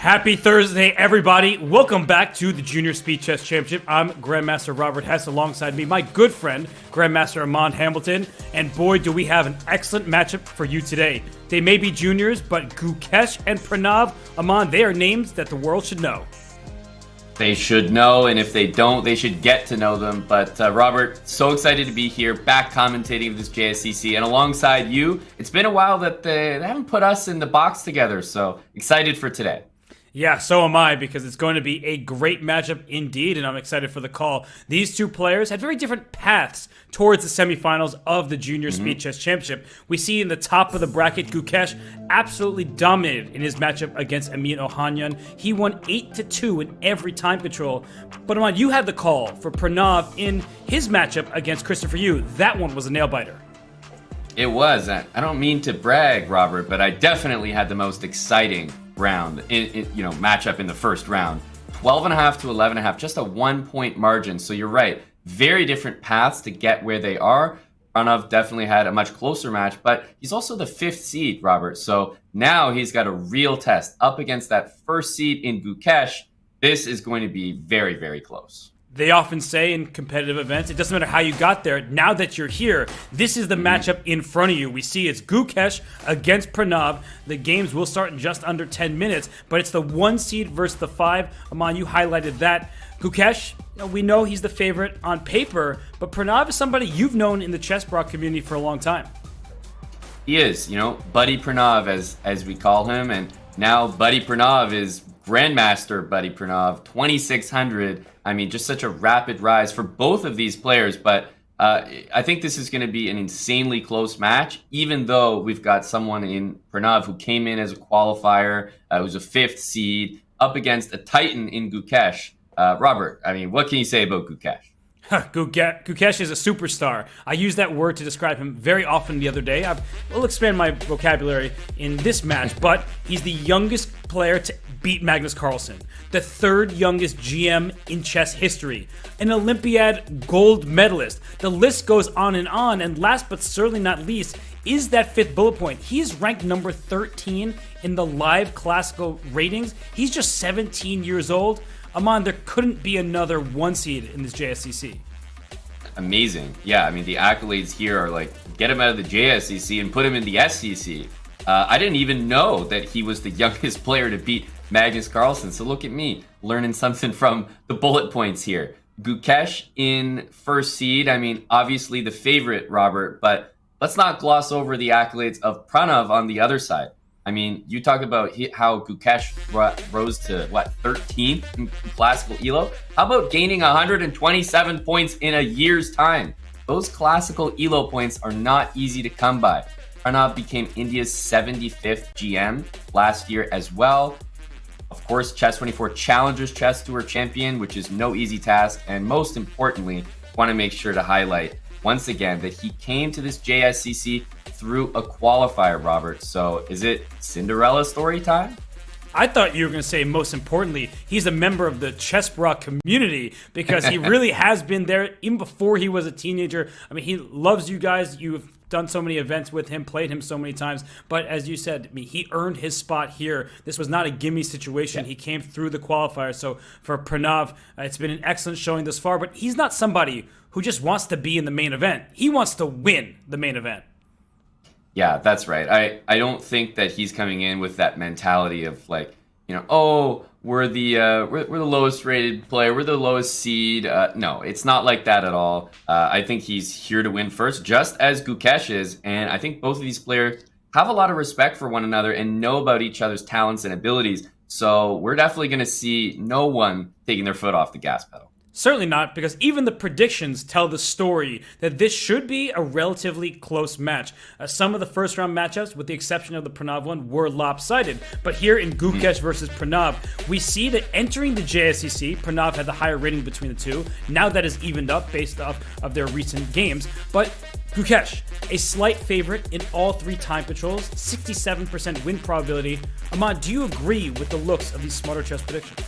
Happy Thursday, everybody. Welcome back to the Junior Speed Chess Championship. I'm Grandmaster Robert Hess. Alongside me, my good friend, Grandmaster Amon Hamilton. And boy, do we have an excellent matchup for you today. They may be juniors, but Gukesh and Pranav, Amon, they are names that the world should know. They should know, and if they don't, they should get to know them. But Robert, so excited to be here, back commentating this JSCC, and alongside you. It's been a while that they haven't put us in the box together, so excited for today. Yeah, so am I, because it's going to be a great matchup indeed, and I'm excited for the call. These two players had very different paths towards the semifinals of the Junior Speed Chess Championship. We see in the top of the bracket, Gukesh absolutely dominated in his matchup against Amin Ohanyan. He won 8-2 in every time control. But Amon, you had the call for Pranav in his matchup against Christopher Yu. That one was a nail-biter. It was. I don't mean to brag, Robert, but I definitely had the most exciting round, matchup in the first round. 12.5 to 11.5, just a 1 point margin. So you're right. Very different paths to get where they are. Pranav definitely had a much closer match, but he's also the 5th seed, Robert. So now he's got a real test up against that first seed in Gukesh. This is going to be very, very close. They often say in competitive events, it doesn't matter how you got there. Now that you're here, this is the matchup in front of you. We see it's Gukesh against Pranav. The games will start in just under 10 minutes, but it's the 1 seed versus the 5. Amon, you highlighted that. Gukesh, we know he's the favorite on paper, but Pranav is somebody you've known in the chess broad community for a long time. He is, Buddy Pranav, as we call him, and now Buddy Pranav is Grandmaster Buddy Pranav, 2,600. I mean, just such a rapid rise for both of these players, but I think this is going to be an insanely close match, even though we've got someone in Pranav who came in as a qualifier, who's a 5th seed, up against a titan in Gukesh. Robert, I mean, what can you say about Gukesh? Gukesh is a superstar. I used that word to describe him very often the other day. I'll expand my vocabulary in this match, but he's the youngest player to beat Magnus Carlsen, the 3rd youngest GM in chess history, an Olympiad gold medalist. The list goes on, and last but certainly not least is that 5th bullet point. He's ranked number 13 in the live classical ratings. He's just 17 years old. Amon, there couldn't be another 1 seed in this JSCC. Amazing. Yeah, I mean, the accolades here are like, get him out of the JSCC and put him in the SCC. I didn't even know that he was the youngest player to beat Magnus Carlsen. So look at me, learning something from the bullet points here. Gukesh in 1st seed. I mean, obviously the favorite, Robert, but let's not gloss over the accolades of Pranav on the other side. I mean, you talk about how Gukesh rose to, 13th in classical ELO? How about gaining 127 points in a year's time? Those classical ELO points are not easy to come by. Pranav became India's 75th GM last year as well. Of course, Chess24 Challengers Chess Tour champion, which is no easy task. And most importantly, want to make sure to highlight once again that he came to this JSCC through a qualifier, Robert. So is it Cinderella story time? I thought you were going to say, most importantly, he's a member of the chess broad community, because he really has been there even before he was a teenager. I mean, he loves you guys. You've done so many events with him, played him so many times. But as you said, he earned his spot here. This was not a gimme situation. Yeah. He came through the qualifier. So for Pranav, it's been an excellent showing thus far. But he's not somebody who just wants to be in the main event. He wants to win the main event. Yeah, that's right. I don't think that he's coming in with that mentality of like, oh, we're the lowest rated player, we're the lowest seed. No, it's not like that at all. I think he's here to win first, just as Gukesh is, and I think both of these players have a lot of respect for one another and know about each other's talents and abilities. So we're definitely going to see no one taking their foot off the gas pedal. Certainly not, because even the predictions tell the story that this should be a relatively close match. Some of the first round matchups, with the exception of the Pranav one, were lopsided. But here in Gukesh versus Pranav, we see that entering the JSCC, Pranav had the higher rating between the two. Now that is evened up based off of their recent games. But Gukesh, a slight favorite in all 3 time controls, 67% win probability. Amon, do you agree with the looks of these Smarter Chess predictions?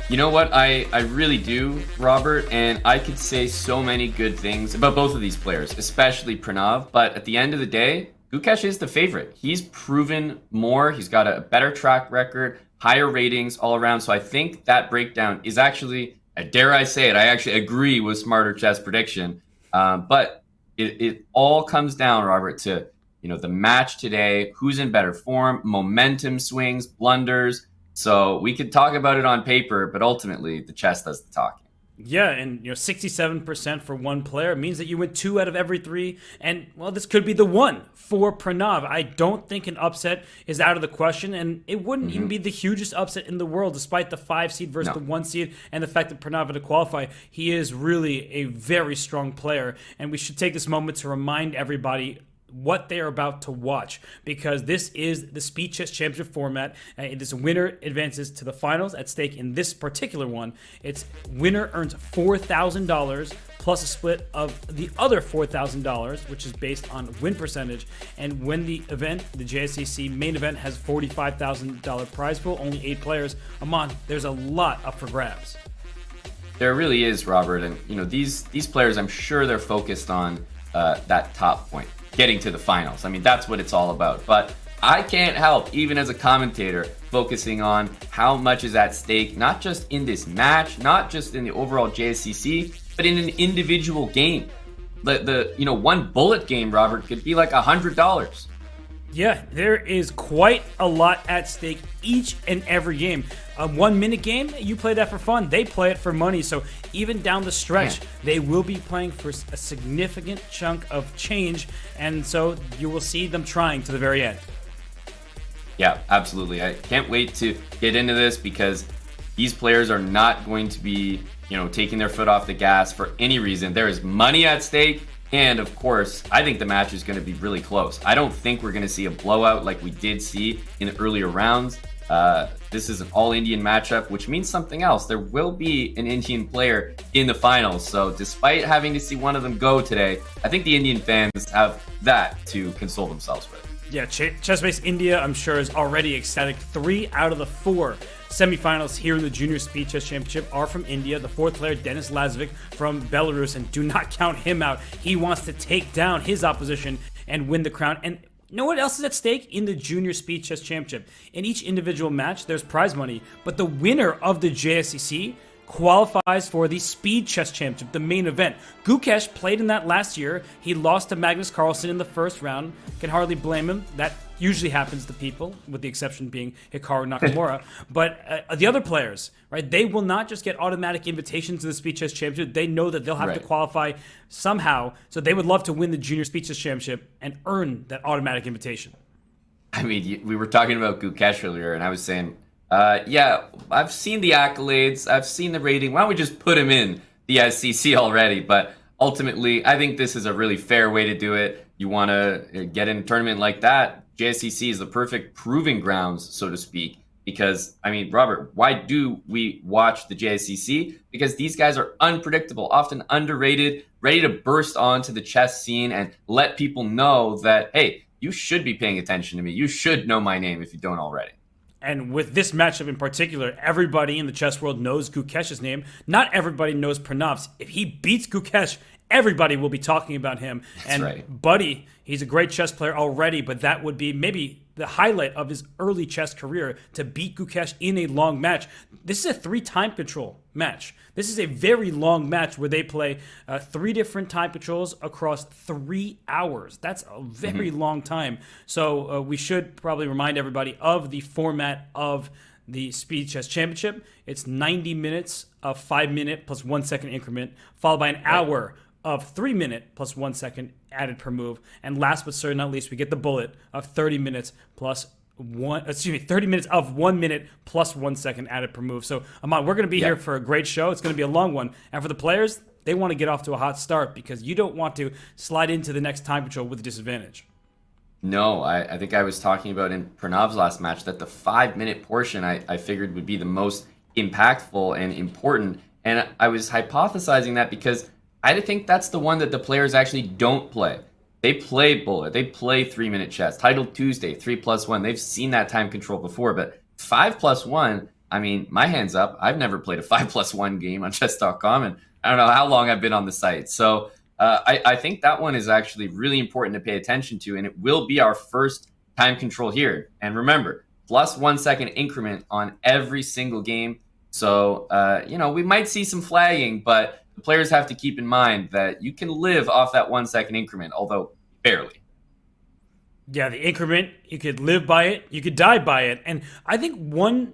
You know what? I really do, Robert, and I could say so many good things about both of these players, especially Pranav, but at the end of the day, Gukesh is the favorite. He's proven more. He's got a better track record, higher ratings all around. So I think that breakdown is actually, dare I say it, I actually agree with Smarter Chess prediction. But it all comes down, Robert, to the match today, who's in better form, momentum swings, blunders. So we could talk about it on paper, but ultimately the chess does the talking. Yeah, and 67% for one player means that you win 2 out of every 3, and well, this could be the one for Pranav. I don't think an upset is out of the question, and it wouldn't even be the hugest upset in the world, despite the 5 seed versus the 1 seed, and the fact that Pranav had to qualify. He is really a very strong player, and we should take this moment to remind everybody what they are about to watch, because this is the Speed Chess Championship format. It is a winner advances to the finals. At stake in this particular one, it's winner earns $4,000 plus a split of the other $4,000, which is based on win percentage. And when the event, the JSCC main event, has $45,000 prize pool, only 8 players. Aman, there's a lot up for grabs. There really is, Robert, and these players, I'm sure they're focused on that top point, getting to the finals. I mean, that's what it's all about. But I can't help, even as a commentator, focusing on how much is at stake, not just in this match, not just in the overall JSCC, but in an individual game. The one bullet game, Robert, could be like $100. Yeah, there is quite a lot at stake each and every game. A 1 minute game, you play that for fun. They play it for money. So even down the stretch, they will be playing for a significant chunk of change. And so you will see them trying to the very end. Yeah, absolutely. I can't wait to get into this, because these players are not going to be, taking their foot off the gas for any reason. There is money at stake. And of course, I think the match is going to be really close. I don't think we're going to see a blowout like we did see in the earlier rounds. This is an all-Indian matchup, which means something else. There will be an Indian player in the finals. So despite having to see one of them go today, I think the Indian fans have that to console themselves with. Yeah, Chess-Based India, I'm sure, is already ecstatic. 3 out of the 4 semifinals here in the Junior Speed Chess Championship are from India. The 4th player, Denis Lazovic from Belarus, and do not count him out. He wants to take down his opposition and win the crown. And you know what else is at stake in the Junior Speed Chess Championship? In each individual match, there's prize money, but the winner of the JSCC qualifies for the Speed Chess Championship, the main event. Gukesh played in that last year. He lost to Magnus Carlsen in the first round. Can hardly blame him. That usually happens to people, with the exception being Hikaru Nakamura. But the other players, right, they will not just get automatic invitations to the Speed Chess Championship. They know that they'll have to qualify somehow. So they would love to win the Junior Speed Chess Championship and earn that automatic invitation. I mean, we were talking about Gukesh earlier, and I was saying, yeah, I've seen the accolades, I've seen the rating. Why don't we just put him in the SCC already? But ultimately, I think this is a really fair way to do it. You want to get in a tournament like that, JSCC is the perfect proving grounds, so to speak. Because, I mean, Robert, why do we watch the JSCC? Because these guys are unpredictable, often underrated, ready to burst onto the chess scene and let people know that, hey, you should be paying attention to me. You should know my name if you don't already. And with this matchup in particular, everybody in the chess world knows Gukesh's name. Not everybody knows Pranav's. If he beats Gukesh, everybody will be talking about him. That's right. Buddy, he's a great chess player already, but that would be maybe the highlight of his early chess career, to beat Gukesh in a long match. This is a 3 time control match. This is a very long match where they play 3 different time controls across 3 hours. That's a very long time. So we should probably remind everybody of the format of the Speed Chess Championship. It's 90 minutes of 5-minute plus 1 second increment, followed by an hour of 3-minute plus 1 second added per move. And last but certainly not least, we get the bullet of 30 minutes plus 30 minutes of 1 minute plus 1 second added per move. So, Aman, we're going to be here for a great show. It's going to be a long one. And for the players, they want to get off to a hot start, because you don't want to slide into the next time control with a disadvantage. No, I think I was talking about in Pranav's last match that the 5-minute portion I figured would be the most impactful and important. And I was hypothesizing that because I think that's the one that the players actually don't play. They play bullet. They play 3-minute chess. Title Tuesday, 3+1. They've seen that time control before, but 5+1, I mean, my hand's up. I've never played a 5+1 game on chess.com, and I don't know how long I've been on the site. So I think that one is actually really important to pay attention to, and it will be our first time control here. And remember, plus 1 second increment on every single game. So, we might see some flagging, but the players have to keep in mind that you can live off that 1 second increment, although barely. Yeah, the increment, you could live by it, you could die by it. And I think one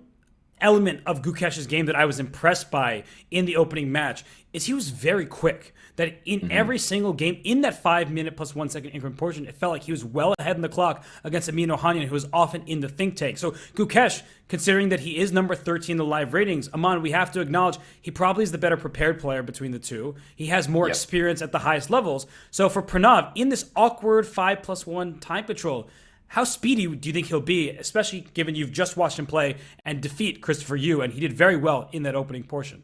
element of Gukesh's game that I was impressed by in the opening match is he was very quick. That in every single game, in that 5 minute plus 1 second increment portion, it felt like he was well ahead in the clock against Amin Ohanian, who was often in the think tank. So Gukesh, considering that he is number 13 in the live ratings, Aman, we have to acknowledge he probably is the better prepared player between the two. He has more experience at the highest levels. So for Pranav, in this awkward 5+1 time control, how speedy do you think he'll be, especially given you've just watched him play and defeat Christopher Yu, and he did very well in that opening portion?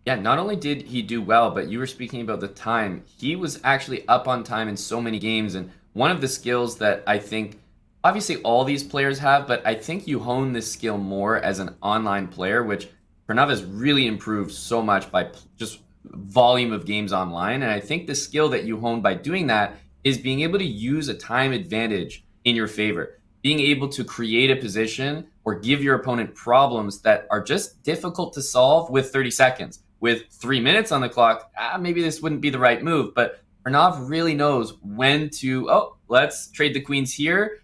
Yeah, not only did he do well, but you were speaking about the time. He was actually up on time in so many games, and one of the skills that I think, obviously all these players have, but I think you hone this skill more as an online player, which Pranav has really improved so much by just volume of games online. And I think the skill that you hone by doing that is being able to use a time advantage in your favor, being able to create a position or give your opponent problems that are just difficult to solve with 30 seconds. With 3 minutes on the clock, maybe this wouldn't be the right move, but Pranav really knows when to, let's trade the queens here.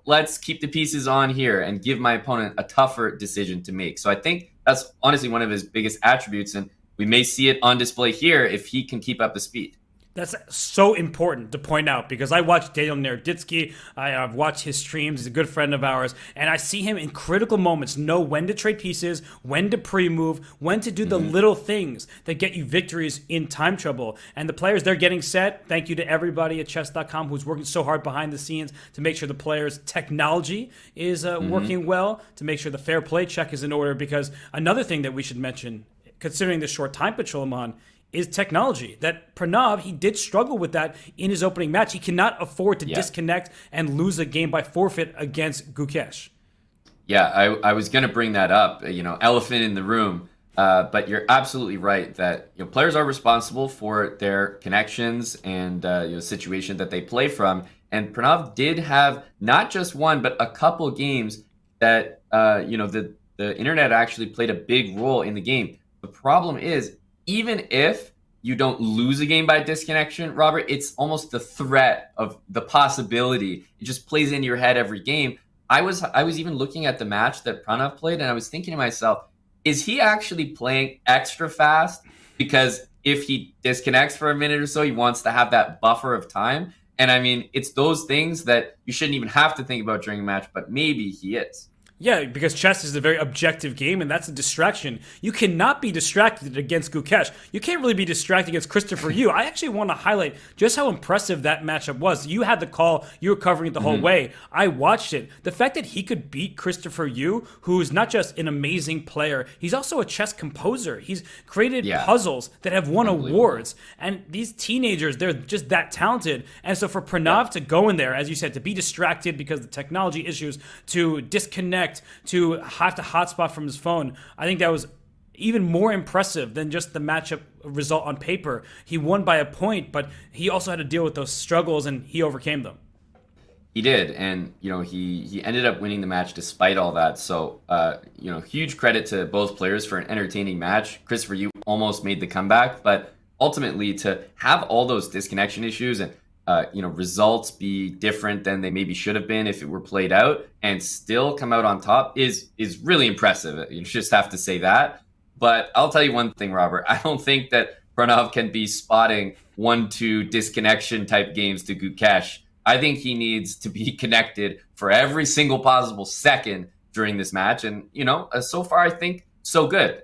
Let's keep the pieces on here and give my opponent a tougher decision to make. So I think that's honestly one of his biggest attributes, and we may see it on display here if he can keep up the speed. That's so important to point out because I watch Daniel Naroditsky. I've watched his streams. He's a good friend of ours. And I see him in critical moments know when to trade pieces, when to pre-move, when to do the little things that get you victories in time trouble. And the players, they're getting set. Thank you to everybody at chess.com who's working so hard behind the scenes to make sure the players' technology is working well, to make sure the fair play check is in order. Because another thing that we should mention, considering the short time control I'm on, is technology. That Pranav, he did struggle with that in his opening match. He cannot afford to disconnect and lose a game by forfeit against Gukesh. Yeah, I was going to bring that up, elephant in the room. But you're absolutely right that players are responsible for their connections and situation that they play from. And Pranav did have not just one, but a couple games that the internet actually played a big role in the game. The problem is, even if you don't lose a game by disconnection, Robert, it's almost the threat of the possibility. It just plays into your head every game. I was even looking at the match that Pranav played, and I was thinking to myself, is he actually playing extra fast? Because if he disconnects for a minute or so, he wants to have that buffer of time. And I mean, it's those things that you shouldn't even have to think about during a match, but maybe he is. Yeah, because chess is a very objective game, and that's a distraction. You cannot be distracted against Gukesh. You can't really be distracted against Christopher Yu. I actually want to highlight just how impressive that matchup was. You had the call. You were covering it the whole way. I watched it. The fact that he could beat Christopher Yu, who's not just an amazing player, he's also a chess composer. He's created puzzles that have won awards. And these teenagers, they're just that talented. And so for Pranav to go in there, as you said, to be distracted because of the technology issues, to disconnect, to have to hotspot from his phone, I think that was even more impressive than just the matchup result on paper. He won by a point, but he also had to deal with those struggles, and he overcame them. He did, and he ended up winning the match despite all that. So huge credit to both players for an entertaining match. Christopher Yu almost made the comeback, but ultimately to have all those disconnection issues and results be different than they maybe should have been if it were played out and still come out on top is really impressive. You just have to say that. But I'll tell you one thing, Robert. I don't think that Pranav can be spotting 1-2 disconnection type games to Gukesh. I think he needs to be connected for every single possible second during this match. And, so far, I think so good.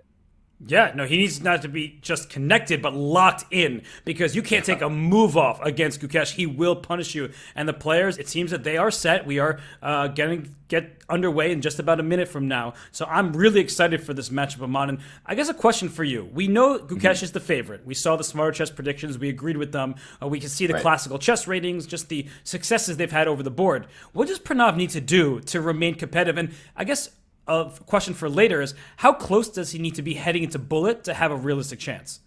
Yeah, no, he needs not to be just connected, but locked in, because you can't take a move off against Gukesh. He will punish you. And the players, it seems that they are set. We are get underway in just about a minute from now. So I'm really excited for this matchup, Aman. And I guess a question for you. We know Gukesh is the favorite. We saw the Smarter Chess predictions. We agreed with them. We can see the classical chess ratings, just the successes they've had over the board. What does Pranav need to do to remain competitive? And I guess a question for later is, how close does he need to be heading into Bullet to have a realistic chance?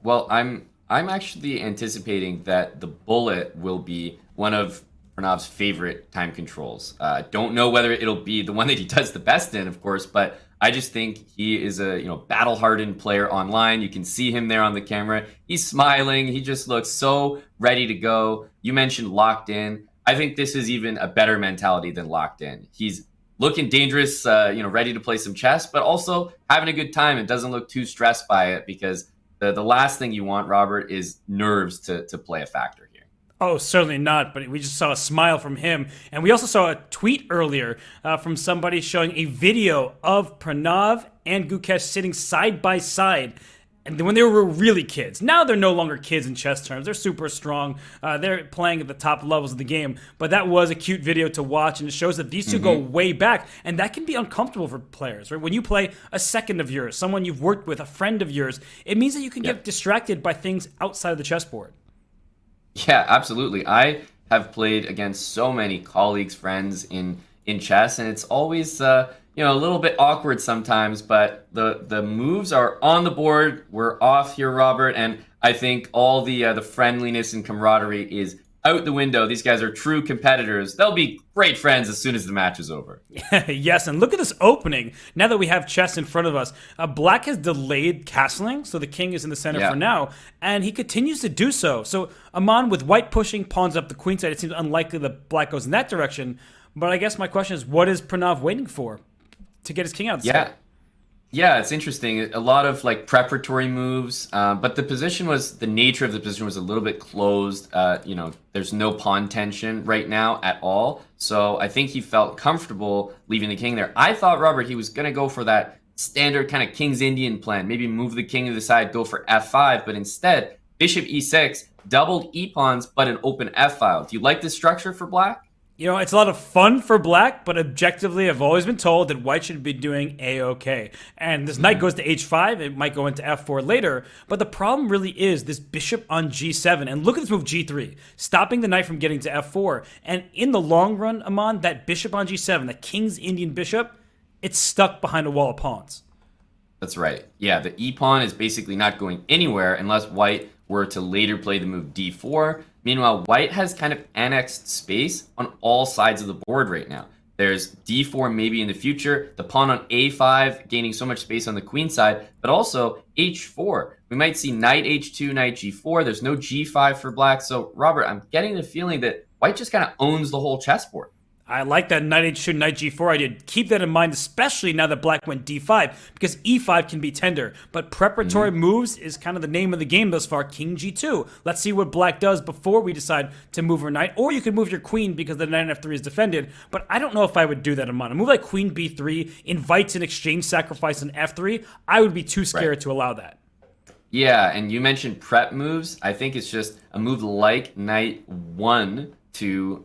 Well, I'm I'm actually anticipating that the bullet will be one of Pranav's favorite time controls. Don't know whether it'll be the one that he does the best in, of course, but I just think he is a battle-hardened player online. You can see him there on the camera. He's smiling. He just looks so ready to go. You mentioned locked in. I think this is even a better mentality than locked in. He's looking dangerous, ready to play some chess, but also having a good time and doesn't look too stressed by it, because the last thing you want, Robert, is nerves to play a factor here. Oh, certainly not, but we just saw a smile from him. And we also saw a tweet earlier from somebody showing a video of Pranav and Gukesh sitting side by side. And when they were really kids. Now they're no longer kids in chess terms. They're super strong. They're playing at the top levels of the game. But that was a cute video to watch, and it shows that these two go way back. And that can be uncomfortable for players, right? When you play a second of yours, someone you've worked with, a friend of yours, it means that you can get distracted by things outside of the chessboard. Yeah, absolutely. I have played against so many colleagues, friends in chess, and it's always a little bit awkward sometimes, but the moves are on the board. We're off here, Robert, and I think all the friendliness and camaraderie is out the window. These guys are true competitors. They'll be great friends as soon as the match is over. Yes, and look at this opening. Now that we have chess in front of us, Black has delayed castling, so the king is in the center for now, and he continues to do so. So Aman, with white pushing pawns up the queen side, it seems unlikely that Black goes in that direction. But I guess my question is, what is Pranav waiting for to get his king out? Yeah, it's interesting. A lot of preparatory moves, but the nature of the position was a little bit closed. There's no pawn tension right now at all. So I think he felt comfortable leaving the king there. I thought, Robert, he was going to go for that standard kind of King's Indian plan, maybe move the king to the side, go for f5, but instead, bishop e6, doubled e-pawns, but an open f-file. Do you like this structure for Black? It's a lot of fun for Black, but objectively, I've always been told that White should be doing A-OK. And this knight goes to H5. It might go into F4 later. But the problem really is this bishop on G7. And look at this move G3, stopping the knight from getting to F4. And in the long run, Aman, that bishop on G7, the King's Indian bishop, it's stuck behind a wall of pawns. That's right. Yeah, the e-pawn is basically not going anywhere unless White were to later play the move D4. Meanwhile, White has kind of annexed space on all sides of the board right now. There's D4 maybe in the future, the pawn on A5 gaining so much space on the queen side, but also H4. We might see knight H2, knight G4. There's no G5 for Black. So, Robert, I'm getting the feeling that White just kind of owns the whole chessboard. I like that knight H2, knight G4 idea. Keep that in mind, especially now that Black went D5, because E5 can be tender. But preparatory moves is kind of the name of the game thus far. King G2. Let's see what Black does before we decide to move our knight. Or you could move your queen because the knight on F3 is defended. But I don't know if I would do that, Aman. A move like queen B3 invites an exchange sacrifice on F3. I would be too scared to allow that. Yeah, and you mentioned prep moves. I think it's just a move like knight 1 to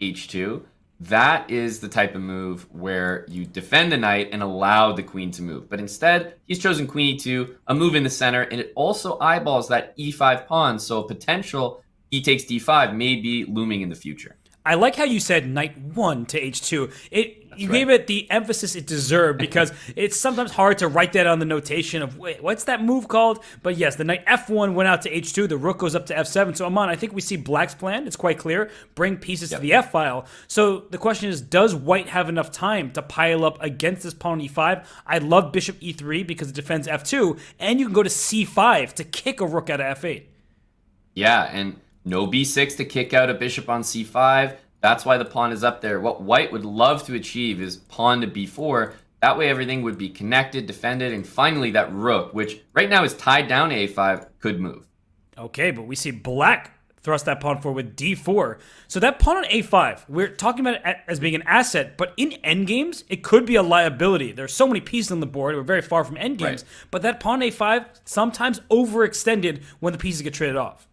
H2. That is the type of move where you defend the knight and allow the queen to move. But instead, he's chosen queen e2, a move in the center, and it also eyeballs that e5 pawn, so potential e takes d5 may be looming in the future. I like how you said knight 1 to H2. You gave it the emphasis it deserved, because it's sometimes hard to write that on the notation of, wait, what's that move called? But yes, the knight F1 went out to H2, the rook goes up to F7. So, Aman, I think we see Black's plan. It's quite clear. Bring pieces to the F-file. So the question is, does White have enough time to pile up against this pawn on E5? I love bishop E3 because it defends F2, and you can go to C5 to kick a rook out of F8. Yeah, and no B6 to kick out a bishop on C5. That's why the pawn is up there. What White would love to achieve is pawn to B4. That way everything would be connected, defended, and finally that rook, which right now is tied down to A5, could move. Okay, but we see Black thrust that pawn forward with D4. So that pawn on A5, we're talking about it as being an asset, but in endgames, it could be a liability. There's so many pieces on the board. We're very far from endgames. But that pawn A5 sometimes overextended when the pieces get traded off.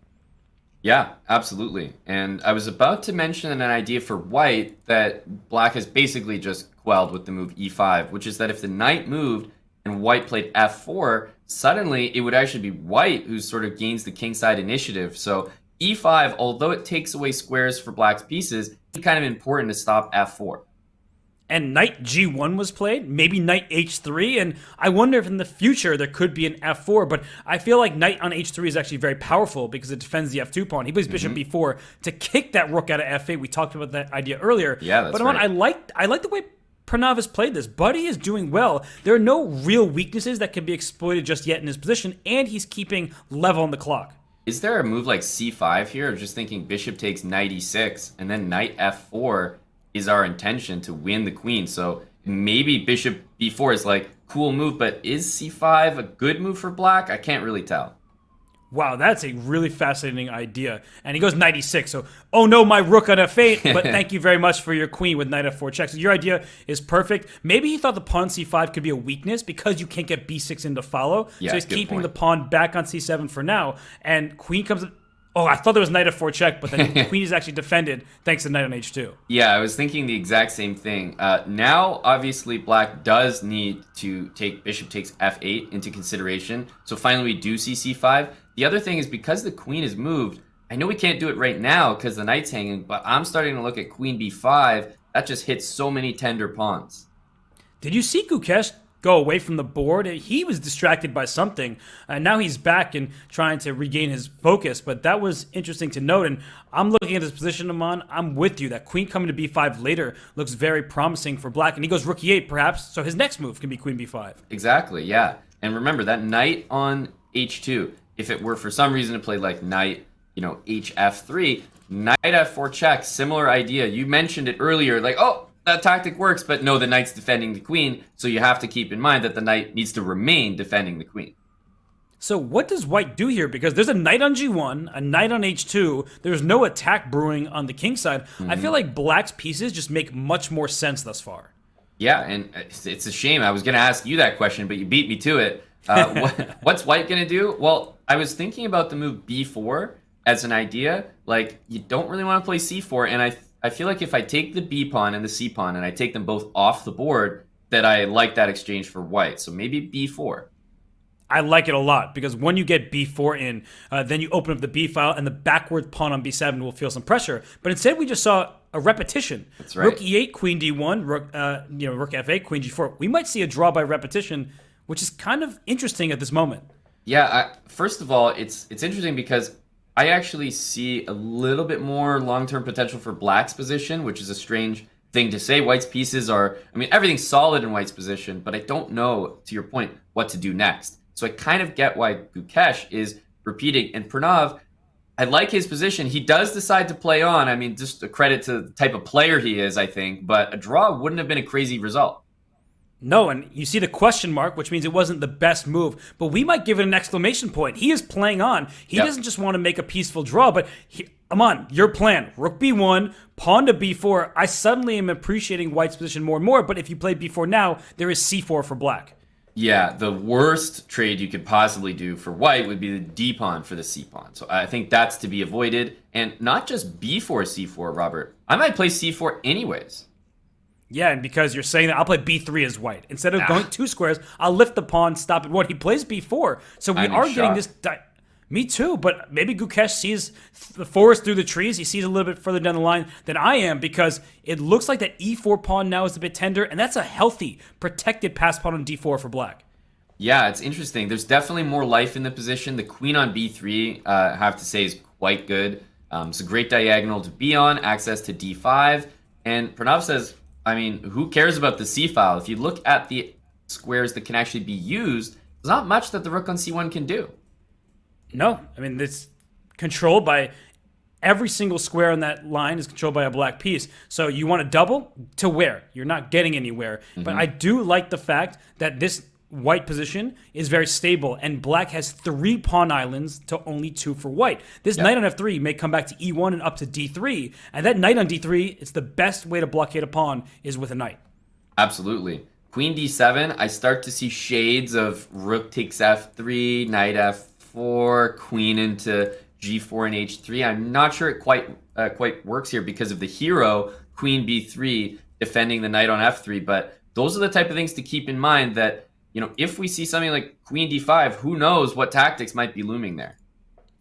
Yeah, absolutely. And I was about to mention an idea for White that Black has basically just quelled with the move E5, which is that if the knight moved and White played F4, suddenly it would actually be White who sort of gains the kingside initiative. So E5, although it takes away squares for Black's pieces, it's kind of important to stop F4. and knight g1 was played, maybe knight h3, and I wonder if in the future there could be an f4, but I feel like knight on h3 is actually very powerful because it defends the f2 pawn. He plays bishop b4 to kick that rook out of f8. We talked about that idea earlier. Yeah, that's but right. I like the way Pranav has played this. Buddy is doing well. There are no real weaknesses that can be exploited just yet in his position, and he's keeping level on the clock. Is there a move like c5 here? Or just thinking bishop takes knight e6, and then knight f4 is our intention to win the queen. So maybe bishop b4 is like, cool move, but is c5 a good move for black? I can't really tell. Wow, that's a really fascinating idea. And he goes knight e6, so, oh no, my rook on f8, but thank you very much for your queen with knight f4 check. So your idea is perfect. Maybe he thought the pawn c5 could be a weakness because you can't get b6 in to follow. Yeah, so he's keeping point. the pawn back on c7 for now. And queen comes... Oh, I thought there was knight f4 check, but then the queen is actually defended thanks to knight on h2. Yeah, I was thinking the exact same thing. Now, obviously, black does need to take bishop takes f8 into consideration. So finally we do see c5. The other thing is because the queen is moved, I know we can't do it right now because the knight's hanging, but I'm starting to look at queen b5. That just hits so many tender pawns. Did you see Gukesh go away from the board? He was distracted by something. Now he's back and trying to regain his focus, but that was interesting to note. And I'm looking at this position, Aman. I'm with you. That queen coming to b5 later looks very promising for black. And he goes rook e8, perhaps, so his next move can be queen b5. Exactly, yeah. And remember, that knight on h2, if it were for some reason to play like knight, hf3, knight f4 check, similar idea. You mentioned it earlier, like, oh, that tactic works, but no, the knight's defending the queen, so you have to keep in mind that the knight needs to remain defending the queen. So what does white do here? Because there's a knight on g1, a knight on h2, there's no attack brewing on the king side. I feel like black's pieces just make much more sense thus far. Yeah, and it's a shame. I was going to ask you that question, but you beat me to it. What's white going to do? Well, I was thinking about the move b4 as an idea. Like, you don't really want to play c4, and I feel like if I take the b pawn and the c pawn and I take them both off the board, that I like that exchange for white. So maybe b4. I like it a lot because when you get b4 in, then you open up the b file and the backward pawn on b7 will feel some pressure. But instead, we just saw a repetition. That's right. Rook e8, queen d1, rook f8, queen g4. We might see a draw by repetition, which is kind of interesting at this moment. Yeah, first of all, it's interesting because I actually see a little bit more long-term potential for black's position, which is a strange thing to say. White's pieces are, everything's solid in white's position, but I don't know, to your point, what to do next. So I kind of get why Gukesh is repeating. And Pranav, I like his position. He does decide to play on. Just a credit to the type of player he is, I think. But a draw wouldn't have been a crazy result. No, and you see the question mark, which means it wasn't the best move. But we might give it an exclamation point. He is playing on. He doesn't just want to make a peaceful draw, but Aman, your plan. Rook b1, pawn to b4. I suddenly am appreciating white's position more and more, but if you play b4 now, there is c4 for black. Yeah, the worst trade you could possibly do for white would be the d pawn for the c pawn. So I think that's to be avoided. And not just b4, c4, Robert. I might play c4 anyways. Yeah, and because you're saying that, I'll play b3 as white. Instead of going 2 squares, I'll lift the pawn, stop at what? He plays b4. So we are getting this... Me too, but maybe Gukesh sees the forest through the trees. He sees a little bit further down the line than I am because it looks like that e4 pawn now is a bit tender, and that's a healthy, protected pass pawn on d4 for black. Yeah, it's interesting. There's definitely more life in the position. The queen on b3, I have to say, is quite good. It's a great diagonal to be on, access to d5. And Pranav says, who cares about the c file? If you look at the squares that can actually be used, there's not much that the rook on c1 can do. No, it's controlled by every single square on that line is controlled by a black piece. So you want to double to where? You're not getting anywhere. But I do like the fact that this white position is very stable and black has 3 pawn islands to only 2 for white. This knight on f3 may come back to e1 and up to d3. And that knight on d3, it's the best way to blockade a pawn is with a knight. Absolutely. Queen d7, I start to see shades of rook takes f3, knight f4, queen into g4 and h3. I'm not sure it quite works here because of the hero, queen b3, defending the knight on f3. But those are the type of things to keep in mind that, if we see something like queen d5, who knows what tactics might be looming there.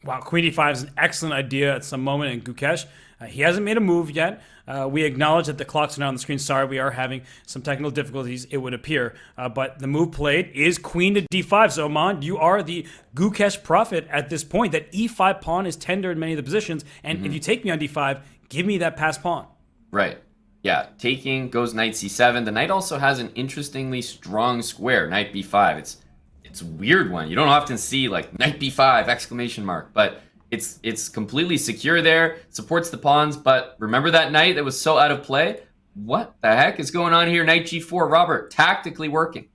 Wow, queen d5 is an excellent idea at some moment in Gukesh. He hasn't made a move yet. We acknowledge that the clocks are not on the screen. Sorry, we are having some technical difficulties, it would appear. But the move played is queen to d5. So, Aman, you are the Gukesh prophet at this point. That e5 pawn is tender in many of the positions. And if you take me on d5, give me that passed pawn. Right. Yeah, taking goes knight c7. The knight also has an interestingly strong square, knight b5. It's a weird one. You don't often see like knight b5 exclamation mark, but it's completely secure there, supports the pawns. But remember that knight that was so out of play? What the heck is going on here? Knight g4, Robert, tactically working.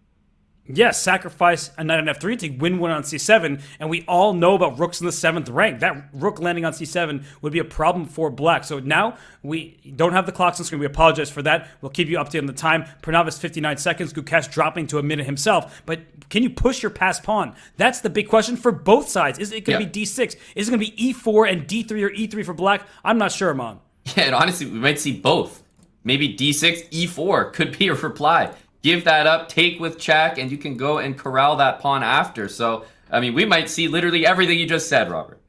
Yes, sacrifice a knight on f3 to win one on c7, and we all know about rooks in the 7th rank. That rook landing on c7 would be a problem for black. So now we don't have the clocks on screen. We apologize for that. We'll keep you updated on the time. Pranav is 59 seconds. Gukesh dropping to a minute himself. But can you push your passed pawn? That's the big question for both sides. Is it going to be d6? Is it going to be e4 and d3 or e3 for black? I'm not sure, Amon. Yeah, and honestly, we might see both. Maybe d6, e4 could be a reply. Give that up, take with check, and you can go and corral that pawn after. So, I mean, we might see literally everything you just said, Robert.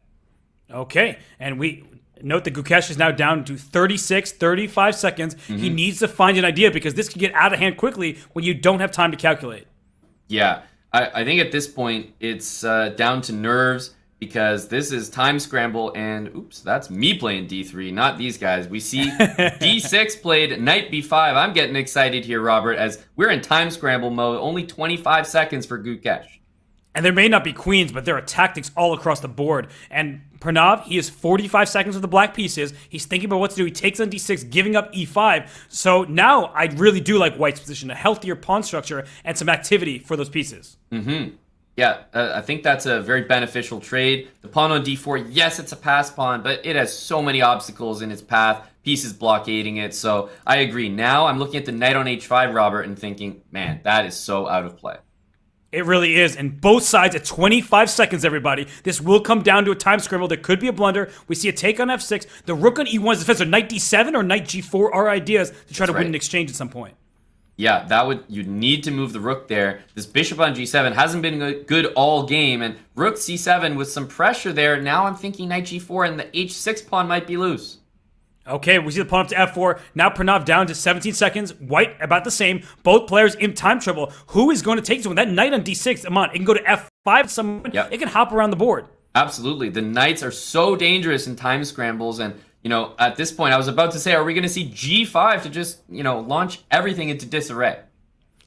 Okay, and we note that Gukesh is now down to 35 seconds. He needs to find an idea because this can get out of hand quickly when you don't have time to calculate. Yeah, I think at this point it's down to nerves because this is time scramble, and oops, that's me playing d3, not these guys. We see d6 played, knight b5. I'm getting excited here, Robert, as we're in time scramble mode. Only 25 seconds for Gukesh. And there may not be queens, but there are tactics all across the board. And Pranav, he is 45 seconds with the black pieces. He's thinking about what to do. He takes on d6, giving up e5. So now I really do like white's position, a healthier pawn structure and some activity for those pieces. Yeah, I think that's a very beneficial trade. The pawn on d4, yes, it's a pass pawn, but it has so many obstacles in its path, pieces blockading it. So I agree. Now I'm looking at the knight on h5, Robert, and thinking, man, that is so out of play. It really is. And both sides at 25 seconds, everybody. This will come down to a time scramble. There could be a blunder. We see a take on f6. The rook on e1 is defensive. Knight d7 or knight g4 are ideas to try to win an exchange at some point. Yeah, you'd need to move the rook there. This bishop on g7 hasn't been good all game, and rook c7 with some pressure there. Now I'm thinking knight g4, and the h6 pawn might be loose. Okay, we see the pawn up to f4. Now Pranav down to 17 seconds. White about the same. Both players in time trouble. Who is going to take this one? That knight on d6, Amon, it can go to f5 someone. Yep. It can hop around the board. Absolutely. The knights are so dangerous in time scrambles, and you know, at this point, I was about to say, are we going to see g5 to just, launch everything into disarray?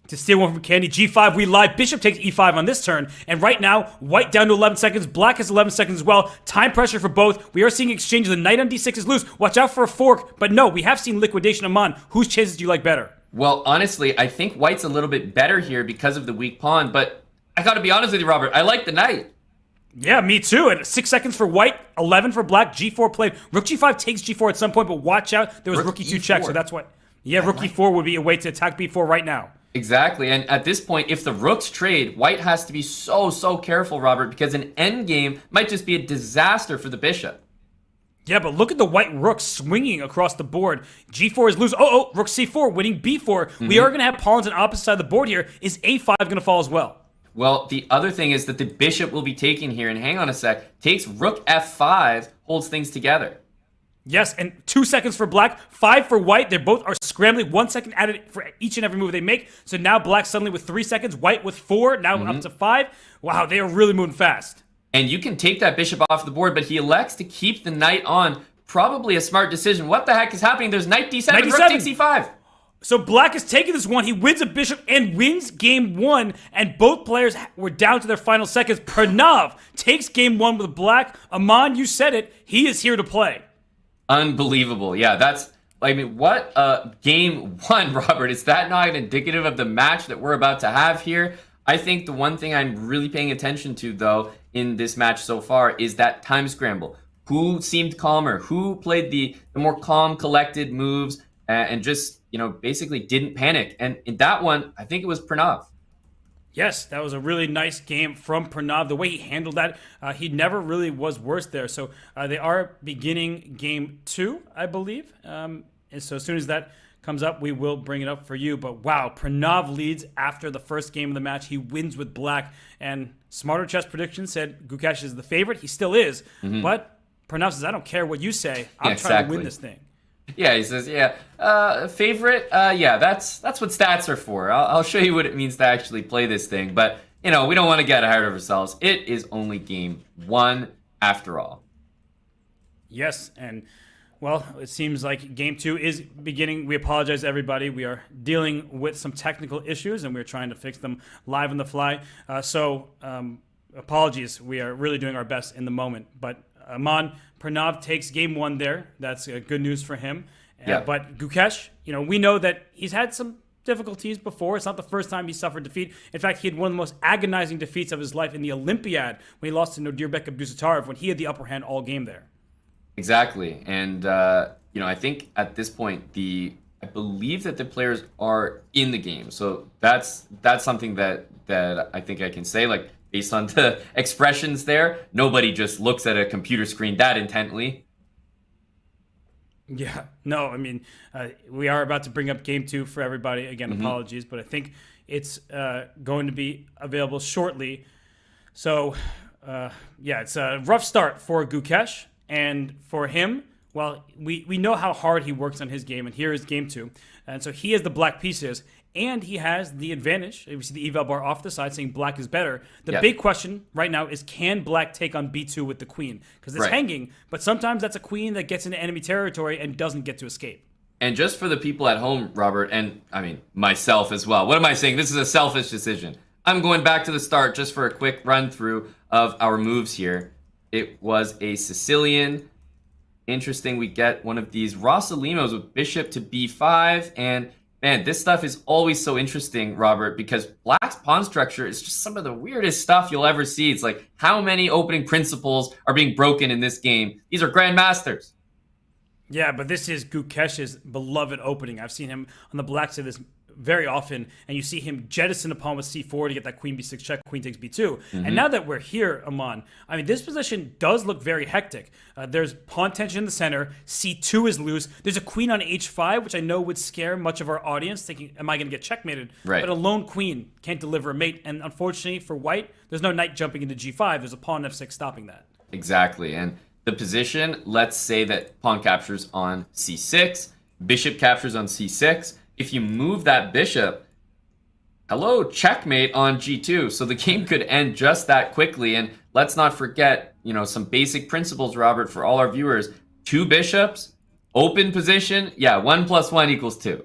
To steal one from Candy, g5, we lie. Bishop takes e5 on this turn. And right now, white down to 11 seconds. Black has 11 seconds as well. Time pressure for both. We are seeing exchanges. The knight on d6 is loose. Watch out for a fork. But no, we have seen liquidation. Amon, whose chances do you like better? Well, honestly, I think white's a little bit better here because of the weak pawn. But I got to be honest with you, Robert. I like the knight. Yeah, me too. And 6 seconds for white, 11 for black, g4 played. Rook g5 takes g4 at some point, but watch out. There was rook e2 check, so that's why. Yeah, rook e4 would be a way to attack b4 right now. Exactly, and at this point, if the rooks trade, white has to be so careful, Robert, because an endgame might just be a disaster for the bishop. Yeah, but look at the white rook swinging across the board. g4 is loose. Oh, rook c4, winning b4. We are going to have pawns on opposite side of the board here. Is a5 going to fall as well? Well, the other thing is that the bishop will be taken here, and hang on a sec, takes rook f5, holds things together. Yes, and 2 seconds for black, 5 for white. They both are scrambling, 1 second added for each and every move they make. So now black suddenly with 3 seconds, white with 4, now up to 5. Wow, they are really moving fast. And you can take that bishop off the board, but he elects to keep the knight on. Probably a smart decision. What the heck is happening? There's knight d7, knight d7. Rook takes e5. So black is taking this one. He wins a bishop and wins game 1. And both players were down to their final seconds. Pranav takes game 1 with black. Amon, you said it. He is here to play. Unbelievable. Yeah, what game 1, Robert. Is that not indicative of the match that we're about to have here? I think the one thing I'm really paying attention to, though, in this match so far is that time scramble. Who seemed calmer? Who played the more calm, collected moves and just, basically didn't panic? And in that one, I think it was Pranav. Yes, that was a really nice game from Pranav. The way he handled that, he never really was worse there. So they are beginning game 2, I believe. And so as soon as that comes up, we will bring it up for you. But wow, Pranav leads after the first game of the match. He wins with black. And Smarter Chess Predictions said Gukesh is the favorite. He still is. But Pranav says, I don't care what you say. I'm trying to win this thing. Yeah, he says, yeah, favorite? Yeah, that's what stats are for. I'll show you what it means to actually play this thing. But, we don't want to get ahead of ourselves. It is only game one after all. Yes, and well, it seems like game two is beginning. We apologize, everybody. We are dealing with some technical issues, and we're trying to fix them live on the fly. Apologies. We are really doing our best in the moment. But Pranav takes game one there. That's good news for him. Yeah. But Gukesh, we know that he's had some difficulties before. It's not the first time he suffered defeat. In fact, he had one of the most agonizing defeats of his life in the Olympiad when he lost to Nodirbek Abdusattorov when he had the upper hand all game there. Exactly. And, I think at this point, I believe that the players are in the game. So that's something that I think I can say, like, based on the expressions there, nobody just looks at a computer screen that intently. Yeah, no, I mean, we are about to bring up game two for everybody. Again, apologies, but I think it's going to be available shortly. So, it's a rough start for Gukesh. And for him, well, we know how hard he works on his game, and here is game two. And so he has the black pieces, and he has the advantage. We see the eval bar off the side saying black is better. The big question right now is, can black take on b2 with the queen? Because it's hanging, but sometimes that's a queen that gets into enemy territory and doesn't get to escape. And just for the people at home, Robert, and I mean myself as well, what am I saying? This is a selfish decision. I'm going back to the start just for a quick run through of our moves here. It was a Sicilian. Interesting, we get one of these Rossalimos with bishop to b5. And man, this stuff is always so interesting, Robert, because black's pawn structure is just some of the weirdest stuff you'll ever see. It's like, how many opening principles are being broken in this game? These are grandmasters. Yeah, but this is Gukesh's beloved opening. I've seen him on the black side of this very often, and you see him jettison a pawn with c4 to get that queen b6 check, queen takes b2. And now that we're here, Aman, I mean, this position does look very hectic. There's pawn tension in the center, c2 is loose, there's a queen on h5, which I know would scare much of our audience, thinking, am I going to get checkmated? Right. But a lone queen can't deliver a mate, and unfortunately for white, there's no knight jumping into g5, there's a pawn f6 stopping that. Exactly, and the position, let's say that pawn captures on c6, bishop captures on c6. If you move that bishop, hello, checkmate on g2. So the game could end just that quickly. And let's not forget, some basic principles, Robert, for all our viewers. 2 bishops, open position. Yeah, 1 + 1 = 2.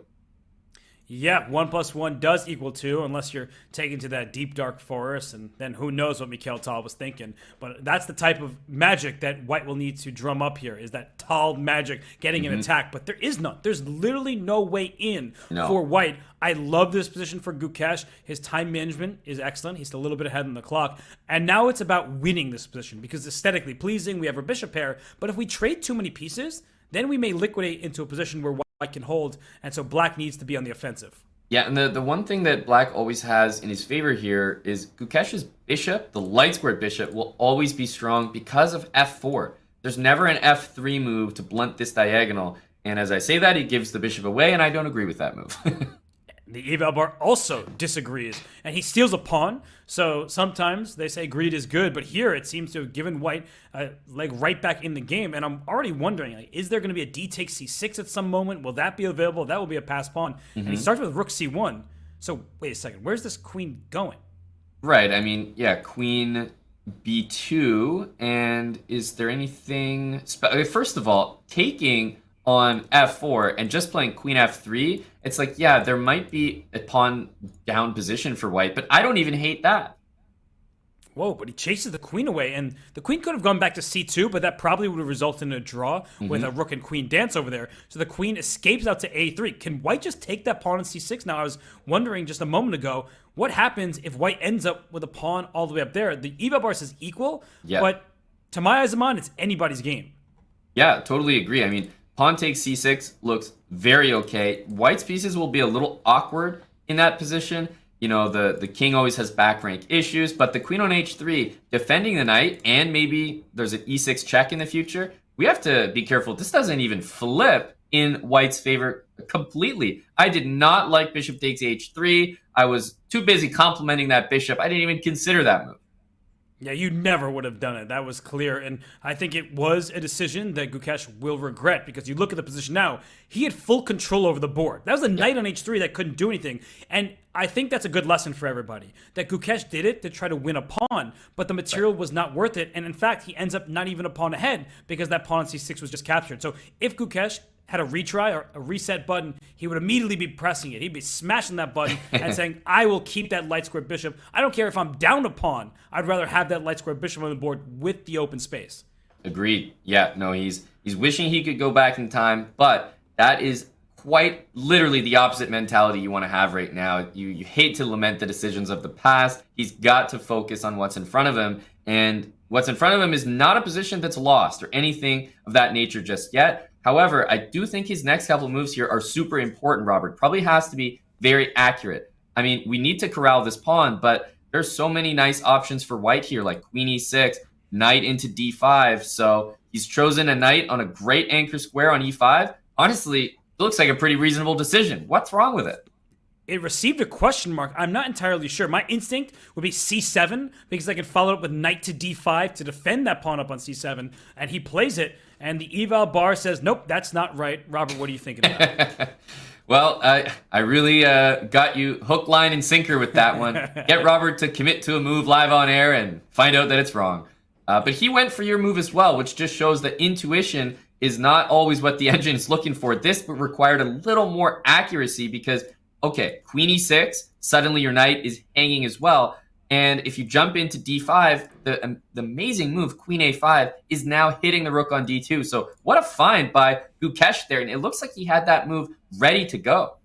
Yeah, 1 + 1 does equal 2, unless you're taken to that deep, dark forest, and then who knows what Mikhail Tal was thinking. But that's the type of magic that white will need to drum up here, is that Tal magic getting an attack. But there is none. There's literally no way in for white. I love this position for Gukesh. His time management is excellent. He's a little bit ahead on the clock. And now it's about winning this position, because aesthetically pleasing, we have our bishop pair. But if we trade too many pieces, then we may liquidate into a position where white can hold, and so black needs to be on the offensive. Yeah, and the one thing that black always has in his favor here is Gukesh's bishop, the light squared bishop, will always be strong because of f4. There's never an f3 move to blunt this diagonal, and as I say that, he gives the bishop away, and I don't agree with that move. The eval bar also disagrees, and he steals a pawn. So sometimes they say greed is good, but here it seems to have given white a leg right back in the game. And I'm already wondering, is there going to be a d takes c6 at some moment? Will that be available? That will be a pass pawn. And he starts with rook c1. So wait a second, where's this queen going? Right, I mean, yeah, queen b2, and is there anything... First of all, taking on f4 and just playing queen f3, it's like, yeah, there might be a pawn down position for white, but I don't even hate that. Whoa, but he chases the queen away, and the queen could have gone back to c2, but that probably would have resulted in a draw with a rook and queen dance over there. So the queen escapes out to a3. Can white just take that pawn on c6? Now, I was wondering just a moment ago, what happens if white ends up with a pawn all the way up there? The eval bar says equal, but to my eyes, Aman, it's anybody's game. Yeah, totally agree. I mean, pawn takes c6 looks very okay. White's pieces will be a little awkward in that position. You know, the king always has back rank issues, but the queen on h3, defending the knight, and maybe there's an e6 check in the future, we have to be careful. This doesn't even flip in white's favor completely. I did not like bishop takes h3. I was too busy complimenting that bishop. I didn't even consider that move. Yeah, you never would have done it. That was clear. And I think it was a decision that Gukesh will regret because you look at the position now, he had full control over the board. That was a knight on h3 that couldn't do anything. And I think that's a good lesson for everybody. That Gukesh did it to try to win a pawn, but the material was not worth it. And in fact, he ends up not even a pawn ahead because that pawn on c6 was just captured. So if Gukesh had a retry or a reset button, he would immediately be pressing it. He'd be smashing that button and saying, I will keep that light square bishop. I don't care if I'm down a pawn. I'd rather have that light square bishop on the board with the open space. Agreed. Yeah, no, he's wishing he could go back in time, but that is quite literally the opposite mentality you want to have right now. You hate to lament the decisions of the past. He's got to focus on what's in front of him, and what's in front of him is not a position that's lost or anything of that nature just yet. However, I do think his next couple of moves here are super important, Robert. Probably has to be very accurate. I mean, we need to corral this pawn, but there's so many nice options for white here, like queen e6, knight into d5. So he's chosen a knight on a great anchor square on e5. Honestly, it looks like a pretty reasonable decision. What's wrong with it? It received a question mark. I'm not entirely sure. My instinct would be c7 because I can follow it with knight to d5 to defend that pawn up on c7, and he plays it, and the eval bar says, nope, that's not right. Robert, what are you thinking about? Well, I really got you hook, line, and sinker with that one. Get Robert to commit to a move live on air and find out that it's wrong. But he went for your move as well, which just shows that intuition is not always what the engine is looking for. This required a little more accuracy because, okay, queen e6, suddenly your knight is hanging as well. And if you jump into d5, the amazing move, queen a5, is now hitting the rook on d2. So what a find by Gukesh there. And it looks like he had that move ready to go.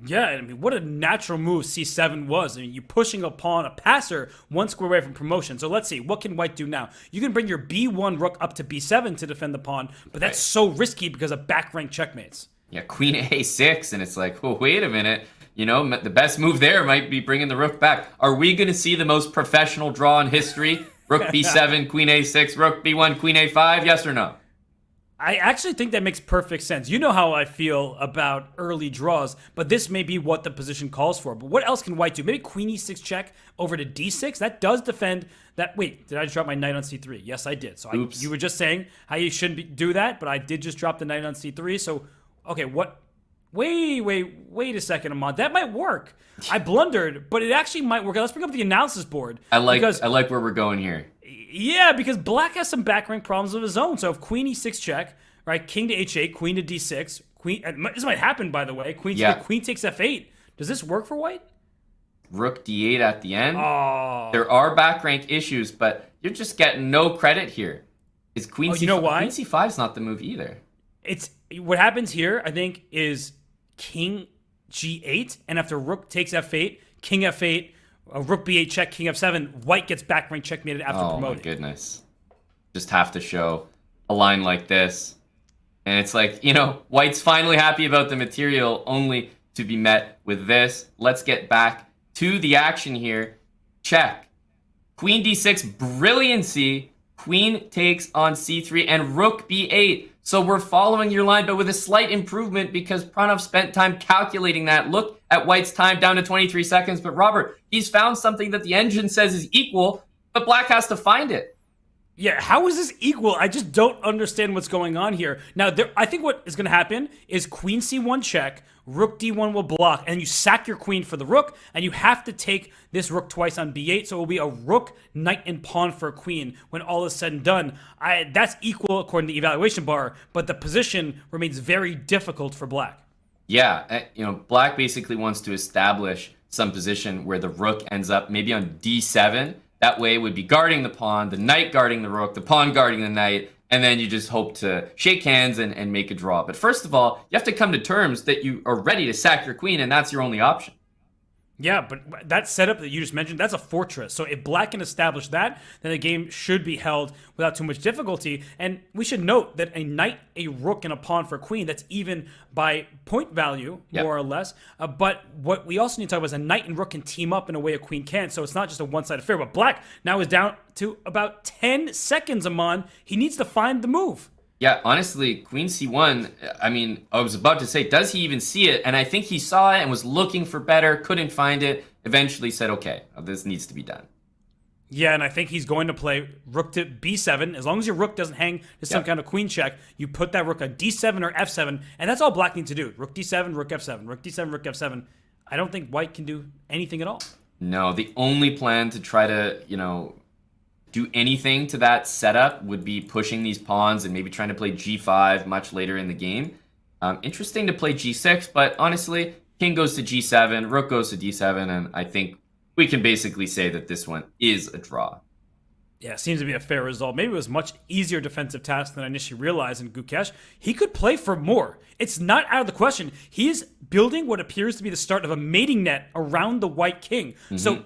Yeah, I mean, what a natural move c7 was. I mean, you're pushing a pawn, a passer, one square away from promotion. So let's see, what can white do now? You can bring your b1 rook up to b7 to defend the pawn, but that's so risky because of back rank checkmates. Yeah, queen a6, and it's like, oh, wait a minute. You know, the best move there might be bringing the rook back. Are we going to see the most professional draw in history? Rook b7, queen a6, rook b1, queen a5, yes or no? I actually think that makes perfect sense. You know how I feel about early draws, but this may be what the position calls for. But what else can white do? Maybe queen e6 check over to d6? That does defend that. Wait, did I drop my knight on c3? Yes, I did. So you were just saying how you shouldn't do that, but I did just drop the knight on c3. So, okay, what? Wait a second, Ahmad. That might work. I blundered, but it actually might work. Let's bring up the analysis board. I like where we're going here. Yeah, because black has some back rank problems of his own. So if queen e6 check, right, king to h8, queen to d6, queen. This might happen, by the way. Queen takes f8. Does this work for white? Rook d8 at the end. Oh. There are back rank issues, but you're just getting no credit here. Is queen c5? You know why? Queen c5 is not the move either. It's what happens here, I think, is king g8, and after rook takes f8, king f8, rook b8 check, king f7, white gets back rank checkmated after promoting. Oh my goodness. Just have to show a line like this. And it's like, you know, white's finally happy about the material only to be met with this. Let's get back to the action here. Check. Queen d6, brilliancy. Queen takes on c3 and rook b8. So we're following your line, but with a slight improvement because Pranav spent time calculating that. Look at white's time down to 23 seconds. But Robert, he's found something that the engine says is equal, but black has to find it. Yeah, how is this equal? I just don't understand what's going on here. Now, I think what is going to happen is queen c1 check, rook d1 will block, and you sack your queen for the rook, and you have to take this rook twice on b8, so it will be a rook, knight, and pawn for a queen when all is said and done. That's equal according to the evaluation bar, but the position remains very difficult for black. Yeah, you know, black basically wants to establish some position where the rook ends up maybe on d7. That way it would be guarding the pawn, the knight guarding the rook, the pawn guarding the knight, and then you just hope to shake hands and make a draw. But first of all, you have to come to terms that you are ready to sack your queen, and that's your only option. Yeah, but that setup that you just mentioned, that's a fortress. So if black can establish that, then the game should be held without too much difficulty. And we should note that a knight, a rook, and a pawn for a queen, that's even by point value, more or less. But what we also need to talk about is a knight and rook can team up in a way a queen can't. So it's not just a one-sided affair. But black now is down to about 10 seconds, Amon. He needs to find the move. Yeah, honestly, queen c1, I mean, I was about to say, does he even see it? And I think he saw it and was looking for better, couldn't find it, eventually said, okay, this needs to be done. Yeah, and I think he's going to play rook to b7. As long as your rook doesn't hang to some kind of queen check, you put that rook on d7 or f7, and that's all black needs to do. Rook d7, rook f7, rook d7, rook f7. I don't think white can do anything at all. No, the only plan to try to, do anything to that setup would be pushing these pawns and maybe trying to play g5 much later in the game. Interesting to play g6, but honestly, king goes to g7, rook goes to d7, and I think we can basically say that this one is a draw. Yeah, seems to be a fair result. Maybe it was a much easier defensive task than I initially realized in Gukesh. He could play for more. It's not out of the question. He is building what appears to be the start of a mating net around the white king. So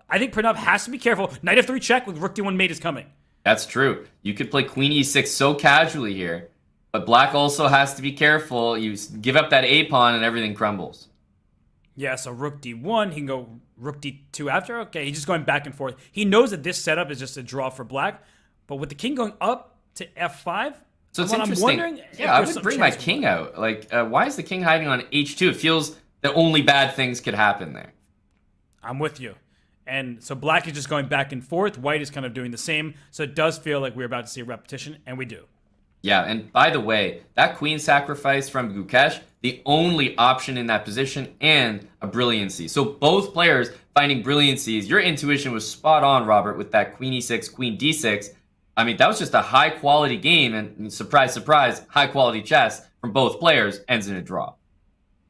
I think Pranav has to be careful. Knight f3 check with rook d1 mate is coming. That's true. You could play queen e6 so casually here, but black also has to be careful. You give up that a pawn and everything crumbles. Yeah, so rook d1, he can go rook d2 after. Okay, he's just going back and forth. He knows that this setup is just a draw for black, but with the king going up to f5, so it's interesting. I'm wondering I would bring my king out. Like, why is the king hiding on h2? It feels that only bad things could happen there. I'm with you. And so black is just going back and forth. White is kind of doing the same. So it does feel like we're about to see a repetition, and we do. Yeah, and by the way, that queen sacrifice from Gukesh, the only option in that position, and a brilliancy. So both players finding brilliancies. Your intuition was spot on, Robert, with that queen e6, queen d6. I mean, that was just a high-quality game, and surprise, surprise, high-quality chess from both players ends in a draw.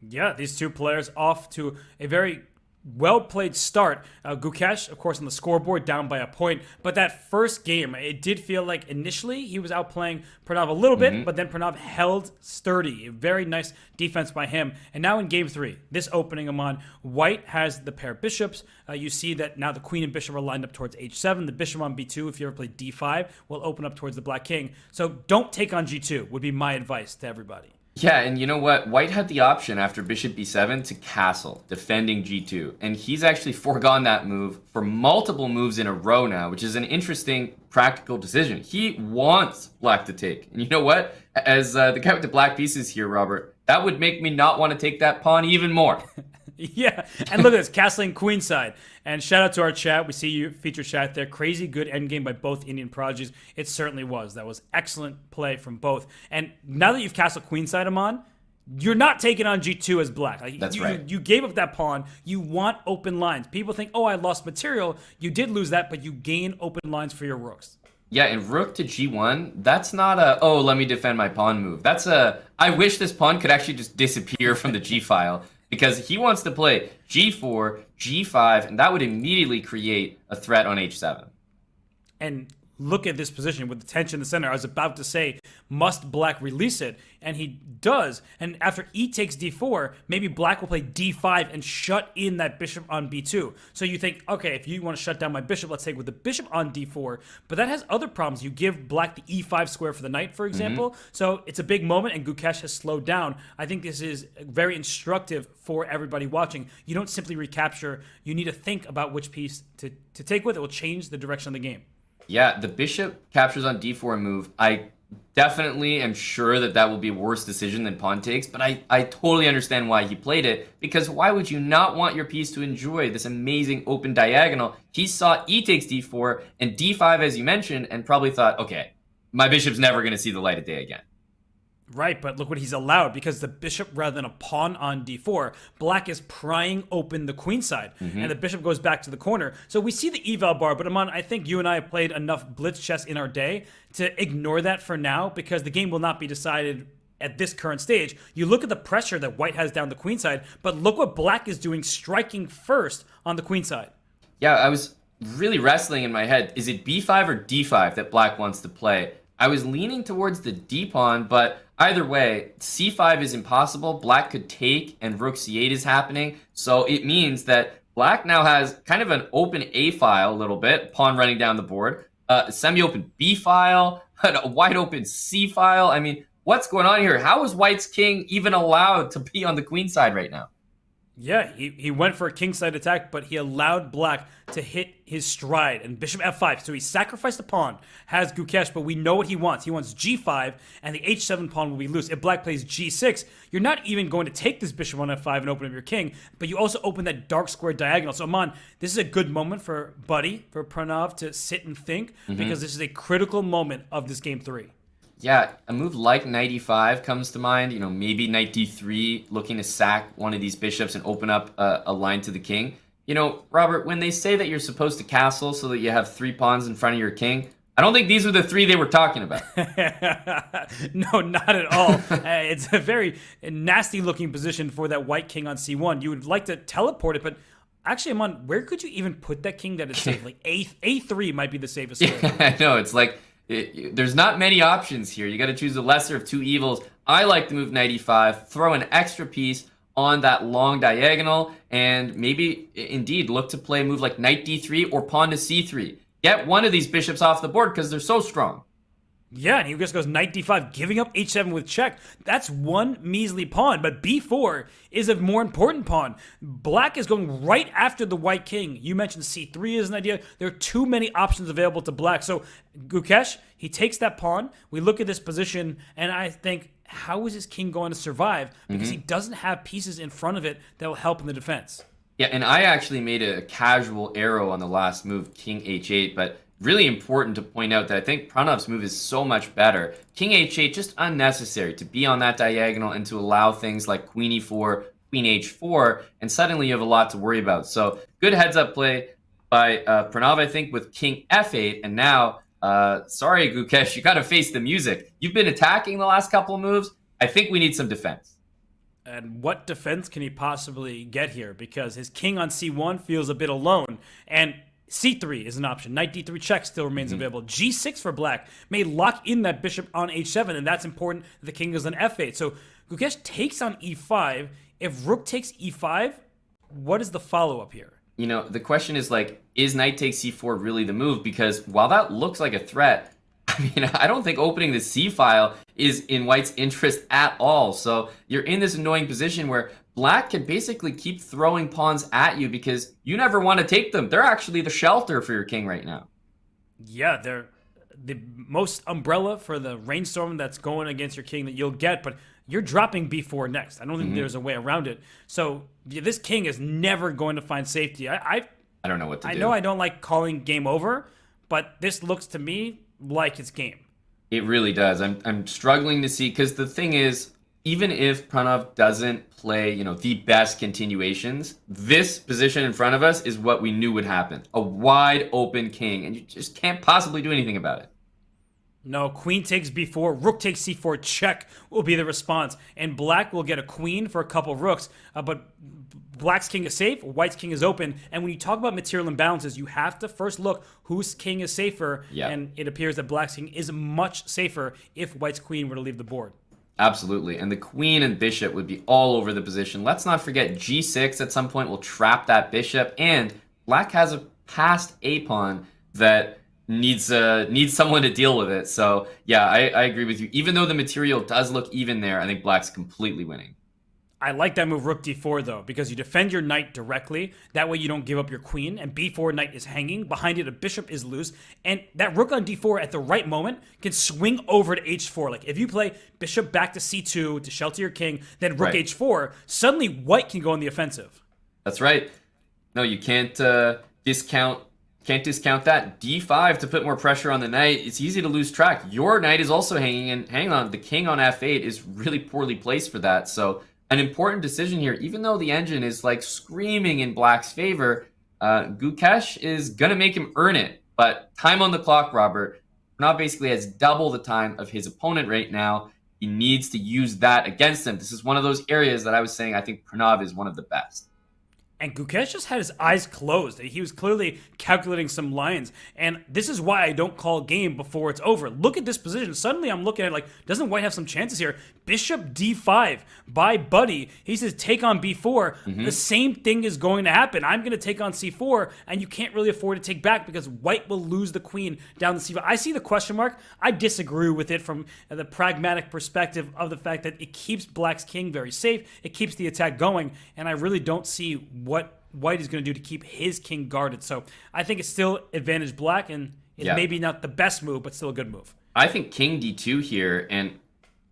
Yeah, these two players off to a very well-played start. Gukesh, of course, on the scoreboard, down by a point. But that first game, it did feel like initially he was outplaying Pranav a little bit, but then Pranav held sturdy. Very nice defense by him. And now in game 3, this opening, Aman, white has the pair of bishops. You see that now the queen and bishop are lined up towards h7. The bishop on b2, if you ever play d5, will open up towards the black king. So don't take on g2, would be my advice to everybody. Yeah, and you know what? White had the option after bishop b7 to castle, defending g2. And he's actually foregone that move for multiple moves in a row now, which is an interesting practical decision. He wants black to take. And you know what? As the guy with the black pieces here, Robert, that would make me not want to take that pawn even more. Yeah, and look at this, castling queenside. And shout out to our chat. We see you feature chat there. Crazy good endgame by both Indian prodigies. It certainly was. That was excellent play from both. And now that you've castled queenside, Aman, you're not taking on g2 as black. That's right. You gave up that pawn. You want open lines. People think, oh, I lost material. You did lose that, but you gain open lines for your rooks. Yeah, and rook to g1, that's not a, oh, let me defend my pawn move. That's a, I wish this pawn could actually just disappear from the g file. Because he wants to play g4, g5, and that would immediately create a threat on h7. And look at this position with the tension in the center. I was about to say, must black release it? And he does. And after e takes d4, maybe black will play d5 and shut in that bishop on b2. So you think, okay, if you want to shut down my bishop, let's take with the bishop on d4. But that has other problems. You give black the e5 square for the knight, for example. So it's a big moment, and Gukesh has slowed down. I think this is very instructive for everybody watching. You don't simply recapture. You need to think about which piece to take with. It will change the direction of the game. Yeah, the bishop captures on d4 move. I definitely am sure that will be a worse decision than pawn takes, but I totally understand why he played it, because why would you not want your piece to enjoy this amazing open diagonal? He saw e takes d4 and d5, as you mentioned, and probably thought, okay, my bishop's never going to see the light of day again. Right, but look what he's allowed, because the bishop rather than a pawn on d4, black is prying open the queen side, and the bishop goes back to the corner. So we see the eval bar, but Aman, I think you and I have played enough blitz chess in our day to ignore that for now, because the game will not be decided at this current stage. You look at the pressure that white has down the queen side, but look what black is doing, striking first on the queen side. Yeah, I was really wrestling in my head. Is it b5 or d5 that black wants to play? I was leaning towards the d pawn, but either way, c5 is impossible. Black could take, and rook c8 is happening. So it means that black now has kind of an open a file a little bit, pawn running down the board, a semi-open b file, a wide open c file. I mean, what's going on here? How is white's king even allowed to be on the queen side right now? Yeah, he went for a kingside attack, but he allowed black to hit his stride and bishop f5. So he sacrificed a pawn, has Gukesh, but we know what he wants. He wants g5, and the h7 pawn will be loose. If black plays g6, you're not even going to take this bishop on f5 and open up your king, but you also open that dark square diagonal. So Aman, this is a good moment for Pranav to sit and think, because this is a critical moment of this game 3. Yeah, a move like knight e5 comes to mind. Maybe knight d3, looking to sack one of these bishops and open up a line to the king. Robert, when they say that you're supposed to castle so that you have 3 pawns in front of your king, I don't think these are the 3 they were talking about. No, not at all. It's a very nasty looking position for that white king on c1. You would like to teleport it, but actually, Aman, where could you even put that king that is safe? Like a3 might be the safest way. Yeah, I know. It's like, there's not many options here. You got to choose the lesser of 2 evils. I like to move knight e5, throw an extra piece on that long diagonal, and maybe indeed look to play a move like knight d3 or pawn to c3. Get one of these bishops off the board because they're so strong. Yeah, and he just goes knight d5, giving up h7 with check. That's one measly pawn, but b4 is a more important pawn. Black is going right after the white king. You mentioned c3 is an idea. There are too many options available to black. So Gukesh, he takes that pawn. We look at this position, and I think, how is his king going to survive? Because he doesn't have pieces in front of it that will help in the defense. Yeah, and I actually made a casual arrow on the last move, king h8, but really important to point out that I think Pranav's move is so much better. King h8, just unnecessary to be on that diagonal and to allow things like queen e4, queen h4, and suddenly you have a lot to worry about. So good heads-up play by Pranav, I think, with king f8, and now, sorry, Gukesh, you got to face the music. You've been attacking the last couple of moves. I think we need some defense. And what defense can he possibly get here? Because his king on c1 feels a bit alone, and c3 is an option. Knight d3 check still remains available. g6 for black may lock in that bishop on h7, and that's important. The king goes on f8. So Gukesh takes on e5. If rook takes e5, what is the follow-up here? The question is, is knight takes c4 really the move? Because while that looks like a threat, I don't think opening the c file is in white's interest at all. So you're in this annoying position where black can basically keep throwing pawns at you because you never want to take them. They're actually the shelter for your king right now. Yeah, they're the most umbrella for the rainstorm that's going against your king that you'll get, but you're dropping b4 next. I don't think there's a way around it. So this king is never going to find safety. I don't know what to do. I know I don't like calling game over, but this looks to me like it's game. It really does. I'm struggling to see, because the thing is, even if Pranav doesn't play, the best continuations, this position in front of us is what we knew would happen. A wide open king, and you just can't possibly do anything about it. No, queen takes b4, rook takes c4, check will be the response. And black will get a queen for a couple rooks, but black's king is safe, white's king is open. And when you talk about material imbalances, you have to first look whose king is safer. Yep. And it appears that black's king is much safer if white's queen were to leave the board. Absolutely. And the queen and bishop would be all over the position. Let's not forget g6 at some point will trap that bishop. And black has a passed a pawn that needs someone to deal with it. So yeah, I agree with you. Even though the material does look even there, I think black's completely winning. I like that move rook d4 though, because you defend your knight directly. That way you don't give up your queen, and b4 knight is hanging. Behind it, a bishop is loose, and that rook on d4 at the right moment can swing over to h4. Like if you play bishop back to c2 to shelter your king, then rook h4, suddenly white can go on the offensive. That's right. No, you can't discount that. d5 to put more pressure on the knight. It's easy to lose track. Your knight is also hanging, and hang on, the king on f8 is really poorly placed for that. So an important decision here, even though the engine is like screaming in black's favor, Gukesh is going to make him earn it. But time on the clock, Robert. Pranav basically has double the time of his opponent right now. He needs to use that against him. This is one of those areas that I was saying I think Pranav is one of the best. And Gukesh just had his eyes closed. He was clearly calculating some lines. And this is why I don't call game before it's over. Look at this position. Suddenly I'm looking at it like, doesn't White have some chances here? Bishop d5 by Buddy. He says take on b4. The same thing is going to happen. I'm going to take on c4, and you can't really afford to take back because White will lose the queen down the c5. I see the question mark. I disagree with it from the pragmatic perspective of the fact that it keeps Black's king very safe. It keeps the attack going, and I really don't see what White is going to do to keep his king guarded. So I think it's still advantage Black, and it's maybe not the best move, but still a good move. I think king d2 here, and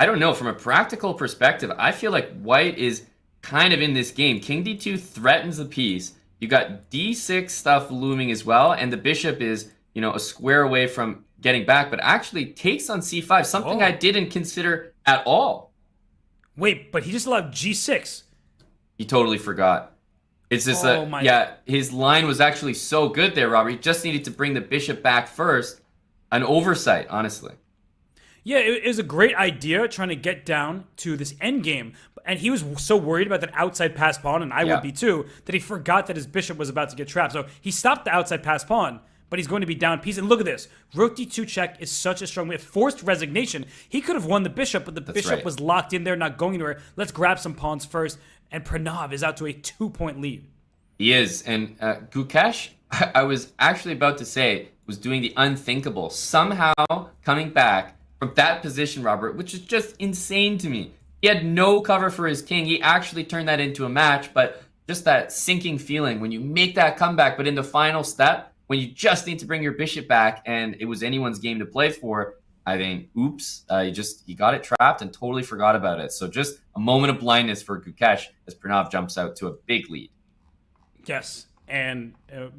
I don't know, from a practical perspective, I feel like White is kind of in this game. King d2 threatens the piece. You got d6 stuff looming as well, and the bishop is, a square away from getting back, but actually takes on c5, something I didn't consider at all. Wait, but he just allowed g6. He totally forgot. It's just his line was actually so good there, Robert. He just needed to bring the bishop back first. An oversight, honestly. Yeah, it was a great idea trying to get down to this end game. And he was so worried about that outside pass pawn, and I would be too, that he forgot that his bishop was about to get trapped. So he stopped the outside pass pawn, but he's going to be down piece. And look at this. Rook d2 check is such a strong move. Forced resignation. He could have won the bishop, but the bishop was locked in there, not going anywhere. Let's grab some pawns first. And Pranav is out to a 2-point lead. He is. And Gukesh, I was actually about to say, was doing the unthinkable. Somehow coming back from that position, Robert, which is just insane to me. He had no cover for his king. He actually turned that into a match, but just that sinking feeling when you make that comeback, but in the final step, when you just need to bring your bishop back and it was anyone's game to play for, I think, oops, he got it trapped and totally forgot about it. So just a moment of blindness for Gukesh as Pranav jumps out to a big lead. Yes, and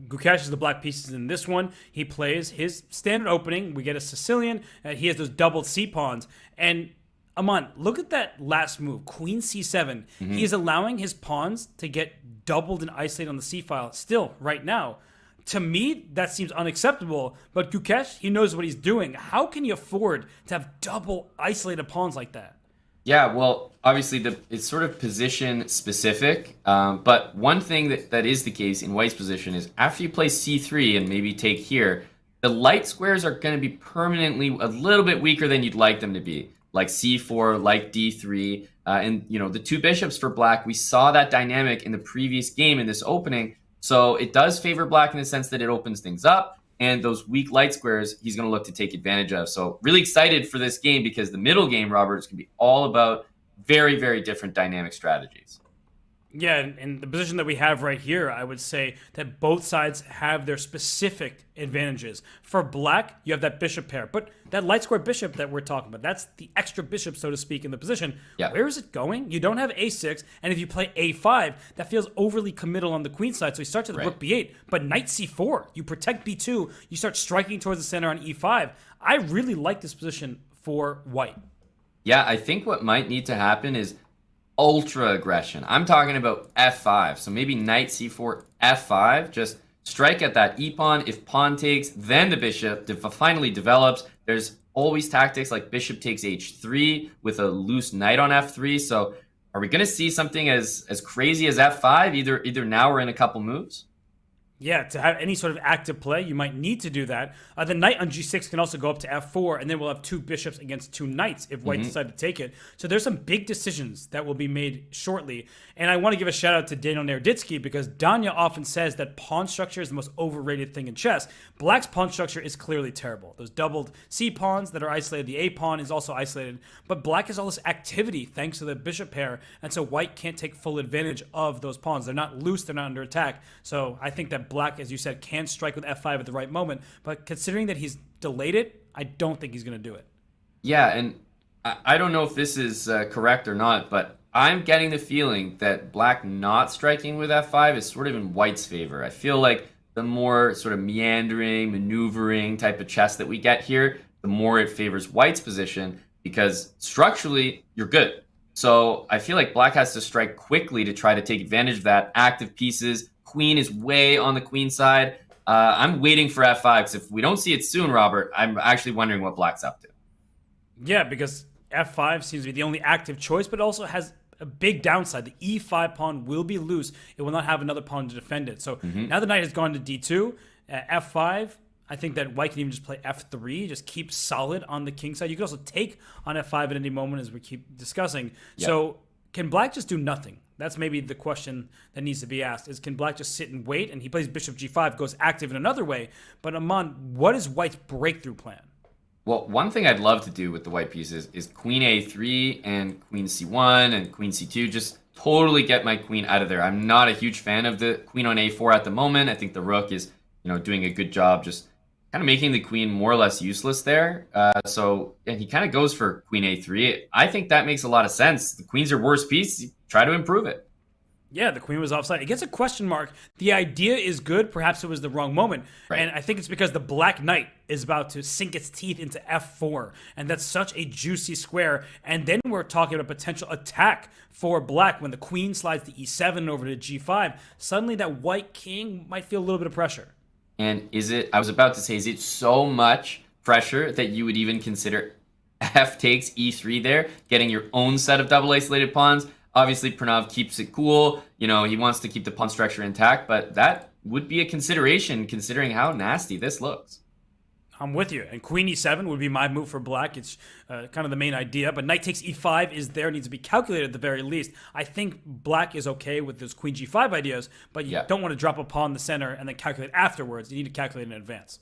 Gukesh is the black pieces in this one. He plays his standard opening. We get a Sicilian. He has those doubled c-pawns. And Aman, look at that last move, Queen c7. He is allowing his pawns to get doubled and isolated on the c-file still right now. To me, that seems unacceptable, but Gukesh, he knows what he's doing. How can he afford to have double isolated pawns like that? Yeah, well, obviously it's sort of position specific, but one thing that is the case in White's position is after you play c3 and maybe take here, the light squares are going to be permanently a little bit weaker than you'd like them to be, like c4, like d3, and the two bishops for Black. We saw that dynamic in the previous game in this opening. So it does favor Black in the sense that it opens things up, and those weak light squares he's going to look to take advantage of. So really excited for this game because the middle game, Robert, is going to be all about very, very different dynamic strategies. Yeah, and the position that we have right here, I would say that both sides have their specific advantages. For Black, you have that bishop pair, but that light square bishop that we're talking about, that's the extra bishop, so to speak, in the position. Yeah. Where is it going? You don't have a6, and if you play a5, that feels overly committal on the queen side, so you start to the rook b8, but knight c4, you protect b2, you start striking towards the center on e5. I really like this position for White. Yeah, I think what might need to happen is ultra aggression. I'm talking about f5. So maybe knight c4, f5. Just strike at that e-pawn. If pawn takes, then the bishop finally develops. There's always tactics like bishop takes h3 with a loose knight on f3. So are we going to see something as crazy as f5 either now or in a couple moves? Yeah, to have any sort of active play, you might need to do that. The knight on g6 can also go up to f4, and then we'll have two bishops against two knights if White decide to take it. So there's some big decisions that will be made shortly. And I want to give a shout out to Daniel Naroditsky because Danya often says that pawn structure is the most overrated thing in chess. Black's pawn structure is clearly terrible. Those doubled c-pawns that are isolated, the a-pawn is also isolated, but Black has all this activity thanks to the bishop pair, and so White can't take full advantage of those pawns. They're not loose, they're not under attack. So I think that Black, as you said, can strike with f5 at the right moment, but considering that he's delayed it, I don't think he's going to do it. Yeah, and I don't know if this is correct or not, but I'm getting the feeling that Black not striking with f5 is sort of in White's favor. I feel like the more sort of meandering, maneuvering type of chess that we get here, the more it favors White's position because structurally, you're good. So I feel like Black has to strike quickly to try to take advantage of that. Active pieces, queen is way on the queen side. I'm waiting for f5 because if we don't see it soon, Robert, I'm actually wondering what Black's up to. Yeah, because f5 seems to be the only active choice, but also has a big downside. The e5 pawn will be loose. It will not have another pawn to defend it. So now the knight has gone to d2, f5. I think that white can even just play f3, just keep solid on the king side. You can also take on f5 at any moment, as we keep discussing. Yep. So can black just do nothing? That's maybe the question that needs to be asked, is can black just sit and wait? And he plays bishop g5, goes active in another way. But Aman, what is white's breakthrough plan? Well, one thing I'd love to do with the white pieces is queen a3 and queen c1 and queen c2. Just totally get my queen out of there. I'm not a huge fan of the queen on a4 at the moment. I think the rook is, doing a good job just kind of making the queen more or less useless there. And he kind of goes for queen a3. I think that makes a lot of sense. The queen's your worst piece. Try to improve it. Yeah, the queen was offside. It gets a question mark. The idea is good. Perhaps it was the wrong moment. Right. And I think it's because the black knight is about to sink its teeth into f4. And that's such a juicy square. And then we're talking about potential attack for black when the queen slides to e7 over to g5. Suddenly that white king might feel a little bit of pressure. And is it so much pressure that you would even consider f takes e3 there, getting your own set of double isolated pawns? Obviously, Pranav keeps it cool. He wants to keep the pawn structure intact, but that would be a consideration considering how nasty this looks. I'm with you. And queen e7 would be my move for black. It's kind of the main idea. But knight takes e5 is there, needs to be calculated at the very least. I think black is okay with those queen g5 ideas, but you don't want to drop a pawn in the center and then calculate afterwards. You need to calculate in advance.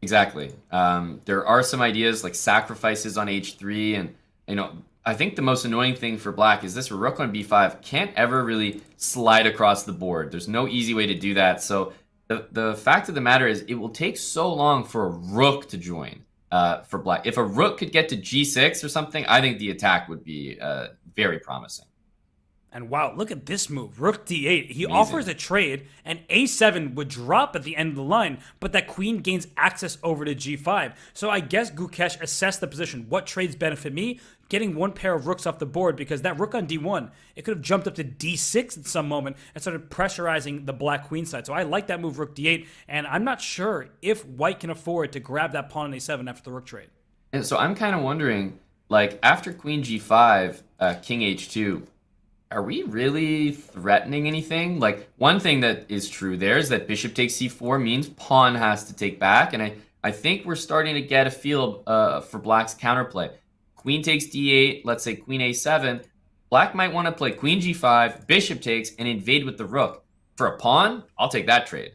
Exactly. There are some ideas like sacrifices on h3. And, I think the most annoying thing for black is this rook on b5 can't ever really slide across the board. There's no easy way to do that. So the fact of the matter is it will take so long for a rook to join for black. If a rook could get to g6 or something, I think the attack would be very promising. And wow, look at this move. Rook d8. He offers a trade, and a7 would drop at the end of the line, but that queen gains access over to g5. So I guess Gukesh assessed the position. What trades benefit me? Getting one pair of rooks off the board, because that rook on d1, it could have jumped up to d6 at some moment and started pressurizing the black queen side. So I like that move, rook d8, and I'm not sure if white can afford to grab that pawn on a7 after the rook trade. And so I'm kind of wondering, like, after queen g5, king h2, are we really threatening anything? Like, one thing that is true there is that bishop takes c4 means pawn has to take back, and I think we're starting to get a feel for black's counterplay. Queen takes d8, let's say queen a7. Black might want to play queen g5, bishop takes, and invade with the rook. For a pawn, I'll take that trade.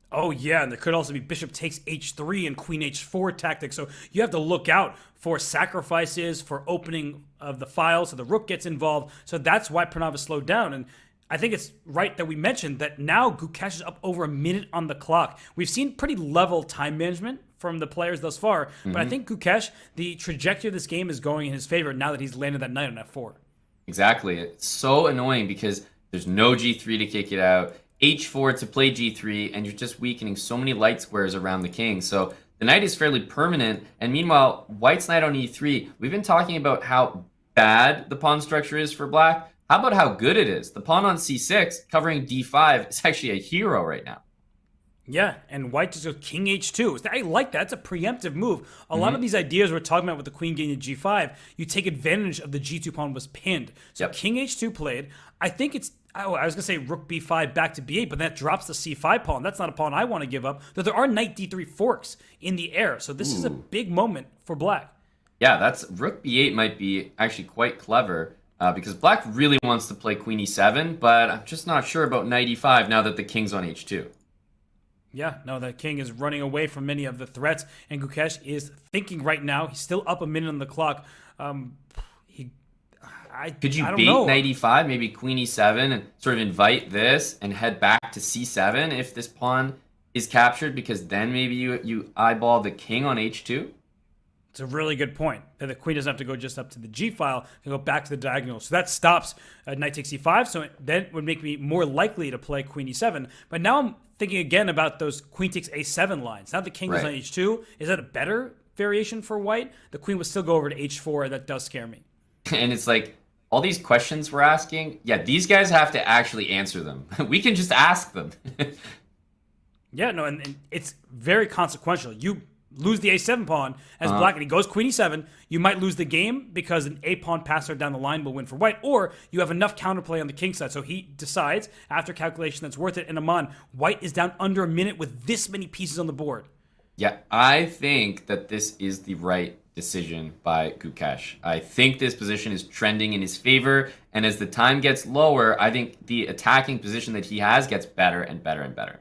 Oh, yeah, and there could also be bishop takes h3 and queen h4 tactics. So you have to look out for sacrifices, for opening of the file, so the rook gets involved. So that's why Pranav is slowed down. And I think it's right that we mentioned that now Gukesh is up over a minute on the clock. We've seen pretty level time management from the players thus far, but I think Gukesh, the trajectory of this game is going in his favor now that he's landed that knight on f4. Exactly. It's so annoying because there's no g3 to kick it out, h4 to play g3, and you're just weakening so many light squares around the king. So the knight is fairly permanent, and meanwhile, white's knight on e3, we've been talking about how bad the pawn structure is for black. How about how good it is? The pawn on c6 covering d5 is actually a hero right now. Yeah, and white just goes king h2. I like that. It's a preemptive move. A lot of these ideas we're talking about with the queen getting to g5, you take advantage of the g2 pawn was pinned. So king h2 played. I think it's, I was going to say rook b5 back to b8, but that drops the c5 pawn. That's not a pawn I want to give up. Though there are knight d3 forks in the air, so this is a big moment for black. Yeah, that's rook b8 might be actually quite clever. Because black really wants to play queen e7, but I'm just not sure about knight e5 now that the king's on h2. Yeah, no, the king is running away from many of the threats, and Gukesh is thinking right now. He's still up a minute on the clock. Could you bait knight e5, maybe queen e7, and sort of invite this and head back to c7 if this pawn is captured? Because then maybe you eyeball the king on h2? It's a really good point. That the queen doesn't have to go just up to the g file, can go back to the diagonal. So that stops knight takes e5. So that would make me more likely to play queen e7. But now I'm thinking again about those queen takes a7 lines. Now the king is on h2. Is that a better variation for white? The queen would still go over to h4, and that does scare me. And it's like, all these questions we're asking, yeah, these guys have to actually answer them. We can just ask them. Yeah, no, and it's very consequential. You lose the a7 pawn as black, and he goes queen e7, you might lose the game because an a pawn passer down the line will win for white, or you have enough counterplay on the king side. So he decides after calculation that's worth it. And Aman, white is down under a minute with this many pieces on the board. Yeah, I think that this is the right decision by Gukesh. I think this position is trending in his favor, and as the time gets lower, I think the attacking position that he has gets better and better and better.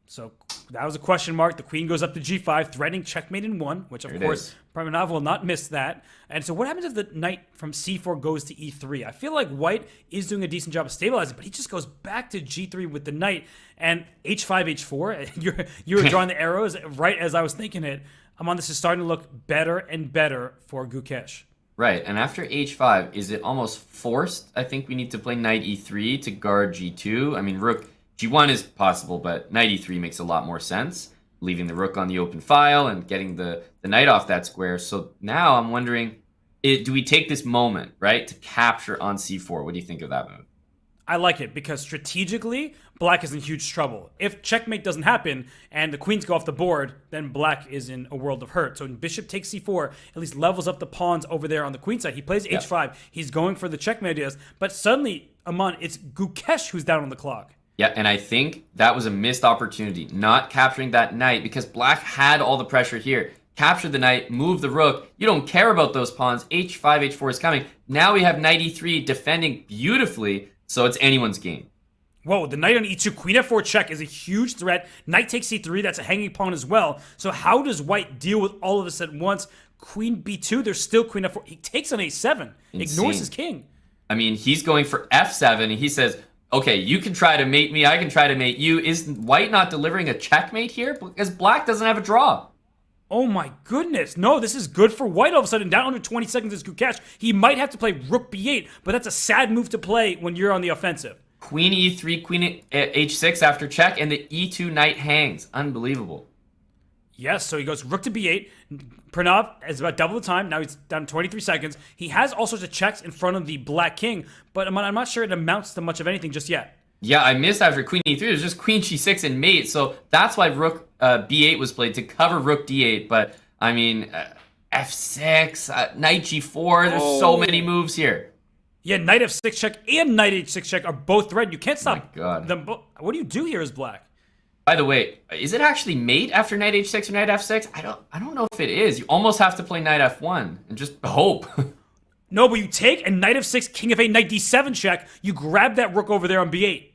So that was a question mark. The queen goes up to g5, threatening checkmate in 1, which of course Pranav will not miss that. And so what happens if the knight from c4 goes to e3? I feel like white is doing a decent job of stabilizing, but he just goes back to g3 with the knight, and h5, h4. You were drawing the arrows right as I was thinking it. This is starting to look better and better for Gukesh. Right, and after h5, is it almost forced? I think we need to play knight e3 to guard g2. I mean, rook g1 is possible, but knight e3 makes a lot more sense, leaving the rook on the open file and getting the knight off that square. So now I'm wondering, do we take this moment, right, to capture on c4? What do you think of that move? I like it because strategically, black is in huge trouble. If checkmate doesn't happen and the queens go off the board, then black is in a world of hurt. So when bishop takes c4, at least levels up the pawns over there on the queen side. He plays h5. He's going for the checkmate ideas. But suddenly, Aman, it's Gukesh who's down on the clock. Yeah, and I think that was a missed opportunity, not capturing that knight, because black had all the pressure here. Capture the knight, move the rook. You don't care about those pawns. h5, h4 is coming. Now we have knight e3 defending beautifully, so it's anyone's game. Whoa, the knight on e2, queen f4 check is a huge threat. Knight takes c3, that's a hanging pawn as well. So how does white deal with all of this at once? Queen b2, there's still queen f4. He takes on a7, ignores his king. I mean, he's going for f7, and he says, okay, you can try to mate me, I can try to mate you. Is white not delivering a checkmate here? Because black doesn't have a draw. Oh my goodness. No, this is good for white all of a sudden. Down under 20 seconds is Gukesh. He might have to play rook b8, but that's a sad move to play when you're on the offensive. Queen e3, queen h6 after check, and the e2 knight hangs. Unbelievable. Yes, so he goes rook to b8. Pranav is about double the time. Now he's down 23 seconds. He has all sorts of checks in front of the black king, but I'm not sure it amounts to much of anything just yet. Yeah, I missed after queen e3. There's just queen g6 and mate, so that's why rook b8 was played, to cover rook d8. But, I mean, f6, knight g4, there's so many moves here. Yeah, knight f6 check and knight h6 check are both threatened. You can't stop them. What do you do here as black? By the way, is it actually mate after knight h6 or knight f6? I don't know if it is. You almost have to play knight f1 and just hope. No, but you take and knight f6, king f8, knight d7 check. You grab that rook over there on b8.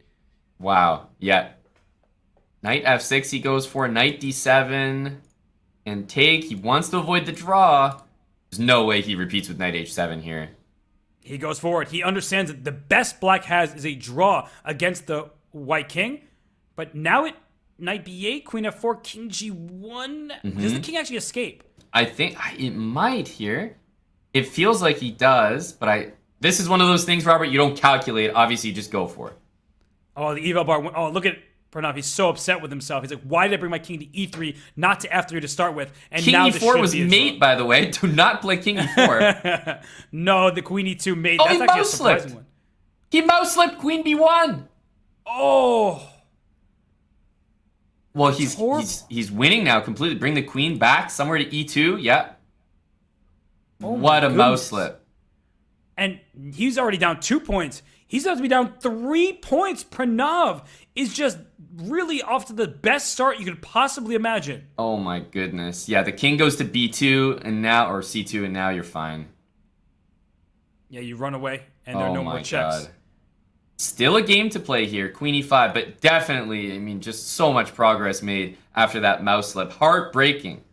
Wow. Yeah. Knight f6 he goes for, knight d7 and take. He wants to avoid the draw. There's no way he repeats with knight h7 here. He goes forward. He understands that the best black has is a draw against the white king. But now knight b8, queen f4, king g1. Does the king actually escape? I think it might here. It feels like he does, but this is one of those things, Robert, you don't calculate. Obviously, you just go for it. Oh, the eval bar. Oh, look at Pranav. He's so upset with himself. He's like, why did I bring my king to e3, not to f3 to start with? And king now e4 was mate, by the way. Do not play king e4. No, the queen e2 mate. Oh, that's he actually mouse a surprising slipped. one. He mouse slipped queen b1. Oh. Well, he's winning now completely. Bring the queen back somewhere to e2. Yeah. Oh, what a mouse slip. And he's already down 2 points. He's about to be down 3 points. Pranav is just really off to the best start you could possibly imagine. Oh my goodness. Yeah, the king goes to b2 and now, or c2, and now you're fine. Yeah, you run away and there are no more checks. God. Still a game to play here, queen e5, but definitely, I mean, just so much progress made after that mouse slip. Heartbreaking.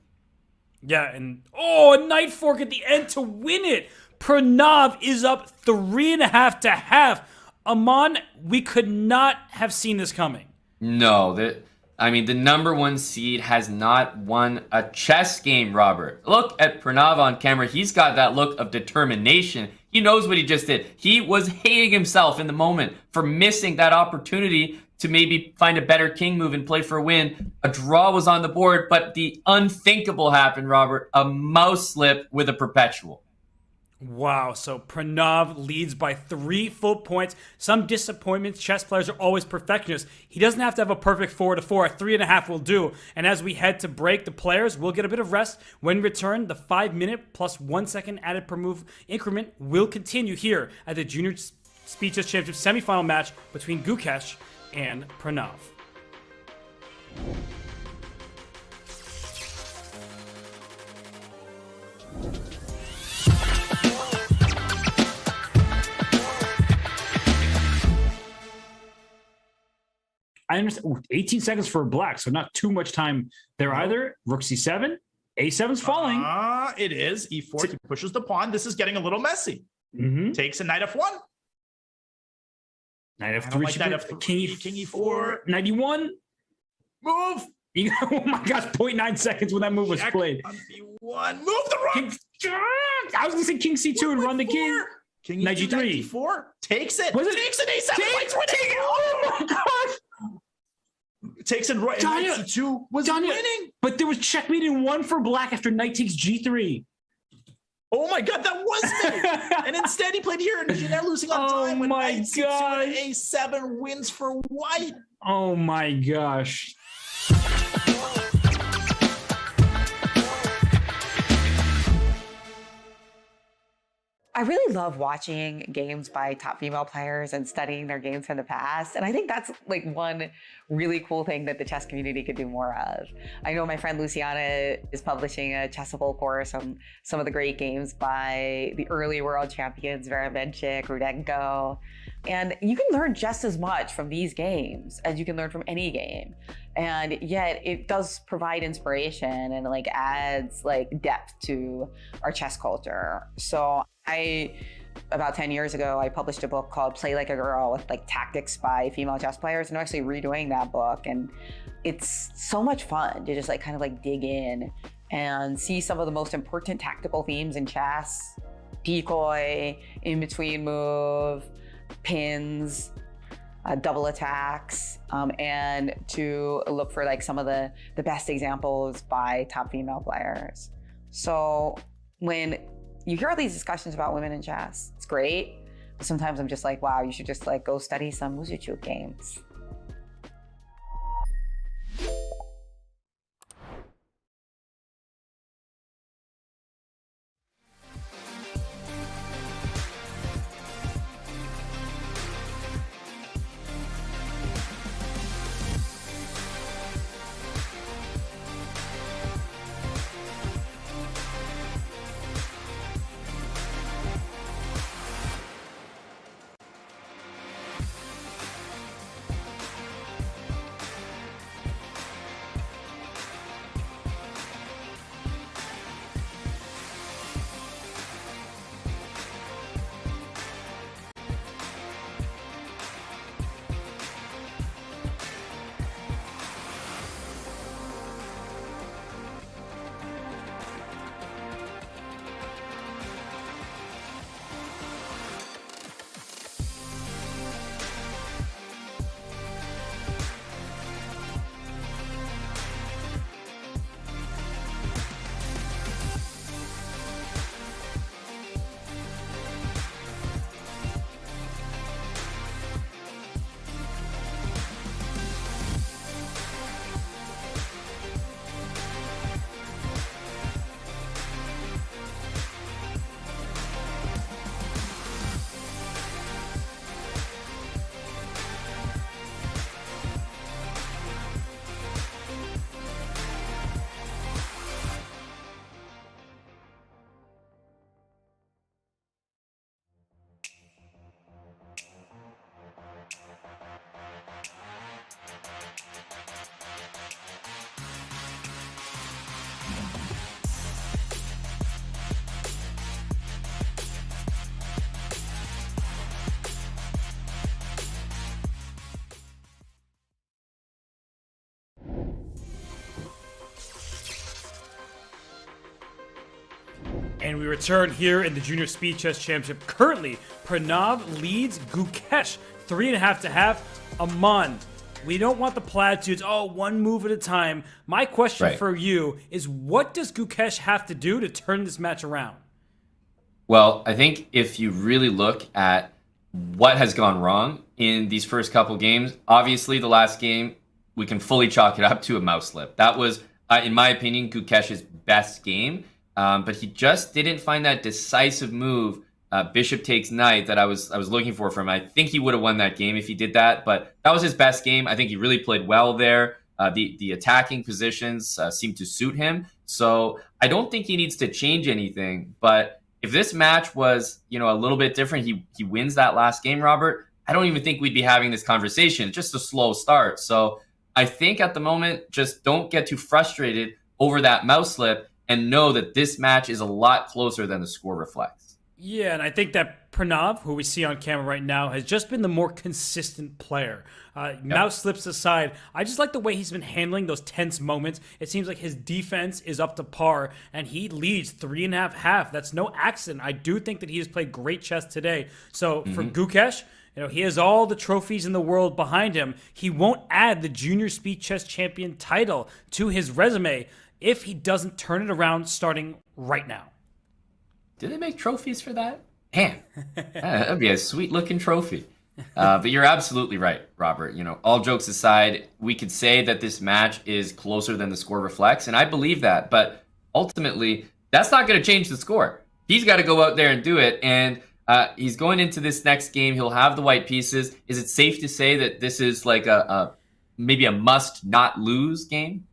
Yeah, and a knight fork at the end to win it. Pranav is up 3.5 to half. Aman, we could not have seen this coming. No, the number one seed has not won a chess game, Robert. Look at Pranav on camera. He's got that look of determination. He knows what he just did. He was hating himself in the moment for missing that opportunity to maybe find a better king move and play for a win. A draw was on the board, but the unthinkable happened, Robert. A mouse slip with a perpetual. Wow, so Pranav leads by 3 full points. Some disappointments. Chess players are always perfectionists. He doesn't have to have a perfect 4-4. A 3.5 will do. And as we head to break, the players will get a bit of rest. When returned, the 5-minute plus 1 second added per move increment will continue here at the Junior SpeedChess Championship semifinal match between Gukesh and Pranav. I understand. Ooh, 18 seconds for black, so not too much time there either. Rook c7. a7's falling. It is. e4. He pushes the pawn. This is getting a little messy. Mm-hmm. Takes a knight f1. Knight f3. Like knight f3. King e4. 91. Move. Oh my gosh, 0.9 seconds when that move was Check played. on b1. Move the rook. I was going to say king c2 and run the king. King knight e2, g3. knight d4. Takes it. Was it? Takes an a7. White's winning. Oh my gosh. Takes it right. Knight c2 was winning. But there was checkmate in 1 for black after knight takes g3. Oh my god, that was me. And instead he played here, and you're now losing on time. When my knight c2 and a7 wins for white. Oh my gosh. I really love watching games by top female players and studying their games from the past. And I think that's like one really cool thing that the chess community could do more of. I know my friend Luciana is publishing a chessable course on some of the great games by the early world champions, Vera Benchik, Rudenko. And you can learn just as much from these games as you can learn from any game. And yet it does provide inspiration and like adds like depth to our chess culture. So about 10 years ago, I published a book called Play Like a Girl with like tactics by female chess players, and I'm actually redoing that book. And it's so much fun to just like kind of like dig in and see some of the most important tactical themes in chess: decoy, in between move, pins, double attacks, and to look for like some of the best examples by top female players. So when you hear all these discussions about women in chess, it's great, but sometimes I'm just like, wow, you should just like go study some Muzichuk games. And we return here in the Junior Speed Chess Championship. Currently, Pranav leads Gukesh 3.5 to half. Amand, we don't want the platitudes, one move at a time. My question for you is, what does Gukesh have to do to turn this match around? Well, I think if you really look at what has gone wrong in these first couple games, obviously the last game, we can fully chalk it up to a mouse slip. That was, in my opinion, Gukesh's best game, but he just didn't find that decisive move, bishop takes knight, that I was looking for from him. I think he would have won that game if he did that, but that was his best game. I think he really played well there. The attacking positions seem to suit him, so I don't think he needs to change anything. But if this match was, a little bit different, he wins that last game, Robert, I don't even think we'd be having this conversation. It's just a slow start. So I think at the moment, just don't get too frustrated over that mouse slip and know that this match is a lot closer than the score reflects. Yeah, and I think that Pranav, who we see on camera right now, has just been the more consistent player. Mouse slips aside, I just like the way he's been handling those tense moments. It seems like his defense is up to par, and he leads 3.5. That's no accident. I do think that he has played great chess today. So for Gukesh, he has all the trophies in the world behind him. He won't add the Junior Speed Chess Champion title to his resume if he doesn't turn it around starting right now. Do they make trophies for that? Man, that'd be a sweet-looking trophy. But you're absolutely right, Robert. All jokes aside, we could say that this match is closer than the score reflects, and I believe that. But ultimately, that's not going to change the score. He's got to go out there and do it, and he's going into this next game. He'll have the white pieces. Is it safe to say that this is like maybe a must-not-lose game?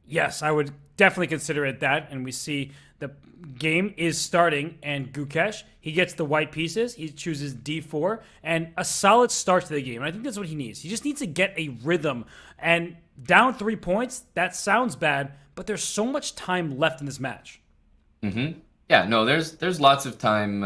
Yes, I would definitely consider it that, and we see the game is starting, and Gukesh, he gets the white pieces. He chooses d4, and a solid start to the game. And I think that's what he needs. He just needs to get a rhythm. And down 3 points, that sounds bad, but there's so much time left in this match. Yeah, no, there's lots of time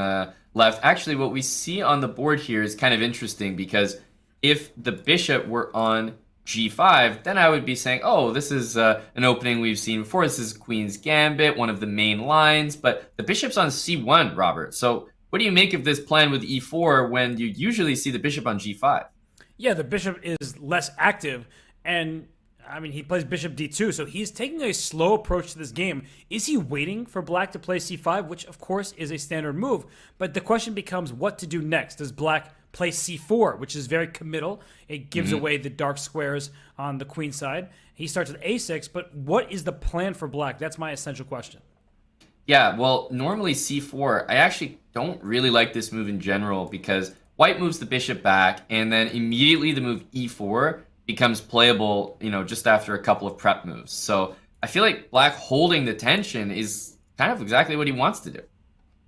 left. Actually, what we see on the board here is kind of interesting, because if the bishop were on g5, then I would be saying, oh, this is an opening we've seen before. This is Queen's Gambit, one of the main lines, but the bishop's on c1, Robert. So what do you make of this plan with e4 when you usually see the bishop on g5? Yeah, the bishop is less active, and he plays bishop d2, so he's taking a slow approach to this game. Is he waiting for black to play c5, which of course is a standard move, but the question becomes what to do next. Does black play c4, which is very committal? It gives away the dark squares on the queen side. He starts with a6, but what is the plan for black? That's my essential question. Yeah, well, normally c4, I actually don't really like this move in general, because white moves the bishop back, and then immediately the move e4 becomes playable, just after a couple of prep moves. So I feel like black holding the tension is kind of exactly what he wants to do.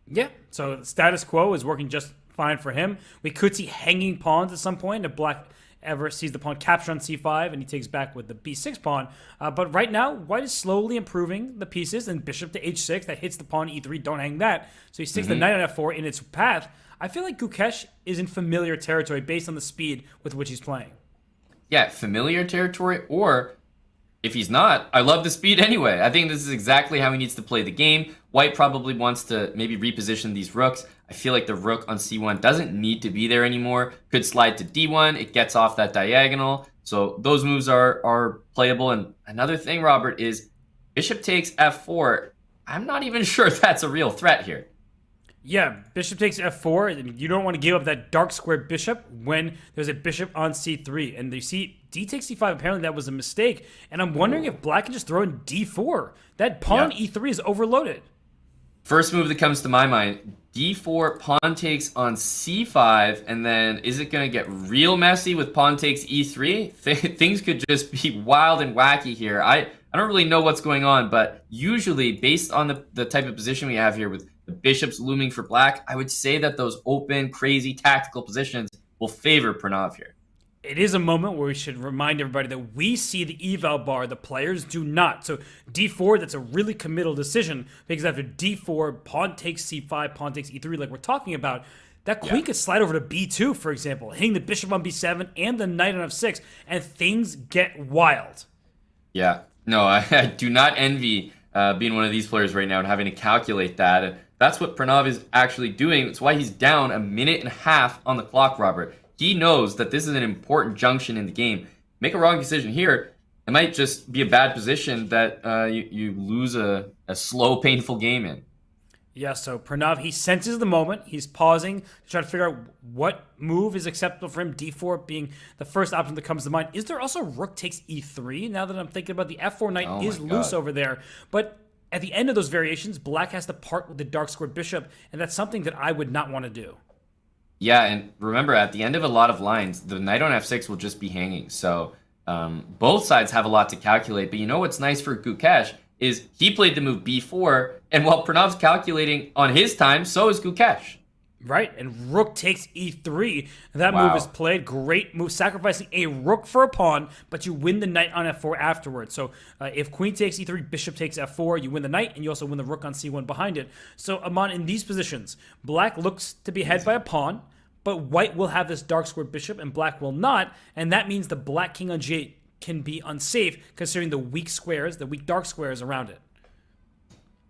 Yeah, so the status quo is working just fine for him. We could see hanging pawns at some point if black ever sees the pawn capture on c5 and he takes back with the b6 pawn. But right now, white is slowly improving the pieces, and bishop to h6, that hits the pawn e3, don't hang that. So he sticks the knight on f4 in its path. I feel like Gukesh is in familiar territory based on the speed with which he's playing. Yeah, familiar territory, or if he's not, I love the speed anyway. I think this is exactly how he needs to play the game. White probably wants to maybe reposition these rooks. I feel like the rook on c1 doesn't need to be there anymore. Could slide to d1. It gets off that diagonal. So those moves are playable. And another thing, Robert, is bishop takes f4. I'm not even sure if that's a real threat here. Yeah, bishop takes f4, and you don't want to give up that dark squared bishop when there's a bishop on c3. And you see d takes c5, apparently that was a mistake. And I'm wondering if black can just throw in d4. That pawn e3 is overloaded. First move that comes to my mind, d4, pawn takes on c5, and then is it going to get real messy with pawn takes e3? Things could just be wild and wacky here. I don't really know what's going on, but usually based on the type of position we have here with the bishops looming for black, I would say that those open, crazy tactical positions will favor Pranav here. It is a moment where we should remind everybody that we see the eval bar, the players do not. So d4, that's a really committal decision, because after d4, pawn takes c5, pawn takes e3, like we're talking about, that queen could slide over to b2, for example, hitting the bishop on b7 and the knight on f6, and things get wild. Yeah, no, I do not envy being one of these players right now and having to calculate that. And that's what Pranav is actually doing. That's why he's down 1.5 minutes on the clock, Robert. He knows that this is an important junction in the game. Make a wrong decision here, it might just be a bad position that you lose a slow, painful game in. Yeah, so Pranav, he senses the moment. He's pausing to try to figure out what move is acceptable for him, d4 being the first option that comes to mind. Is there also rook takes e3? Now that I'm thinking about the f4 knight Oh is my loose God. over there. But at the end of those variations, black has to part with the dark squared bishop, and that's something that I would not want to do. Yeah, and remember, at the end of a lot of lines, the knight on f6 will just be hanging. So both sides have a lot to calculate. But you know what's nice for Gukesh is he played the move b4, and while Pranav's calculating on his time, so is Gukesh. Right, and rook takes e3. That Wow. move is played. Great move, sacrificing a rook for a pawn, but you win the knight on f4 afterwards. So if queen takes e3, bishop takes f4, you win the knight, and you also win the rook on c1 behind it. So Aman, in these positions, black looks to be ahead by a pawn, but white will have this dark squared bishop, and black will not, and that means the black king on g8 can be unsafe, considering the weak squares, the weak dark squares around it.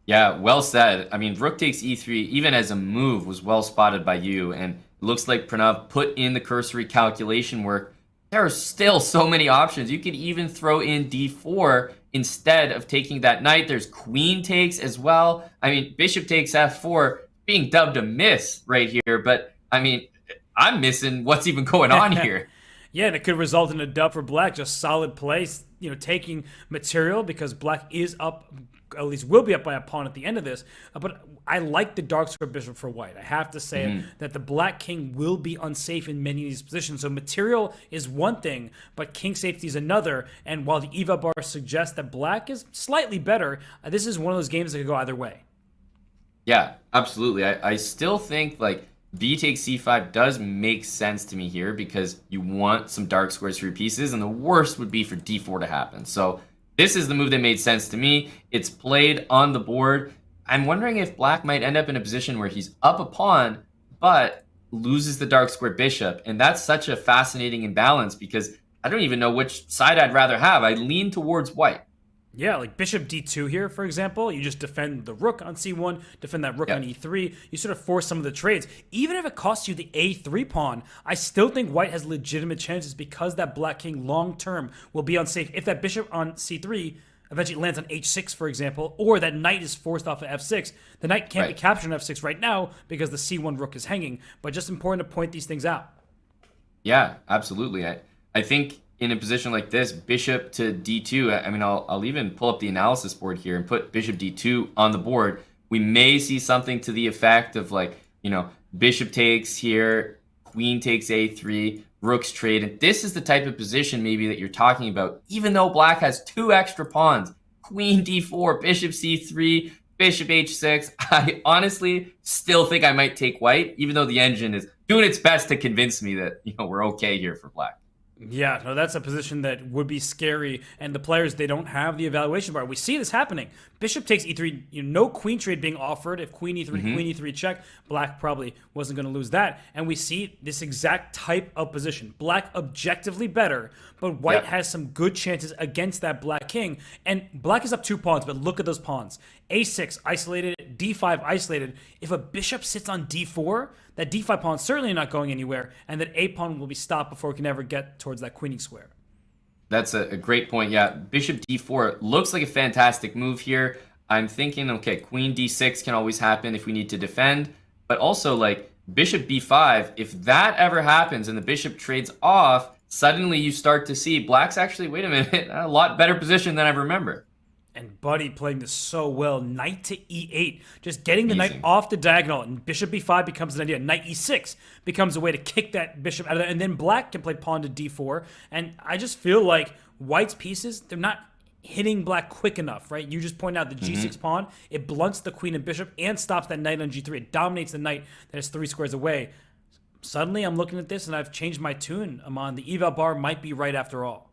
Yeah, well said. I mean, rook takes e3, even as a move, was well spotted by you, and it looks like Pranav put in the cursory calculation work. There are still so many options. You could even throw in d4 instead of taking that knight. There's queen takes as well. I mean, bishop takes f4, being dubbed a miss right here, but I mean, I'm missing what's even going on here. Yeah, and it could result in a dub for black. Just solid place, taking material because black is up, at least will be up by a pawn at the end of this. But I like the dark square bishop for white. I have to say that the black king will be unsafe in many of these positions. So material is one thing, but king safety is another. And while the eval bar suggests that black is slightly better, this is one of those games that could go either way. Yeah, absolutely. I still think like b takes c5 does make sense to me here because you want some dark squares for your pieces, and the worst would be for d4 to happen. So this is the move that made sense to me. It's played on the board. I'm wondering if black might end up in a position where he's up a pawn, but loses the dark square bishop. And that's such a fascinating imbalance because I don't even know which side I'd rather have. I lean towards white. Yeah, like bishop d2 here, for example. You just defend the rook on c1, defend that rook on e3. You sort of force some of the trades. Even if it costs you the a3 pawn, I still think white has legitimate chances because that black king long-term will be unsafe. If that bishop on c3 eventually lands on h6, for example, or that knight is forced off of f6, the knight can't be captured on f6 right now because the c1 rook is hanging. But just important to point these things out. Yeah, absolutely. I think in a position like this, bishop to d2, I mean, I'll even pull up the analysis board here and put bishop d2 on the board. We may see something to the effect of like, bishop takes here, queen takes a3, rooks trade. And this is the type of position maybe that you're talking about, even though black has two extra pawns, queen d4, bishop c3, bishop h6. I honestly still think I might take white, even though the engine is doing its best to convince me that, we're okay here for black. Yeah, no, that's a position that would be scary, and the players, they don't have the evaluation bar. We see this happening. Bishop takes e3, no queen trade being offered. If queen e3, queen e3 check, black probably wasn't going to lose that. And we see this exact type of position. Black objectively better, but white has some good chances against that black king. And black is up 2 pawns, but look at those pawns. a6 isolated, d5 isolated. If a bishop sits on d4, that d5 pawn is certainly not going anywhere, and that a pawn will be stopped before it can ever get towards that queening square. That's a great point. Yeah, bishop d4 looks like a fantastic move here. I'm thinking, okay, queen d6 can always happen if we need to defend, but also like bishop b5, if that ever happens and the bishop trades off, suddenly you start to see black's actually, wait a minute, a lot better position than I remember. And Buddy playing this so well. Knight to e8. Just getting the Amazing. knight off the diagonal. And bishop b5 becomes an idea. Knight e6 becomes a way to kick that bishop out of there. And then black can play pawn to d4. And I just feel like white's pieces, they're not hitting black quick enough, right? You just point out the g6 pawn. It blunts the queen and bishop and stops that knight on g3. It dominates the knight that is 3 squares away. Suddenly I'm looking at this and I've changed my tune, Aman. The eval bar might be right after all.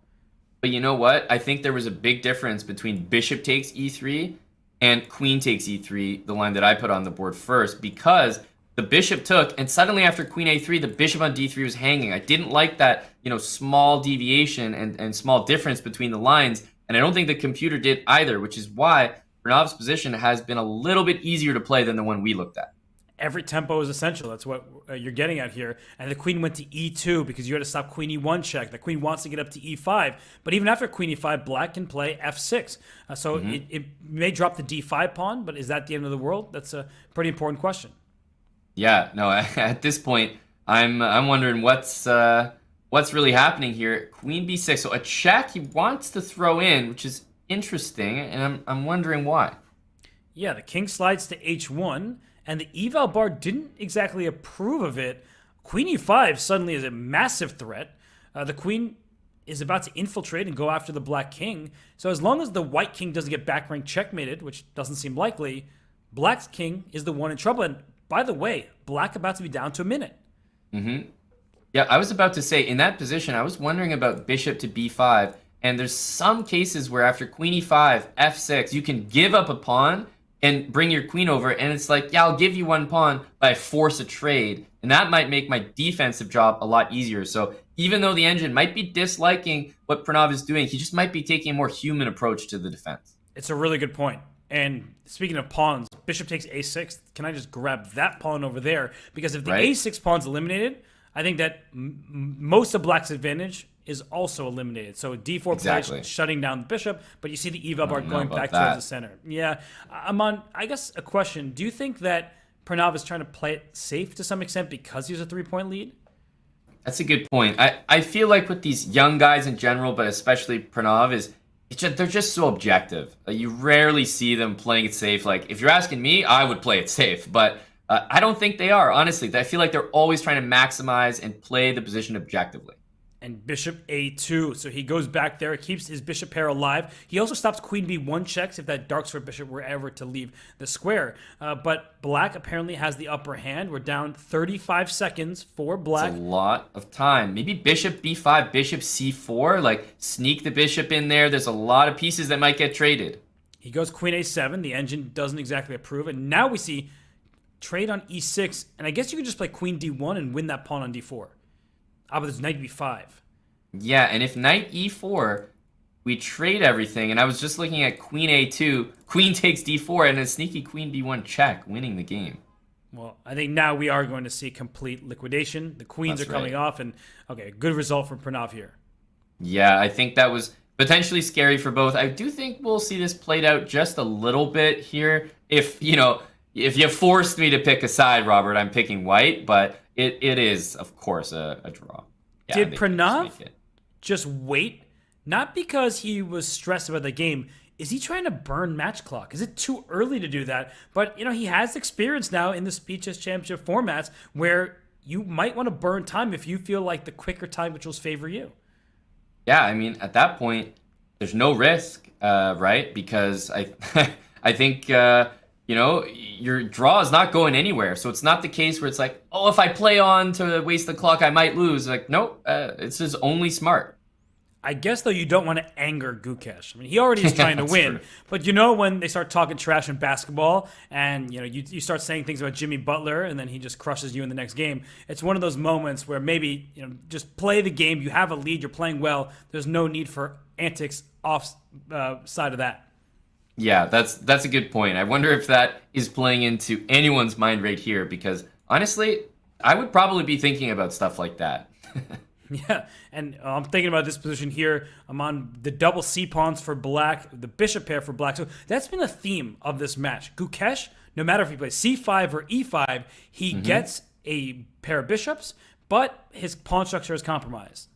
But you know what? I think there was a big difference between bishop takes e3 and queen takes e3, the line that I put on the board first, because the bishop took, and suddenly after queen a3, the bishop on d3 was hanging. I didn't like that, small deviation and small difference between the lines, and I don't think the computer did either, which is why Pranav's position has been a little bit easier to play than the one we looked at. every tempo is essential. That's what you're getting at here. And the queen went to e2 because you had to stop queen e1 check. The queen wants to get up to e5. But even after queen e5, black can play f6. So it may drop the d5 pawn, but is that the end of the world? That's a pretty important question. Yeah, no, at this point, I'm wondering what's really happening here. Queen b6, so a check he wants to throw in, which is interesting, and I'm wondering why. Yeah, the king slides to h1, and the eval bar didn't exactly approve of it. Queen e5 suddenly is a massive threat. The queen is about to infiltrate and go after the black king. So as long as the white king doesn't get back rank checkmated, which doesn't seem likely, black's king is the one in trouble. And by the way, black about to be down to a minute. Yeah, I was about to say, in that position, I was wondering about bishop to b5, and there's some cases where after queen e5, f6, you can give up a pawn and bring your queen over, and it's like, yeah, I'll give you one pawn, but I force a trade, and that might make my defensive job a lot easier. So even though the engine might be disliking what Pranav is doing, he just might be taking a more human approach to the defense. It's a really good point. And speaking of pawns, bishop takes a6. Can I just grab that pawn over there? Because if the a6 pawn's eliminated, I think that most of black's advantage is also eliminated. So d4 plays shutting down the bishop, but you see the eval bar going back towards the center. Yeah, Aman, I guess a question. Do you think that Pranav is trying to play it safe to some extent because he has a 3-point lead? That's a good point. I feel like with these young guys in general, but especially Pranav, they're just so objective. You rarely see them playing it safe. Like, if you're asking me, I would play it safe, but I don't think they are, honestly. I feel like they're always trying to maximize and play the position objectively. And bishop a2, so he goes back there, keeps his bishop pair alive. He also stops queen b1 checks if that dark square bishop were ever to leave the square. But black apparently has the upper hand. We're down 35 seconds for black. That's a lot of time. Maybe bishop b5, bishop c4, like sneak the bishop in there. There's a lot of pieces that might get traded. He goes queen a7. The engine doesn't exactly approve. And now we see trade on e6. And I guess you could just play queen d1 and win that pawn on d4. Ah, but there's knight b5. Yeah, and if knight e4, we trade everything. And I was just looking at queen a2, queen takes d4, and a sneaky queen b1 check, winning the game. Well, I think now we are going to see complete liquidation. The queens are coming off, and okay, good result from Pranav here. Yeah, I think that was potentially scary for both. I do think we'll see this played out just a little bit here. If you forced me to pick a side, Robert, I'm picking white, but it is, of course, a draw. Yeah, did Pranav just wait? Not because he was stressed about the game. Is he trying to burn match clock? Is it too early to do that? But, he has experience now in the SpeedChess Championship formats where you might want to burn time if you feel like the quicker time controls favor you. Yeah, I mean, at that point, there's no risk, right? Because I think... your draw is not going anywhere. So it's not the case where it's like, oh, if I play on to waste the clock, I might lose. Like, nope, it's just only smart. I guess, though, you don't want to anger Gukesh. I mean, he already is trying to win. True. But when they start talking trash in basketball and, you start saying things about Jimmy Butler and then he just crushes you in the next game, it's one of those moments where maybe, just play the game. You have a lead. You're playing well. There's no need for antics off side of that. Yeah, that's a good point. I wonder if that is playing into anyone's mind right here, because honestly, I would probably be thinking about stuff like that. Yeah, and I'm thinking about this position here. I'm on the double C pawns for black, the bishop pair for black. So that's been a theme of this match. Gukesh, no matter if he plays C5 or E5, he gets a pair of bishops, but his pawn structure is compromised.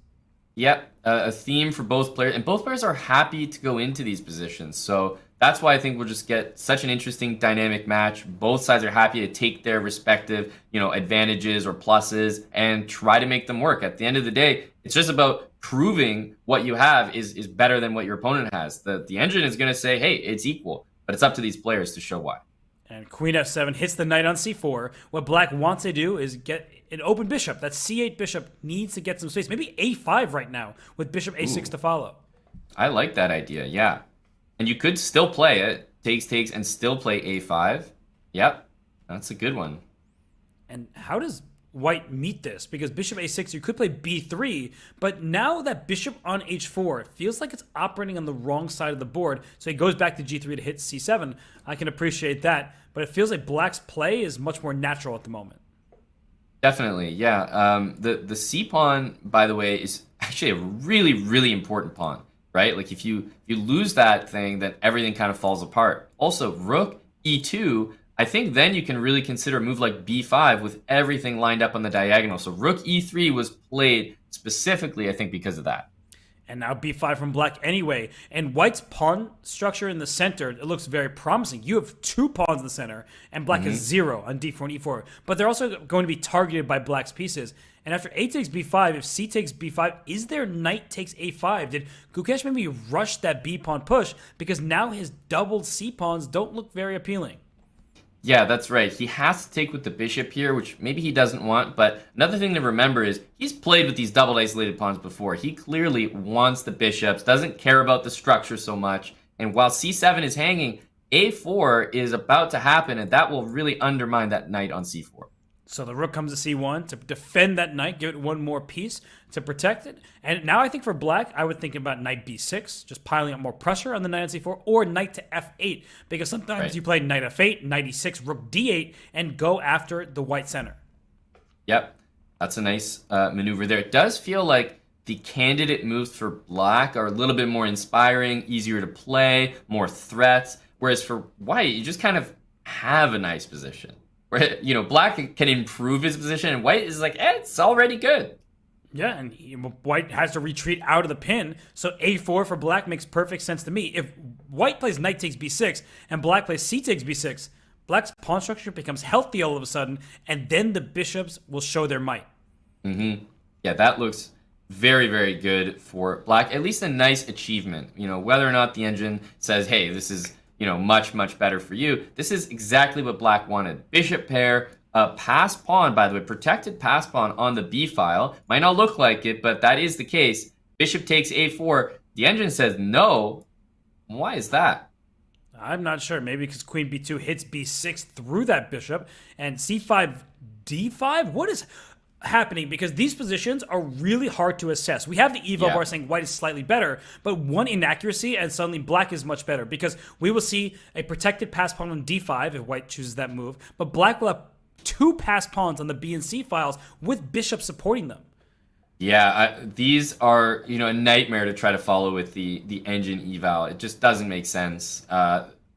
Yep, a theme for both players, and both players are happy to go into these positions. So that's why I think we'll just get such an interesting dynamic match. Both sides are happy to take their respective, advantages or pluses and try to make them work. At the end of the day, it's just about proving what you have is better than what your opponent has. The engine is going to say, hey, it's equal, but it's up to these players to show why. And queen f7 hits the knight on c4. What black wants to do is get an open bishop. That c8 bishop needs to get some space. Maybe a5 right now with bishop a6 to follow. I like that idea, yeah. And you could still play it, takes, and still play a5. Yep, that's a good one. And how does white meet this, because bishop a6, you could play b3, but now that bishop on h4, it feels like it's operating on the wrong side of the board, so he goes back to g3 to hit c7. I can appreciate that, but it feels like black's play is much more natural at the moment. Definitely, yeah. The c pawn, by the way, is actually a really, really important pawn, right? Like if you lose that thing, then everything kind of falls apart. Also, rook e2, I think then you can really consider a move like b5 with everything lined up on the diagonal. So rook e3 was played specifically, I think, because of that. And now b5 from black anyway. And white's pawn structure in the center, it looks very promising. You have 2 pawns in the center, and black has 0 on d4 and e4. But they're also going to be targeted by black's pieces. And after a takes b5, if c takes b5, is there knight takes a5? Did Gukesh maybe rush that b pawn push? Because now his doubled c pawns don't look very appealing. Yeah, that's right. He has to take with the bishop here, which maybe he doesn't want. But another thing to remember is he's played with these double isolated pawns before. He clearly wants the bishops, doesn't care about the structure so much. And while c7 is hanging, a4 is about to happen, and that will really undermine that knight on c4. So the rook comes to c1 to defend that knight, give it one more piece to protect it. And now I think for black, I would think about knight b6, just piling up more pressure on the knight on c4, or knight to f8, because sometimes you play knight f8, knight e6, rook d8, and go after the white center. Yep, that's a nice maneuver there. It does feel like the candidate moves for black are a little bit more inspiring, easier to play, more threats, whereas for white, you just kind of have a nice position. Where, you know, black can improve his position, and white is like, it's already good. Yeah, and white has to retreat out of the pin, so a4 for black makes perfect sense to me. If white plays knight takes b6, and black plays c takes b6, black's pawn structure becomes healthy all of a sudden, and then the bishops will show their might. Yeah, that looks very, very good for black. At least a nice achievement. You know, whether or not the engine says, hey, this is, you know, much, much better for you. This is exactly what black wanted. Bishop pair, pass pawn, by the way, protected pass pawn on the b file. Might not look like it, but that is the case. Bishop takes a4. The engine says no. Why is that? I'm not sure. Maybe because queen b2 hits b6 through that bishop, and c5, d5? What is happening? Because these positions are really hard to assess. We have the eval bar saying white is slightly better, but one inaccuracy and suddenly black is much better, because we will see a protected pass pawn on d5 if white chooses that move, but black will have 2 pass pawns on the b and c files with bishops supporting them. Yeah, these are, you know, a nightmare to try to follow with the engine eval. It just doesn't make sense.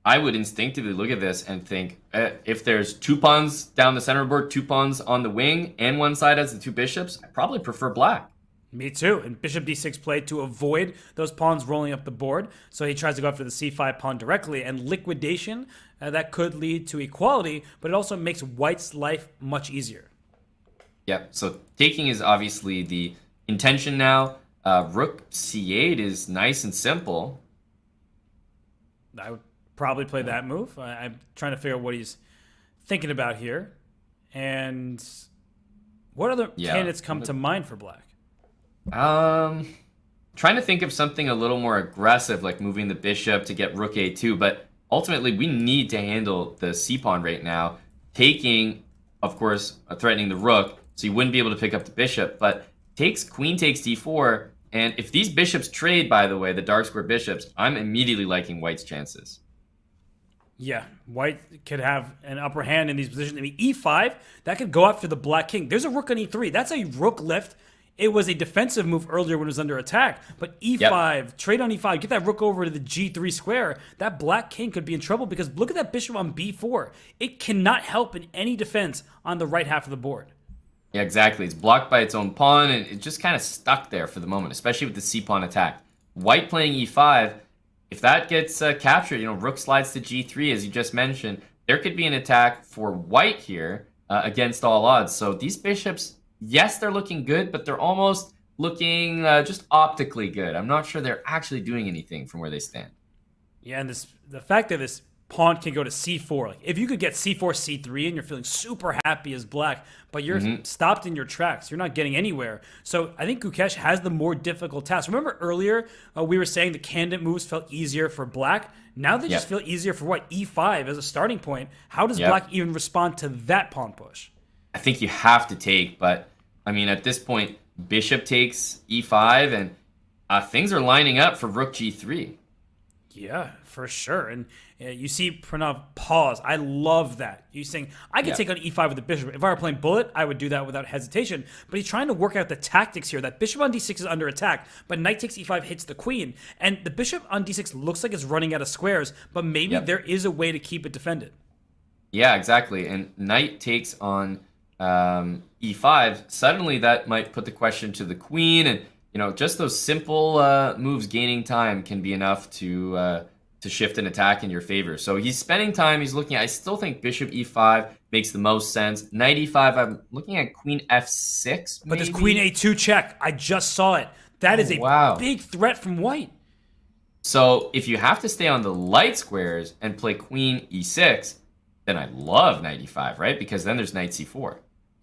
I would instinctively look at this and think, if there's 2 pawns down the center of the board, 2 pawns on the wing, and one side has the 2 bishops, I probably prefer black. Me too. And bishop d6 played to avoid those pawns rolling up the board. So he tries to go after the c5 pawn directly, and liquidation, that could lead to equality, but it also makes white's life much easier. Yep, so taking is obviously the intention now. Rook c8 is nice and simple. I would probably play that move. I'm trying to figure out what he's thinking about here. And what other candidates come to mind for black? Trying to think of something a little more aggressive, like moving the bishop to get rook a2, but ultimately we need to handle the c-pawn right now. Taking, of course, threatening the rook, so you wouldn't be able to pick up the bishop, but queen takes d4, and if these bishops trade, by the way, the dark square bishops, I'm immediately liking white's chances. Yeah, white could have an upper hand in these positions. I mean, e5, that could go after the black king. There's a rook on e3. That's a rook lift. It was a defensive move earlier when it was under attack, but e5, trade on e5, get that rook over to the g3 square. That black king could be in trouble, because look at that bishop on b4. It cannot help in any defense on the right half of the board. Yeah, exactly. It's blocked by its own pawn, and it's just kind of stuck there for the moment, especially with the c-pawn attack. White playing e5, if that gets captured, you know, rook slides to g3, as you just mentioned, there could be an attack for white here against all odds. So these bishops, yes, they're looking good, but they're almost looking just optically good. I'm not sure they're actually doing anything from where they stand. Yeah, and the fact that this pawn can go to c4. Like, if you could get c4, c3, and you're feeling super happy as black, but you're stopped in your tracks. You're not getting anywhere. So I think Gukesh has the more difficult task. Remember earlier we were saying the candidate moves felt easier for black. Now they just feel easier for white. e5 as a starting point. How does black even respond to that pawn push? I think you have to take. But I mean, at this point, bishop takes e5, and things are lining up for rook g3. Yeah, for sure. And you see Pranav pause. I love that. He's saying, I could take on e5 with the bishop. If I were playing bullet, I would do that without hesitation. But he's trying to work out the tactics here. That bishop on d6 is under attack, but knight takes e5 hits the queen. And the bishop on d6 looks like it's running out of squares, but maybe there is a way to keep it defended. Yeah, exactly. And knight takes on e5. Suddenly that might put the question to the queen, and just those simple moves gaining time can be enough to shift an attack in your favor. So he's spending time. He's looking. I still think bishop e5 makes the most sense. Knight e5. I'm looking at queen f6. But there's queen a2 check. I just saw it. That is a big threat from white. So if you have to stay on the light squares and play queen e6, then I love knight e5, right? Because then there's knight c4.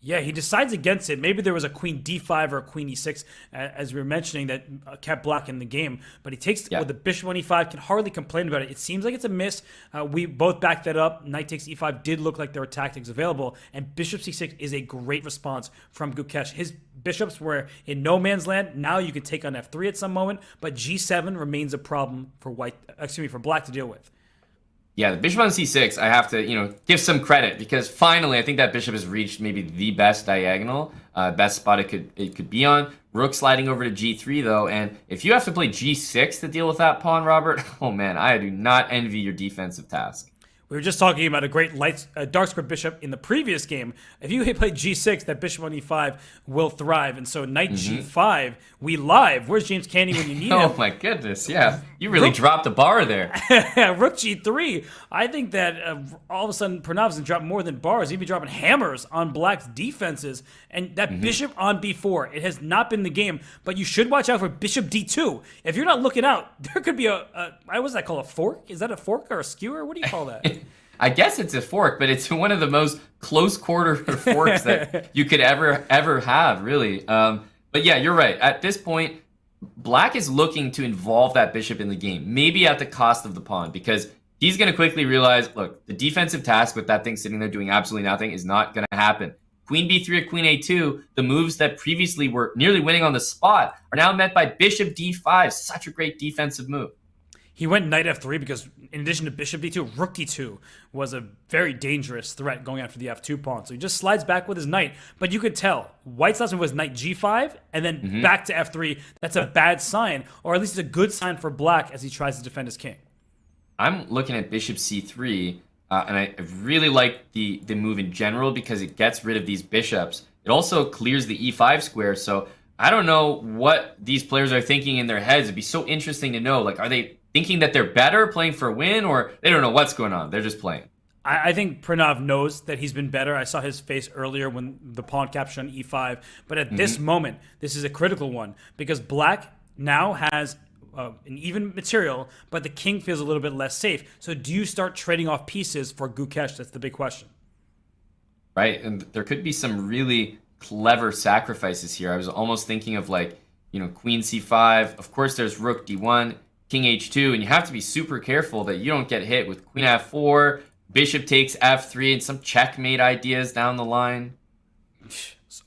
Yeah, he decides against it. Maybe there was a queen d5 or a queen e6, as we were mentioning, that kept black in the game. But he takes with the bishop on e5, can hardly complain about it. It seems like it's a miss. We both backed that up. Knight takes e5 did look like there were tactics available. And bishop c6 is a great response from Gukesh. His bishops were in no man's land. Now you could take on f3 at some moment. But g7 remains a problem for for black to deal with. Yeah, the bishop on c6, I have to, give some credit, because finally I think that bishop has reached maybe the best diagonal, best spot it could be on. Rook sliding over to g3 though, and if you have to play g6 to deal with that pawn, Robert, oh man, I do not envy your defensive task. We were just talking about a great dark square bishop in the previous game. If you play g6, that bishop on e5 will thrive. And so knight g5, we live. Where's James Candy when you need him? Oh my goodness, yeah. You really dropped the bar there. Rook g3. I think that all of a sudden Pranav's going to drop more than bars. He'd be dropping hammers on black's defenses. And that bishop on b4, it has not been the game. But you should watch out for bishop d2. If you're not looking out, there could be what's that called, a fork? Is that a fork or a skewer? What do you call that? I guess it's a fork, but it's one of the most close quarter forks that you could ever have, really. But yeah, you're right. At this point, black is looking to involve that bishop in the game, maybe at the cost of the pawn, because he's going to quickly realize, look, the defensive task with that thing sitting there doing absolutely nothing is not going to happen. Queen b3 or queen a2, the moves that previously were nearly winning on the spot, are now met by bishop d5. Such a great defensive move. He went knight f3 because in addition to bishop d2, rook d2 was a very dangerous threat going after the f2 pawn. So he just slides back with his knight. But you could tell, white's last move was knight g5 and then back to f3. That's a bad sign, or at least it's a good sign for black as he tries to defend his king. I'm looking at bishop c3, and I really like the move in general because it gets rid of these bishops. It also clears the e5 square, so I don't know what these players are thinking in their heads. It'd be so interesting to know. Like, are they thinking that they're better playing for a win, or they don't know what's going on? They're just playing. I think Pranav knows that he's been better. I saw his face earlier when the pawn captured on e5. But at this moment, this is a critical one because black now has an even material, but the king feels a little bit less safe. So do you start trading off pieces for Gukesh? That's the big question. Right, and there could be some really clever sacrifices here. I was almost thinking of queen c5. Of course, there's rook d1, king h2, and you have to be super careful that you don't get hit with queen f4, bishop takes f3, and some checkmate ideas down the line.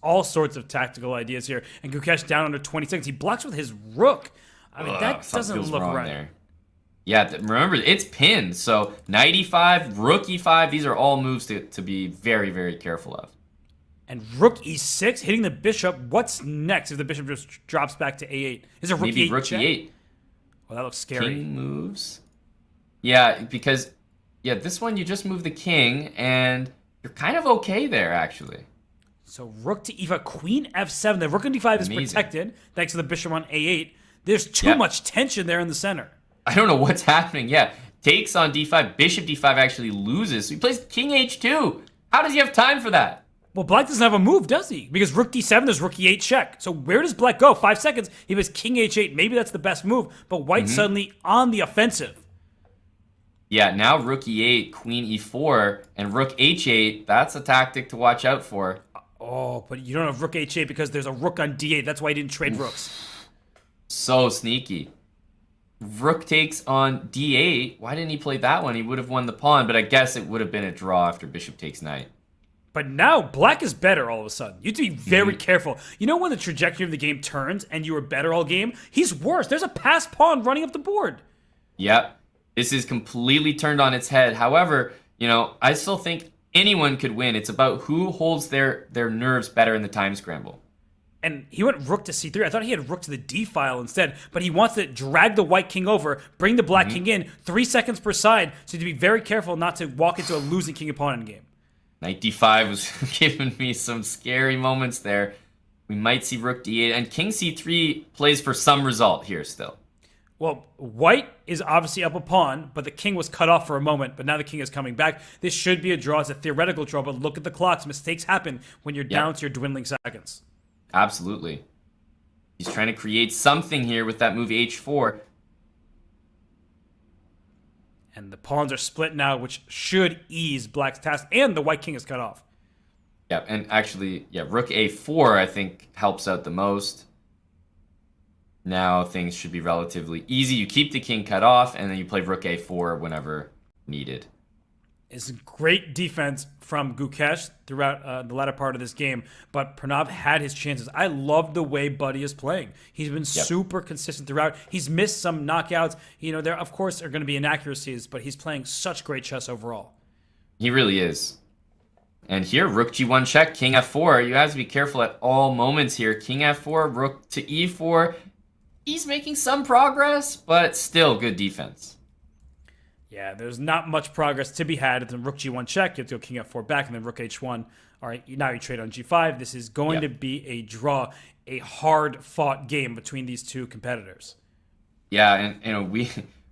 All sorts of tactical ideas here. And Gukesh down under 20 seconds. He blocks with his rook. I mean, that doesn't look right. There. Yeah, remember, it's pinned. So knight e5, rook e5, these are all moves to be very, very careful of. And rook e6, hitting the bishop. What's next if the bishop just drops back to a8? Is it rook Maybe e8 rook check? e8. Well, that looks scary. King moves. Yeah, because this one you just move the king, and you're kind of okay there, actually. So rook to e5, queen f7. The rook on d5 is protected thanks to the bishop on a8. There's too much tension there in the center. I don't know what's happening. Yeah, takes on d5. Bishop d5 actually loses. So he plays king h2. How does he have time for that? Well, black doesn't have a move, does he? Because rook d7, there's rook e8 check. So where does black go? 5 seconds. He plays king h8. Maybe that's the best move. But white's suddenly on the offensive. Yeah, now rook e8, queen e4, and rook h8. That's a tactic to watch out for. Oh, but you don't have rook h8 because there's a rook on d8. That's why he didn't trade rooks. So sneaky. Rook takes on d8. Why didn't he play that one? He would have won the pawn, but I guess it would have been a draw after bishop takes knight. But now black is better all of a sudden. You have to be very careful. You know when the trajectory of the game turns and you were better all game? He's worse. There's a passed pawn running up the board. Yep. This is completely turned on its head. However, I still think anyone could win. It's about who holds their nerves better in the time scramble. And he went rook to c3. I thought he had rook to the d file instead, but he wants to drag the white king over, bring the black king in, 3 seconds per side, so you have to be very careful not to walk into a losing king opponent game. Knight d5 was giving me some scary moments there. We might see rook d8, and king c3 plays for some result here still. Well, white is obviously up a pawn, but the king was cut off for a moment, but now the king is coming back. This should be a draw. It's a theoretical draw, but look at the clocks. Mistakes happen when you're down to your dwindling seconds. Absolutely. He's trying to create something here with that move h4. And the pawns are split now, which should ease black's task, and the white king is cut off. Yeah, and actually, rook a4 I think helps out the most. Now things should be relatively easy. You keep the king cut off, and then you play rook a4 whenever needed. It's great defense from Gukesh throughout the latter part of this game, but Pranav had his chances. I love the way Buddy is playing. He's been super consistent throughout. He's missed some knockouts. There, of course, are going to be inaccuracies, but he's playing such great chess overall. He really is. And here, rook g1 check, king f4. You have to be careful at all moments here. King f4, rook to e4. He's making some progress, but still good defense. Yeah, there's not much progress to be had. It's a rook g1 check. You have to go king f4 back, and then rook h1. All right, now you trade on g5. This is going to be a draw, a hard-fought game between these two competitors. Yeah, and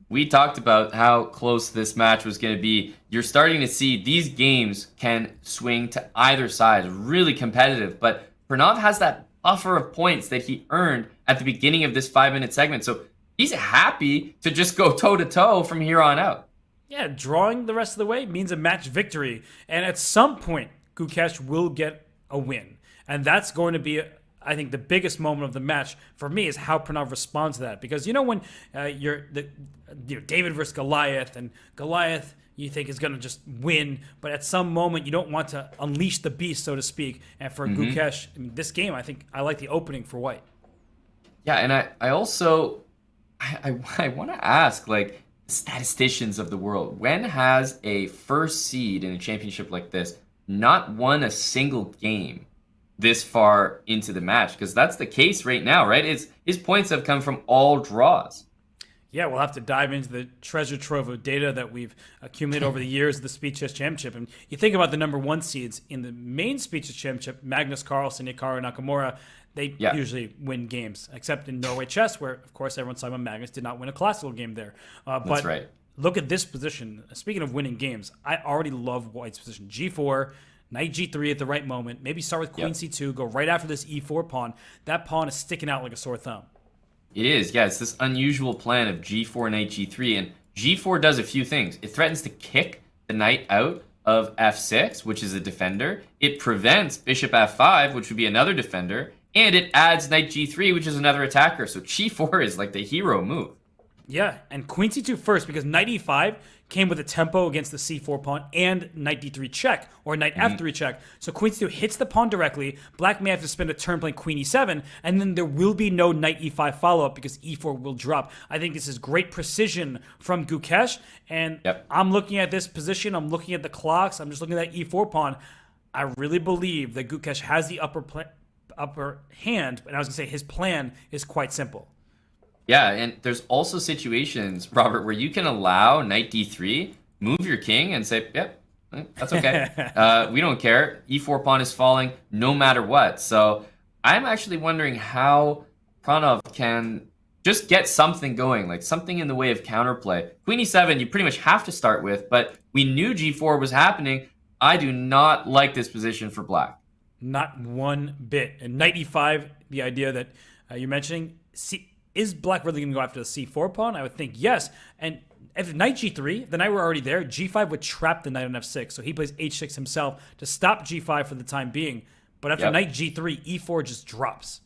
we talked about how close this match was going to be. You're starting to see these games can swing to either side. Really competitive, but Pranav has that buffer of points that he earned at the beginning of this 5-minute segment. So he's happy to just go toe-to-toe from here on out. Yeah, drawing the rest of the way means a match victory. And at some point, Gukesh will get a win. And that's going to be, I think, the biggest moment of the match for me is how Pranav responds to that. Because when you're David versus Goliath, and Goliath you think is going to just win, but at some moment you don't want to unleash the beast, so to speak. And for Gukesh, this game, I think I like the opening for white. Yeah, and I also I want to ask, statisticians of the world, when has a first seed in a championship like this not won a single game this far into the match? Because that's the case right now, right? His points have come from all draws. Yeah, we'll have to dive into the treasure trove of data that we've accumulated over the years of the SpeedChess Championship. And you think about the number 1 seeds in the main SpeedChess Championship, Magnus Carlsen, Hikaru Nakamura, they usually win games, except in Norway Chess, where, of course, everyone saw Magnus did not win a classical game there. That's right. Look at this position. Speaking of winning games, I already love white's position. G4, knight G3 at the right moment. Maybe start with queen C2, go right after this E4 pawn. That pawn is sticking out like a sore thumb. It is, yeah. It's this unusual plan of G4, knight G3, and G4 does a few things. It threatens to kick the knight out of F6, which is a defender. It prevents bishop F5, which would be another defender. And it adds knight G3, which is another attacker. So G4 is like the hero move. Yeah, and queen C2 first, because knight E5 came with a tempo against the C4 pawn and knight D3 check, or knight F3 check. So queen C2 hits the pawn directly. Black may have to spend a turn playing queen E7, and then there will be no knight E5 follow-up because E4 will drop. I think this is great precision from Gukesh, and I'm looking at this position. I'm looking at the clocks. I'm just looking at that E4 pawn. I really believe that Gukesh has the upper hand, and I was going to say his plan is quite simple. Yeah, and there's also situations, Robert, where you can allow knight d3, move your king, and say, yep, that's okay. We don't care. E4 pawn is falling no matter what. So I'm actually wondering how Pranav can just get something going, like something in the way of counterplay. Queen e7, you pretty much have to start with, but we knew g4 was happening. I do not like this position for black. Not one bit. And knight e5, the idea that you're mentioning, is black really going to go after the c4 pawn? I would think yes. And if knight g3, the knight were already there, g5 would trap the knight on f6. So he plays h6 himself to stop g5 for the time being. But after knight g3, e4 just drops.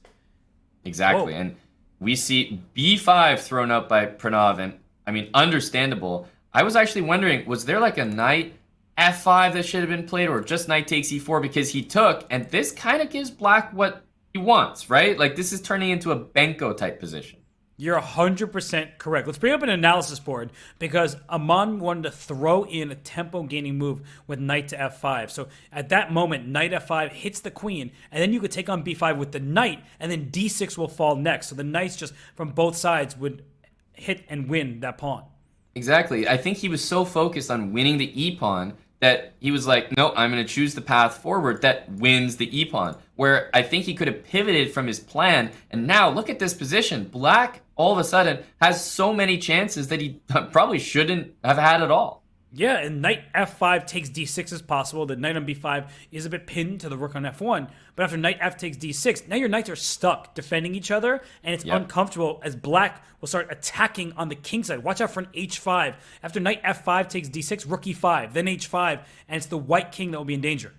Exactly. Whoa. And we see b5 thrown out by Pranav. And, I mean, understandable. I was actually wondering, was there like a knight f5 that should have been played, or just knight takes e4 because he took, and this kind of gives black what he wants, right? Like, this is turning into a Benko type position. You're 100% correct. Let's bring up an analysis board because Aman wanted to throw in a tempo-gaining move with knight to f5. So at that moment, knight f5 hits the queen, and then you could take on b5 with the knight, and then d6 will fall next. So the knights just from both sides would hit and win that pawn. Exactly. I think he was so focused on winning the e-pawn that he was like, no, I'm going to choose the path forward that wins the e-pawn. Where I think he could have pivoted from his plan, and now look at this position. Black, all of a sudden, has so many chances that he probably shouldn't have had at all. Yeah, and knight f5 takes d6 as possible. The knight on b5 is a bit pinned to the rook on f1. But after knight f takes d6, now your knights are stuck defending each other, and it's uncomfortable as black will start attacking on the king side. Watch out for an h5. After knight f5 takes d6, rook e5, then h5, and it's the white king that will be in danger.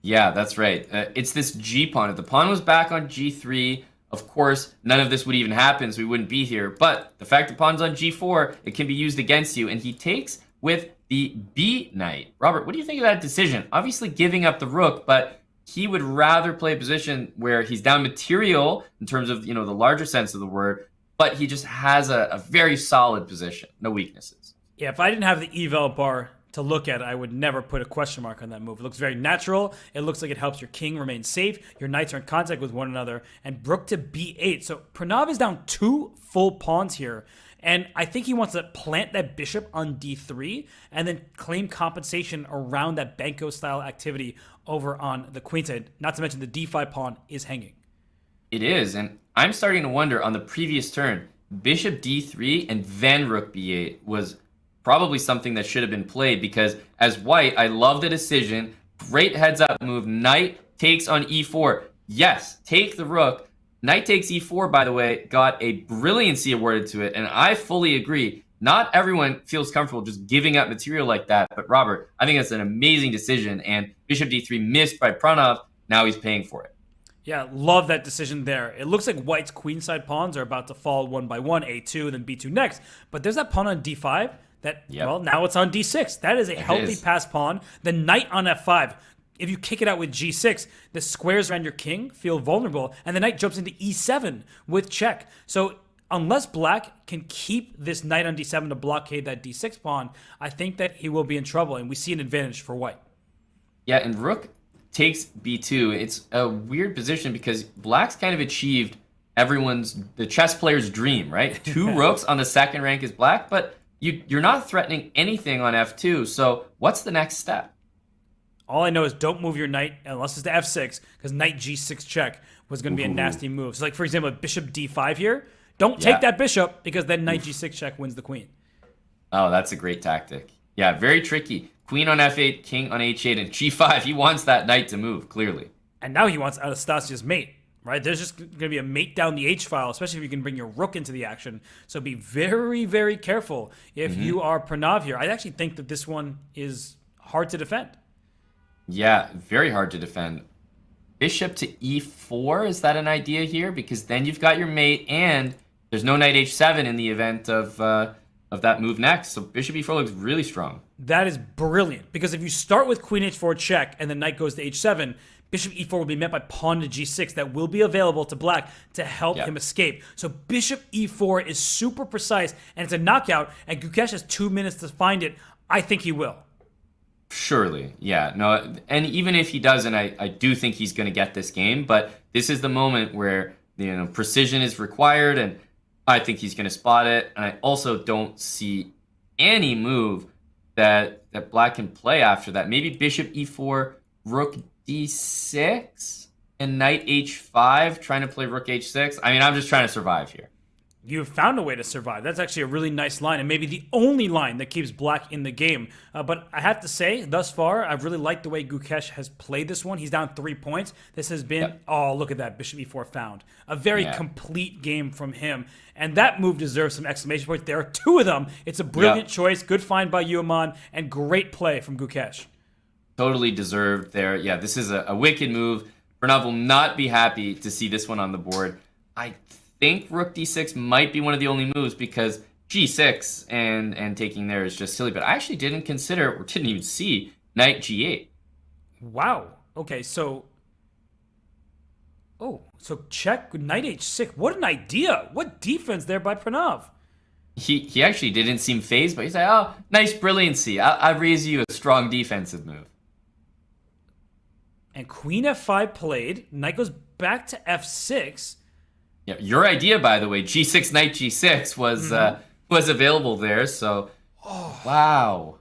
Yeah, that's right. It's this g-pawn. If the pawn was back on g3, of course, none of this would even happen, so we wouldn't be here. But the fact the pawn's on g4, it can be used against you, and he takes with the B knight. Robert, what do you think of that decision? Obviously giving up the rook, but he would rather play a position where he's down material in terms of, the larger sense of the word, but he just has a very solid position, no weaknesses. Yeah, if I didn't have the eval bar to look at, I would never put a question mark on that move. It looks very natural. It looks like it helps your king remain safe. Your knights are in contact with one another. And rook to b8. So Pranav is down 2 full pawns here. And I think he wants to plant that bishop on d3 and then claim compensation around that Benko-style activity over on the queen side. Not to mention the d5 pawn is hanging. It is, and I'm starting to wonder on the previous turn, bishop d3 and then rook b8 was probably something that should have been played because as white, I love the decision. Great heads-up move. Knight takes on e4. Yes, take the rook. Knight takes e4, by the way, got a brilliancy awarded to it, and I fully agree. Not everyone feels comfortable just giving up material like that, but Robert, I think that's an amazing decision, and bishop d3 missed by Pranav. Now he's paying for it. Yeah, love that decision there. It looks like white's queenside pawns are about to fall one by one, a2, then b2 next, but there's that pawn on d5 that, well, now it's on d6. That is a healthy pass pawn. The knight on f5. If you kick it out with g6, the squares around your king feel vulnerable, and the knight jumps into e7 with check. So unless black can keep this knight on d7 to blockade that d6 pawn, I think that he will be in trouble, and we see an advantage for white. Yeah, and rook takes b2. It's a weird position because black's kind of achieved the chess player's dream, right? 2 rooks on the second rank is black, but you're not threatening anything on f2, so what's the next step? All I know is don't move your knight unless it's to f6, because knight g6 check was going to be a nasty move. So, like, for example, bishop d5 here, don't take that bishop, because then knight g6 check wins the queen. Oh, that's a great tactic. Yeah, very tricky. Queen on f8, king on h8, and g5. He wants that knight to move, clearly. And now he wants Anastasia's mate, right? There's just going to be a mate down the h-file, especially if you can bring your rook into the action. So be very, very careful if you are Pranav here. I actually think that this one is hard to defend. Yeah, very hard to defend. Bishop to e4, is that an idea here? Because then you've got your mate, and there's no knight h7 in the event of that move next. So bishop e4 looks really strong. That is brilliant, because if you start with queen h4 check and the knight goes to h7, bishop e4 will be met by pawn to g6 that will be available to black to help him escape. So bishop e4 is super precise, and it's a knockout, and Gukesh has 2 minutes to find it. I think he will. Surely, yeah. No, and even if he doesn't, I do think he's going to get this game. But this is the moment where precision is required, and I think he's going to spot it. And I also don't see any move that black can play after that. Maybe bishop e4, rook d6, and knight h5, trying to play rook h6. I mean, I'm just trying to survive here. You've found a way to survive. That's actually a really nice line, and maybe the only line that keeps black in the game. But I have to say, thus far, I've really liked the way Gukesh has played this one. He's down 3 points. This has been, oh, look at that, bishop e4 found. A very complete game from him. And that move deserves some exclamation points. There are 2 of them. It's a brilliant choice. Good find by you, Aman, and great play from Gukesh. Totally deserved there. Yeah, this is a wicked move. Pranav will not be happy to see this one on the board. I think rook d6 might be one of the only moves because g6 and taking there is just silly. But I actually didn't consider or didn't even see knight g8. Wow. Okay, so check knight h6. What an idea! What defense there by Pranav. He actually didn't seem phased, but he's like, oh, nice brilliancy. I raise you a strong defensive move. And queen f5 played. Knight goes back to f6. Yeah, your idea, by the way, g6 knight g6 was available there. So, wow.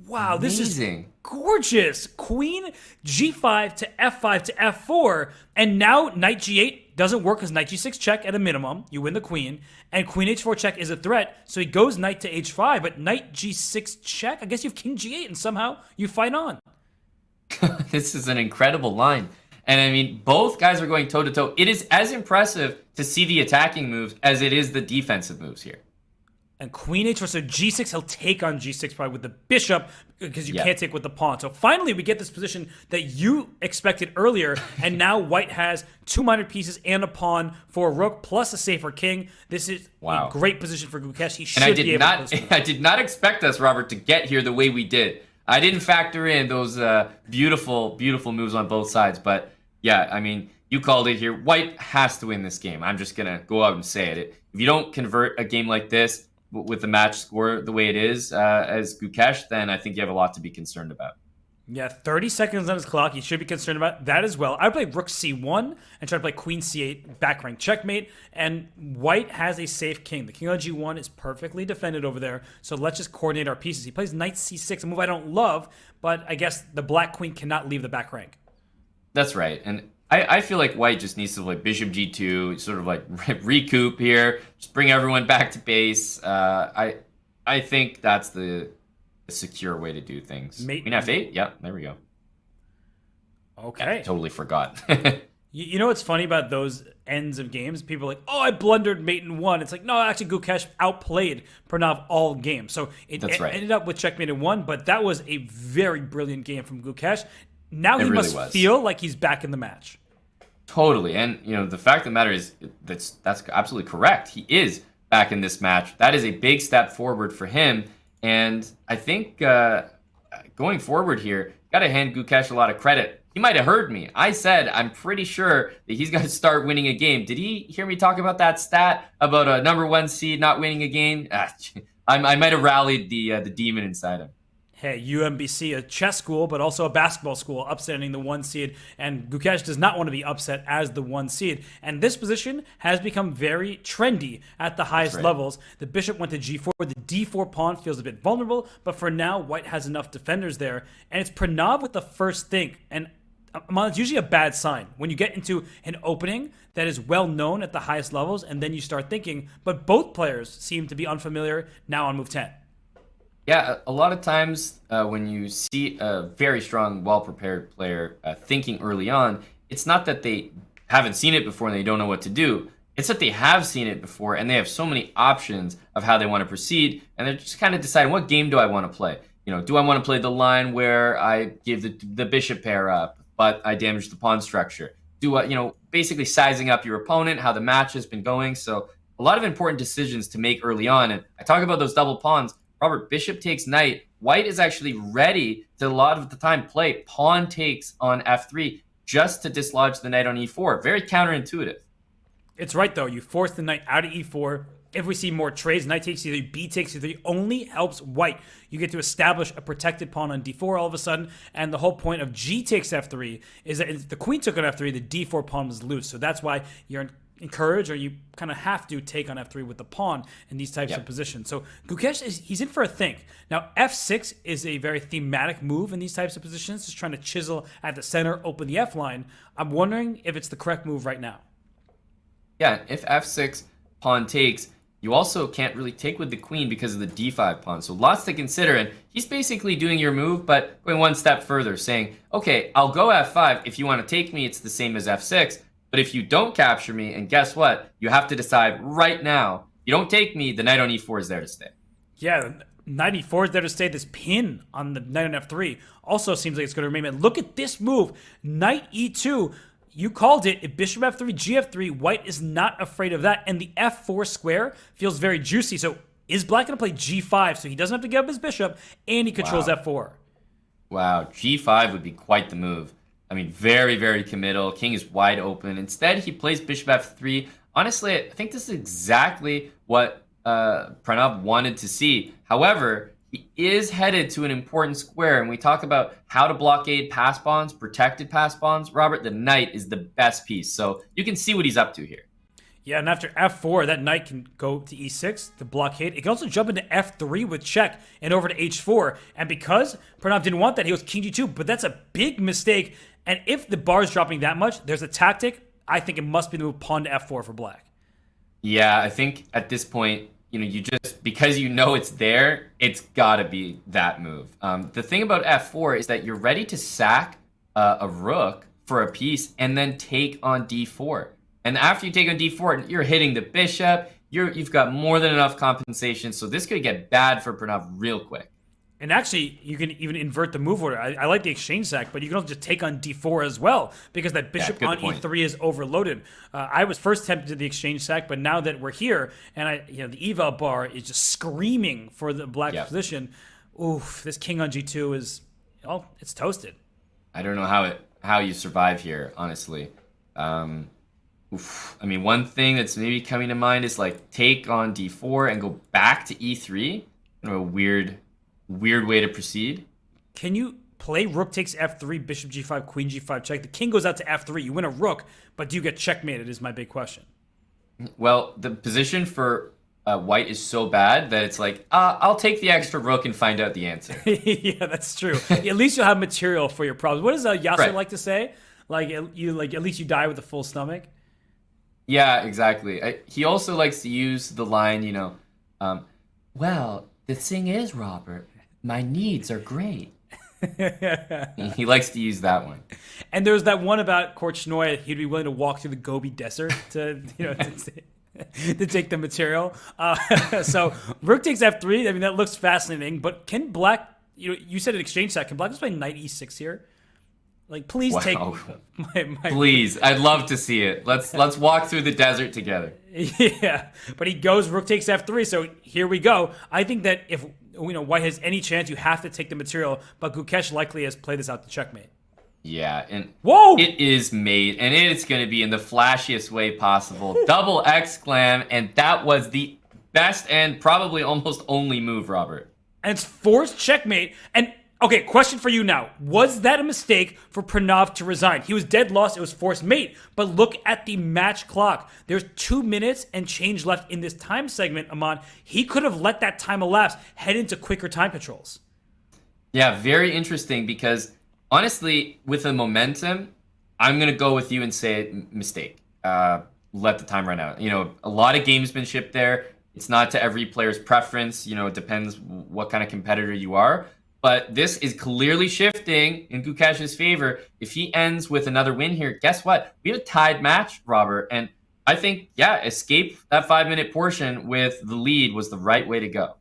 Wow, this is Amazing. gorgeous. Queen g5 to f5 to f4, and now knight g8 doesn't work because knight g6 check at a minimum. You win the queen, and queen h4 check is a threat, so he goes knight to h5, but knight g6 check. I guess you have king g8, and somehow you fight on. This is an incredible line. And I mean, both guys are going toe to toe. It is as impressive to see the attacking moves as it is the defensive moves here. And queen h4, so g6, he'll take on g6 probably with the bishop because you Yeah. can't take with the pawn. So finally, we get this position that you expected earlier, and now white has two minor pieces and a pawn for a rook plus a safer king. This is Wow. a great position for Gukesh. He should And be able to post it. I did not expect us, Robert, to get here the way we did. I didn't factor in those beautiful, beautiful moves on both sides. But yeah, I mean, you called it here. White has to win this game. I'm just gonna go out and say it. If you don't convert a game like this with the match score the way it is as Gukesh, then I think you have a lot to be concerned about. Yeah, 30 seconds on his clock. You should be concerned about that as well. I would play rook c1 and try to play queen c8, back rank checkmate. And white has a safe king. The king on g1 is perfectly defended over there. So let's just coordinate our pieces. He plays knight c6, a move I don't love, but I guess the black queen cannot leave the back rank. That's right. And I feel like white just needs to like bishop g2, sort of like recoup here, just bring everyone back to base. I think that's the secure way to do things. Queen f8? Yeah, there we go. Okay. Totally forgot. You know what's funny about those ends of games? People are like, oh, I blundered mate in one. It's like, no, actually Gukesh outplayed Pranav all game. So it right. ended up with checkmate in one, but that was a very brilliant game from Gukesh. Now he really must was. feel like he's back in the match. Totally. And, you know, the fact of the matter is that's absolutely correct. He is back in this match. That is a big step forward for him. And I think going forward here, got to hand Gukesh a lot of credit. He might have heard me. I said I'm pretty sure that he's going to start winning a game. Did he hear me talk about that stat about a number one seed not winning a game? I might have rallied the demon inside him. Hey, UMBC, a chess school, but also a basketball school, upsetting the one seed. And Gukesh does not want to be upset as the one seed. And this position has become very trendy at the highest levels. The bishop went to g4. The d4 pawn feels a bit vulnerable, but for now, white has enough defenders there. And it's Pranav with the first thing. And it's usually a bad sign when you get into an opening that is well known at the highest levels, and then you start thinking, but both players seem to be unfamiliar now on move 10. Yeah, a lot of times when you see a very strong, well-prepared player thinking early on, it's not that they haven't seen it before and they don't know what to do. It's that they have seen it before and they have so many options of how they want to proceed, and they're just kind of deciding, what game do I want to play? You know, do I want to play the line where I give the bishop pair up, but I damage the pawn structure? Do I, you know, basically sizing up your opponent, how the match has been going. So a lot of important decisions to make early on. And I talk about those double pawns. Robert, bishop takes knight. White is actually ready to, a lot of the time, play pawn takes on f3 just to dislodge the knight on e4. Very counterintuitive. It's right, though. You force the knight out of e4. If we see more trades, knight takes e3, b takes e3 only helps white. You get to establish a protected pawn on d4 all of a sudden, and the whole point of g takes f3 is that if the queen took on f3, the d4 pawn was loose. So that's why you're encourage, or you kind of have to take on f3 with the pawn in these types of positions. So Gukesh he's in for a think. Now f6 is a very thematic move in these types of positions, just trying to chisel at the center, open the f line. I'm wondering if it's the correct move right now. Yeah, if f6 pawn takes, you also can't really take with the queen because of the d5 pawn. So lots to consider, and he's basically doing your move, but going one step further, saying, okay, I'll go f5. If you want to take me, it's the same as f6. But if you don't capture me, and guess what? You have to decide right now. You don't take me, the knight on e4 is there to stay. Yeah, knight e4 is there to stay. This pin on the knight on f3 also seems like it's going to remain. And look at this move. Knight e2. You called it. If bishop f3, gf3, white is not afraid of that. And the f4 square feels very juicy. So is black going to play g5 so he doesn't have to give up his bishop and he controls f4? Wow, G5 would be quite the move. I mean, very, very committal. King is wide open. Instead, he plays bishop f3. Honestly, I think this is exactly what Pranav wanted to see. However, he is headed to an important square, and we talk about how to blockade pass pawns, protected pass pawns. Robert, the knight is the best piece, so you can see what he's up to here. Yeah, and after f4, that knight can go to e6 to blockade. It can also jump into f3 with check and over to h4. And because Pranav didn't want that, he goes king g2. But that's a big mistake. And if the bar is dropping that much, there's a tactic. I think it must be the move pawn to f4 for black. Yeah, I think at this point, you just, because it's there, it's got to be that move. The thing about f4 is that you're ready to sack a rook for a piece and then take on d4. And after you take on d4, you're hitting the bishop. You've got more than enough compensation. So this could get bad for Pranav real quick. And actually, you can even invert the move order. I like the exchange sack, but you can also just take on d4 as well because that bishop on e3 is overloaded. I was first tempted to the exchange sack, but now that we're here and the eval bar is just screaming for the black position, oof, this king on g2 is, it's toasted. I don't know how you survive here, honestly. I mean, one thing that's maybe coming to mind is like take on d4 and go back to e3. A weird way to proceed. Can you play rook takes f3, bishop g5, queen g5 check? The king goes out to f3. You win a rook, but do you get checkmated is my big question. Well, the position for white is so bad that it's like, I'll take the extra rook and find out the answer. Yeah, that's true. At least you'll have material for your problems. What does Yasser like to say? At least you die with a full stomach? Yeah, exactly. He also likes to use the line, well, the thing is, Robert, my needs are great. He likes to use that one. And there's that one about Korchnoi. He'd be willing to walk through the Gobi Desert to take the material. So rook takes f3. I mean, that looks fascinating. But can black, you said an exchange sack. Can black just play knight e6 here? Like, please take my please, I'd love to see it. Let's walk through the desert together. Yeah, but he goes rook takes f3, so here we go. I think that if white has any chance, you have to take the material, but Gukesh likely has played this out to checkmate. Yeah, and whoa, it is made, and it's going to be in the flashiest way possible. Double exclam, and that was the best and probably almost only move, Robert. And it's forced checkmate, and okay, question for you now. Was that a mistake for Pranav to resign? He was dead lost. It was forced mate. But look at the match clock. There's 2 minutes and change left in this time segment, Aman. He could have let that time elapse, head into quicker time controls. Yeah, very interesting because, honestly, with the momentum, I'm going to go with you and say mistake. Let the time run out. A lot of gamesmanship there. It's not to every player's preference. It depends what kind of competitor you are. But this is clearly shifting in Gukesh's favor. If he ends with another win here, guess what? We have a tied match, Robert. And I think, escape that 5-minute portion with the lead was the right way to go.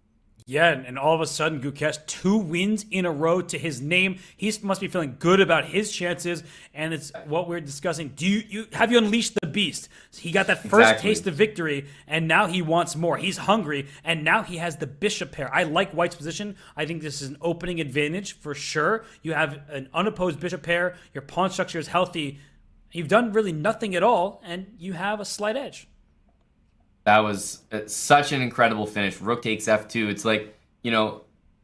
Yeah, and all of a sudden, Gukesh, 2 wins in a row to his name. He must be feeling good about his chances, and it's what we're discussing. Have you unleashed the beast? He got that first taste of victory, and now he wants more. He's hungry, and now he has the bishop pair. I like white's position. I think this is an opening advantage for sure. You have an unopposed bishop pair. Your pawn structure is healthy. You've done really nothing at all, and you have a slight edge. That was such an incredible finish. Rook takes f2. It's like,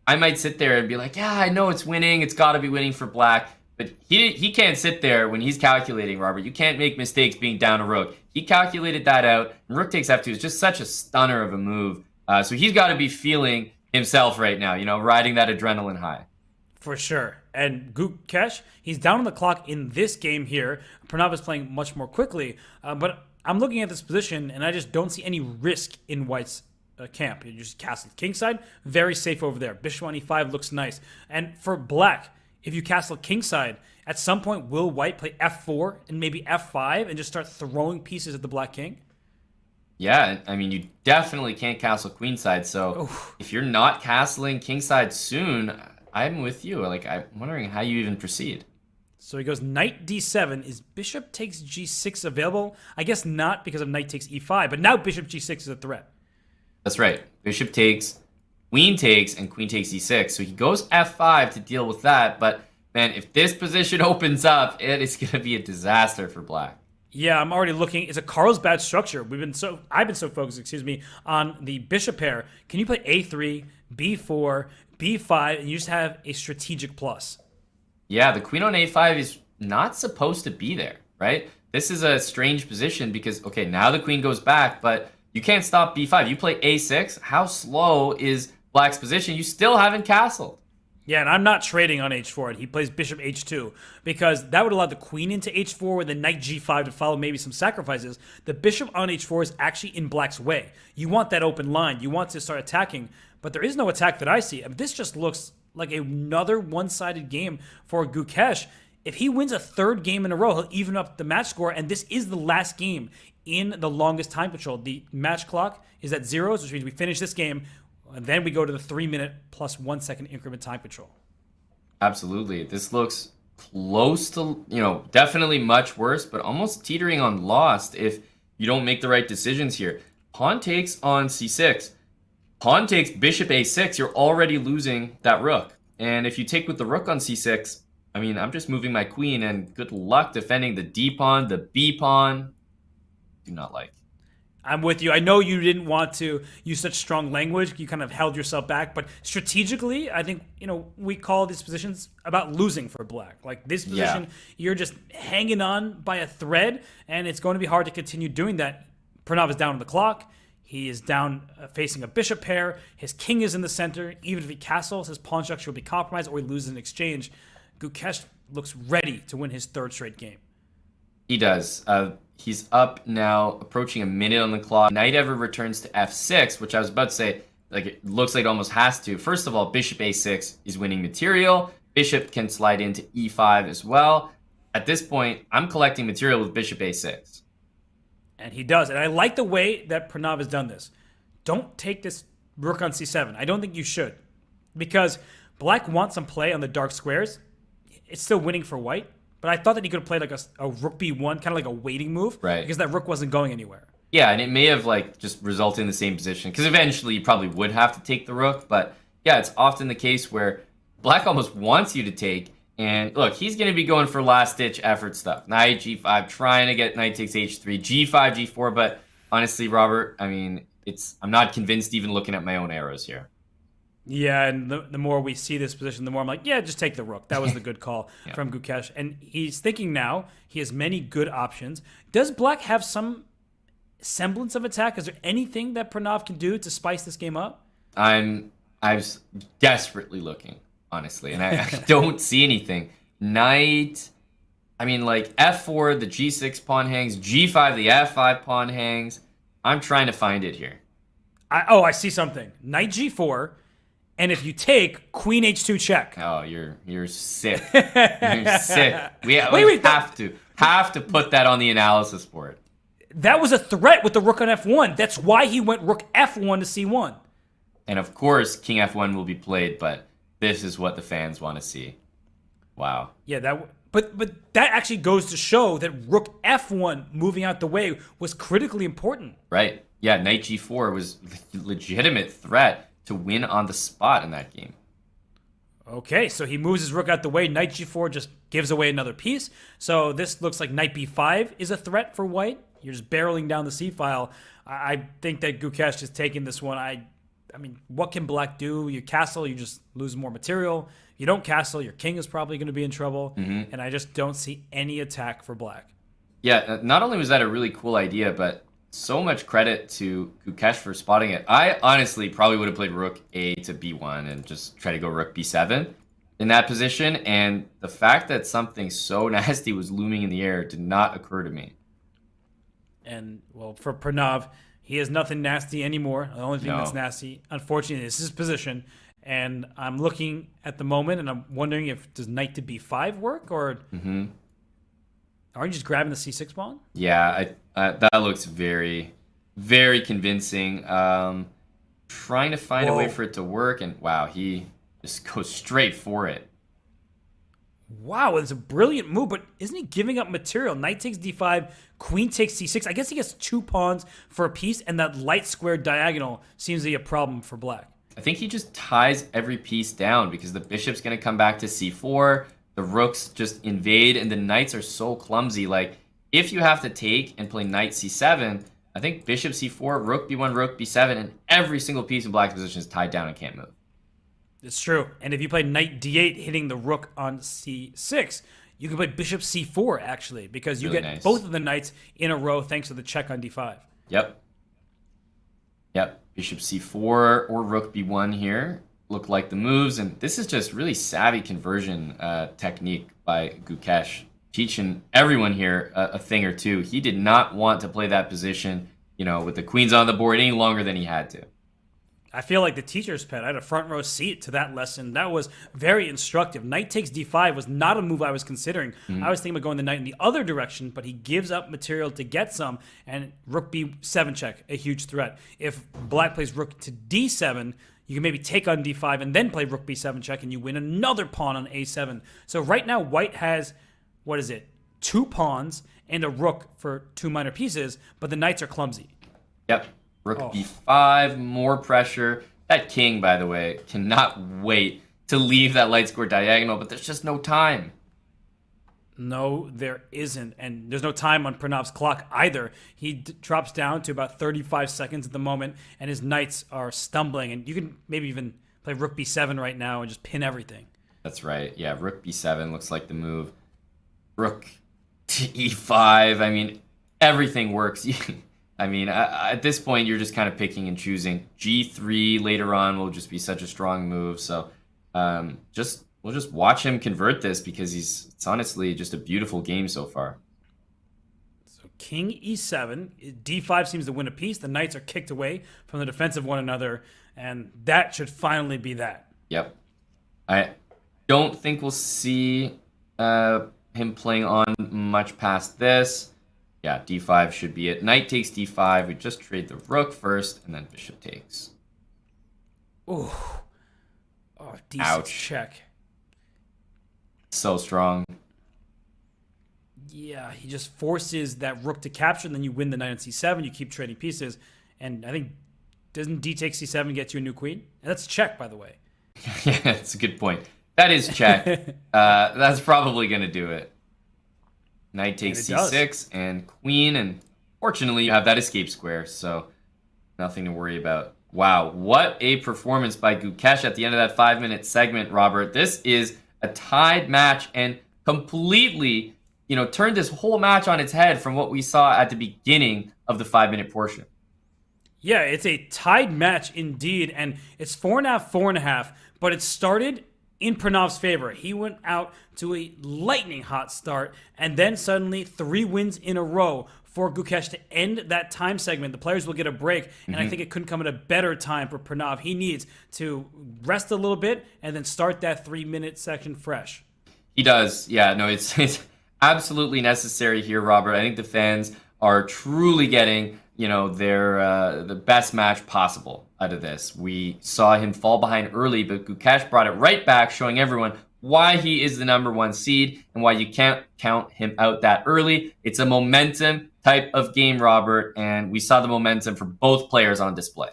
I might sit there and be like, yeah, I know it's winning. It's got to be winning for black. But he can't sit there when he's calculating, Robert. You can't make mistakes being down a rook. He calculated that out. And rook takes f2 is just such a stunner of a move. So he's got to be feeling himself right now, riding that adrenaline high. For sure. And Gukesh, he's down on the clock in this game here. Pranav is playing much more quickly. But I'm looking at this position, and I just don't see any risk in white's camp. You just castle kingside, very safe over there. Bishop on e5 looks nice. And for black, if you castle kingside, at some point, will white play f4 and maybe f5 and just start throwing pieces at the black king? Yeah, I mean, you definitely can't castle queenside. So if you're not castling kingside soon, I'm with you. I'm wondering how you even proceed. So he goes knight d7. Is bishop takes g6 available? I guess not because of knight takes e5, but now bishop g6 is a threat. That's right. Bishop takes. queen takes and queen takes e6. So he goes f5 to deal with that. But man, if this position opens up, it is going to be a disaster for black. Yeah, I'm already looking. It's a Carlsbad structure. I've been so focused, on the bishop pair. Can you play a3, b4, b5, and you just have a strategic plus? Yeah, the queen on a5 is not supposed to be there, right? This is a strange position because, okay, now the queen goes back, but you can't stop b5. You play a6. How slow is black's position? You still haven't castled. Yeah, and I'm not trading on h4. And he plays bishop h2 because that would allow the queen into h4 with the knight g5 to follow maybe some sacrifices. The bishop on h4 is actually in black's way. You want that open line. You want to start attacking, but there is no attack that I see. I mean, this just looks like another one-sided game for Gukesh. If he wins a third game in a row, he'll even up the match score, and this is the last game in the longest time control. The match clock is at zeros, which means we finish this game, and then we go to the 3-minute plus 1 second increment time control. Absolutely. This looks close to, definitely much worse, but almost teetering on lost if you don't make the right decisions here. Pawn takes on c6. Pawn takes bishop a6. You're already losing that rook. And if you take with the rook on c6, I mean, I'm just moving my queen, and good luck defending the d pawn, the b pawn. Do not like. I'm with you. I know you didn't want to use such strong language. You kind of held yourself back. But strategically, I think, we call these positions about losing for black. Like this position, You're just hanging on by a thread, and it's going to be hard to continue doing that. Pranav is down on the clock. He is down facing a bishop pair. His king is in the center. Even if he castles, his pawn structure will be compromised or he loses in exchange. Gukesh looks ready to win his third straight game. He does. He's up now, approaching a minute on the clock. Knight ever returns to f6, which I was about to say, like it looks like it almost has to. First of all, bishop a6 is winning material. Bishop can slide into e5 as well. At this point, I'm collecting material with bishop a6. And he does. And I like the way that Pranav has done this. Don't take this rook on c7. I don't think you should. Because black wants some play on the dark squares. It's still winning for white. But I thought that he could have played like a rook b1, kind of like a waiting move. Right. Because that rook wasn't going anywhere. Yeah, and it may have just resulted in the same position. Because eventually you probably would have to take the rook. But yeah, it's often the case where black almost wants you to take. And look, he's going to be going for last-ditch effort stuff. Knight g5, trying to get knight takes h3, g5, g4. But honestly, Robert, I mean, I'm not convinced even looking at my own arrows here. Yeah, and the more we see this position, the more I'm like, yeah, just take the rook. That was the good call from Gukesh. And he's thinking now he has many good options. Does black have some semblance of attack? Is there anything that Pranav can do to spice this game up? I'm desperately looking, honestly, and I don't see anything. Knight, I mean, like f4, the g6 pawn hangs, g5, the f5 pawn hangs. I'm trying to find it here. I see something. Knight g4. And if you take queen h2 check. Oh, you're sick. You're sick. We have to put that on the analysis board. That was a threat with the rook on f1. That's why he went rook f1 to c1. And of course, king f1 will be played, but this is what the fans want to see. Wow. Yeah, but that actually goes to show that rook f1 moving out the way was critically important. Right. Yeah, knight g4 was a legitimate threat to win on the spot in that game. Okay, so he moves his rook out the way. Knight g4 just gives away another piece. So this looks like knight b5 is a threat for white. You're just barreling down the c-file. I think that Gukesh is taking this one. I mean, what can black do? You castle, you just lose more material. You don't castle, your king is probably going to be in trouble. Mm-hmm. And I just don't see any attack for black. Yeah, not only was that a really cool idea, but so much credit to Gukesh for spotting it. I honestly probably would have played rook a to b1 and just try to go rook b7 in that position. And the fact that something so nasty was looming in the air did not occur to me. And, well, for Pranav, he has nothing nasty anymore. The only thing that's nasty, unfortunately, is his position. And I'm looking at the moment, and I'm wondering does knight to b5 work, or are you just grabbing the c6 pawn? Yeah, that looks very, very convincing. Trying to find a way for it to work, and wow, he just goes straight for it. Wow, it's a brilliant move, but isn't he giving up material? Knight takes d5, queen takes c6. I guess he gets 2 pawns for a piece, and that light square diagonal seems to be a problem for black. I think he just ties every piece down because the bishop's going to come back to c4. The rooks just invade, and the knights are so clumsy. Like, if you have to take and play knight c7, I think bishop c4, rook b1, rook b7, and every single piece in black's position is tied down and can't move. It's true. And if you play knight d8 hitting the rook on c6, you can play bishop c4 actually, because you Really get nice. both of the knights in a row thanks to the check on d5. Yep. Bishop c4 or rook b1 here look like the moves, and this is just really savvy conversion technique by Gukesh, teaching everyone here a thing or two. He did not want to play that position, with the queens on the board any longer than he had to. I feel like the teacher's pet. I had a front row seat to that lesson. That was very instructive. Knight takes d5 was not a move I was considering. I was thinking about going the knight in the other direction, but he gives up material to get some, and rook b7 check, a huge threat. If black plays rook to d7, you can maybe take on d5 and then play rook b7 check, and you win another pawn on a7. So right now, white has, 2 pawns and a rook for 2 minor pieces, but the knights are clumsy. Yep. Rook b5, more pressure. That king, by the way, cannot wait to leave that light square diagonal, but there's just no time. No, there isn't. And there's no time on Pranav's clock either. He drops down to about 35 seconds at the moment, and his knights are stumbling. And you can maybe even play rook b7 right now and just pin everything. That's right. Yeah, rook b7 looks like the move. Rook to e5. I mean, everything works. At this point, you're just kind of picking and choosing. G3 later on will just be such a strong move. So we'll just watch him convert this because it's honestly just a beautiful game so far. So king e7. d5 seems to win a piece. The knights are kicked away from the defense of one another, and that should finally be that. Yep. I don't think we'll see him playing on much past this. Yeah, d5 should be it. Knight takes d5. We just trade the rook first, and then bishop takes. Ooh. Oh, d6 Ouch. check. So strong. Yeah, he just forces that rook to capture, and then you win the knight on c7. You keep trading pieces, and I think, doesn't d take c7 get you a new queen? And that's check, by the way. Yeah, that's a good point. That is check. That's probably going to do it. Knight takes c6 and queen, and fortunately you have that escape square, so nothing to worry about. Wow, what a performance by Gukesh at the end of that 5-minute segment, Robert. This is a tied match and completely, turned this whole match on its head from what we saw at the beginning of the 5-minute portion. Yeah, it's a tied match indeed, and it's 4.5, 4.5, but it started in Pranav's favor. He went out to a lightning hot start, and then suddenly 3 wins in a row for Gukesh to end that time segment. The players will get a break, and I think it couldn't come at a better time for Pranav. He needs to rest a little bit and then start that 3-minute section fresh. He does. Yeah, no, it's absolutely necessary here, Robert. I think the fans are truly getting, their the best match possible out of this. We saw him fall behind early, but Gukesh brought it right back, showing everyone why he is the #1 seed and why you can't count him out that early. It's a momentum type of game, Robert, and we saw the momentum for both players on display.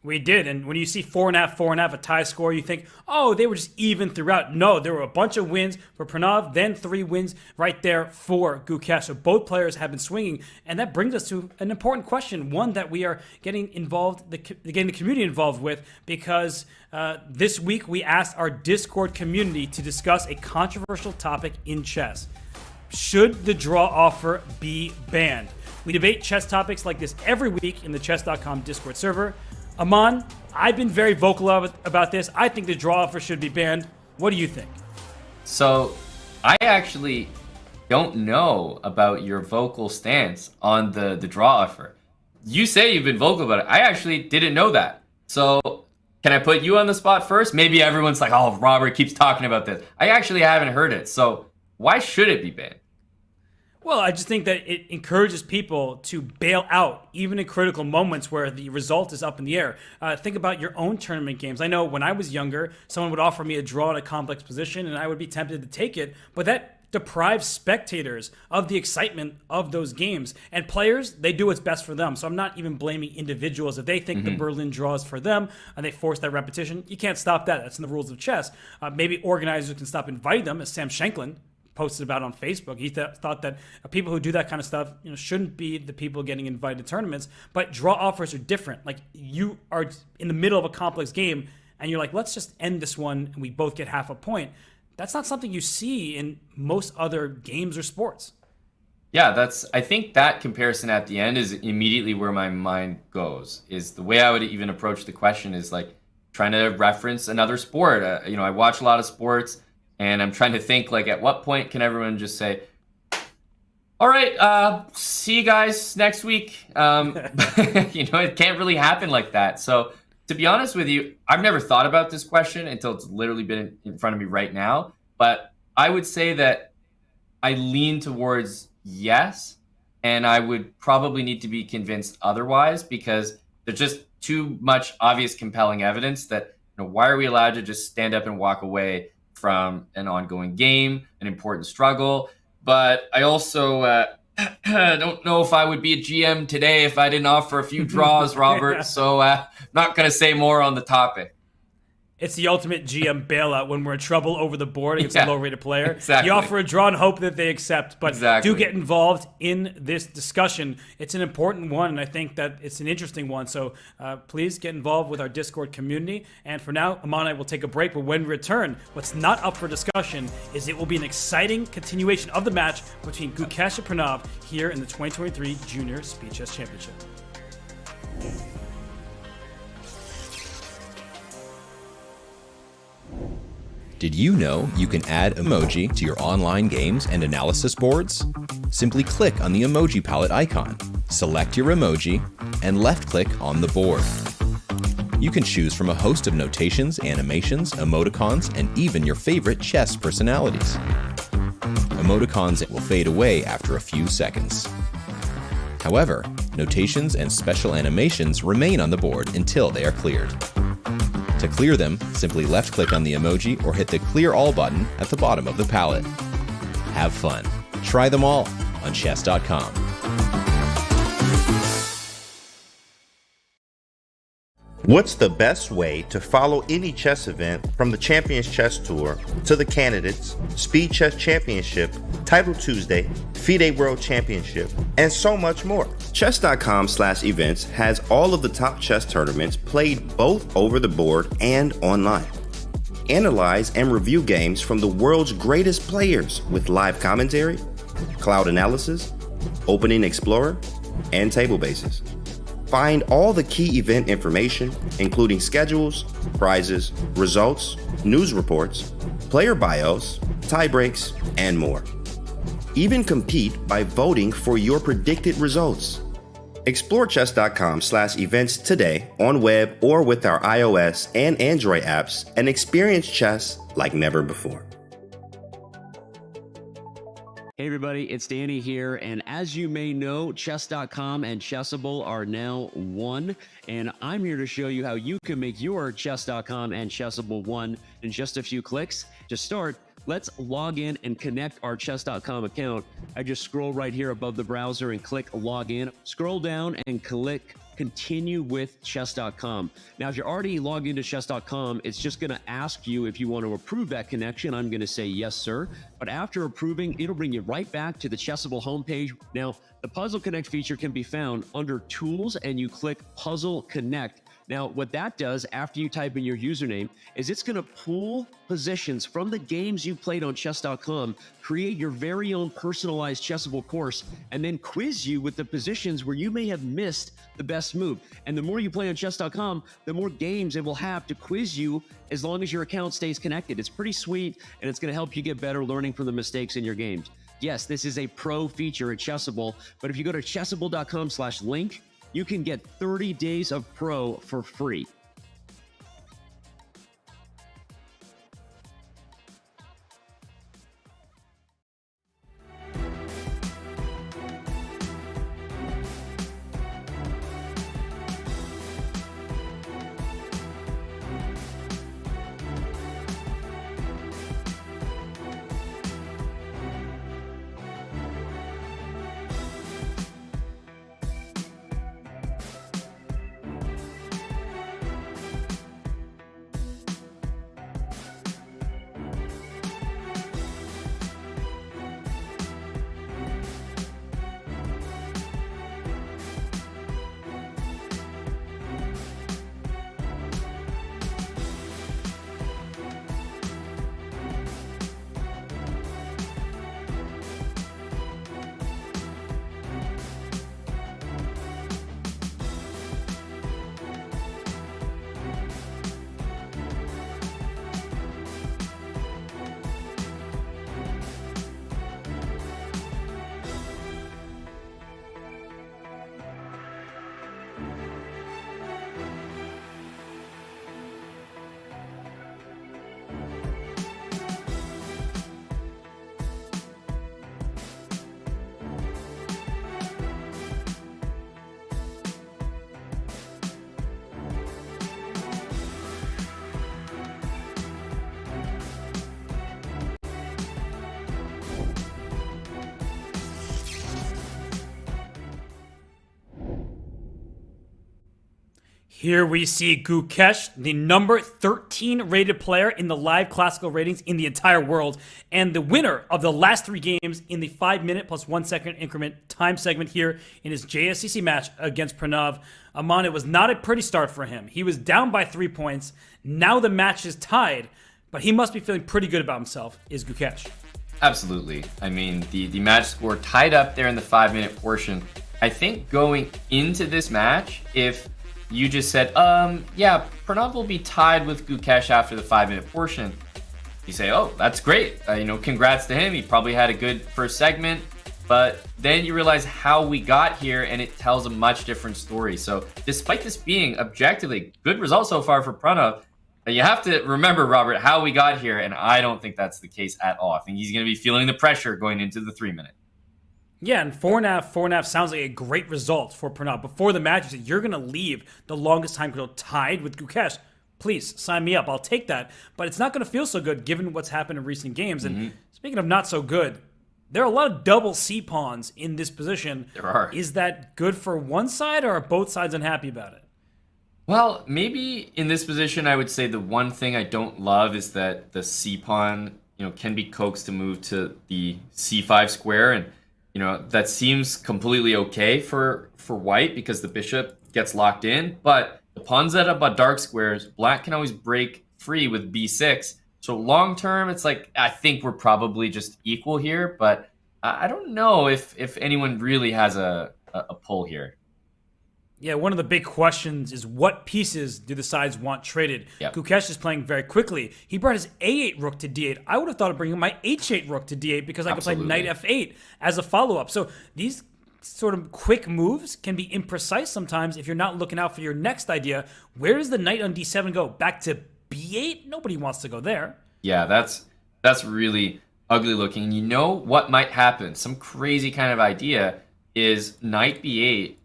We did, and when you see 4.5, 4.5, a tie score, you think, oh, they were just even throughout. No, there were a bunch of wins for Pranav, then 3 wins right there for Gukesh. So both players have been swinging, and that brings us to an important question, one that we are getting getting the community involved with, because this week we asked our Discord community to discuss a controversial topic in chess. Should the draw offer be banned? We debate chess topics like this every week in the chess.com Discord server. Aman, I've been very vocal about this. I think the draw offer should be banned. What do you think? So, I actually don't know about your vocal stance on the draw offer. You say you've been vocal about it. I actually didn't know that. So, can I put you on the spot first? Maybe everyone's like, oh, Robert keeps talking about this. I actually haven't heard it. So, why should it be banned? Well, I just think that it encourages people to bail out, even in critical moments where the result is up in the air. Think about your own tournament games. I know when I was younger, someone would offer me a draw in a complex position, and I would be tempted to take it, but that deprives spectators of the excitement of those games. And players, they do what's best for them. So I'm not even blaming individuals. If they think the Berlin draw is for them and they force that repetition, you can't stop that. That's in the rules of chess. Maybe organizers can stop inviting them, as Sam Shanklin posted about on Facebook. He thought that people who do that kind of stuff, shouldn't be the people getting invited to tournaments. But draw offers are different. Like, you are in the middle of a complex game and you're like, let's just end this one and we both get half a point. That's not something you see in most other games or sports. Yeah, I think that comparison at the end is immediately where my mind goes. Is the way I would even approach the question is like trying to reference another sport. I watch a lot of sports. And I'm trying to think, like, at what point can everyone just say, all right, see you guys next week. It can't really happen like that. So to be honest with you, I've never thought about this question until it's literally been in front of me right now. But I would say that I lean towards yes, and I would probably need to be convinced otherwise, because there's just too much obvious compelling evidence that, why are we allowed to just stand up and walk away from an ongoing game, an important struggle? But I also don't know if I would be a GM today if I didn't offer a few draws, Robert. So not going to say more on the topic. It's the ultimate GM bailout when we're in trouble over the board against a low-rated player. Exactly. You offer a draw and hope that they accept. But do get involved in this discussion. It's an important one, and I think that it's an interesting one. So please get involved with our Discord community. And for now, Aman and I will take a break. But when we return, what's not up for discussion is it will be an exciting continuation of the match between Gukesh and Pranav here in the 2023 Junior Speed Chess Championship. Did you know you can add emoji to your online games and analysis boards? Simply click on the emoji palette icon, select your emoji, and left-click on the board. You can choose from a host of notations, animations, emoticons, and even your favorite chess personalities. Emoticons will fade away after a few seconds. However, notations and special animations remain on the board until they are cleared. To clear them, simply left-click on the emoji or hit the Clear All button at the bottom of the palette. Have fun. Try them all on chess.com. What's the best way to follow any chess event, from the Champions Chess Tour to the Candidates, Speed Chess Championship, Title Tuesday, FIDE World Championship, and so much more? Chess.com/events has all of the top chess tournaments played both over the board and online. Analyze and review games from the world's greatest players with live commentary, cloud analysis, Opening Explorer, and table bases. Find all the key event information, including schedules, prizes, results, news reports, player bios, tie breaks, and more. Even compete by voting for your predicted results. Explore chess.com/events today on web or with our iOS and Android apps and experience chess like never before. Hey everybody, it's Danny here, and as you may know, chess.com and Chessable are now one, and I'm here to show you how you can make your chess.com and Chessable one in just a few clicks. To start, let's log in and connect our chess.com account. I just scroll right here above the browser and click login. Scroll down and click continue with chess.com. Now, if you're already logged into chess.com, it's just going to ask you if you want to approve that connection. I'm going to say yes, sir. But after approving, it'll bring you right back to the Chessable homepage. Now, the Puzzle Connect feature can be found under Tools, and you click Puzzle Connect. Now, what that does after you type in your username is it's going to pull positions from the games you played on chess.com, create your very own personalized Chessable course, and then quiz you with the positions where you may have missed the best move. And the more you play on chess.com, the more games it will have to quiz you as long as your account stays connected. It's pretty sweet, and it's going to help you get better learning from the mistakes in your games. Yes, this is a pro feature at Chessable, but if you go to chessable.com/link, you can get 30 days of Pro for free. Here we see Gukesh, the number 13 rated player in the live classical ratings in the entire world, and the winner of the last 3 games in the 5-minute plus 1 second increment time segment here in his JSCC match against Pranav. Aman, it was not a pretty start for him. He was down by 3 points. Now the match is tied, but he must be feeling pretty good about himself, is Gukesh. Absolutely. I mean, the match score tied up there in the 5-minute portion. I think going into this match, if you just said, yeah, Pranav will be tied with Gukesh after the 5-minute portion, you say, oh, that's great. Congrats to him. He probably had a good first segment. But then you realize how we got here, and it tells a much different story. So despite this being objectively good result so far for Pranav, you have to remember, Robert, how we got here, and I don't think that's the case at all. I think he's going to be feeling the pressure going into the 3-minute. Yeah, and 4.5 sounds like a great result for Pranav. Before the match, you said you're going to leave the longest time control tied with Gukesh. Please, sign me up. I'll take that. But it's not going to feel so good given what's happened in recent games. And speaking of not so good, there are a lot of double C pawns in this position. There are. Is that good for one side, or are both sides unhappy about it? Well, maybe in this position, I would say the one thing I don't love is that the C pawn, can be coaxed to move to the C5 square, and that seems completely okay for white because the bishop gets locked in. But the pawns that have about dark squares, black can always break free with B6. So long term, it's like I think we're probably just equal here, but I don't know if anyone really has a pull here. Yeah, one of the big questions is what pieces do the sides want traded? Yep. Gukesh is playing very quickly. He brought his A8 rook to D8. I would have thought of bringing my H8 rook to D8 because I could play knight F8 as a follow-up. So these sort of quick moves can be imprecise sometimes if you're not looking out for your next idea. Where does the knight on D7 go? Back to B8? Nobody wants to go there. Yeah, that's really ugly looking. You know what might happen? Some crazy kind of idea is knight B8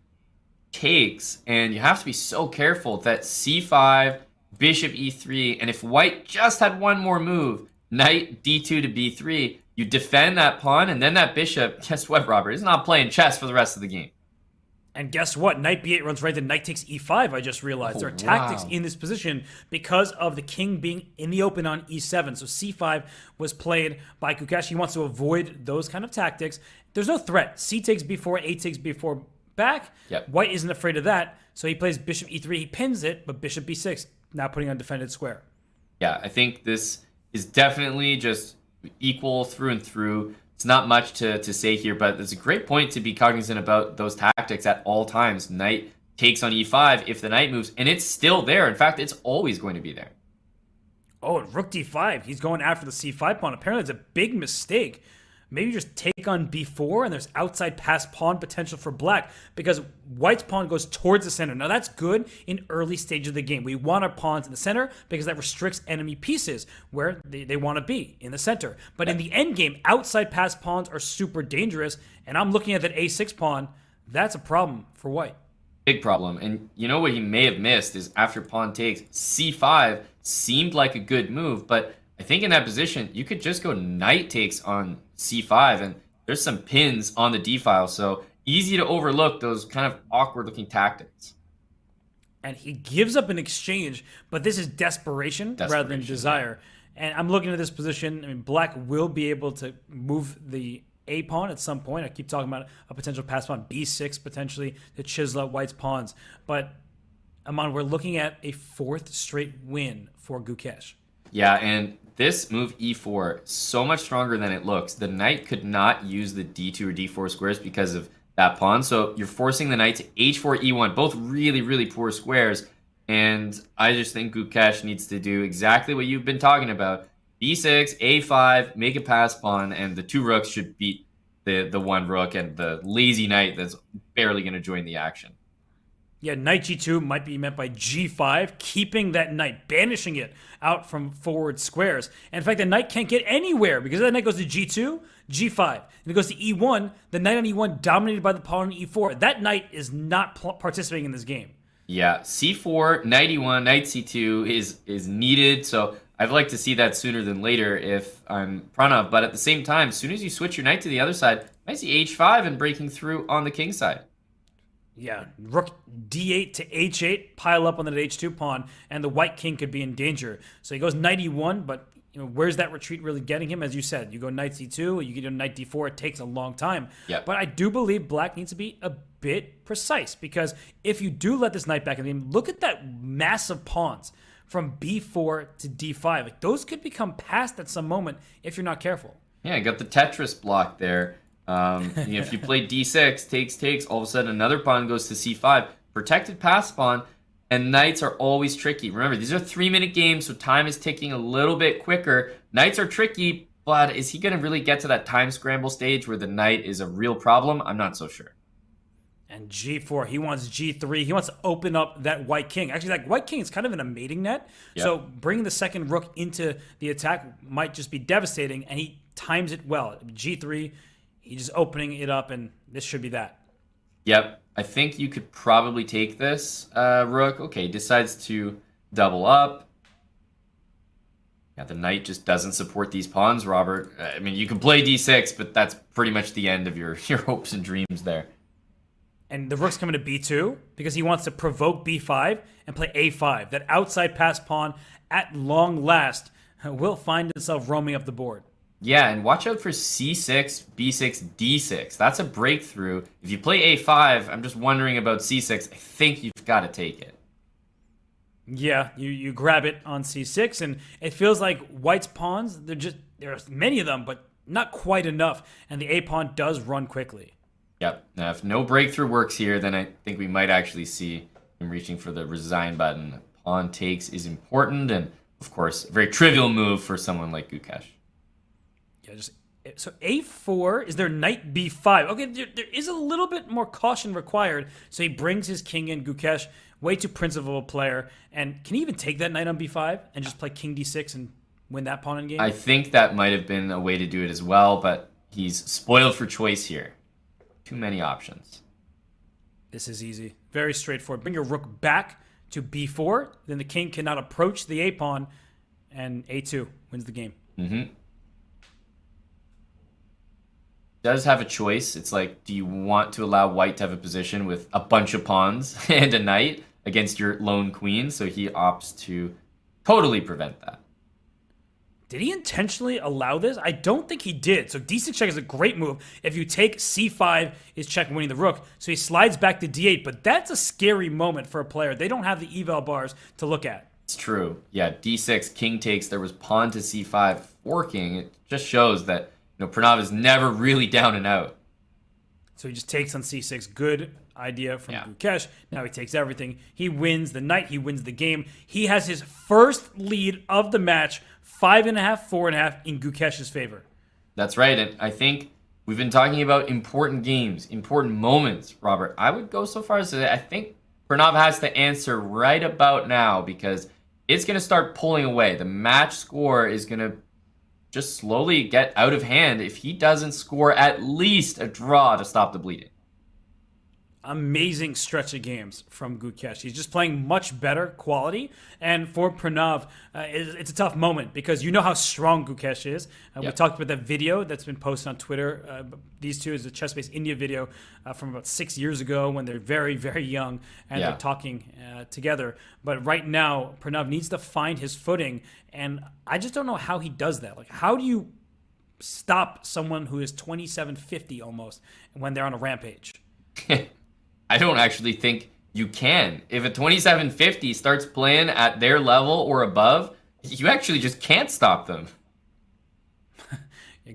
takes, and you have to be so careful that C5, bishop E3, and if white just had one more move, knight D2 to B3, you defend that pawn, and then that bishop, guess what, Robert? He's not playing chess for the rest of the game. And guess what? Knight B8 runs right to knight takes E5, I just realized. There are tactics in this position because of the king being in the open on E7. So C5 was played by Gukesh. He wants to avoid those kind of tactics. There's no threat. C takes B4, A takes B4 back. Yep. White isn't afraid of that. So he plays bishop E3. He pins it, but bishop B6, now putting on defended square. Yeah, I think this is definitely just equal through and through. It's not much to say here, but it's a great point to be cognizant about those tactics at all times. Knight takes on E5 if the knight moves, and it's still there. In fact, it's always going to be there. Oh, rook D5. He's going after the C5 pawn. Apparently, it's a big mistake. Maybe just take on B4, and there's outside pass pawn potential for black because white's pawn goes towards the center. Now, that's good in early stages of the game. We want our pawns in the center because that restricts enemy pieces where they want to be, in the center. But in the end game, outside pass pawns are super dangerous, and I'm looking at that A6 pawn. That's a problem for white. Big problem. And you know what he may have missed is after pawn takes, C5 seemed like a good move, but I think in that position, you could just go knight takes on C5, and there's some pins on the D file, so easy to overlook those kind of awkward-looking tactics. And he gives up an exchange, but this is desperation rather than desire. And I'm looking at this position. I mean, black will be able to move the A pawn at some point. I keep talking about a potential pass pawn, B6 potentially, to chisel out white's pawns. But, Aman, we're looking at a 4th straight win for Gukesh. Yeah, and this move E4, so much stronger than it looks. The knight could not use the D2 or D4 squares because of that pawn. So you're forcing the knight to H4, E1, both really, really poor squares. And I just think Gukesh needs to do exactly what you've been talking about. B6, A5, make a pass pawn, and the 2 rooks should beat the 1 rook and the lazy knight that's barely going to join the action. Yeah, knight G2 might be met by G5, keeping that knight, banishing it out from forward squares. And in fact, the knight can't get anywhere because that knight goes to G2, G5. And it goes to E1, the knight on E1 dominated by the pawn on E4. That knight is not participating in this game. Yeah, C4, knight E1, knight C2 is needed. So I'd like to see that sooner than later if I'm Pranav. But at the same time, as soon as you switch your knight to the other side, I see H5 and breaking through on the king side. Yeah, rook d8 to h8, pile up on the h2 pawn, and the white king could be in danger. So he goes knight e1, but where's that retreat really getting him? As you said, you go knight c2, you get knight d4. It takes a long time. Yep. But I do believe black needs to be a bit precise, because if you do let this knight back in the game, look at that massive pawns from b4 to d5. Like, those could become passed at some moment if you're not careful. Yeah, I got the Tetris block there. If you play d6, takes, all of a sudden another pawn goes to c5, protected pass pawn, and knights are always tricky. Remember, these are 3-minute games, so time is ticking a little bit quicker. Knights are tricky, but is he going to really get to that time scramble stage where the knight is a real problem? I'm not so sure. And g4, he wants g3. He wants to open up that white king. Actually, that white king is kind of in a mating net, so bringing the second rook into the attack might just be devastating, and he times it well. g3, he's just opening it up, and this should be that. Yep, I think you could probably take this rook. Okay, decides to double up. Yeah, the knight just doesn't support these pawns, Robert. I mean, you can play d6, but that's pretty much the end of your hopes and dreams there. And the rook's coming to b2 because he wants to provoke b5 and play a5. That outside pass pawn, at long last, will find itself roaming up the board. Yeah, and watch out for c6, b6, d6. That's a breakthrough. If you play a5, I'm just wondering about c6. I think you've got to take it. Yeah, you grab it on c6, and it feels like white's pawns, there's many of them, but not quite enough, and the a pawn does run quickly. Yep. Now, if no breakthrough works here, then I think we might actually see him reaching for the resign button. Pawn takes is important, and of course, a very trivial move for someone like Gukesh. Yeah, so a4 is their knight b5. Okay, there is a little bit more caution required. So he brings his king in, Gukesh, way too principled a player. And can he even take that knight on b5 and just play king d6 and win that pawn in game? I think that might have been a way to do it as well, but he's spoiled for choice here. Too many options. This is easy. Very straightforward. Bring your rook back to b4. Then the king cannot approach the a pawn, and a2 wins the game. Mm-hmm. Does have a choice. It's like, do you want to allow white to have a position with a bunch of pawns and a knight against your lone queen? So he opts to totally prevent that. Did he intentionally allow this? I don't think he did. So d6 check is a great move. If you take c5, is check winning the rook. So he slides back to d8, but that's a scary moment for a player. They don't have the eval bars to look at. It's true. Yeah, d6, king takes. There was pawn to c5 forking. It just shows that Pranav is never really down and out. So he just takes on c6. Good idea from Gukesh. Now he takes everything. He wins the knight. He wins the game. He has his first lead of the match, 5.5, 4.5 in Gukesh's favor. That's right. And I think we've been talking about important games, important moments, Robert. I would go so far as to say I think Pranav has the answer right about now, because it's going to start pulling away. The match score is going to just slowly get out of hand if he doesn't score at least a draw to stop the bleeding. Amazing stretch of games from Gukesh. He's just playing much better quality. And for Pranav, it's a tough moment because you know how strong Gukesh is. We talked about that video that's been posted on Twitter. These two is a Chess-Based India video from about 6 years ago when they're very, very young and they're talking together. But right now, Pranav needs to find his footing. And I just don't know how he does that. Like, how do you stop someone who is 2750 almost when they're on a rampage? I don't actually think you can. If a 2750 starts playing at their level or above, you actually just can't stop them.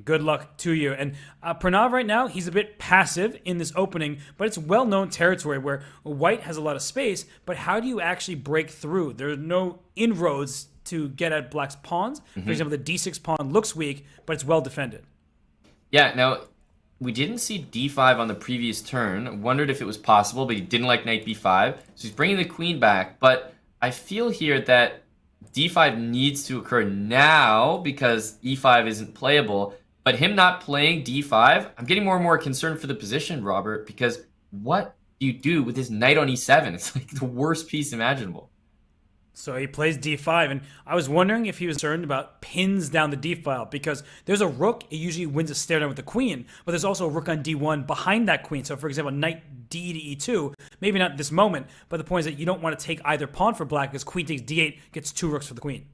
Good luck to you. And Pranav right now, he's a bit passive in this opening, but it's well-known territory where white has a lot of space, but how do you actually break through? There are no inroads to get at black's pawns. For example, the d6 pawn looks weak, but it's well defended. Yeah, now, we didn't see d5 on the previous turn. I wondered if it was possible, but he didn't like knight b5. So he's bringing the queen back. But I feel here that d5 needs to occur now because e5 isn't playable. But him not playing d5, I'm getting more and more concerned for the position, Robert, because what do you do with this knight on e7? It's like the worst piece imaginable. So he plays d5, and I was wondering if he was concerned about pins down the d file, because there's a rook, it usually wins a stare down with the queen, but there's also a rook on d1 behind that queen. So for example, knight d to e2, maybe not this moment, but the point is that you don't want to take either pawn for black, because queen takes d8 gets 2 rooks for the queen.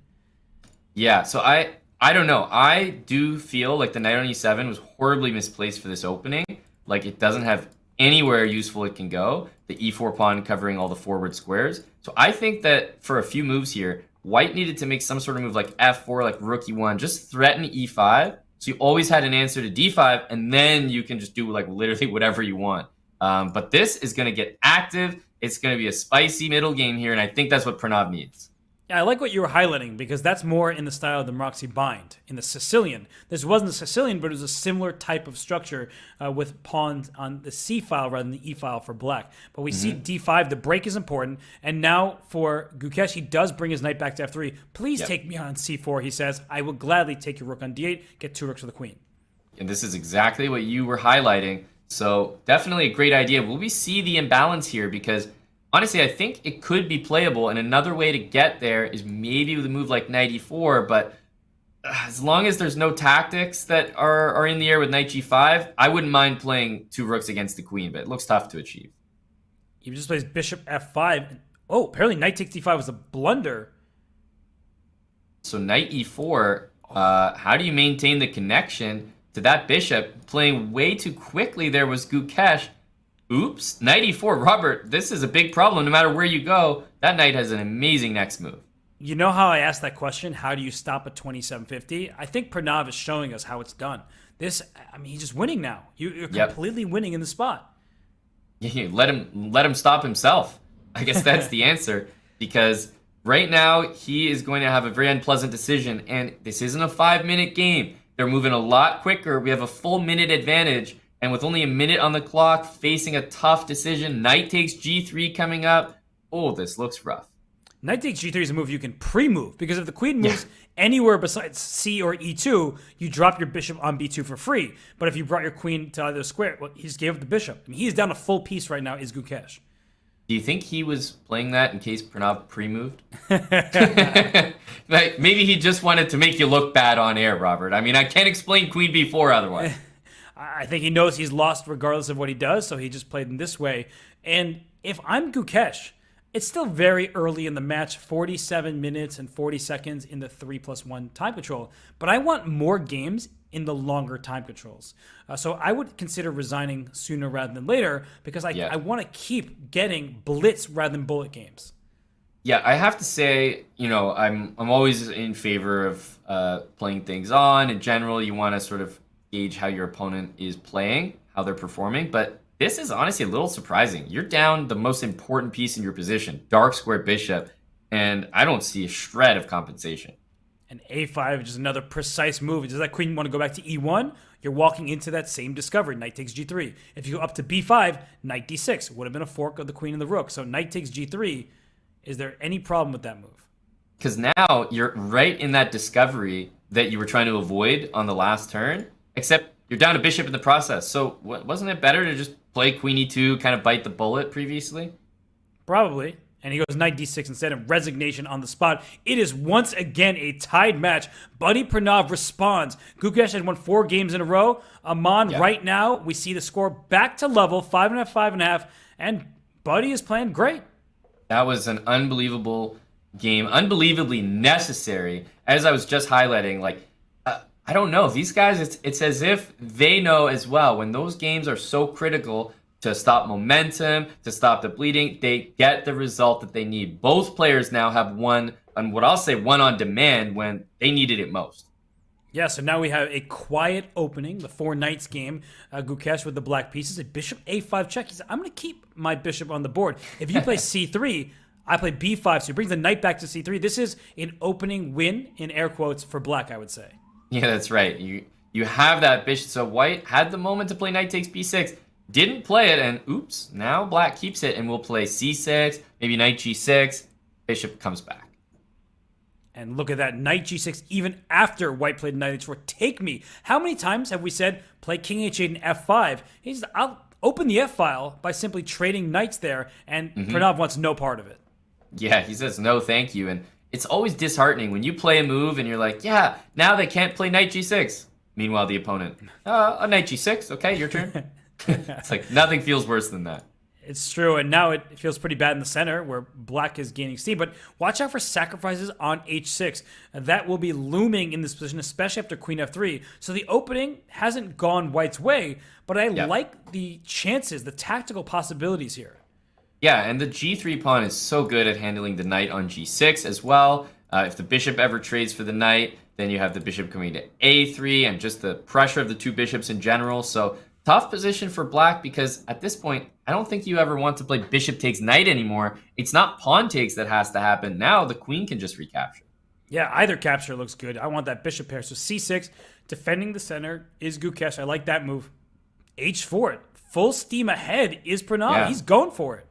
Yeah, so I don't know. I do feel like the knight on e7 was horribly misplaced for this opening. Like, it doesn't have anywhere useful it can go. The e4 pawn covering all the forward squares. So I think that for a few moves here, white needed to make some sort of move like f4, like rook e1, just threaten e5. So you always had an answer to d5, and then you can just do like literally whatever you want. But this is going to get active. It's going to be a spicy middle game here, and I think that's what Pranav needs. Yeah, I like what you were highlighting, because that's more in the style of the Moxie bind. In the Sicilian, this wasn't a Sicilian, but it was a similar type of structure with pawns on the C file rather than the E file for black. But we see D5, the break is important, and now for Gukesh, he does bring his knight back to F3. Please take me on C4, he says. I will gladly take your rook on D8, get 2 rooks for the queen. And this is exactly what you were highlighting. So definitely a great idea. Will we see the imbalance here? Because honestly, I think it could be playable, and another way to get there is maybe with a move like knight e4, but as long as there's no tactics that are in the air with knight g5, I wouldn't mind playing 2 rooks against the queen, but it looks tough to achieve. He just plays bishop f5. Oh, apparently knight takes d5 was a blunder. So knight e4, how do you maintain the connection to that bishop? Playing way too quickly there was Gukesh. Oops, knight e4. Robert, this is a big problem. No matter where you go, that knight has an amazing next move. You know how I asked that question? How do you stop at 2750? I think Pranav is showing us how it's done. This, I mean, he's just winning now. You're completely winning in the spot. Yeah, let him stop himself. I guess that's the answer, because right now he is going to have a very unpleasant decision, and this isn't a 5-minute game. They're moving a lot quicker. We have a full minute advantage. And with only a minute on the clock, facing a tough decision, knight takes g3 coming up. Oh, this looks rough. Knight takes g3 is a move you can pre-move, because if the queen moves anywhere besides c or e2, you drop your bishop on b2 for free. But if you brought your queen to either square, well, he just gave up the bishop. I mean, he's down a full piece right now, is Gukesh. Do you think he was playing that in case Pranav pre-moved? Like, maybe he just wanted to make you look bad on air, Robert. I mean, I can't explain queen b4 otherwise. I think he knows he's lost regardless of what he does, so he just played in this way. And if I'm Gukesh, it's still very early in the match, 47 minutes and 40 seconds in the 3+1 time control. But I want more games in the longer time controls. So I would consider resigning sooner rather than later, because I want to keep getting blitz rather than bullet games. Yeah, I have to say, you know, I'm always in favor of playing things on. In general, you want to sort of gauge how your opponent is playing, how they're performing, but this is honestly a little surprising. You're down the most important piece in your position, dark square bishop, and I don't see a shred of compensation. And a5 is another precise move. Does that queen want to go back to e1? You're walking into that same discovery. Knight takes g3. If you go up to b5, knight d6 would have been a fork of the queen and the rook. So knight takes g3. Is there any problem with that move? Because now you're right in that discovery that you were trying to avoid on the last turn, except you're down a bishop in the process. So wasn't it better to just play queen e2, kind of bite the bullet previously? Probably. And he goes knight d6 instead of resignation on the spot. It is once again a tied match. Buddy Pranav responds. Gukesh had won 4 games in a row. Aman, right now, we see the score back to level, 5.5, 5.5, and Buddy is playing great. That was an unbelievable game, unbelievably necessary. As I was just highlighting, like, I don't know. These guys, it's as if they know as well, when those games are so critical to stop momentum, to stop the bleeding, they get the result that they need. Both players now have won, and what I'll say, won on demand when they needed it most. Yeah, so now we have a quiet opening, the 4 knights game. Gukesh with the black pieces, a bishop a5 check. He said, I'm going to keep my bishop on the board. If you play c3, I play b5, so he brings the knight back to c3. This is an opening win, in air quotes, for black, I would say. Yeah, that's right. You have that bishop. So white had the moment to play knight takes b6, didn't play it, and oops, now black keeps it and will play c6, maybe knight g6, bishop comes back. And look at that, knight g6, even after white played knight h4. Take me. How many times have we said, play king h8 and f5? I'll open the f file by simply trading knights there, and Pranav wants no part of it. Yeah, he says no, thank you. And it's always disheartening when you play a move and you're like, yeah, now they can't play knight g6. Meanwhile, the opponent, a knight g6. Okay, your turn. It's like nothing feels worse than that. It's true, and now it feels pretty bad in the center where black is gaining steam. But watch out for sacrifices on h6. That will be looming in this position, especially after queen f3. So the opening hasn't gone white's way, but I like the chances, the tactical possibilities here. Yeah, and the g3 pawn is so good at handling the knight on g6 as well. If the bishop ever trades for the knight, then you have the bishop coming to a3 and just the pressure of the two bishops in general. So tough position for black because at this point, I don't think you ever want to play bishop takes knight anymore. It's not pawn takes that has to happen. Now the queen can just recapture. Yeah, either capture looks good. I want that bishop pair. So c6, defending the center is Gukesh. I like that move. h4, full steam ahead is Pranav. Yeah. He's going for it.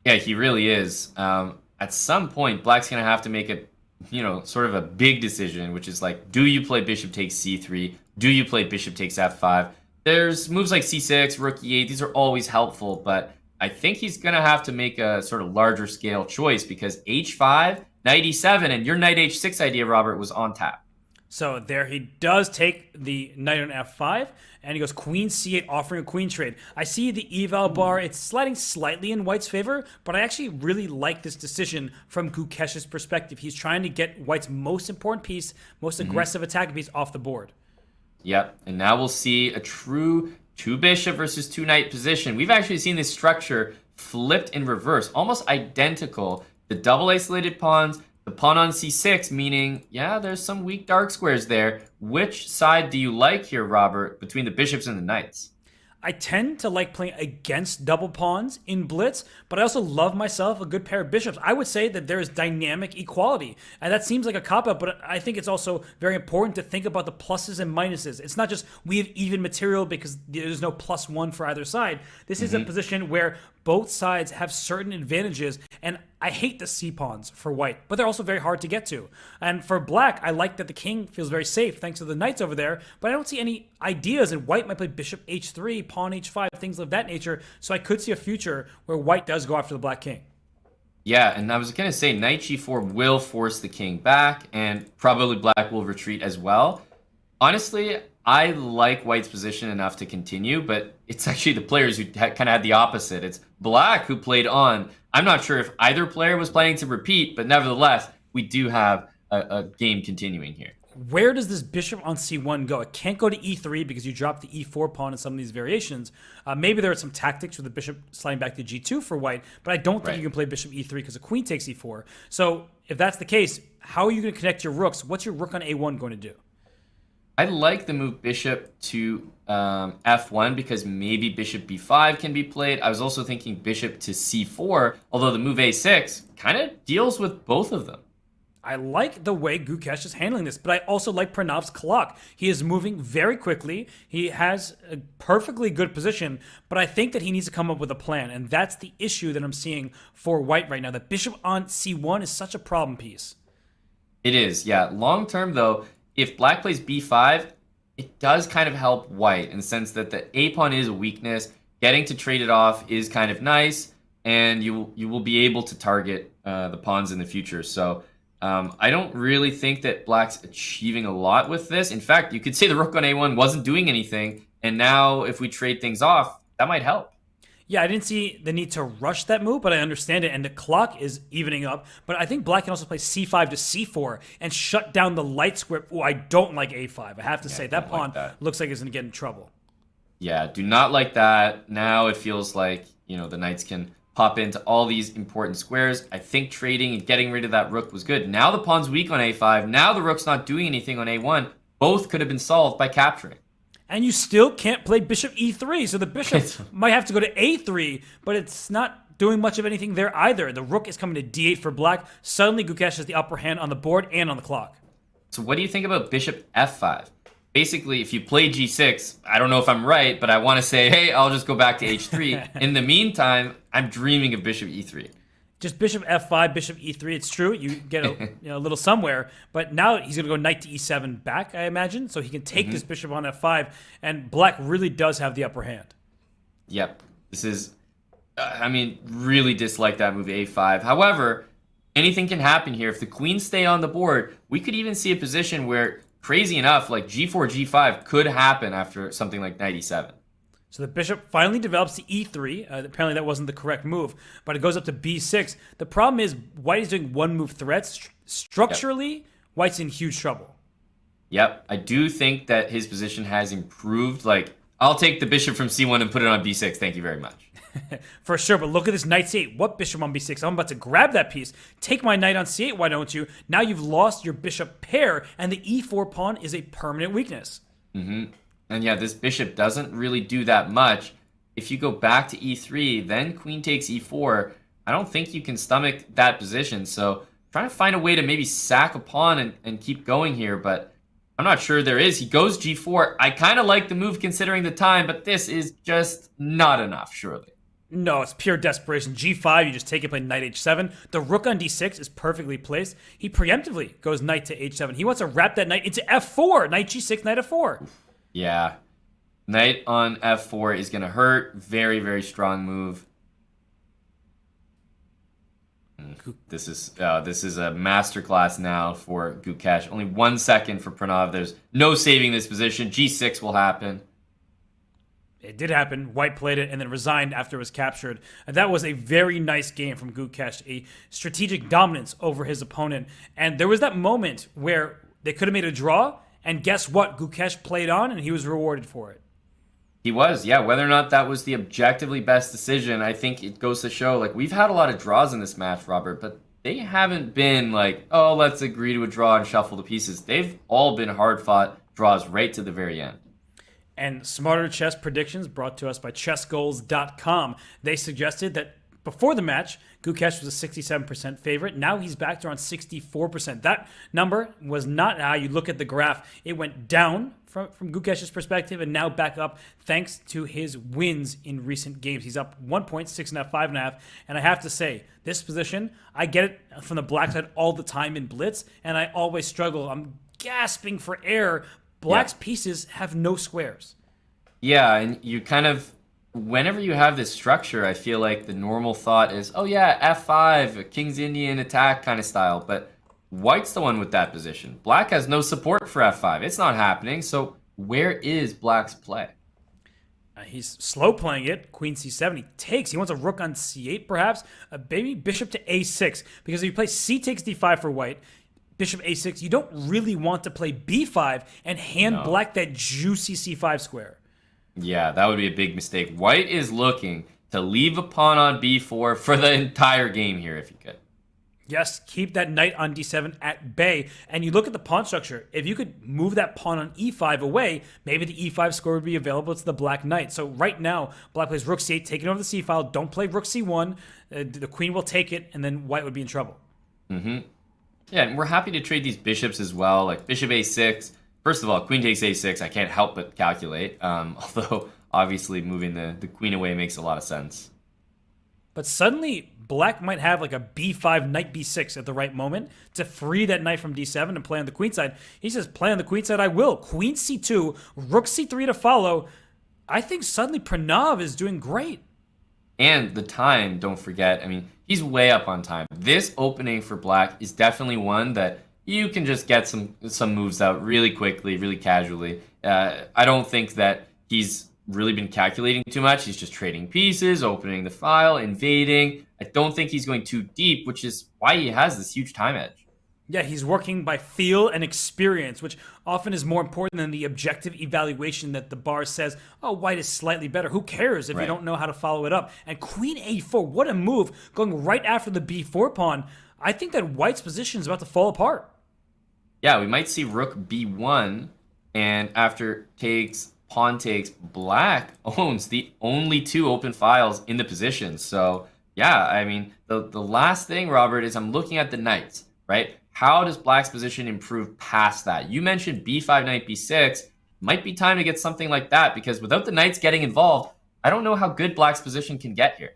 Yeah, he really is. At some point, black's going to have to make a, sort of a big decision, which is like, do you play bishop takes c3? Do you play bishop takes f5? There's moves like c6, rook e8. These are always helpful, but I think he's going to have to make a sort of larger scale choice because h5, knight e7, and your knight h6 idea, Robert, was on tap. So there he does take the knight on f5, and he goes queen c8, offering a queen trade. I see the eval bar. It's sliding slightly in white's favor, but I actually really like this decision from Gukesh's perspective. He's trying to get white's most important piece, most aggressive attacking piece off the board. Yep, and now we'll see a true two bishop versus two knight position. We've actually seen this structure flipped in reverse, almost identical. The double isolated pawns, the pawn on c6, meaning, yeah, there's some weak dark squares there. Which side do you like here, Robert, between the bishops and the knights? I tend to like playing against double pawns in blitz, but I also love myself a good pair of bishops. I would say that there is dynamic equality, and that seems like a cop-out, but I think it's also very important to think about the pluses and minuses. It's not just we have even material because there's no +1 for either side. This is a position where both sides have certain advantages, and I hate the c-pawns for white, but they're also very hard to get to. And for black, I like that the king feels very safe thanks to the knights over there, but I don't see any ideas, and white might play bishop h3, pawn h5, things of that nature, so I could see a future where white does go after the black king. Yeah, and I was going to say knight g4 will force the king back, and probably black will retreat as well. Honestly, I like white's position enough to continue, but it's actually the players who kind of had the opposite. It's black who played on. I'm not sure if either player was planning to repeat, but nevertheless, we do have a game continuing here. Where does this bishop on c1 go? It can't go to e3 because you drop the e4 pawn in some of these variations. Maybe there are some tactics with the bishop sliding back to g2 for white, but I don't think you can play bishop e3 because the queen takes e4. So if that's the case, how are you going to connect your rooks? What's your rook on a1 going to do? I like the move bishop to f1 because maybe bishop b5 can be played. I was also thinking bishop to c4, although the move a6 kind of deals with both of them. I like the way Gukesh is handling this, but I also like Pranav's clock. He is moving very quickly. He has a perfectly good position, but I think that he needs to come up with a plan, and that's the issue that I'm seeing for white right now. The bishop on c1 is such a problem piece. It is, yeah. Long term, though, if black plays b5, it does kind of help white in the sense that the a-pawn is a weakness. Getting to trade it off is kind of nice, and you will be able to target the pawns in the future. So I don't really think that black's achieving a lot with this. In fact, you could say the rook on a1 wasn't doing anything, and now if we trade things off, that might help. Yeah, I didn't see the need to rush that move, but I understand it, and the clock is evening up. But I think black can also play c5 to c4 and shut down the light square. Oh, I don't like a5. I have to say that pawn looks like it's going to get in trouble. Yeah, do not like that. Now it feels like, the knights can pop into all these important squares. I think trading and getting rid of that rook was good. Now the pawn's weak on a5. Now the rook's not doing anything on a1. Both could have been solved by capturing. And you still can't play bishop e3, so the bishop might have to go to a3, but it's not doing much of anything there either. The rook is coming to d8 for black. Suddenly, Gukesh has the upper hand on the board and on the clock. So what do you think about bishop f5? Basically, if you play g6, I don't know if I'm right, but I want to say, hey, I'll just go back to h3. In the meantime, I'm dreaming of bishop e3. Just bishop f5, bishop e3. It's true. You get a little somewhere. But now he's going to go knight to e7 back, I imagine. So he can take this bishop on f5. And black really does have the upper hand. Yep. This is I mean, really dislike that move a5. However, anything can happen here. If the queens stay on the board, we could even see a position where, crazy enough, like g4, g5 could happen after something like knight e7. So the bishop finally develops to e3. Apparently that wasn't the correct move, but it goes up to b6. The problem is white is doing one move threats. Structurally, white's in huge trouble. Yep, I do think that his position has improved. Like, I'll take the bishop from c1 and put it on b6. Thank you very much. For sure, but look at this knight c8. What bishop on b6? I'm about to grab that piece. Take my knight on c8, why don't you? Now you've lost your bishop pair, and the e4 pawn is a permanent weakness. Mm-hmm. And yeah, this bishop doesn't really do that much. If you go back to e3, then queen takes e4, I don't think you can stomach that position. So trying to find a way to maybe sack a pawn and keep going here, but I'm not sure there is. He goes g4. I kind of like the move considering the time, but this is just not enough, surely. No, it's pure desperation. g5, you just take it, play knight h7. The rook on d6 is perfectly placed. He preemptively goes knight to h7. He wants to wrap that knight into f4. Knight g6, knight f4. Yeah. Knight on f4 is going to hurt. Very, very strong move. This is a masterclass now for Gukesh. Only 1 second for Pranav. There's no saving this position. g6 will happen. It did happen. White played it and then resigned after it was captured. And that was a very nice game from Gukesh, a strategic dominance over his opponent. And there was that moment where they could have made a draw, and guess what? Gukesh played on, and he was rewarded for it. He was, yeah. Whether or not that was the objectively best decision, I think it goes to show, like, we've had a lot of draws in this match, Robert, but they haven't been like, oh, let's agree to a draw and shuffle the pieces. They've all been hard-fought draws right to the very end. And Smarter Chess predictions brought to us by chessgoals.com. They suggested that before the match, Gukesh was a 67% favorite. Now he's back to around 64%. That number was not how you look at the graph. It went down from Gukesh's perspective and now back up thanks to his wins in recent games. He's up 1 point, 6.5, 5.5. And I have to say, this position, I get it from the black side all the time in blitz, and I always struggle. I'm gasping for air. Black's pieces have no squares. Yeah, and you kind of, whenever you have this structure, I feel like the normal thought is, oh yeah, f5, a King's Indian attack kind of style. But white's the one with that position. Black has no support for f5. It's not happening. So where is black's play? He's slow playing it. Queen c7. He takes. He wants a rook on c8, perhaps. A baby bishop to a6. Because if you play c takes d5 for white, bishop a6, you don't really want to play b5 and hand black that juicy c5 square. Yeah, that would be a big mistake. White is looking to leave a pawn on b4 for the entire game here, if you could. Yes, keep that knight on d7 at bay. And you look at the pawn structure. If you could move that pawn on e5 away, maybe the e5 square would be available to the black knight. So right now, black plays rook c8, taking over the c file. Don't play rook c1. The queen will take it, and then white would be in trouble. Mm-hmm. Yeah, and we're happy to trade these bishops as well, like bishop a6. First of all, queen takes a6, I can't help but calculate. Although, obviously, moving the queen away makes a lot of sense. But suddenly, black might have like a b5, knight b6 at the right moment to free that knight from d7 and play on the queen side. He says, play on the queen side, I will. Queen c2, rook c3 to follow. I think suddenly Pranav is doing great. And the time, don't forget, I mean, he's way up on time. This opening for black is definitely one that you can just get some moves out really quickly, really casually. I don't think that he's really been calculating too much. He's just trading pieces, opening the file, invading. I don't think he's going too deep, which is why he has this huge time edge. Yeah, he's working by feel and experience, which often is more important than the objective evaluation that the bar says, oh, white is slightly better. Who cares if you don't know how to follow it up? And queen a4, what a move, going right after the b4 pawn. I think that white's position is about to fall apart. Yeah, we might see rook b1, and after pawn takes, black owns the only two open files in the position. So, yeah, I mean, the last thing, Robert, is I'm looking at the knights, right? How does black's position improve past that? You mentioned b5, knight b6. Might be time to get something like that, because without the knights getting involved, I don't know how good black's position can get here.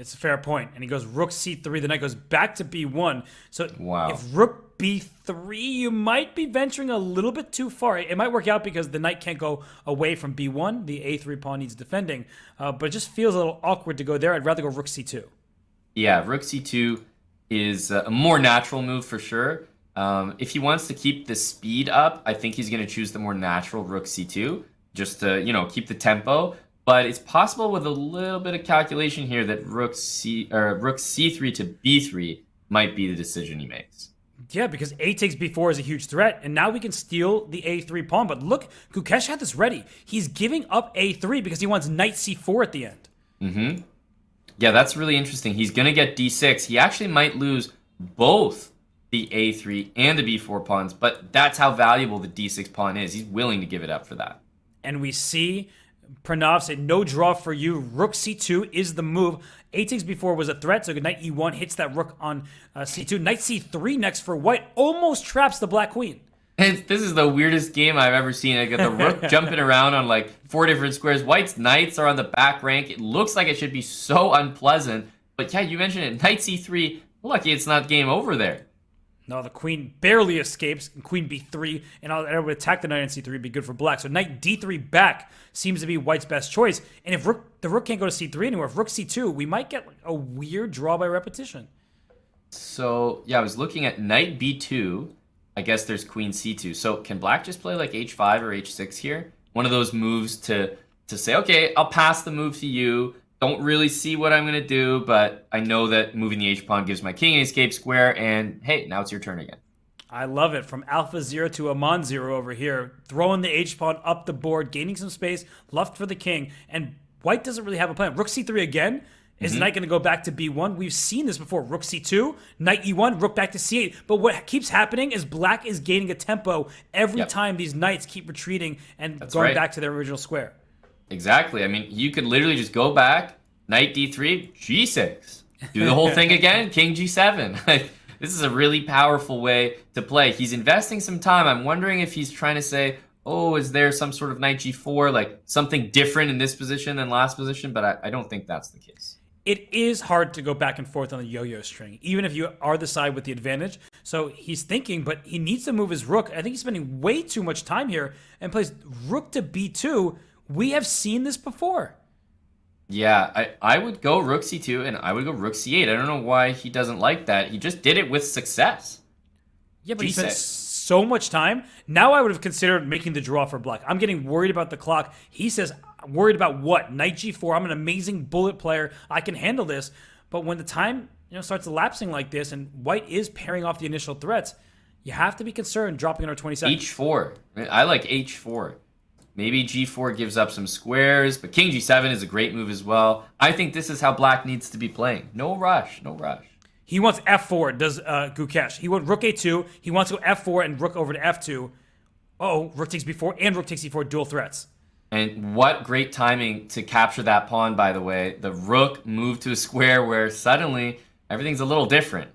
It's a fair point. And he goes rook c3. The knight goes back to b1. So Wow. if rook b3, you might be venturing a little bit too far. It might work out because the knight can't go away from b1. The a3 pawn needs defending. But it just feels a little awkward to go there. I'd rather go rook c2. Yeah, rook c2 is a more natural move for sure. If he wants to keep the speed up, I think he's going to choose the more natural rook c2 just to, keep the tempo. But it's possible with a little bit of calculation here that rook c3 to b3 might be the decision he makes. Yeah, because a takes b4 is a huge threat, and now we can steal the a3 pawn. But look, Gukesh had this ready. He's giving up a3 because he wants knight c4 at the end. Mm-hmm. Yeah, that's really interesting. He's going to get d6. He actually might lose both the a3 and the b4 pawns, but that's how valuable the d6 pawn is. He's willing to give it up for that. And we see Pranav say, no draw for you. Rook c2 is the move. A takes b4 was a threat, so knight e1 hits that rook on c2. Knight c3 next for white. Almost traps the black queen. This is the weirdest game I've ever seen. I got the rook jumping around on like 4 different squares. White's knights are on the back rank. It looks like it should be so unpleasant. But yeah, you mentioned it. Knight c3. Lucky it's not game over there. No, the queen barely escapes. Queen b3, and I would attack the knight on c3 would be good for black. So knight d3 back seems to be white's best choice. And if the rook can't go to c3 anymore, if rook c2, we might get a weird draw by repetition. So yeah, I was looking at knight b2. I guess there's queen c2. So can black just play like h5 or h6 here? One of those moves to say, okay, I'll pass the move to you. Don't really see what I'm going to do, but I know that moving the h-pawn gives my king an escape square, and hey, now it's your turn again. I love it. From Alpha 0 to Amon 0 over here. Throwing the h-pawn up the board, gaining some space, left for the king, and white doesn't really have a plan. Rook c3 again. Is the knight going to go back to b1? We've seen this before. Rook c2, knight e1, rook back to c8. But what keeps happening is black is gaining a tempo every time these knights keep retreating and going back to their original square. Exactly. I mean, you could literally just go back, knight d3, g6. Do the whole thing again, king g7. This is a really powerful way to play. He's investing some time. I'm wondering if he's trying to say, oh, is there some sort of knight g4, like something different in this position than last position? But I don't think that's the case. It is hard to go back and forth on the yo-yo string, even if you are the side with the advantage. So he's thinking, but he needs to move his rook. I think he's spending way too much time here and plays rook to b2. We have seen this before. Yeah, I would go rook c2 and I would go rook c8. I don't know why he doesn't like that. He just did it with success. Yeah, but he spent so much time. Now I would have considered making the draw for black. I'm getting worried about the clock. He says, worried about what? Knight g4. I'm an amazing bullet player. I can handle this. But when the time starts elapsing like this and white is pairing off the initial threats, you have to be concerned dropping under 20 seconds. h4. I like h4. Maybe g4 gives up some squares, but king g7 is a great move as well. I think this is how black needs to be playing. No rush, no rush. He wants f4, does Gukesh. He went rook a2. He wants to go f4 and rook over to f2. Oh, rook takes b4 and rook takes e4, dual threats. And what great timing to capture that pawn, by the way. The rook moved to a square where suddenly everything's a little different.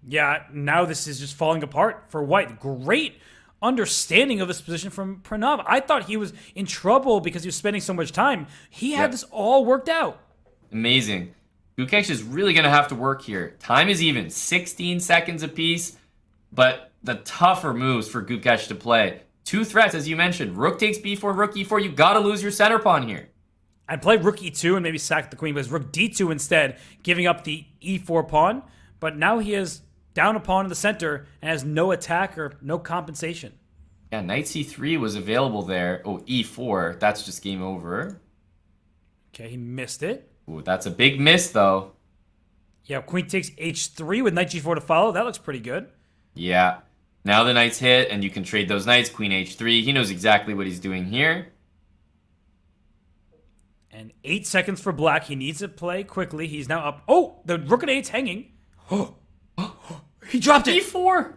Yeah, now this is just falling apart for white. Great understanding of this position from Pranav. I thought he was in trouble because he was spending so much time. He had this all worked out. Amazing. Gukesh is really going to have to work here. Time is even, 16 seconds apiece, but the tougher moves for Gukesh to play. 2 threats, as you mentioned. Rook takes b4, rook e4. You got to lose your center pawn here. I'd play rook e2 and maybe sack the queen, but it's rook d2 instead, giving up the e4 pawn. But now he is down a pawn in the center and has no attack or no compensation. Yeah, knight c3 was available there. Oh, e4. That's just game over. Okay, he missed it. Ooh, that's a big miss, though. Yeah, queen takes h3 with knight g4 to follow. That looks pretty good. Yeah. Now the knight's hit, and you can trade those knights. Queen h3. He knows exactly what he's doing here. And 8 seconds for black. He needs to play quickly. He's now up. Oh, the rook at 8's hanging. Oh, he dropped it. e4.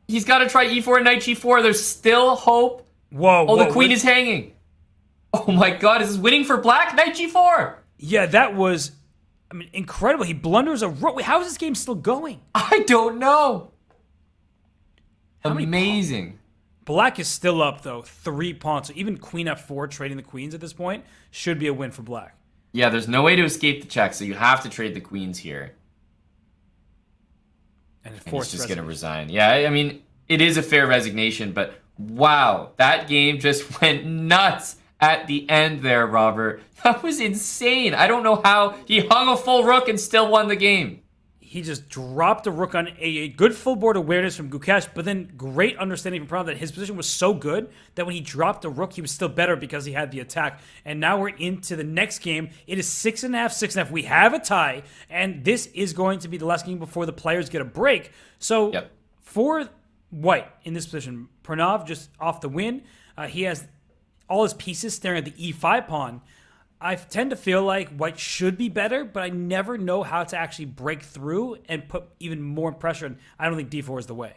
He's got to try e4 and knight g4. There's still hope. Whoa, oh, the queen is hanging. Oh my god, is this winning for black? Knight g4. Yeah, that was, incredible. He blunders a rook. Wait, how is this game still going? I don't know. Amazing. Black is still up, though. 3 pawns. So even queen f4, trading the queens at this point, should be a win for black. Yeah, there's no way to escape the check, so you have to trade the queens here. And He's just going to resign. Yeah, I mean, it is a fair resignation, but wow, that game just went nuts at the end there, Robert. That was insane. I don't know how he hung a full rook and still won the game. He just dropped a rook on a good full board awareness from Gukesh, but then great understanding from Pranav that his position was so good that when he dropped a rook, he was still better because he had the attack. And now we're into the next game. It is 6.5, 6.5. We have a tie, and this is going to be the last game before the players get a break. So for White in this position, Pranav just off the win. He has all his pieces staring at the e5 pawn. I tend to feel like White should be better, but I never know how to actually break through and put even more pressure. And I don't think d4 is the way.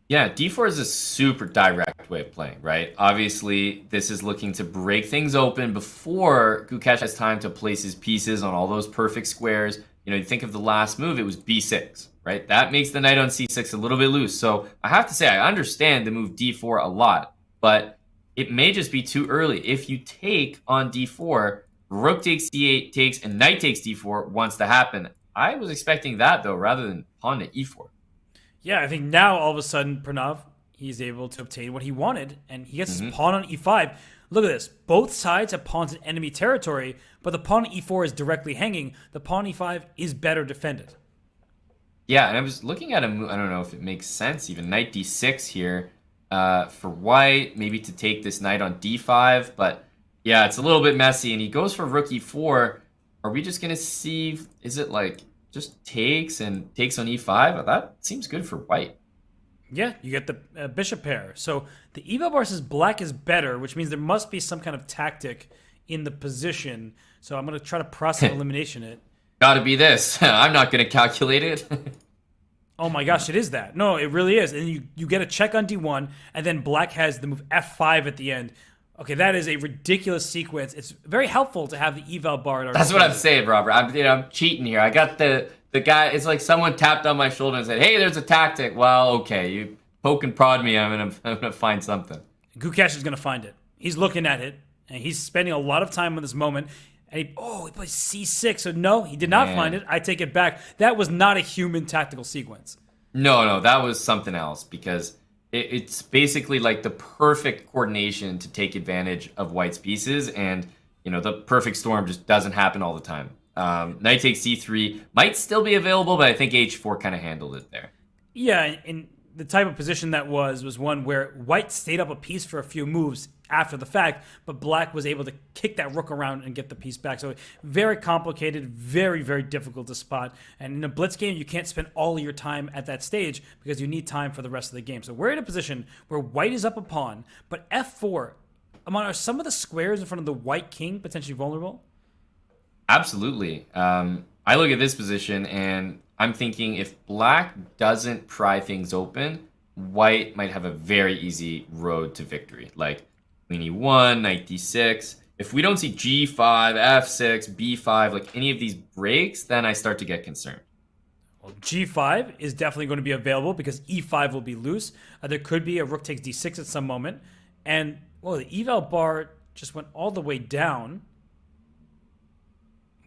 Yeah, d4 is a super direct way of playing, right? Obviously, this is looking to break things open before Gukesh has time to place his pieces on all those perfect squares. You know, you think of the last move, it was b6, right? That makes the knight on c6 a little bit loose. So I have to say, I understand the move d4 a lot, but it may just be too early. If you take on d4, rook takes d8 takes, and knight takes d4 wants to happen. I was expecting that, though, rather than pawn to e4. Yeah, I think now, all of a sudden, Pranav, he's able to obtain what he wanted, and he gets his pawn on e5. Look at this. Both sides have pawns in enemy territory, but the pawn on e4 is directly hanging. The pawn e5 is better defended. Yeah, and I was looking at a move. I don't know if it makes sense, even knight d6 here. For White, maybe to take this knight on d5, but yeah, it's a little bit messy, and he goes for rook e4. Are we just going to see, is it like just takes and takes on e5? That seems good for White. Yeah, you get the bishop pair. So the eval bar says black is better, which means there must be some kind of tactic in the position. So I'm going to try to process elimination it. Gotta be this. I'm not going to calculate it. Oh my gosh, it is that. No, it really is. And you get a check on d1, and then black has the move f5 at the end. Okay, that is a ridiculous sequence. It's very helpful to have the eval bar. That's what I'm saying, Robert. I'm cheating here. I got the guy. It's like someone tapped on my shoulder and said, "Hey, there's a tactic." Well, okay, you poke and prod me. I'm gonna find something. Gukesh is gonna find it. He's looking at it, and he's spending a lot of time on this moment. And he plays c6. So no, he did not find it. I take it back. That was not a human tactical sequence. No, that was something else, because it's basically like the perfect coordination to take advantage of White's pieces, and you know the perfect storm just doesn't happen all the time. Knight takes c3 might still be available, but I think h4 kind of handled it there. Yeah, and the type of position that was one where White stayed up a piece for a few moves after the fact, but black was able to kick that rook around and get the piece back. So very complicated, very, very difficult to spot. And in a blitz game, you can't spend all of your time at that stage because you need time for the rest of the game. So we're in a position where White is up a pawn, but f4, Amon, are some of the squares in front of the White king potentially vulnerable? Absolutely. I look at this position and I'm thinking if black doesn't pry things open, White might have a very easy road to victory. Like queen e1, knight d6. If we don't see g5, f6, b5, like any of these breaks, then I start to get concerned. Well, g5 is definitely going to be available because e5 will be loose. There could be a rook takes d6 at some moment. And, well, the eval bar just went all the way down.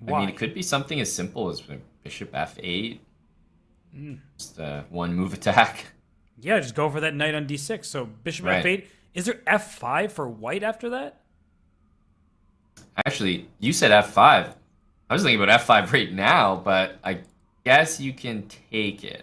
Why? I mean, it could be something as simple as bishop f8. Just a one move attack. Yeah, just go for that knight on d6. So bishop f8. Is there f5 for White after that? Actually, you said f5. I was thinking about f5 right now, but I guess you can take it.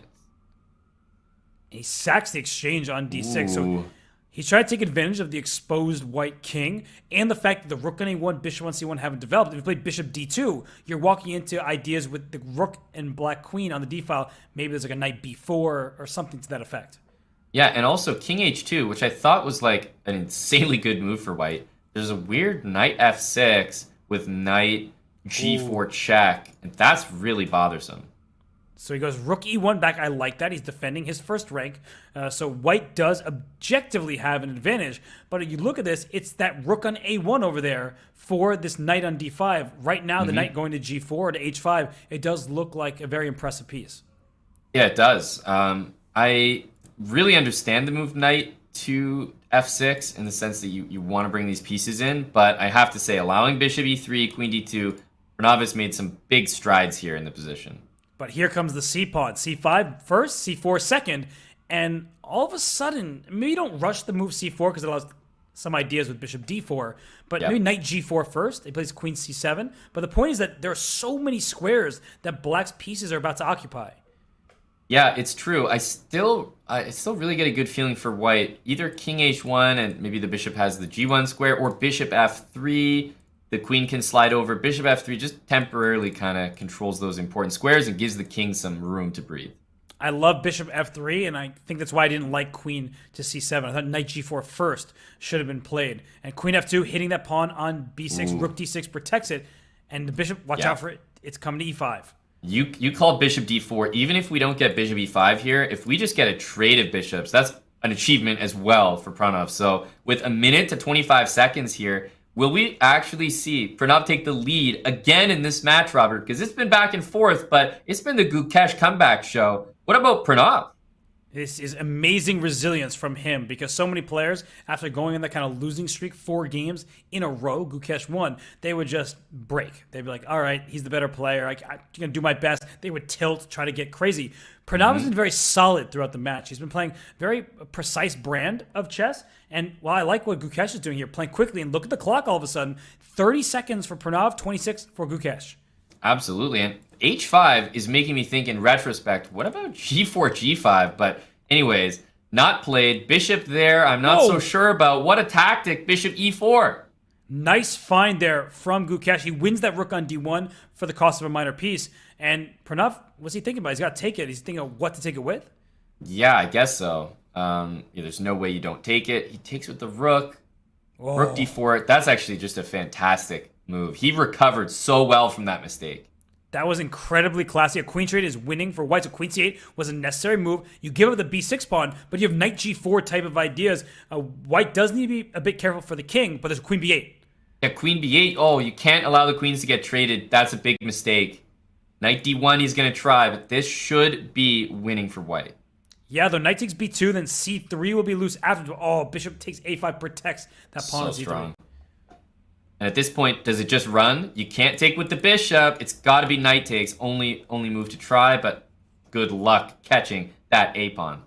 He sacks the exchange on d6. Ooh. So he's trying to take advantage of the exposed White king and the fact that the rook on a1, bishop on c1 haven't developed. If you play bishop d2, you're walking into ideas with the rook and black queen on the d file. Maybe there's like a knight b4 or something to that effect. Yeah, and also king h2, which I thought was like an insanely good move for White. There's a weird knight f6 with knight g4 check, and that's really bothersome. So he goes rook e1 back. I like that. He's defending his first rank. So White does objectively have an advantage. But if you look at this, it's that rook on a1 over there for this knight on d5. Right now, the knight going to g4 or to h5, it does look like a very impressive piece. Yeah, it does. I really understand the move knight to f6 in the sense that you want to bring these pieces in, but I have to say allowing bishop e3, queen d2, Pranav has made some big strides here in the position. But here comes the C pawn. C5 first, C4 second, and all of a sudden, maybe don't rush the move C4 because it allows some ideas with bishop D4, but maybe knight G4 first. He plays queen C7. But the point is that there are so many squares that black's pieces are about to occupy. Yeah, it's true. I still really get a good feeling for white. Either king H1 and maybe the bishop has the G1 square, or bishop F3. The queen can slide over. Bishop F3 just temporarily kind of controls those important squares and gives the king some room to breathe. I love bishop F3, and I think that's why I didn't like queen to C7. I thought knight G4 first should have been played. And queen F2, hitting that pawn on B6, rook D6 protects it. And the bishop, watch out for it. It's coming to E5. You call bishop D4. Even if we don't get bishop E5 here, if we just get a trade of bishops, that's an achievement as well for Pranav. So with a minute to 25 seconds here, will we actually see Pranav take the lead again in this match, Robert? Because it's been back and forth, but it's been the Gukesh comeback show. What about Pranav? This is amazing resilience from him, because so many players, after going on that kind of losing streak, 4 games in a row, Gukesh won, they would just break. They'd be like, all right, he's the better player. I'm going to do my best. They would tilt, try to get crazy. Pranav has been very solid throughout the match. He's been playing very precise brand of chess. And while I like what Gukesh is doing here, playing quickly, and look at the clock all of a sudden, 30 seconds for Pranav, 26 for Gukesh. Absolutely. And H5 is making me think in retrospect, what about G4, G5? But anyways, not played. Bishop there, I'm not so sure about. What a tactic, bishop E4. Nice find there from Gukesh. He wins that rook on D1 for the cost of a minor piece. And Pranav, what's he thinking about? He's got to take it. He's thinking of what to take it with? Yeah, I guess so. There's no way you don't take it. He takes with the rook. Whoa. Rook D4. That's actually just a fantastic move. He recovered so well from that mistake. That was incredibly classy. A queen trade is winning for white, so queen C8 was a necessary move. You give up the B6 pawn, but you have knight G4 type of ideas. White does need to be a bit careful for the king, but there's queen B8. Yeah, queen B8. Oh, you can't allow the queens to get traded. That's a big mistake. Knight D1 he's going to try, but this should be winning for white. Yeah, though knight takes B2, then C3 will be loose after. Oh, bishop takes A5, protects that pawn on So C3. strong. And at this point, does it just run? You can't take with the bishop. It's got to be knight takes. Only move to try, but good luck catching that A pawn.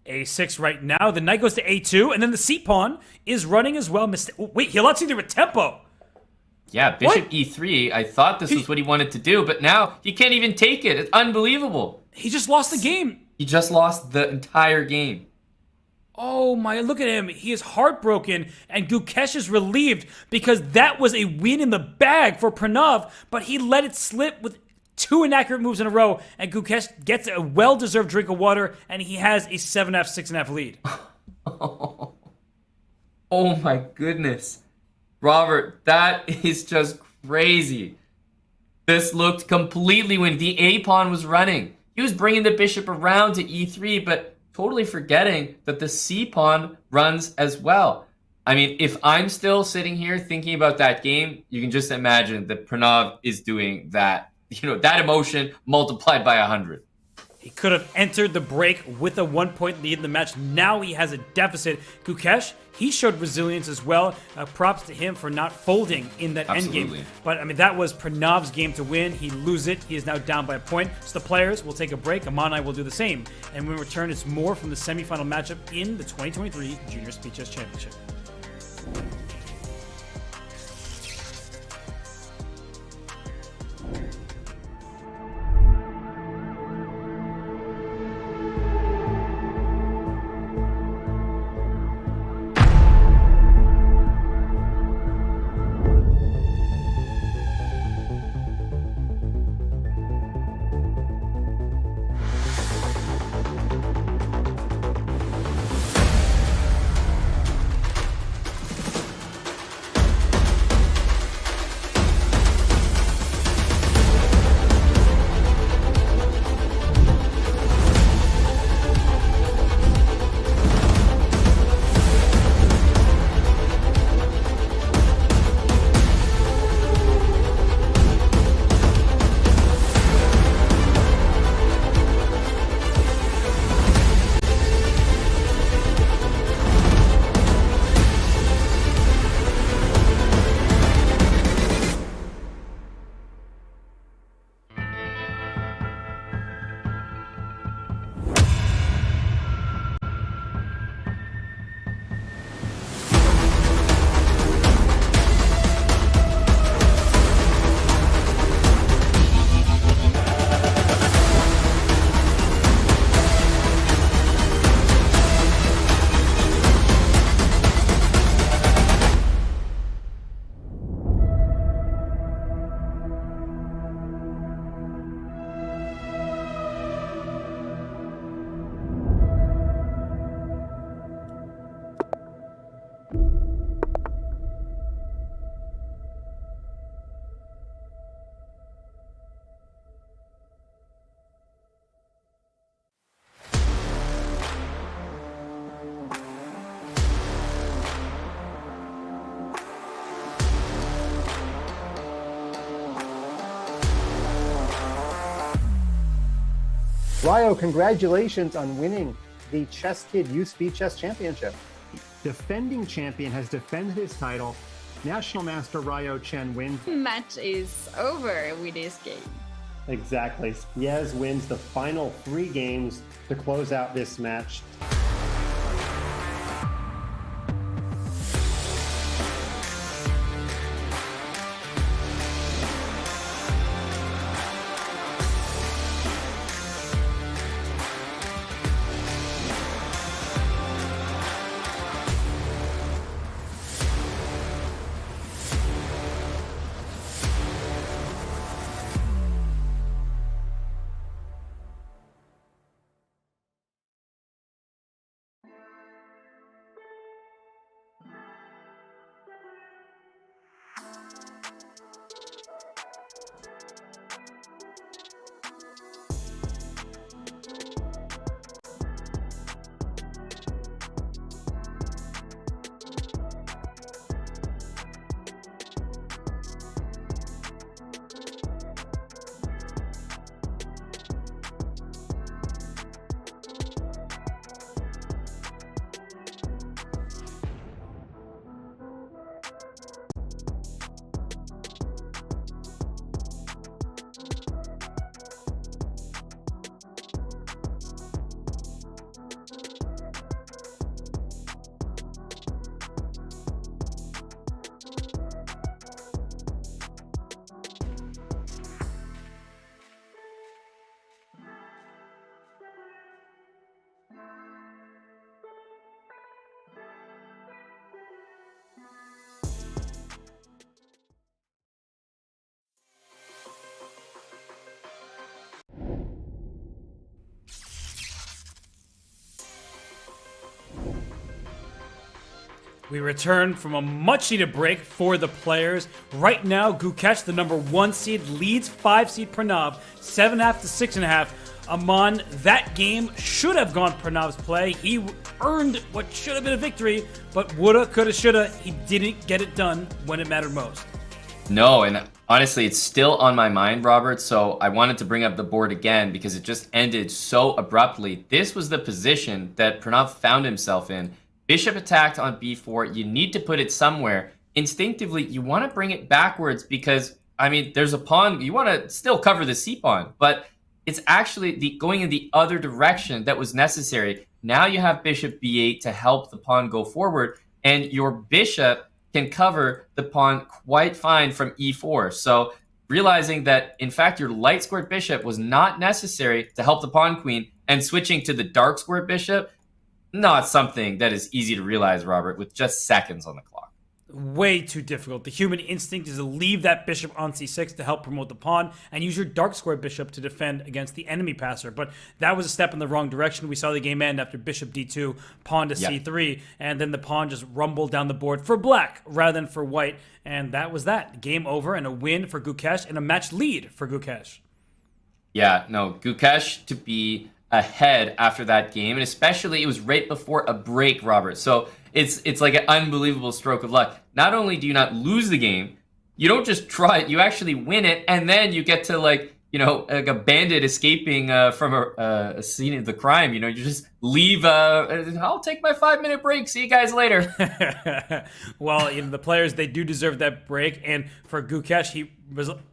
A6 right now. The knight goes to A2, and then the C pawn is running as well. Wait, he allowed C3 with tempo. Yeah, bishop E3. I thought this was what he wanted to do, but now he can't even take it. It's unbelievable. He just lost the game. He just lost the entire game. Oh my, look at him. He is heartbroken, and Gukesh is relieved because that was a win in the bag for Pranav, but he let it slip with 2 inaccurate moves in a row, and Gukesh gets a well-deserved drink of water, and he has a 7F, 6.5 lead. Oh my goodness. Robert, that is just crazy. This looked completely when the A pawn was running. He was bringing the bishop around to E3, but totally forgetting that the C pawn runs as well. I mean, if I'm still sitting here thinking about that game, you can just imagine that Pranav is doing that. That emotion multiplied by 100. He could have entered the break with a 1-point lead in the match. Now he has a deficit. Gukesh, he showed resilience as well. Props to him for not folding in that endgame. But, I mean, that was Pranav's game to win. He loses it. He is now down by a point. So the players will take a break. Aman and I will do the same. And when we return, it's more from the semifinal matchup in the 2023 Junior SpeedChess Championship. Ryo, congratulations on winning the Chess Kid U Speed Chess Championship. Defending champion has defended his title. National Master Ryo Chen wins. Match is over with this game. Exactly. Spiez wins the final 3 games to close out this match. We return from a much-needed break for the players. Right now, Gukesh, the number 1 seed, leads 5-seed Pranav, 7.5 to 6.5. Aman, that game should have gone Pranav's play. He earned what should have been a victory, but woulda, coulda, shoulda. He didn't get it done when it mattered most. No, and honestly, it's still on my mind, Robert, so I wanted to bring up the board again because it just ended so abruptly. This was the position that Pranav found himself in. Bishop attacked on b4. You need to put it somewhere. Instinctively, you want to bring it backwards because, I mean, there's a pawn. You want to still cover the c-pawn, but it's actually going in the other direction that was necessary. Now you have bishop b8 to help the pawn go forward, and your bishop can cover the pawn quite fine from e4. So realizing that, in fact, your light squared bishop was not necessary to help the pawn queen, and switching to the dark squared bishop, not something that is easy to realize, Robert, with just seconds on the clock. Way too difficult. The human instinct is to leave that bishop on c6 to help promote the pawn and use your dark square bishop to defend against the enemy passer. But that was a step in the wrong direction. We saw the game end after bishop d2, pawn to c3, and then the pawn just rumbled down the board for black rather than for white. And that was that. Game over and a win for Gukesh and a match lead for Gukesh. Yeah, no, Gukesh to be ahead after that game, and especially it was right before a break, Robert. So it's like an unbelievable stroke of luck. Not only do you not lose the game, you don't just try it, you actually win it, and then you get to, like, you know, like a bandit escaping from a scene of the crime. You know, you just leave. I'll take my 5-minute break. See you guys later. Well, you know, the players, they do deserve that break. And for Gukesh, he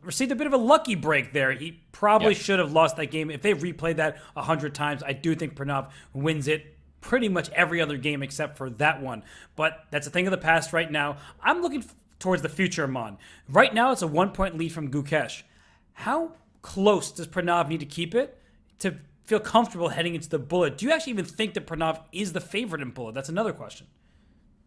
received a bit of a lucky break there. He probably should have lost that game. If they replayed that 100 times, I do think Pranav wins it pretty much every other game except for that one. But that's a thing of the past right now. I'm looking towards the future, Aman. Right now, it's a 1-point lead from Gukesh. How close does Pranav need to keep it to feel comfortable heading into the bullet? Do you actually even think that Pranav is the favorite in bullet? That's another question.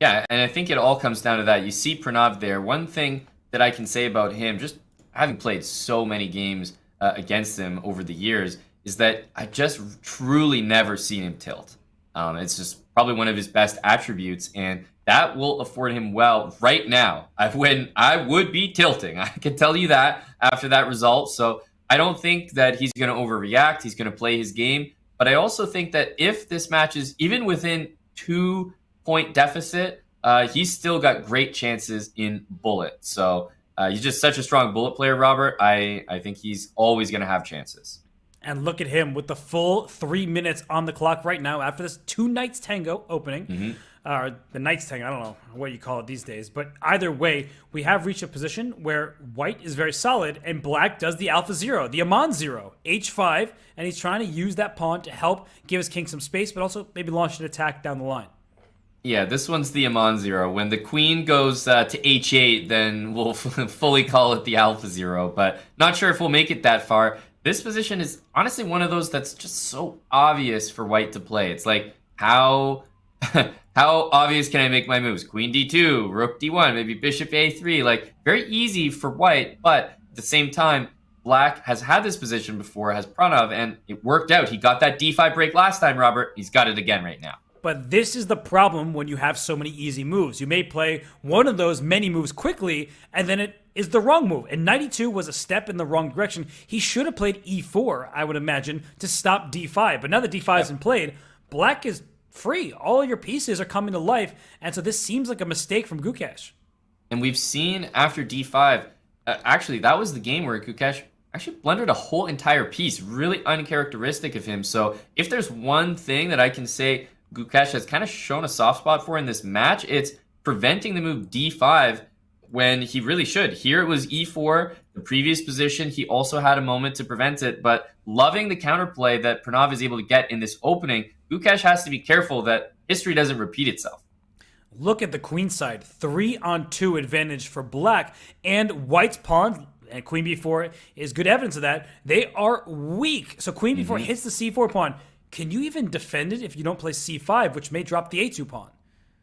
Yeah, and I think it all comes down to that. You see Pranav there. One thing that I can say about him, just having played so many games against him over the years, is that I just truly never seen him tilt. It's just probably one of his best attributes, and that will afford him well right now. When I would be tilting, I can tell you that after that result. So I don't think that he's going to overreact. He's going to play his game. But I also think that if this match is even within 2-point deficit, he's still got great chances in bullet. So he's just such a strong bullet player, Robert. I think he's always going to have chances. And look at him with the full 3 minutes on the clock right now after this 2 Knights Tango opening. The Knights Tango, I don't know what you call it these days. But either way, we have reached a position where white is very solid and black does the Alpha Zero, the Amon Zero, H5. And he's trying to use that pawn to help give his king some space, but also maybe launch an attack down the line. Yeah, this one's the Amon Zero. When the queen goes to H8, then we'll fully call it the Alpha Zero. But not sure if we'll make it that far. This position is honestly one of those that's just so obvious for white to play. It's like, how obvious can I make my moves? Queen D2, Rook D1, maybe Bishop A3. Like, very easy for white, but at the same time, black has had this position before, has Pranav, and it worked out. He got that D5 break last time, Robert. He's got it again right now. But this is the problem when you have so many easy moves. You may play one of those many moves quickly, and then it is the wrong move. And 92 was a step in the wrong direction. He should have played E4, I would imagine, to stop D5. But now that D5 isn't played, black is free. All your pieces are coming to life, and so this seems like a mistake from Gukesh. And we've seen after D5, actually, that was the game where Gukesh actually blundered a whole entire piece. Really uncharacteristic of him. So if there's one thing that I can say Gukesh has kind of shown a soft spot for in this match, it's preventing the move D5 when he really should. Here it was E4, the previous position. He also had a moment to prevent it, but loving the counterplay that Pranav is able to get in this opening, Gukesh has to be careful that history doesn't repeat itself. Look at the queen side. 3-on-2 advantage for black, and white's pawn and queen b4 is good evidence of that. They are weak. So queen b4 hits the c4 pawn. Can you even defend it if you don't play c5, which may drop the a2 pawn?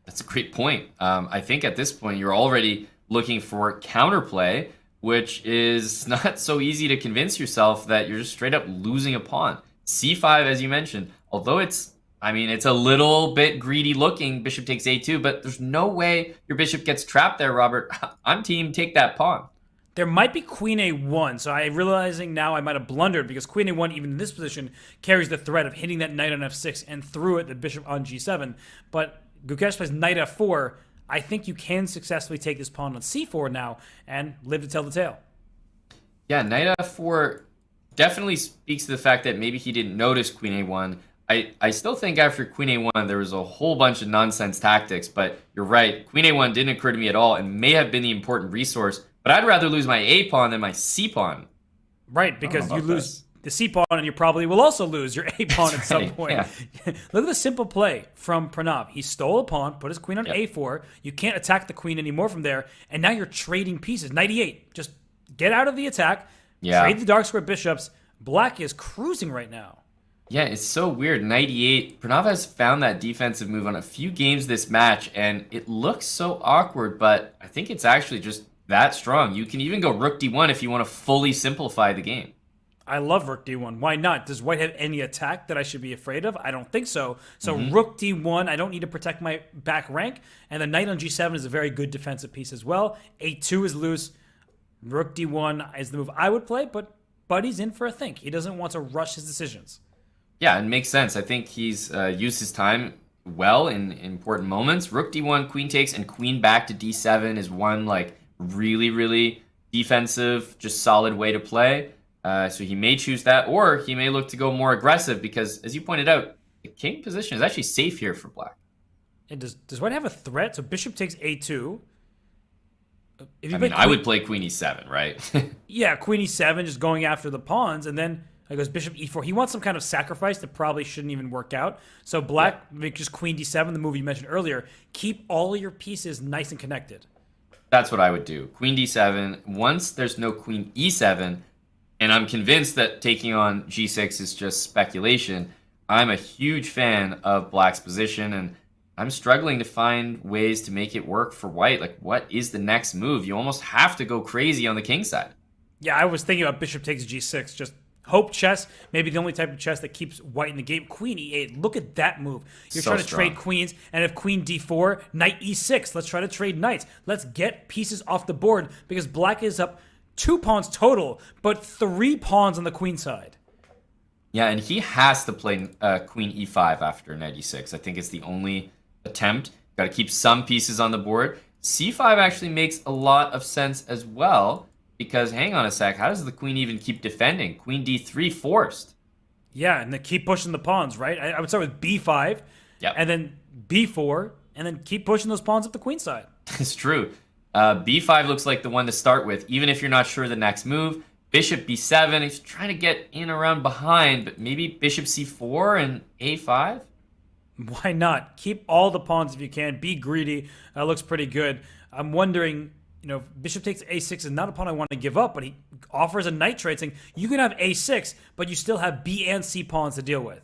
That's a great point. I think at this point you're already looking for counterplay, which is not so easy to convince yourself that you're just straight up losing a pawn. c5, as you mentioned, although it's a little bit greedy looking, bishop takes a2, but there's no way your bishop gets trapped there, Robert. I'm team take that pawn. There might be queen a1, so I'm realizing now I might have blundered because queen a1, even in this position, carries the threat of hitting that knight on f6 and through it the bishop on g7. But Gukesh plays knight f4. I think you can successfully take this pawn on c4 now and live to tell the tale. Yeah, knight f4 definitely speaks to the fact that maybe he didn't notice queen a1. I still think after queen a1 there was a whole bunch of nonsense tactics, but you're right, queen a1 didn't occur to me at all and may have been the important resource. But I'd rather lose my A pawn than my C pawn. Right, because you lose the C pawn and you probably will also lose your A pawn at some point. Yeah. Look at the simple play from Pranav. He stole a pawn, put his queen on A4. You can't attack the queen anymore from there. And now you're trading pieces. Knight E8. Just get out of the attack. Yeah. Trade the dark square bishops. Black is cruising right now. Yeah, it's so weird. Knight E8. Pranav has found that defensive move on a few games this match, and it looks so awkward, but I think it's actually just that strong. You can even go Rook D1 if you want to fully simplify the game. I love Rook D1. Why not? Does white have any attack that I should be afraid of? I don't think so. So Rook D1, I don't need to protect my back rank. And the knight on G7 is a very good defensive piece as well. A2 is loose. Rook D1 is the move I would play, but Buddy's in for a think. He doesn't want to rush his decisions. Yeah, it makes sense. I think he's used his time well in important moments. Rook D1, queen takes, and queen back to D7 is one really, really defensive, just solid way to play. So he may choose that, or he may look to go more aggressive because, as you pointed out, the king position is actually safe here for black. And does white have a threat? So bishop takes A2. I would play queen E7, right? Yeah, queen E7, just going after the pawns, and then it goes bishop E4. He wants some kind of sacrifice that probably shouldn't even work out. So black makes just queen D7, the move you mentioned earlier. Keep all your pieces nice and connected. That's what I would do. Queen D7. Once there's no queen E7, and I'm convinced that taking on G6 is just speculation, I'm a huge fan of black's position, and I'm struggling to find ways to make it work for white. Like, what is the next move? You almost have to go crazy on the king side. Yeah, I was thinking about bishop takes G6, just hope chess, maybe the only type of chess that keeps white in the game. Queen E8, look at that move. You're so trying to strong. trade queens, and if queen D4, knight E6, let's try to trade knights. Let's get pieces off the board, because black is up 2 pawns total, but 3 pawns on the queen side. Yeah, and he has to play queen E5 after knight E6. I think it's the only attempt. Got to keep some pieces on the board. C5 actually makes a lot of sense as well, because hang on a sec, how does the queen even keep defending? Queen D3 forced. Yeah, and then keep pushing the pawns, right? I would start with b5, and then b4, and then keep pushing those pawns up the queen side. It's true. b5 looks like the one to start with, even if you're not sure the next move. Bishop b7, he's trying to get in around behind, but maybe bishop c4 and a5? Why not? Keep all the pawns if you can. Be greedy. Looks pretty good. I'm wondering, bishop takes a6 is not a pawn I want to give up, but he offers a knight trade saying you can have a6, but you still have b and c pawns to deal with.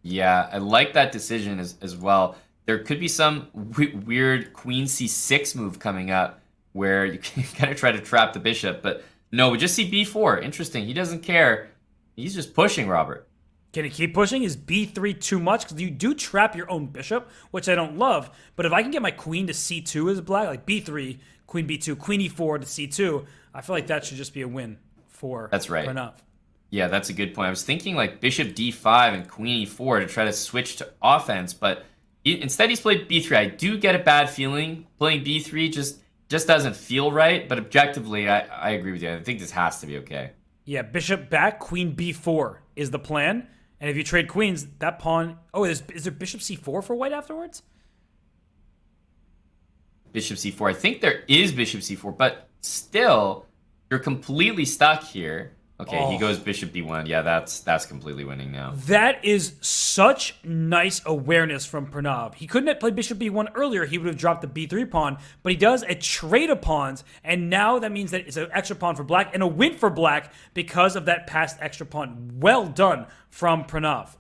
Yeah, I like that decision as well. There could be some weird queen c6 move coming up where you can kind of try to trap the bishop, but no, we just see b4. Interesting. He doesn't care. He's just pushing, Robert. Can he keep pushing? Is b3 too much? Because you do trap your own bishop, which I don't love. But if I can get my queen to c2 as black, like b3, queen b2, queen e4 to c2, I feel like that should just be a win for Pranav. Yeah, that's a good point. I was thinking like bishop d5 and queen e4 to try to switch to offense, but instead he's played b3. I do get a bad feeling. Playing b3 just doesn't feel right, but objectively, I agree with you. I think this has to be okay. Yeah, bishop back, queen b4 is the plan. And if you trade queens, that pawn... Oh, is there bishop c4 for white afterwards? Bishop c4. I think there is bishop c4, but still, you're completely stuck here. Okay, he goes bishop b1. Yeah, that's completely winning now. That is such nice awareness from Pranav. He couldn't have played bishop b1 earlier. He would have dropped the b3 pawn, but he does a trade of pawns, and now that means that it's an extra pawn for black and a win for black because of that past extra pawn. Well done from Pranav.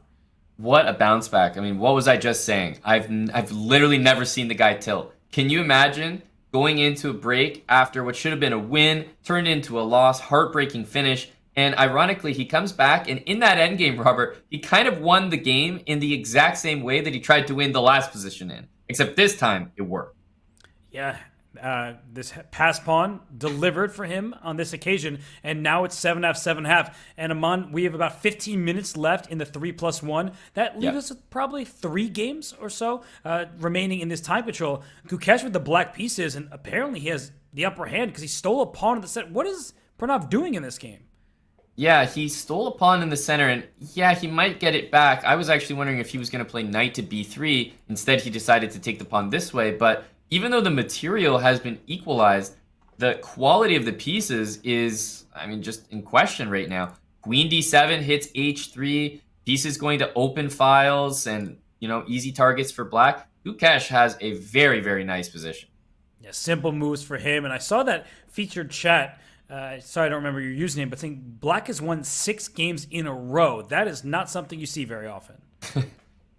What a bounce back. I mean, what was I just saying? I've literally never seen the guy tilt. Can you imagine going into a break after what should have been a win, turned into a loss, heartbreaking finish? And ironically, he comes back, and in that endgame, Robert, he kind of won the game in the exact same way that he tried to win the last position in. Except this time, it worked. Yeah, this pass pawn delivered for him on this occasion, and now it's 7-half, 7-half. And Aman, we have about 15 minutes left in the 3+1. That leaves us with probably 3 games or so remaining in this time control. Gukesh with the black pieces, and apparently he has the upper hand because he stole a pawn in the set. What is Pranav doing in this game? Yeah, he stole a pawn in the center, and yeah, he might get it back. I was actually wondering if he was going to play knight to b3. Instead, he decided to take the pawn this way. But even though the material has been equalized, the quality of the pieces is, just in question right now. Queen d7 hits h3, pieces going to open files and, easy targets for black. Gukesh has a very, very nice position. Yeah, simple moves for him. And I saw that featured chat. Sorry, I don't remember your username, but saying black has won 6 games in a row. That is not something you see very often.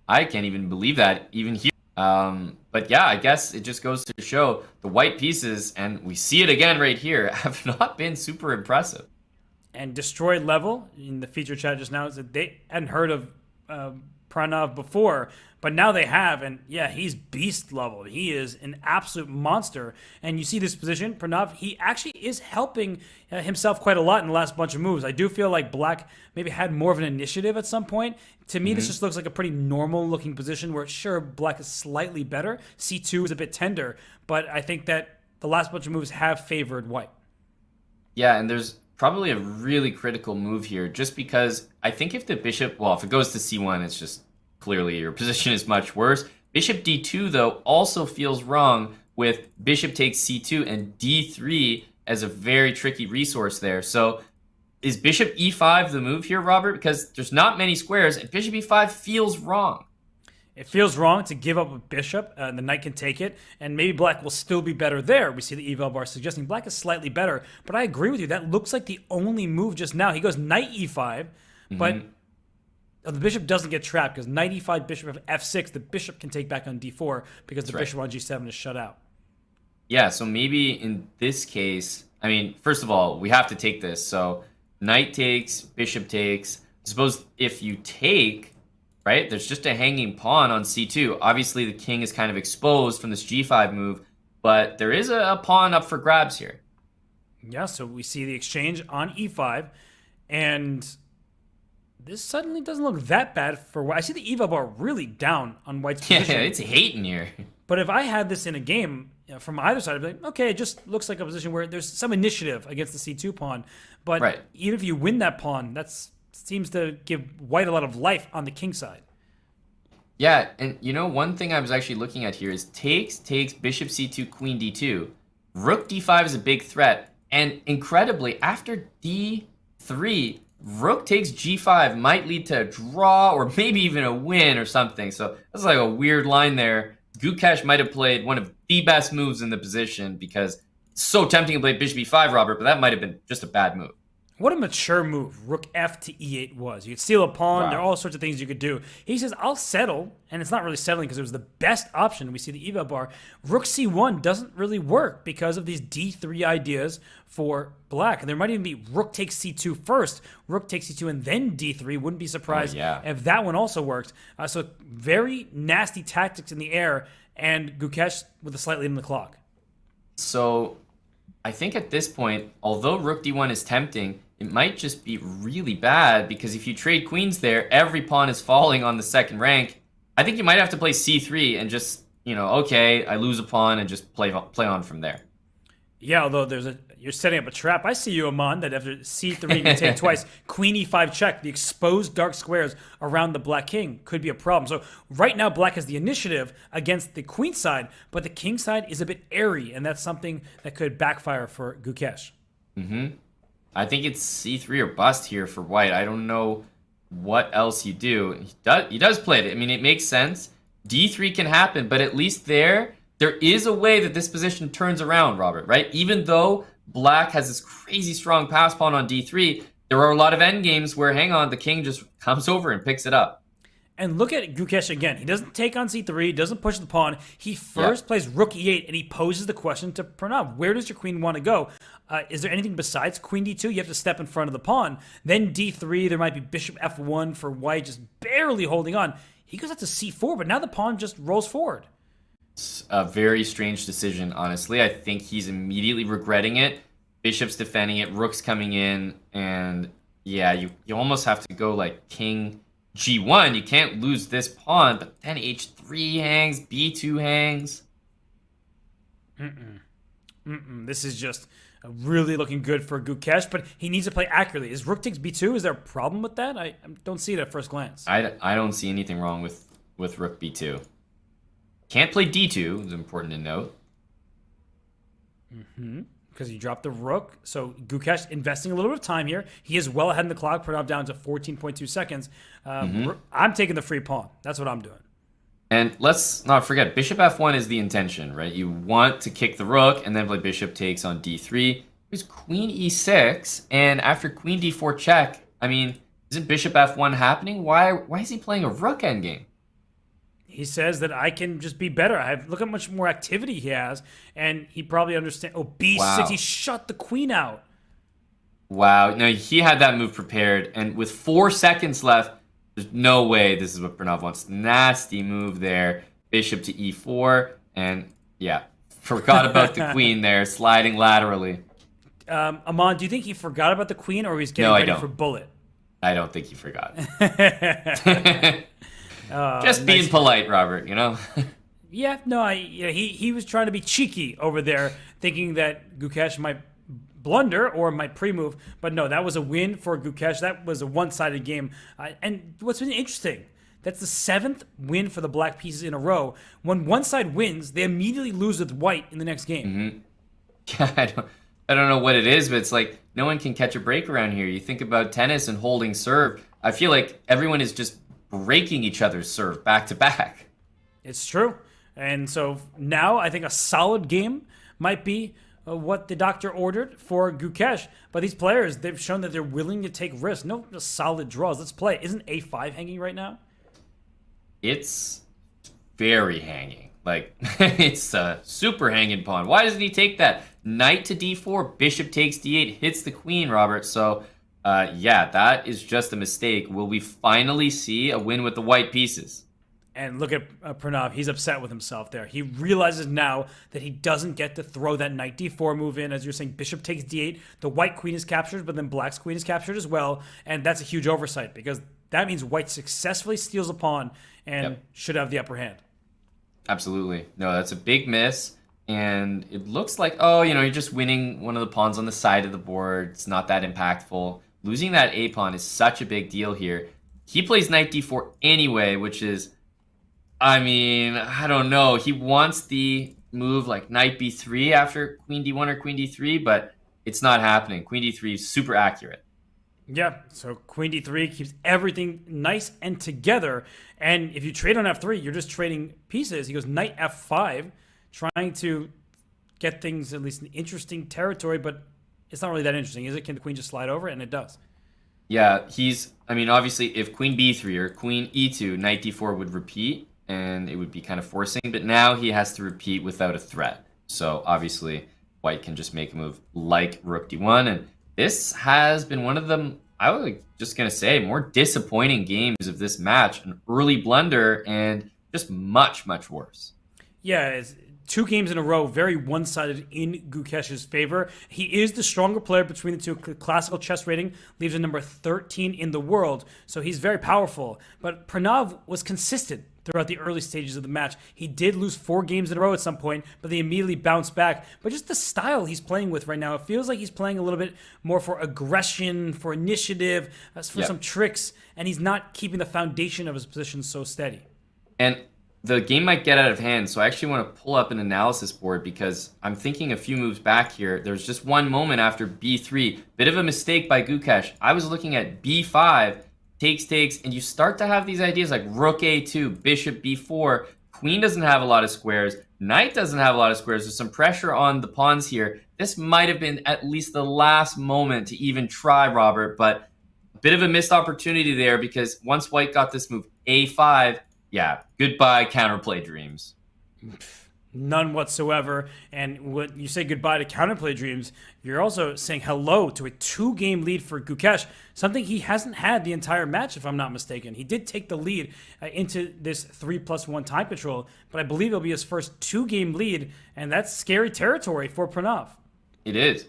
I can't even believe that, even here. But yeah, I guess it just goes to show the white pieces, and we see it again right here, have not been super impressive. And destroyed level, in the feature chat just now, is that they hadn't heard of Pranav before, but now they have, and yeah, he's beast level. He is an absolute monster. And you see this position, Pranav, he actually is helping himself quite a lot in the last bunch of moves. I do feel like black maybe had more of an initiative at some point. To me, this just looks like a pretty normal looking position where, sure, black is slightly better. C2 is a bit tender, but I think that the last bunch of moves have favored white. Yeah, and there's probably a really critical move here, just because I think if the bishop, if it goes to c1, it's just clearly your position is much worse. Bishop d2, though, also feels wrong with bishop takes c2 and d3 as a very tricky resource there. So is bishop e5 the move here, Robert? Because there's not many squares, and bishop e5 feels wrong. It feels wrong to give up a bishop, and the knight can take it, and maybe black will still be better there. We see the eval bar suggesting black is slightly better, but I agree with you. That looks like the only move just now. He goes knight e5, but the bishop doesn't get trapped because knight e5, bishop of f6, the bishop can take back on d4 because the bishop on g7 is shut out. Yeah, so maybe in this case, first of all, we have to take this. So knight takes, bishop takes. I suppose if you take, right, there's just a hanging pawn on c2. Obviously, the king is kind of exposed from this g5 move, but there is a pawn up for grabs here. Yeah, so we see the exchange on e5, and this suddenly doesn't look that bad for white. I see the eval bar really down on white's position. Yeah, it's hating here. But if I had this in a game from either side, I'd be like, okay, it just looks like a position where there's some initiative against the c2 pawn. But even if you win that pawn, that's seems to give white a lot of life on the king side. Yeah, and one thing I was actually looking at here is takes, bishop c2, queen d2. Rook d5 is a big threat. And incredibly, after d3, rook takes g5 might lead to a draw or maybe even a win or something. So that's like a weird line there. Gukesh might have played one of the best moves in the position because it's so tempting to play bishop e5, Robert, but that might have been just a bad move. What a mature move rook f to e8 was. You could steal a pawn. Wow. There are all sorts of things you could do. He says, I'll settle, and it's not really settling because it was the best option. We see the eval bar. Rook c1 doesn't really work because of these d3 ideas for black. And there might even be rook takes c2 first, rook takes c2, and then d3. Wouldn't be surprised if that one also worked. So very nasty tactics in the air, and Gukesh with a slight lead on the clock. So I think at this point, although rook d1 is tempting, it might just be really bad because if you trade queens there, every pawn is falling on the second rank. I think you might have to play c3 and just, okay, I lose a pawn and just play on from there. Yeah, although you're setting up a trap. I see you, Aman, that after c3 you take twice, queen e5 check, the exposed dark squares around the black king could be a problem. So right now black has the initiative against the queen side, but the king side is a bit airy, and that's something that could backfire for Gukesh. I think it's c3 or bust here for white. I don't know what else you do. He does play it. I mean, it makes sense. d3 can happen, but at least there is a way that this position turns around, Robert, right? Even though black has this crazy strong pass pawn on d3, there are a lot of endgames where, hang on, the king just comes over and picks it up. And look at Gukesh again. He doesn't take on c3, doesn't push the pawn. He first plays rook e8, and he poses the question to Pranav, where does your queen want to go? Is there anything besides queen d2? You have to step in front of the pawn. Then d3, there might be bishop f1 for white, just barely holding on. He goes out to c4, but now the pawn just rolls forward. It's a very strange decision, honestly. I think he's immediately regretting it. Bishop's defending it, rook's coming in, and yeah, you almost have to go like king g1. You can't lose this pawn, but then h3 hangs, b2 hangs. This is just really looking good for Gukesh, but he needs to play accurately. Is rook takes b2? Is there a problem with that? I don't see it at first glance. I don't see anything wrong with rook b2. Can't play d2, it's important to note. Because you dropped the rook. So Gukesh investing a little bit of time here. He is well ahead in the clock. Pranav down to 14.2 seconds. I'm taking the free pawn. That's what I'm doing. And let's not forget, bishop f1 is the intention, right? You want to kick the rook and then play bishop takes on d3. Here's queen e6, and after queen d4 check, I mean, isn't bishop f1 happening? Why is he playing a rook endgame? He says that I can just be better. Look how much more activity he has, and he probably understands. Oh, b6, Wow. He shut the queen out. Wow, no, he had that move prepared, and with 4 seconds left, there's no way this is what Pranav wants. Nasty move there. Bishop to e4, and yeah, forgot about the queen there, sliding laterally. Aman, do you think he forgot about the queen, or he's getting ready for bullet? I don't think he forgot. Just being polite, Robert, Yeah, no, he was trying to be cheeky over there, thinking that Gukesh might blunder or might pre-move, but no, that was a win for Gukesh. That was a one-sided game. And what's been interesting, that's the 7th win for the black pieces in a row. When one side wins, they immediately lose with white in the next game. Yeah, I don't know what it is, but it's like no one can catch a break around here. You think about tennis and holding serve. I feel like everyone is just breaking each other's serve back to back. It's true. And so now I think a solid game might be what the doctor ordered for Gukesh. But these players, they've shown that they're willing to take risks. No just solid draws. Let's play. Isn't a5 hanging right now? It's very hanging. Like, it's a super hanging pawn. Why doesn't he take that? Knight to d4, bishop takes d8, hits the queen, Robert. So, yeah, that is just a mistake. Will we finally see a win with the white pieces? And look at Pranav. He's upset with himself there. He realizes now that he doesn't get to throw that knight d4 move in. As you're saying, bishop takes d8. The white queen is captured, but then black's queen is captured as well. And that's a huge oversight because that means white successfully steals a pawn and should have the upper hand. Absolutely. No, that's a big miss. And it looks like, you're just winning one of the pawns on the side of the board. It's not that impactful. losing that A pawn is such a big deal here. He plays knight d4 anyway, which is, I mean, I don't know. He wants the move like knight b3 after queen d1 or queen d3, but it's not happening. Queen d3 is super accurate. Yeah, so queen d3 keeps everything nice and together. And if you trade on f3, you're just trading pieces. He goes knight f5, trying to get things at least in interesting territory, but it's not really that interesting, is it? Can the queen just slide over? And it does. Yeah, I mean, obviously, if queen b3 or queen e2, knight d4 would repeat, and it would be kind of forcing. But now he has to repeat without a threat. So obviously, white can just make a move like rook d1. And this has been one of the, I was just going to say, more disappointing games of this match. An early blunder and just much, much worse. Yeah, it's 2 games in a row, very one-sided in Gukesh's favor. He is the stronger player between the two. Classical chess rating leaves him number 13 in the world, so he's very powerful. But Pranav was consistent throughout the early stages of the match. He did lose 4 games in a row at some point, but they immediately bounced back. But just the style he's playing with right now, it feels like he's playing a little bit more for aggression, for initiative, for some tricks, and he's not keeping the foundation of his position so steady. And the game might get out of hand, so I actually want to pull up an analysis board because I'm thinking a few moves back here. There's just one moment after b3. Bit of a mistake by Gukesh. I was looking at b5, takes, and you start to have these ideas like rook a2, bishop b4. Queen doesn't have a lot of squares. Knight doesn't have a lot of squares. There's some pressure on the pawns here. This might have been at least the last moment to even try, Robert, but a bit of a missed opportunity there because once white got this move a5, yeah, goodbye counterplay dreams. None whatsoever. And when you say goodbye to counterplay dreams, you're also saying hello to a 2-game lead for Gukesh, something he hasn't had the entire match, if I'm not mistaken. He did take the lead into this 3+1 time control, but I believe it'll be his first 2-game lead, and that's scary territory for Pranav. It is.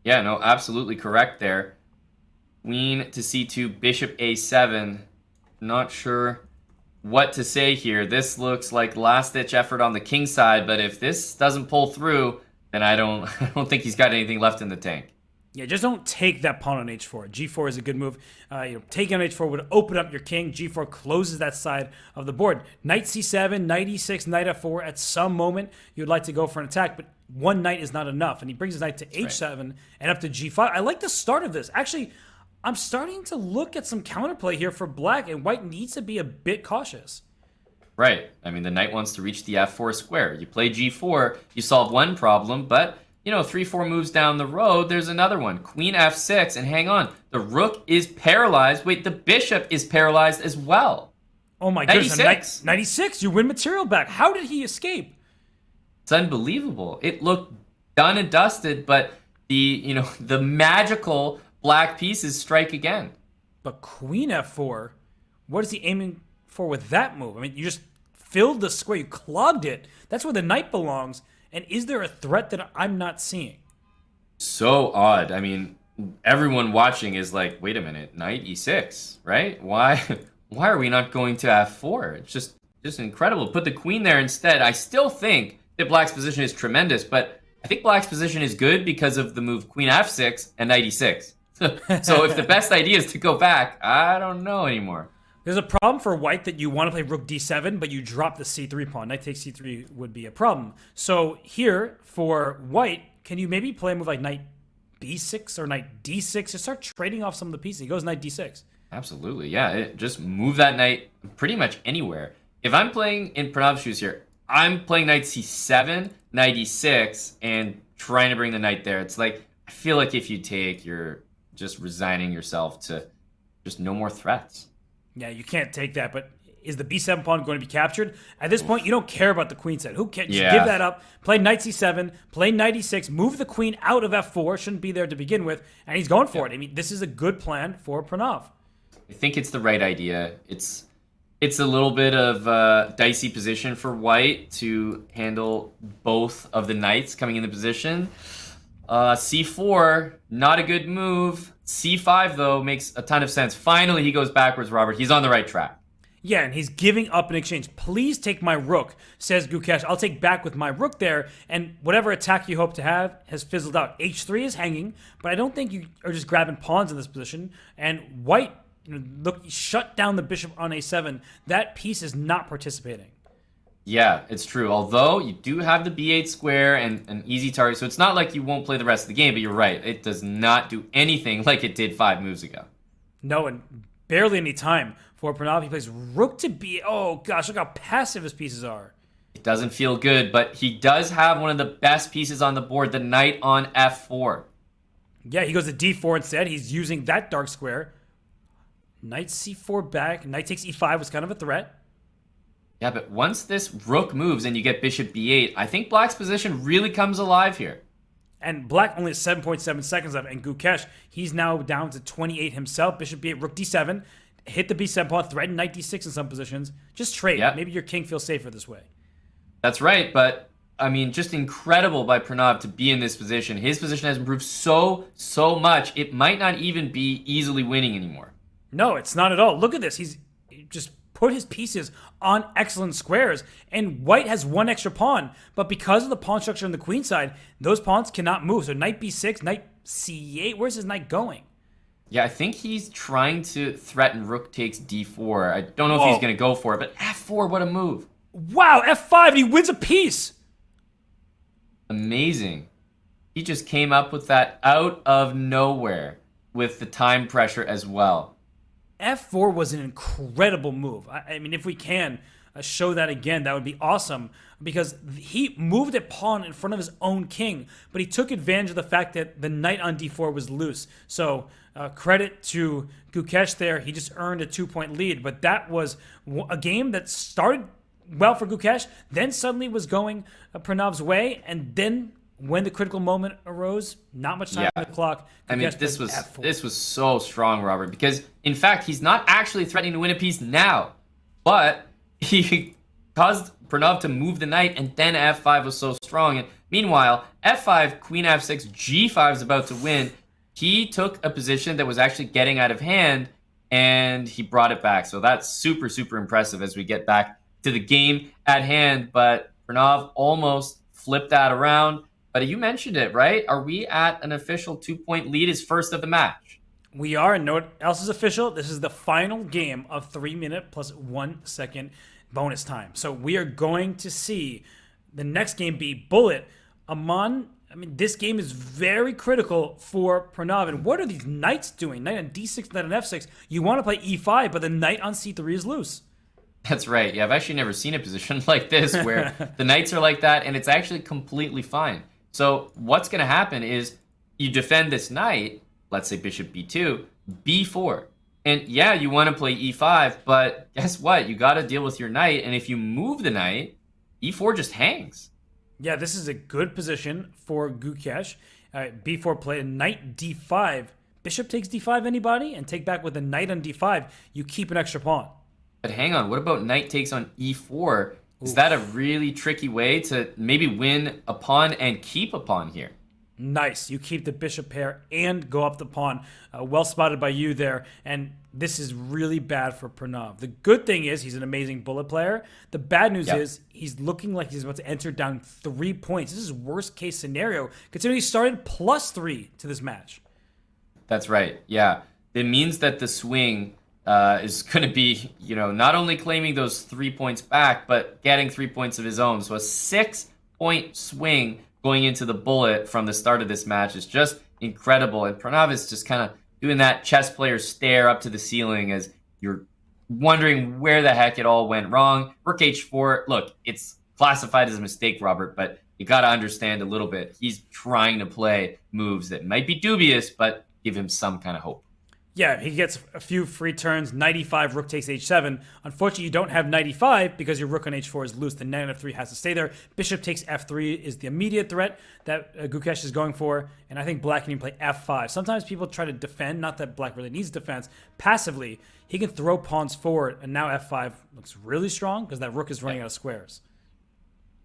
Yeah, no, absolutely correct there. Queen to c2, bishop a7. Not sure what to say here. This looks like last-ditch effort on the king side, but if this doesn't pull through, then I don't think he's got anything left in the tank. Yeah, just don't take that pawn on h4. g4 is a good move. Taking on h4 would open up your king. g4 closes that side of the board. Knight c7, knight e6, knight f4. At some moment, you'd like to go for an attack, but one knight is not enough. And he brings his knight to h7 and up to g5. I like the start of this. Actually, I'm starting to look at some counterplay here for black, and white needs to be a bit cautious. Right. I mean, the knight wants to reach the f4 square. You play g4, you solve one problem, but, 3-4 moves down the road, there's another one. Queen f6, and hang on. The rook is paralyzed. Wait, the bishop is paralyzed as well. Oh my goodness. 96, you win material back. How did he escape? It's unbelievable. It looked done and dusted, but the magical black pieces strike again. But queen f4, what is he aiming for with that move? I mean, you just filled the square. You clogged it. That's where the knight belongs. And is there a threat that I'm not seeing? So odd. I mean, everyone watching is like, wait a minute, knight e6, right? Why are we not going to f4? It's just incredible. Put the queen there instead. I still think that black's position is tremendous, but I think black's position is good because of the move queen f6 and knight e6. So if the best idea is to go back, I don't know anymore. There's a problem for white that you want to play rook d7, but you drop the c3 pawn. Knight takes c3 would be a problem. So here, for white, can you maybe play a move like knight b6 or knight d6 to start trading off some of the pieces? He goes knight d6. Absolutely, yeah. Just move that knight pretty much anywhere. If I'm playing in Pranav's shoes here, I'm playing knight c7, knight e6, and trying to bring the knight there. It's like, I feel like if you take, you're just resigning yourself to just no more threats. Yeah, you can't take that, but is the b7 pawn going to be captured? At this point, you don't care about the queen set. Who cares? Just give that up. Play knight c7, play knight e6, move the queen out of f4. Shouldn't be there to begin with, and he's going for it. I mean, this is a good plan for Pranav. I think it's the right idea. It's a little bit of a dicey position for white to handle both of the knights coming into position. C4, not a good move. C5, though, makes a ton of sense. Finally, he goes backwards, Robert. He's on the right track. Yeah, and he's giving up in exchange. Please take my rook, says Gukesh. I'll take back with my rook there, and whatever attack you hope to have has fizzled out. H3 is hanging, but I don't think you are just grabbing pawns in this position. And white, look, shut down the bishop on A7. That piece is not participating. Yeah, it's true. Although you do have the B8 square and an easy target, so it's not like you won't play the rest of the game, but you're right. It does not do anything like it did 5 moves ago. No, and barely any time for Pranav. He plays rook to B8. Oh, gosh, look how passive his pieces are. It doesn't feel good, but he does have one of the best pieces on the board, the knight on F4. Yeah, he goes to D4 instead. He's using that dark square. Knight C4 back. Knight takes E5 was kind of a threat. Yeah, but once this rook moves and you get bishop B8, I think black's position really comes alive here. And black only has 7.7 seconds left. And Gukesh, he's now down to 28 himself. Bishop B8, rook D7. Hit the B7 pawn, threaten knight D6 in some positions. Just trade. Yep. Maybe your king feels safer this way. That's right, but I mean, just incredible by Pranav to be in this position. His position has improved so much, it might not even be easily winning anymore. No, it's not at all. Look at this. He's just put his pieces on excellent squares, and white has one extra pawn. But because of the pawn structure on the queen side, those pawns cannot move. So knight B6, knight C8. Where's his knight going? Yeah, I think he's trying to threaten rook takes D4. I don't know if he's going to go for it, but F4, what a move. Wow, F5, and he wins a piece. Amazing. He just came up with that out of nowhere with the time pressure as well. F4 was an incredible move. I mean, if we can show that again, that would be awesome, because he moved a pawn in front of his own king, but he took advantage of the fact that the knight on D4 was loose. So credit to Gukesh there. He just earned a 2-point lead, but that was a game that started well for Gukesh, then suddenly was going Pranav's way, and then when the critical moment arose, not much time on the clock. I mean, this was so strong, Robert, because in fact, he's not actually threatening to win a piece now, but he caused Pranav to move the knight, and then F5 was so strong. And meanwhile, F5, Queen F6, G5 is about to win. He took a position that was actually getting out of hand, and he brought it back. So that's super impressive as we get back to the game at hand. But Pranav almost flipped that around. But you mentioned it, right? Are we at an official 2-point lead as first of the match? We are, and no one else is official. This is the final game of 3 minute plus 1 second bonus time. So we are going to see the next game be Bullet. Aman, I mean, this game is very critical for Pranav. And what are these knights doing? Knight on D6, knight on F6. You want to play E5, but the knight on C3 is loose. That's right. Yeah, I've actually never seen a position like this where the knights are like that, and it's actually completely fine. So what's going to happen is you defend this knight, let's say bishop b2, b4. And yeah, you want to play e5, but guess what? You got to deal with your knight, and if you move the knight, e4 just hangs. Yeah, this is a good position for Gukesh. B4 play, knight d5. Bishop takes d5, anybody? And take back with a knight on d5. You keep an extra pawn. But hang on, what about knight takes on e4? Is that a really tricky way to maybe win a pawn and keep a pawn here? Nice. You keep the bishop pair and go up the pawn. Well spotted by you there. And this is really bad for Pranav. The good thing is he's an amazing bullet player. The bad news is he's looking like he's about to enter down 3 points. This is worst case scenario, considering he started +3 to this match. That's right. Yeah. It means that the swing is going to be, not only claiming those 3 points back, but getting 3 points of his own. So a 6-point swing going into the bullet from the start of this match is just incredible. And Pranav is just kind of doing that chess player stare up to the ceiling as you're wondering where the heck it all went wrong. Rook h4, look, it's classified as a mistake, Robert, but you got to understand a little bit. He's trying to play moves that might be dubious, but give him some kind of hope. Yeah, he gets a few free turns. Knight e5, rook takes h7. Unfortunately, you don't have knight e5 because your rook on h4 is loose. The knight on f3 has to stay there. Bishop takes f3 is the immediate threat that Gukesh is going for. And I think black can even play f5. Sometimes people try to defend, not that black really needs defense, passively. He can throw pawns forward, and now f5 looks really strong because that rook is running out of squares.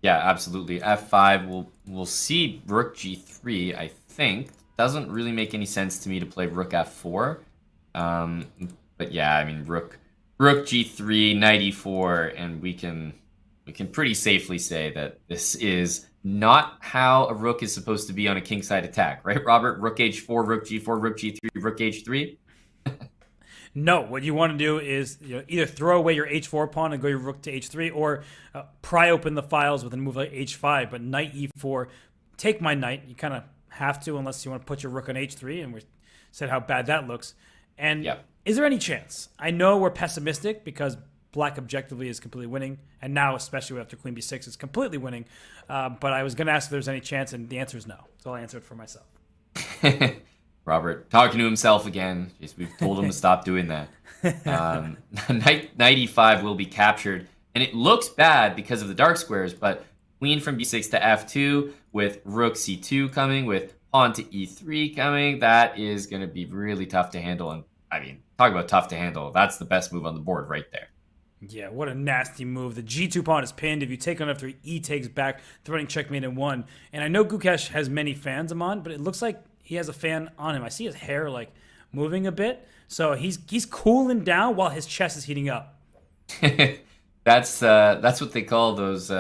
Yeah, absolutely. f5, we'll see rook g3, I think. Doesn't really make any sense to me to play rook f4. But yeah, I mean, rook Rook G3, Knight E4, and we can pretty safely say that this is not how a rook is supposed to be on a kingside attack, right, Robert? Rook H4, Rook G4, Rook G3, Rook H3. No, what you want to do is either throw away your h4 pawn and go your rook to h3, or pry open the files with a move like h5. But knight e4, take my knight. You kind of have to, unless you want to put your rook on h3, and we said how bad that looks. And is there any chance? I know we're pessimistic because black objectively is completely winning, and now especially after queen b6 is completely winning. But I was going to ask if there's any chance, and the answer is no. So I'll answer it for myself. Robert talking to himself again. We've told him to stop doing that. Knight e5 will be captured, and it looks bad because of the dark squares, but queen from b6 to f2 with rook c2 coming, with pawn to e3 coming, that is going to be really tough to handle. And I mean, talk about tough to handle. That's the best move on the board right there. Yeah, what a nasty move. The g2 pawn is pinned. If you take on f3, e takes back, threatening checkmate in 1. And I know Gukesh has many fans, Amon, but it looks like he has a fan on him. I see his hair like moving a bit. So he's cooling down while his chest is heating up. That's what they call those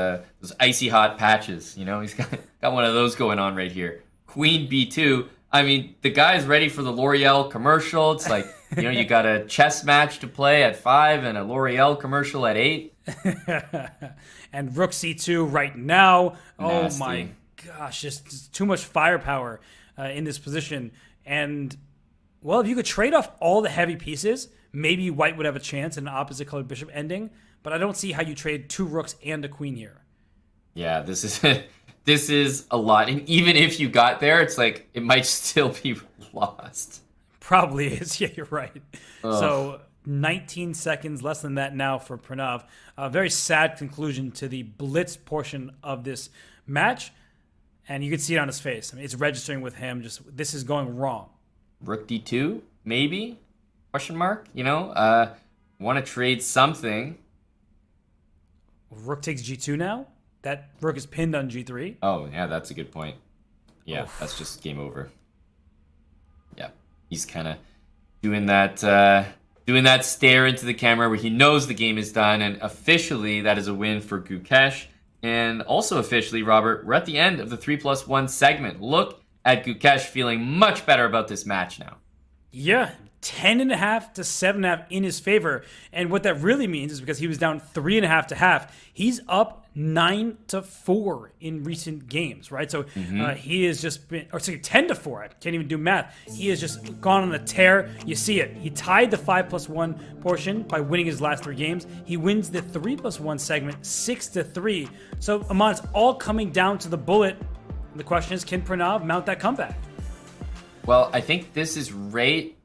icy hot patches. You know, he's got one of those going on right here. Queen b2. I mean, the guy's ready for the L'Oreal commercial. It's like, you got a chess match to play at 5 and a L'Oreal commercial at 8. And rook c2 right now. Nasty. Oh my gosh, just too much firepower in this position. And well, if you could trade off all the heavy pieces, maybe white would have a chance in an opposite colored bishop ending. But I don't see how you trade 2 rooks and a queen here. Yeah, this is a lot. And even if you got there, it's like it might still be lost. Probably is. Yeah, you're right. Ugh. So 19 seconds, less than that now for Pranav. A very sad conclusion to the blitz portion of this match. And you can see it on his face. I mean, it's registering with him. Just this is going wrong. Rook d2, maybe? Question mark? Want to trade something. Rook takes g2 now. That rook is pinned on g3. Oh, yeah, that's a good point. Yeah, that's just game over. Yeah, he's kind of doing that stare into the camera where he knows the game is done, and officially that is a win for Gukesh. And also officially, Robert, we're at the end of the 3+1 segment. Look at Gukesh feeling much better about this match now. Yeah, 10.5 to 7.5 in his favor. And what that really means is because he was down 3.5 to half, he's up 9 to 4 in recent games, right? So he has just been, or sorry, 10 to 4. I can't even do math. He has just gone on a tear. You see it. He tied the 5+1 portion by winning his last 3 games. He wins the 3+1 segment 6 to 3. So Amon, it's all coming down to the bullet. And the question is, can Pranav mount that comeback? Well, I think this is right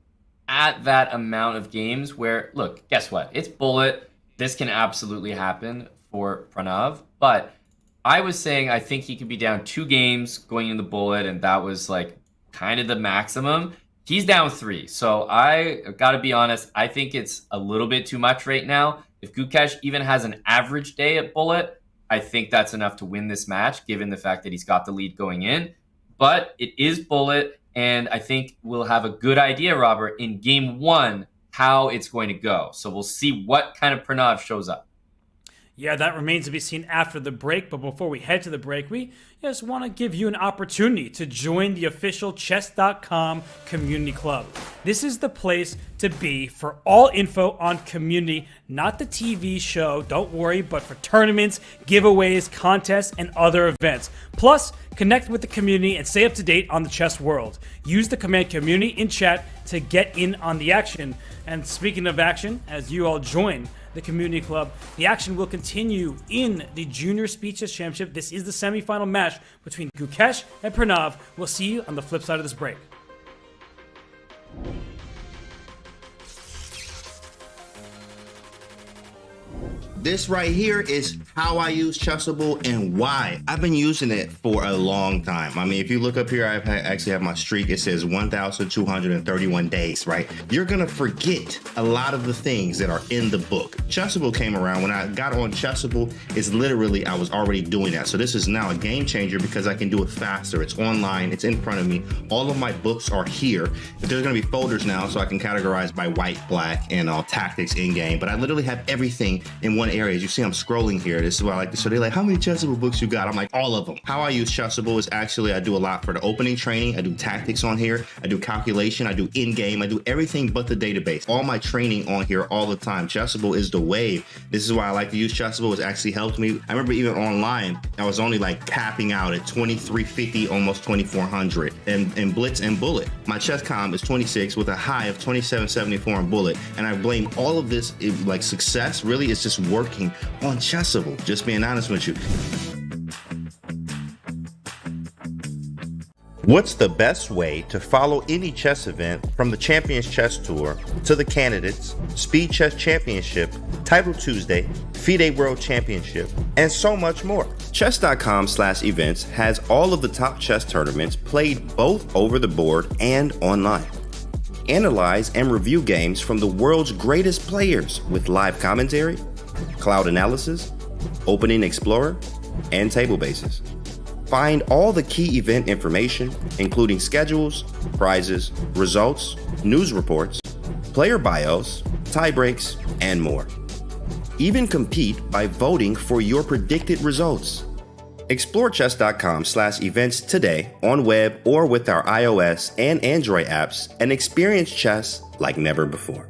at that amount of games where, look, guess what? It's bullet. This can absolutely happen for Pranav. But I was saying I think he could be down 2 games going in the bullet, and that was like kind of the maximum. He's down 3. So I got to be honest, I think it's a little bit too much right now. If Gukesh even has an average day at bullet, I think that's enough to win this match, given the fact that he's got the lead going in. But it is bullet, and I think we'll have a good idea, Robert, in game 1, how it's going to go. So we'll see what kind of Pranav shows up. Yeah, that remains to be seen after the break. But before we head to the break, we just want to give you an opportunity to join the official Chess.com community club. This is the place to be for all info on community, not the TV show, don't worry, but for tournaments, giveaways, contests, and other events. Plus, connect with the community and stay up to date on the chess world. Use the command community in chat to get in on the action. And speaking of action, as you all join the community club, the action will continue in the Junior SpeedChess Championship. This is the semifinal match between Gukesh and Pranav. We'll see you on the flip side of this break. This right here is how I use Chessable and why. I've been using it for a long time. I mean, if you look up here, I actually have my streak. It says 1,231 days, right? You're gonna forget a lot of the things that are in the book. Chessable came around. When I got on Chessable, it's literally, I was already doing that. So this is now a game changer because I can do it faster. It's online, it's in front of me. All of my books are here. There's gonna be folders now so I can categorize by white, black, and tactics in game. But I literally have everything in one area. As you see, I'm scrolling here. This is what I like to. So they're like, how many Chessable books you got? I'm like, all of them. How I use Chessable is actually, I do a lot for the opening training. I do tactics on here. I do calculation. I do in-game. I do everything but the database. All my training on here all the time. Chessable is the wave. This is why I like to use Chessable. It's actually helped me. I remember even online, I was only like capping out at 2350, almost 2400 in Blitz and Bullet. My chess comm is 26 with a high of 2774 in Bullet. And I blame all of this, like success really is just working on Chessable, just being honest with you. What's the best way to follow any chess event from the Champions Chess Tour to the Candidates, SpeedChess Championship, Title Tuesday, FIDE World Championship, and so much more? Chess.com/events has all of the top chess tournaments played both over the board and online. Analyze and review games from the world's greatest players with live commentary, cloud analysis, opening explorer, and table bases. Find all the key event information, including schedules, prizes, results, news reports, player bios, tie breaks, and more. Even compete by voting for your predicted results. Explore chess.com/events today on web or with our iOS and Android apps and experience chess like never before.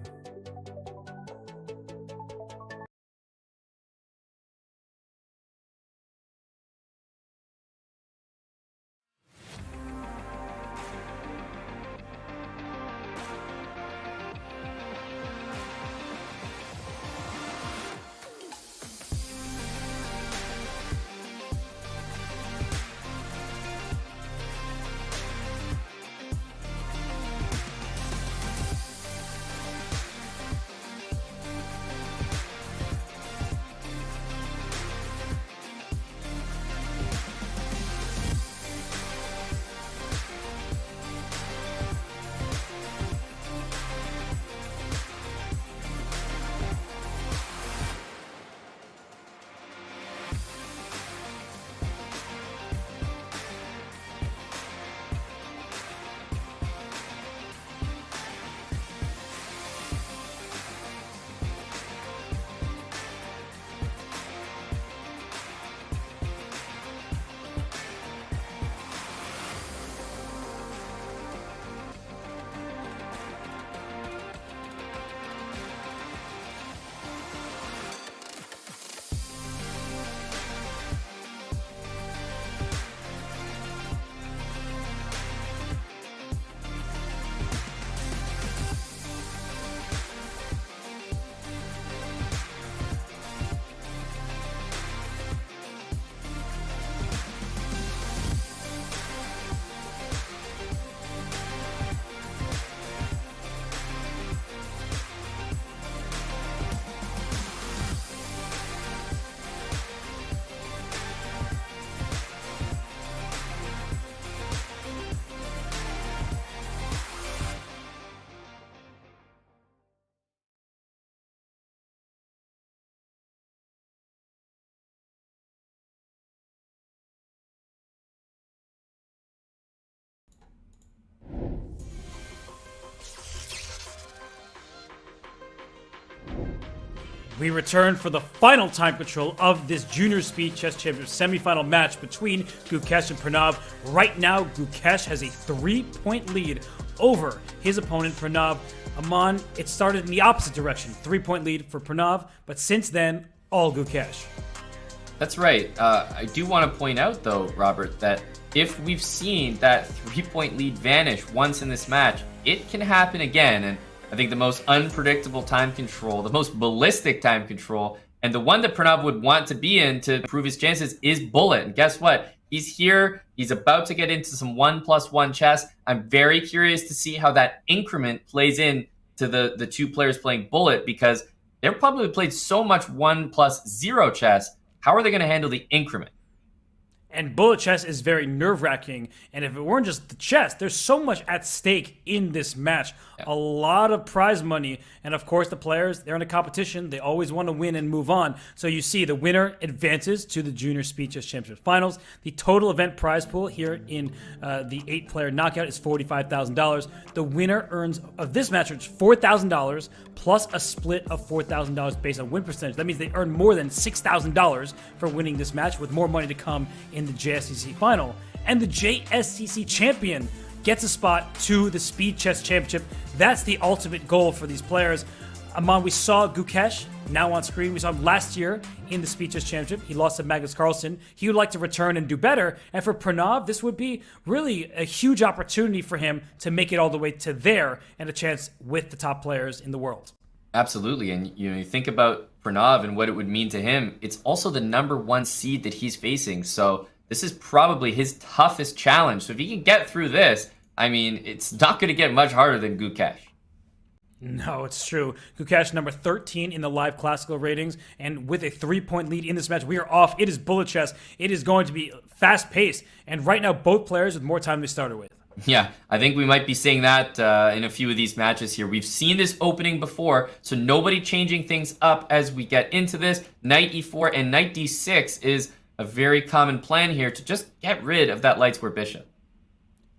We return for the final time control of this Junior Speed Chess Championship semifinal match between Gukesh and Pranav. Right now, Gukesh has a 3-point lead over his opponent, Pranav. Aman, it started in the opposite direction. 3-point lead for Pranav, but since then, all Gukesh. That's right. I do want to point out, though, Robert, that if we've seen that 3-point lead vanish once in this match, it can happen again. And I think the most unpredictable time control, the most ballistic time control, and the one that Pranav would want to be in to improve his chances is Bullet. And guess what? He's here. He's about to get into some 1+1 chess. I'm very curious to see how that increment plays in to the two players playing Bullet, because They've probably played so much 1+0 chess. How are they going to handle the increment? And bullet chess is very nerve-wracking. And if it weren't just the chess, there's so much at stake in this match. A lot of prize money. And of course, the players, they're in a competition. They always want to win and move on. So you see the winner advances to the Junior Speed Chess Championship Finals. The total event prize pool here in the 8-player knockout is $45,000. The winner earns of this match is $4,000 plus a split of $4,000 based on win percentage. That means they earn more than $6,000 for winning this match, with more money to come in the JSCC final. And the JSCC champion gets a spot to the Speed Chess Championship. That's the ultimate goal for these players. Amon, we saw Gukesh now on screen. We saw him last year in the Speed Chess Championship. He lost to Magnus Carlsen. He would like to return and do better. And for Pranav, this would be really a huge opportunity for him to make it all the way to there and a chance with the top players in the world. Absolutely. And you think about Pranav and what it would mean to him. It's also the #1 seed that he's facing. So this is probably his toughest challenge. So if he can get through this, I mean, it's not going to get much harder than Gukesh. No, it's true. Gukesh, number 13 in the live classical ratings, and with a 3-point lead in this match, we are off. It is bullet chess. It is going to be fast-paced, and right now, both players with more time they started with. Yeah, I think we might be seeing that in a few of these matches here. We've seen this opening before, so nobody changing things up as we get into this. Knight e4 and knight d6 is a very common plan here to just get rid of that light square bishop.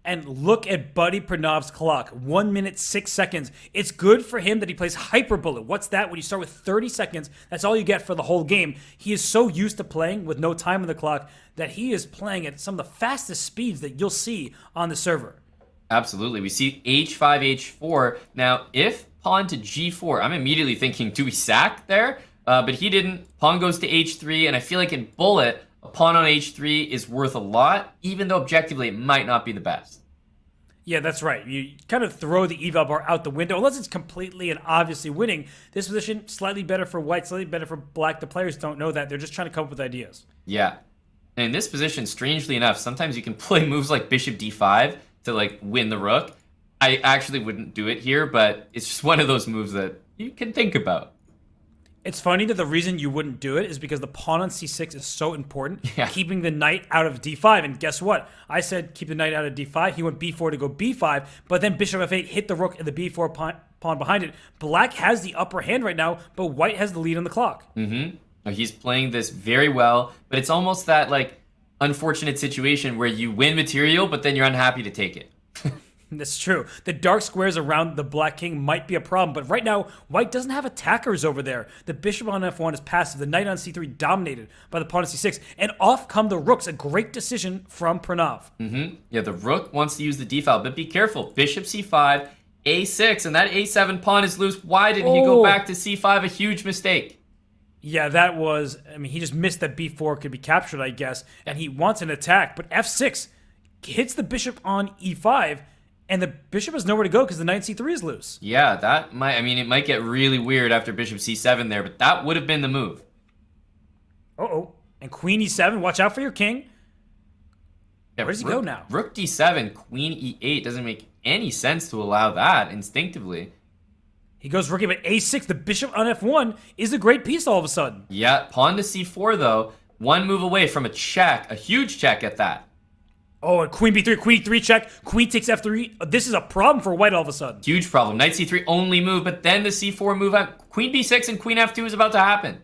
And look at Buddy Pranav's clock, 1 minute, 6 seconds. It's good for him that he plays hyper bullet. What's that? When you start with 30 seconds, that's all you get for the whole game. He is so used to playing with no time on the clock that he is playing at some of the fastest speeds that you'll see on the server. Absolutely. We see h5, h4. Now, if pawn to g4, I'm immediately thinking, do we sack there? But he didn't. Pawn goes to h3, and I feel like in bullet, a pawn on h3 is worth a lot, even though objectively it might not be the best. Yeah, that's right. You kind of throw the eval bar out the window, unless it's completely and obviously winning. This position, slightly better for white, slightly better for black. The players don't know that. They're just trying to come up with ideas. Yeah. And in this position, strangely enough, sometimes you can play moves like bishop d5 to like win the rook. I actually wouldn't do it here, but it's just one of those moves that you can think about. It's funny that the reason you wouldn't do it is because the pawn on c6 is so important, keeping the knight out of d5. And guess what? I said keep the knight out of d5. He went b4 to go b5, but then bishop f8 hit the rook and the b4 pawn behind it. Black has the upper hand right now, but white has the lead on the clock. He's playing this very well, but it's almost that like unfortunate situation where you win material, but then you're unhappy to take it. That's true. The dark squares around the black king might be a problem, but right now, white doesn't have attackers over there. The bishop on f1 is passive. The knight on c3 dominated by the pawn on c6, and off come the rooks. A great decision from Pranav. Yeah, the rook wants to use the d-file, but be careful. Bishop c5, a6, and that a7 pawn is loose. Why didn't he go back to c5? A huge mistake. Yeah, that was, I mean, he just missed that b4 could be captured, I guess, and he wants an attack, but f6 hits the bishop on e5, and the bishop has nowhere to go because the knight c3 is loose. Yeah, that might, I mean, it might get really weird after bishop c7 there, but that would have been the move. And queen e7, watch out for your king. Yeah, where does he go now? Rook d7, queen e8 doesn't make any sense to allow that instinctively. He goes rookie, but a6, the bishop on f1 is a great piece all of a sudden. Yeah, pawn to c4 though, one move away from a check, a huge check at that. Oh, and queen b3, queen e3 check, queen takes f3. This is a problem for white all of a sudden. Huge problem. Knight c3 only move, but then the c4 move out. Queen b6 and queen f2 is about to happen.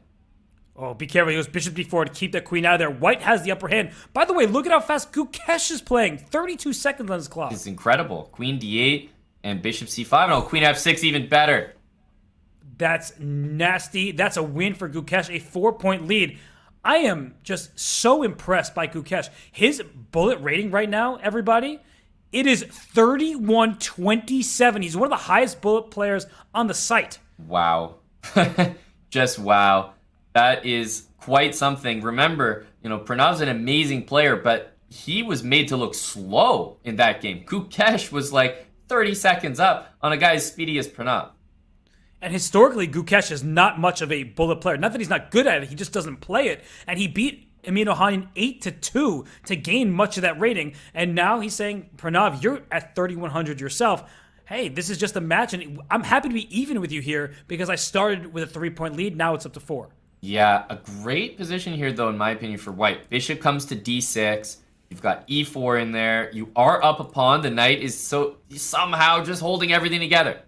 Oh, be careful. He goes bishop d4 to keep that queen out of there. White has the upper hand. By the way, look at how fast Gukesh is playing. 32 seconds on his clock. It's incredible. Queen d8 and bishop c5. No, queen f6 even better. That's nasty. That's a win for Gukesh, a 4-point lead. I am just so impressed by Gukesh. His bullet rating right now, everybody, it is 31-27. He's one of the highest bullet players on the site. Wow. Just wow. That is quite something. Remember, Pranav's an amazing player, but he was made to look slow in that game. Gukesh was like 30 seconds up on a guy as speedy as Pranav. And historically, Gukesh is not much of a bullet player. Not that he's not good at it, he just doesn't play it. And he beat Amin Ohanian 8-2 to gain much of that rating. And now he's saying, Pranav, you're at 3,100 yourself. hey, this is just a match, and I'm happy to be even with you here because I started with a 3-point lead. Now it's up to 4. Yeah, a great position here, though, in my opinion, for white. Bishop comes to d6. You've got e4 in there. You are up a pawn. The knight is somehow just holding everything together.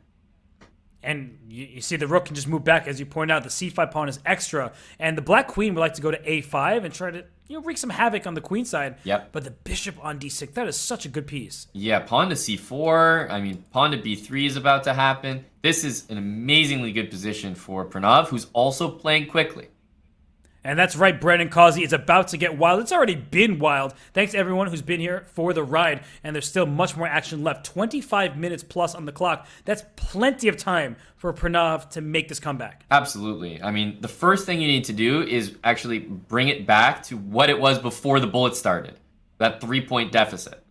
And you see the rook can just move back. As you point out, the c5 pawn is extra. And the black queen would like to go to a5 and try to wreak some havoc on the queen side. Yep. But the bishop on d6, that is such a good piece. Yeah, pawn to c4. I mean, pawn to b3 is about to happen. This is an amazingly good position for Pranav, who's also playing quickly. And that's right, Brendan Causey. It's about to get wild. It's already been wild. Thanks to everyone who's been here for the ride. And there's still much more action left. 25 minutes plus on the clock. That's plenty of time for Pranav to make this comeback. Absolutely. I mean, the first thing you need to do is actually bring it back to what it was before the bullet started. That 3-point deficit.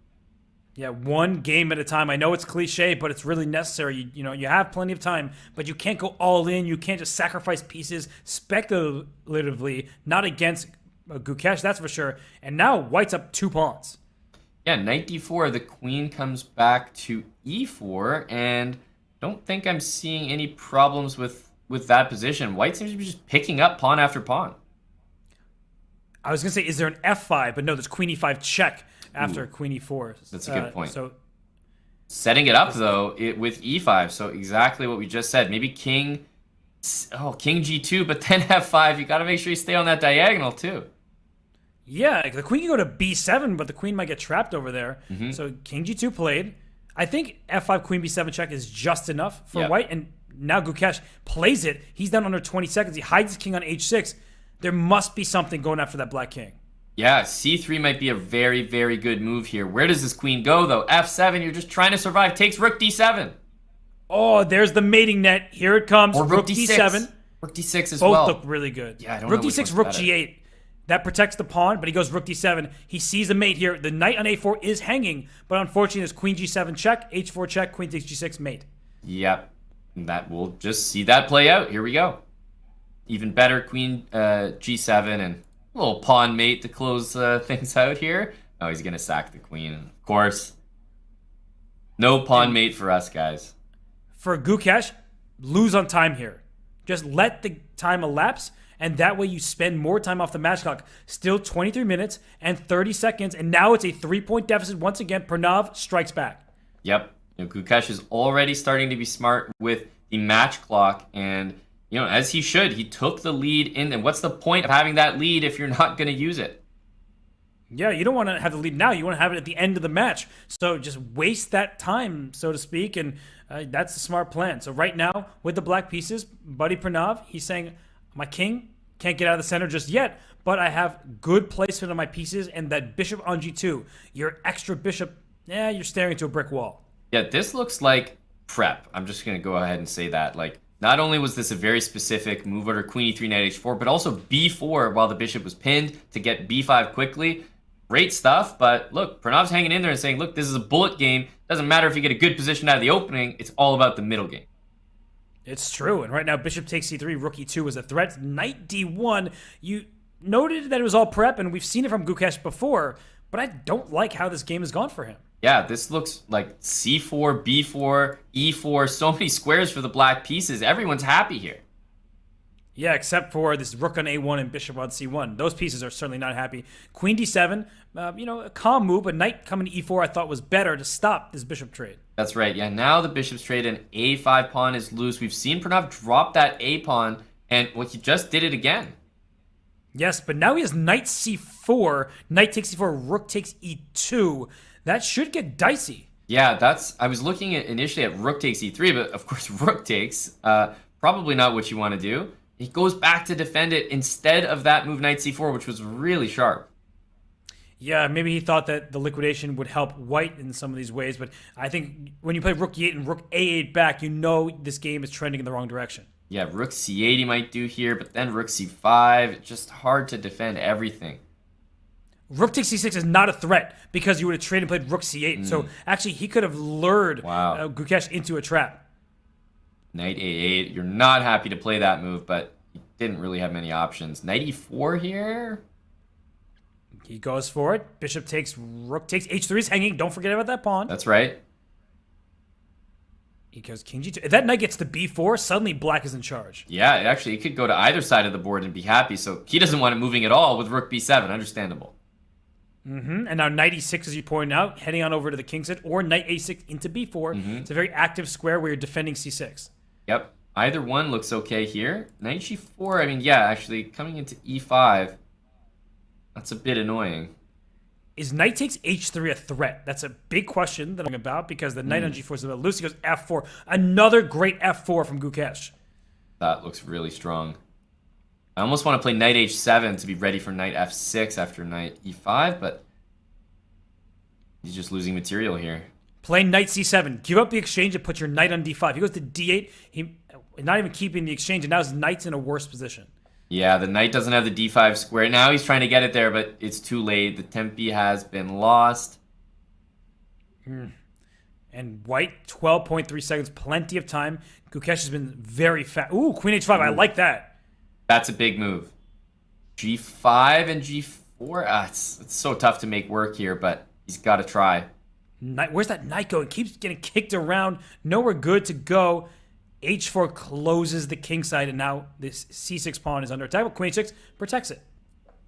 Yeah, one game at a time. I know it's cliche, but it's really necessary. You have plenty of time, but you can't go all in. You can't just sacrifice pieces speculatively, not against Gukesh, that's for sure. And now White's up 2 pawns. Yeah, knight d4, the queen comes back to e4, and don't think I'm seeing any problems with that position. White seems to be just picking up pawn after pawn. I was going to say, is there an f5? But no, there's queen e5 check after queen e4. That's a good point. So setting it up, though, with e5. So exactly what we just said. Maybe king g2, but then f5. You got to make sure you stay on that diagonal, too. Yeah, the queen can go to b7, but the queen might get trapped over there. Mm-hmm. So king g2 played. I think f5, queen b7 check is just enough for White. And now Gukesh plays it. He's down under 20 seconds. He hides his king on h6. There must be something going after that black king. Yeah, c3 might be a very, very good move here. Where does this queen go, though? f7, you're just trying to survive. Takes rook d7. Oh, there's the mating net. Here it comes. Or rook d7. Rook d6 as Both well. look really good. Yeah, I don't rook know d6, rook g8. That protects the pawn, but he goes rook d7. He sees the mate here. The knight on a4 is hanging, but unfortunately there's queen g7 check, h4 check, queen takes g6, mate. Yep. That we'll just see that play out. Here we go. Even better, queen g7 and a little pawn mate to close things out here. Oh, he's going to sack the queen. Of course. No pawn mate for us, guys. For Gukesh, lose on time here. Just let the time elapse, and that way you spend more time off the match clock. Still 23 minutes and 30 seconds, and now it's a 3-point deficit. Once again, Pranav strikes back. Yep. Gukesh is already starting to be smart with the match clock, and as he should. He took the lead in, and what's the point of having that lead if you're not going to use it? Yeah, you don't want to have the lead now. You want to have it at the end of the match. So just waste that time, so to speak, and that's the smart plan. So right now, with the black pieces, Buddy Pranav, he's saying, my king can't get out of the center just yet, but I have good placement on my pieces, and that bishop on g2, your extra bishop, you're staring into a brick wall. Yeah, this looks like prep. I'm just going to go ahead and say that. Not only was this a very specific move order, queen e3, knight h4, but also b4 while the bishop was pinned to get b5 quickly. Great stuff, but look, Pranav's hanging in there and saying, look, this is a bullet game. Doesn't matter if you get a good position out of the opening. It's all about the middle game. It's true, and right now, bishop takes c3, rook e2 was a threat. Knight d1, you noted that it was all prep, and we've seen it from Gukesh before, but I don't like how this game has gone for him. Yeah, this looks like c4, b4, e4, so many squares for the black pieces. Everyone's happy here. Yeah, except for this rook on a1 and bishop on c1. Those pieces are certainly not happy. Queen d7, a calm move, but knight coming to e4 I thought was better to stop this bishop trade. That's right. Yeah, now the bishop's trade and a5 pawn is loose. We've seen Pranav drop that a pawn, and he just did it again. Yes, but now he has knight c4, knight takes e4, rook takes e2. That should get dicey. Yeah, I was looking initially at rook takes e3, but of course rook takes. Probably not what you want to do. He goes back to defend it instead of that move knight c4, which was really sharp. Yeah, maybe he thought that the liquidation would help White in some of these ways, but I think when you play rook e8 and rook a8 back, this game is trending in the wrong direction. Yeah, rook c8 he might do here, but then rook c5. It's just hard to defend everything. Rook takes c6 is not a threat because you would have traded and played rook c8. So actually, he could have lured Gukesh into a trap. Knight a8. You're not happy to play that move, but he didn't really have many options. Knight e4 here. He goes for it. Bishop takes, rook takes, h3 is hanging. Don't forget about that pawn. That's right. He goes king g2. If that knight gets to b4, suddenly black is in charge. Yeah, it could go to either side of the board and be happy. So he doesn't want it moving at all with rook b7. Understandable. And now knight e6, as you pointed out, heading on over to the king side, or knight a6 into b4. It's a very active square where you're defending c6. Yep. Either one looks okay here. Knight g4, I mean, yeah, actually, coming into e5, that's a bit annoying. Is knight takes h3 a threat? That's a big question that I'm about, because the knight on g4 is about loose. He goes f4. Another great f4 from Gukesh. That looks really strong. I almost want to play knight h7 to be ready for knight f6 after knight e5, but he's just losing material here. Play knight c7. Give up the exchange and put your knight on d5. He goes to d8. He not even keeping the exchange, and now his knight's in a worse position. Yeah, the knight doesn't have the d5 square. Now he's trying to get it there, but it's too late. The tempi has been lost. And white, 12.3 seconds, plenty of time. Gukesh has been very fast. Ooh, queen h5. I like that. That's a big move. g5 and g4. It's so tough to make work here, but he's got to try. Knight, where's that knight going? It keeps getting kicked around. Nowhere good to go. h4 closes the king side, and now this c6 pawn is under attack. But queen h6 protects it.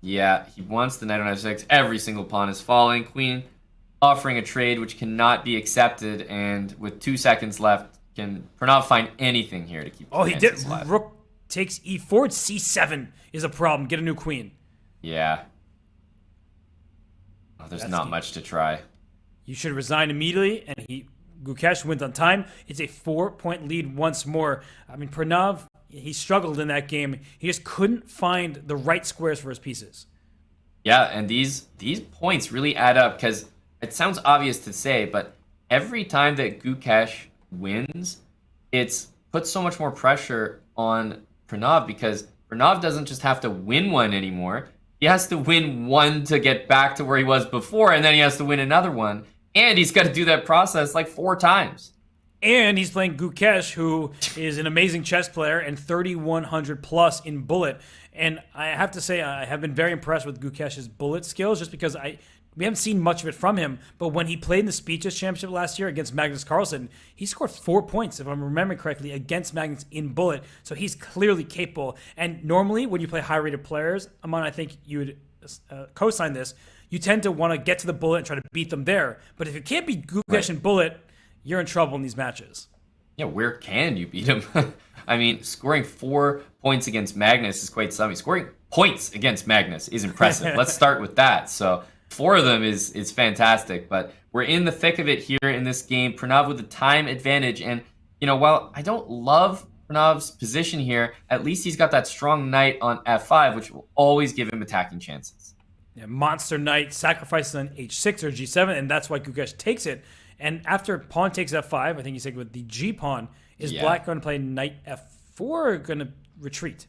Yeah, he wants the knight on f6. Every single pawn is falling. Queen offering a trade which cannot be accepted, and with 2 seconds left, can Pranav find anything here to keep? Oh, he did. Rook takes e4. c7 is a problem. Get a new queen. Yeah. Oh, there's not much to try. You should resign immediately, and Gukesh wins on time. It's a 4-point lead once more. I mean, Pranav, he struggled in that game. He just couldn't find the right squares for his pieces. Yeah, and these points really add up, because it sounds obvious to say, but every time that Gukesh wins, it's put so much more pressure on Pranav, because Pranav doesn't just have to win one anymore. He has to win one to get back to where he was before, and then he has to win another one. And he's got to do that process like 4 times. And he's playing Gukesh, who is an amazing chess player and 3,100 plus in bullet. And I have to say, I have been very impressed with Gukesh's bullet skills, just because we haven't seen much of it from him. But when he played in the SpeedChess Championship last year against Magnus Carlsen, he scored 4 points, if I'm remembering correctly, against Magnus in bullet. So he's clearly capable. And normally, when you play high-rated players, Aman, I think you would co-sign this, you tend to want to get to the bullet and try to beat them there. But if you can't beat Gukesh in bullet, you're in trouble in these matches. Yeah, where can you beat him? I mean, scoring 4 points against Magnus is quite something. Scoring points against Magnus is impressive. Let's start with that. So 4 of them is fantastic. But we're in the thick of it here in this game. Pranav with the time advantage. And, while I don't love Pranav's position here, at least he's got that strong knight on f5, which will always give him attacking chances. Yeah, monster knight sacrifices on h6 or g7, and that's why Gukesh takes it. And after pawn takes f5, I think you said with the g pawn, is black going to play knight f4 or going to retreat?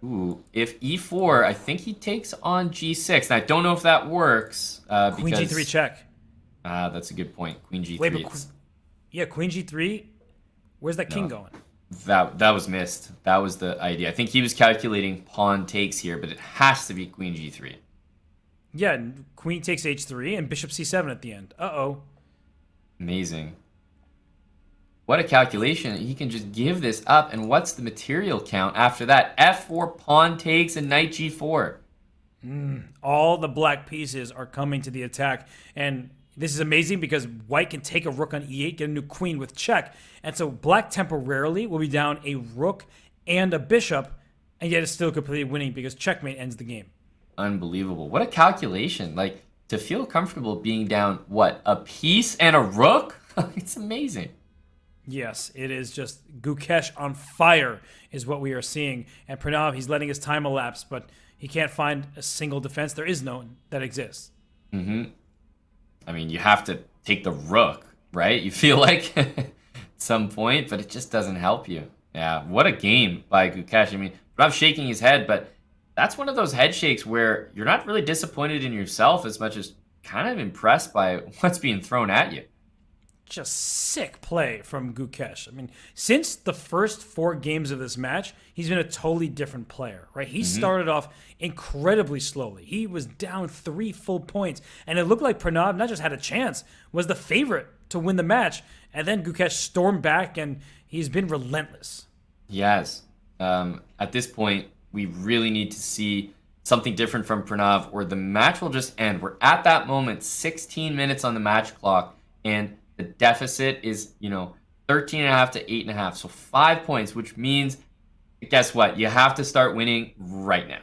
Ooh, if e4, I think he takes on g6. Now, I don't know if that works. Queen g3 check. That's a good point. Queen g3. Wait, but queen g3, where's that king going? That was missed. That was the idea. I think he was calculating pawn takes here, but it has to be queen g3. Yeah, queen takes h3 and bishop c7 at the end. Uh-oh. Amazing. What a calculation. He can just give this up. And what's the material count after that? f4, pawn takes, and knight g4. All the black pieces are coming to the attack. And this is amazing because white can take a rook on e8, get a new queen with check. And so black temporarily will be down a rook and a bishop, and yet it's still completely winning because checkmate ends the game. Unbelievable. What a calculation. Like, to feel comfortable being down, what, a piece and a rook? It's amazing. Yes, it is just Gukesh on fire is what we are seeing. And Pranav, he's letting his time elapse, but he can't find a single defense. There is none that exists. I mean, you have to take the rook, right? You feel like at some point, but it just doesn't help you. Yeah, what a game by Gukesh. I mean, Pranav shaking his head, but that's one of those head shakes where you're not really disappointed in yourself as much as kind of impressed by what's being thrown at you. just sick play from Gukesh. I mean, since the first 4 games of this match, he's been a totally different player, right? He started off incredibly slowly. He was down 3 full points, and it looked like Pranav not just had a chance, was the favorite to win the match. And then Gukesh stormed back, and he's been relentless. Yes. At this point, we really need to see something different from Pranav, or the match will just end. We're at that moment, 16 minutes on the match clock, and the deficit is, 13.5 to 8.5. So 5 points, which means, guess what? You have to start winning right now.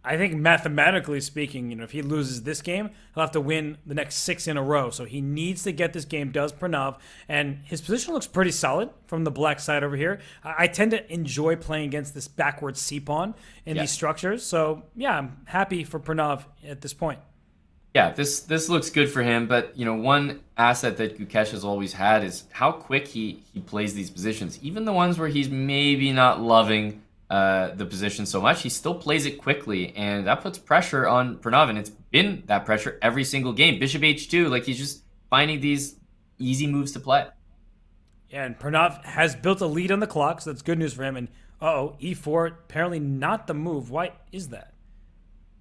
I think mathematically speaking, if he loses this game, he'll have to win the next 6 in a row. So he needs to get this game, does Pranav. And his position looks pretty solid from the black side over here. I tend to enjoy playing against this backwards C-pawn in these structures. So, yeah, I'm happy for Pranav at this point. Yeah, this looks good for him. But, one asset that Gukesh has always had is how quick he plays these positions. Even the ones where he's maybe not loving the position so much, he still plays it quickly, and that puts pressure on Pranav, and it's been that pressure every single game. Bishop h2, like he's just finding these easy moves to play. Yeah, and Pranav has built a lead on the clock, so that's good news for him. And e4, apparently not the move. Why is that?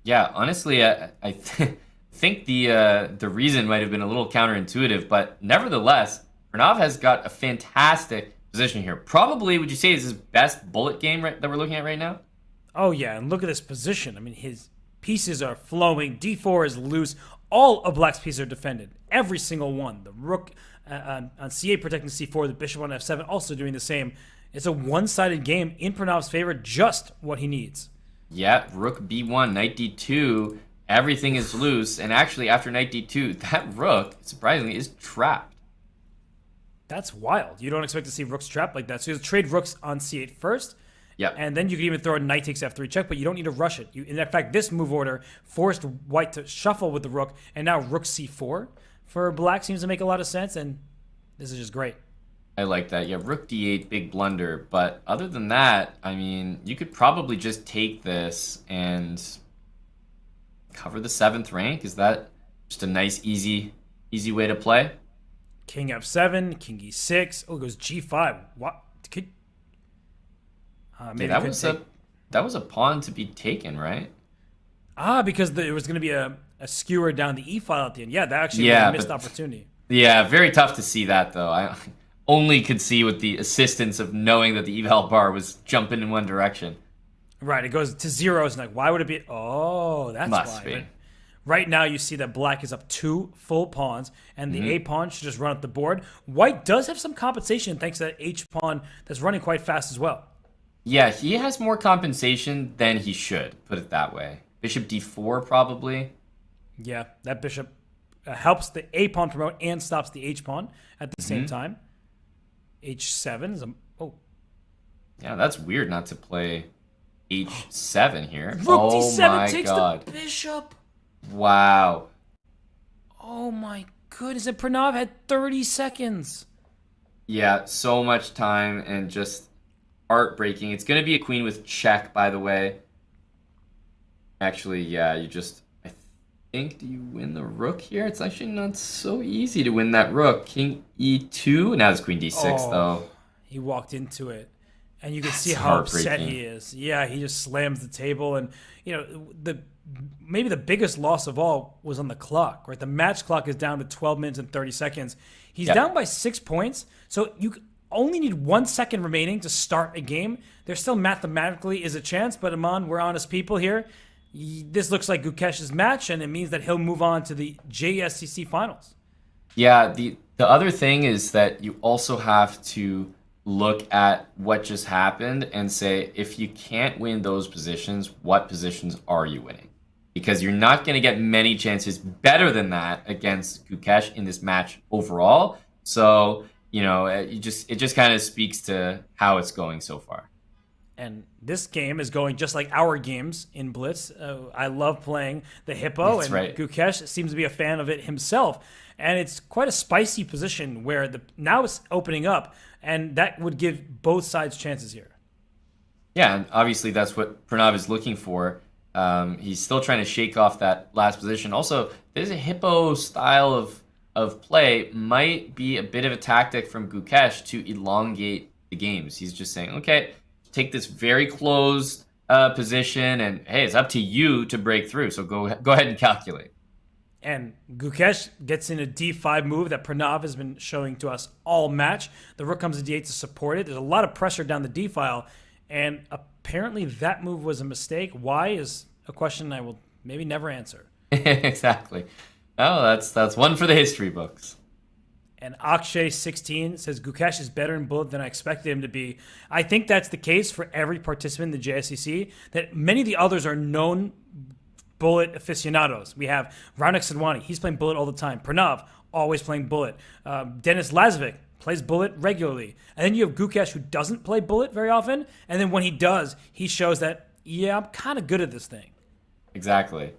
Yeah, honestly, I think the reason might have been a little counterintuitive, but nevertheless, Pranav has got a fantastic position here. Probably, would you say, is his best bullet game that we're looking at right now? Oh, yeah, and look at this position. I mean, his pieces are flowing. D4 is loose. All of Black's pieces are defended. Every single one. The rook on C8 protecting C4. The bishop on F7 also doing the same. It's a one-sided game in Pranav's favor, just what he needs. Yeah, rook B1, knight D2. Everything is loose. And actually, after knight D2, that rook, surprisingly, is trapped. That's wild. You don't expect to see rooks trapped like that. So you trade rooks on C8 first. Yeah. And then you can even throw a knight takes F3 check, but you don't need to rush it. In fact, this move order forced white to shuffle with the rook, and now rook C4 for black seems to make a lot of sense, and this is just great. I like that. Yeah, rook D8, big blunder. But other than that, I mean, you could probably just take this and cover the 7th rank. Is that just a nice, easy way to play? King F7, King E6. Oh, it goes G5. What? Maybe that was a pawn to be taken, right? Because there was going to be a skewer down the E file at the end. Yeah, that actually was a missed opportunity. Yeah, very tough to see that, though. I only could see with the assistance of knowing that the eval bar was jumping in one direction. Right, it goes to zeros, and like, why would it be? Oh, that's Must why. be. But right now, you see that black is up 2 full pawns, and the A pawn should just run up the board. White does have some compensation thanks to that H pawn that's running quite fast as well. Yeah, he has more compensation than he should, put it that way. Bishop D4, probably. Yeah, that bishop helps the A pawn promote and stops the H pawn at the same time. H7 is a... Oh. Yeah, that's weird not to play H7 here. Rook D7 takes God. the bishop. Wow. Oh my goodness, and Pranav had 30 seconds. Yeah, so much time and just heartbreaking. It's going to be a queen with check, by the way. Actually, yeah, you just... I think, do you win the rook here? It's actually not so easy to win that rook. King E2. Now it's queen D6, though. He walked into it. And you can see how upset he is. Yeah, he just slams the table. And, maybe the biggest loss of all was on the clock, right? The match clock is down to 12 minutes and 30 seconds. He's down by 6 points. So you only need 1 second remaining to start a game. There still mathematically is a chance, but Aman, we're honest people here. This looks like Gukesh's match, and it means that he'll move on to the JSCC finals. Yeah, the other thing is that you also have to look at what just happened and say, if you can't win those positions, what positions are you winning? Because you're not going to get many chances better than that against Gukesh in this match overall. So, it just kind of speaks to how it's going so far. And this game is going just like our games in Blitz. I love playing the Hippo, That's right. Gukesh seems to be a fan of it himself. And it's quite a spicy position where now it's opening up, and that would give both sides chances here. Yeah, and obviously that's what Pranav is looking for. He's still trying to shake off that last position. Also, there's a Hippo style of of play might be a bit of a tactic from Gukesh to elongate the games. He's just saying, okay, take this very closed position, and hey, it's up to you to break through. So go ahead and calculate. And Gukesh gets in a d5 move that Pranav has been showing to us all match. The rook comes to d8 to support it. There's a lot of pressure down the d file, and apparently that move was a mistake. Why is a question I will maybe never answer. Exactly. Oh, that's one for the history books. And Akshay16 says Gukesh is better in bullet than I expected him to be. I think that's the case for every participant in the JSCC, that many of the others are known bullet aficionados. We have Raunak Sadhwani. He's playing bullet all the time. Pranav, always playing bullet. Denis Lazovic plays bullet regularly. And then you have Gukesh, who doesn't play bullet very often. And then when he does, he shows that, yeah, I'm kind of good at this thing. Exactly.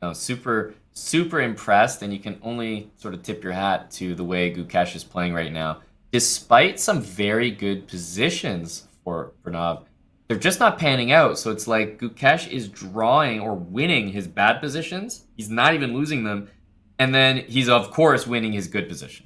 No, super impressed, and you can only sort of tip your hat to the way Gukesh is playing right now. Despite some very good positions for Pranav, they're just not panning out. So it's like Gukesh is drawing or winning his bad positions. He's not even losing them. And then he's, of course, winning his good positions.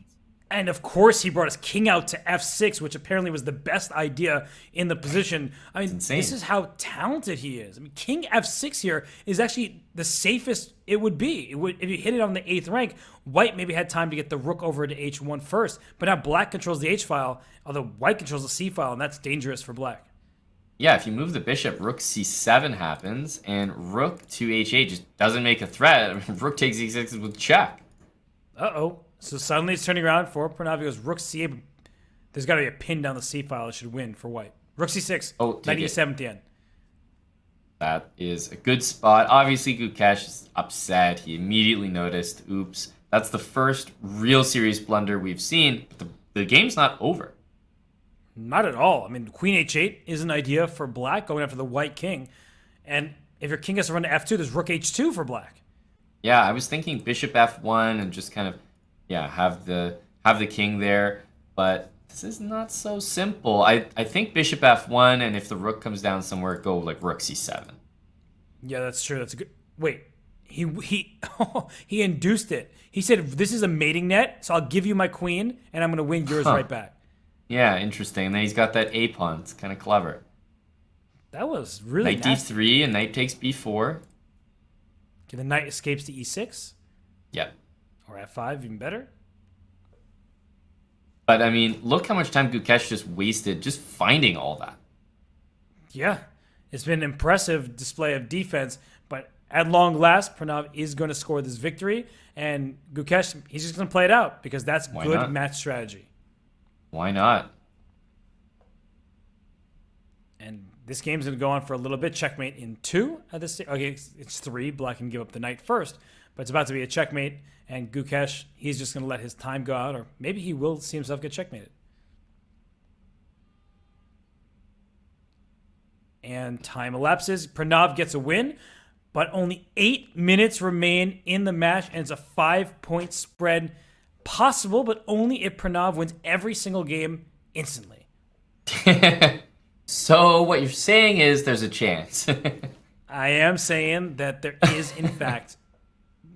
And of course, he brought his king out to f6, which apparently was the best idea in the position. I mean, this is how talented he is. I mean, king f6 here is actually the safest it would be. It would, if you hit it on the 8th rank, white maybe had time to get the rook over to h1 first. But now black controls the h file, although white controls the c file, and that's dangerous for black. Yeah, if you move the bishop, rook c7 happens, and rook to h8 just doesn't make a threat. I mean, rook takes e6 with check. Uh-oh. So suddenly it's turning around for Pranav. He goes rook c8. There's got to be a pin down the c file that should win for white. Rook c6. Oh, knight e7 at the end. That is a good spot. Obviously, Gukesh is upset. He immediately noticed, oops. That's the first real serious blunder we've seen. But the game's not over. Not at all. I mean, queen h8 is an idea for black going after the white king. And if your king has to run to f2, there's rook h2 for black. Yeah, I was thinking bishop f1 and just kind of, yeah, have the king there. But this is not so simple. I think bishop f1, and if the rook comes down somewhere, go like rook c7. Yeah, that's true. That's a good. Wait, he he induced it. He said, "This is a mating net, so I'll give you my queen, and I'm going to win yours right back." Yeah, interesting. And then he's got that a pawn. It's kind of clever. That was really knight nasty. d3 and knight takes b4. Okay, the knight escapes to e6. Yep. Or f5, even better. But, I mean, look how much time Gukesh just wasted just finding all that. Yeah, it's been an impressive display of defense, but at long last, Pranav is going to score this victory, and Gukesh, he's just going to play it out because that's good match strategy. Why not? And this game's going to go on for a little bit. Checkmate in 2 at this stage. Okay, it's 3. Black can give up the knight first, but it's about to be a checkmate, and Gukesh, he's just going to let his time go out, or maybe he will see himself get checkmated. And time elapses. Pranav gets a win, but only 8 minutes remain in the match, and it's a 5-point spread. Possible, but only if Pranav wins every single game instantly. So what you're saying is there's a chance. I am saying that there is, in fact,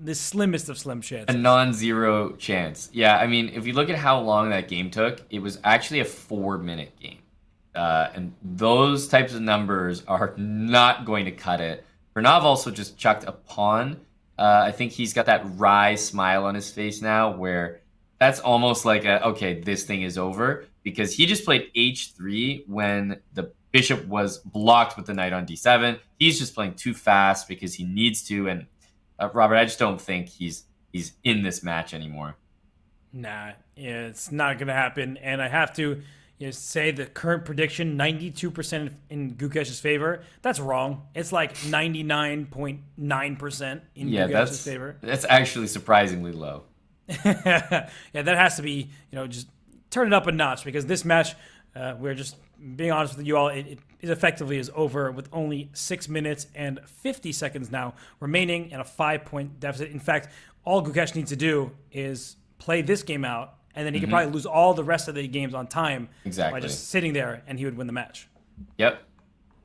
the slimmest of slim chances. A non-zero chance. Yeah, I mean, if you look at how long that game took, it was actually a 4-minute game. And those types of numbers are not going to cut it. Pranav also just chucked a pawn. I think he's got that wry smile on his face now where that's almost like okay, this thing is over, because he just played h3 when the bishop was blocked with the knight on d7. He's just playing too fast because he needs to, and Robert, I just don't think he's in this match anymore. Nah, yeah, it's not going to happen, and I have to say the current prediction, 92% in Gukesh's favor. That's wrong. It's like 99.9% in Gukesh's favor. That's actually surprisingly low. Yeah, that has to be, just turn it up a notch, because this match, we're just being honest with you all, it effectively is over with only 6 minutes and 50 seconds now remaining and a 5-point deficit. In fact, all Gukesh needs to do is play this game out, and then he could probably lose all the rest of the games on time by just sitting there, and he would win the match. Yep.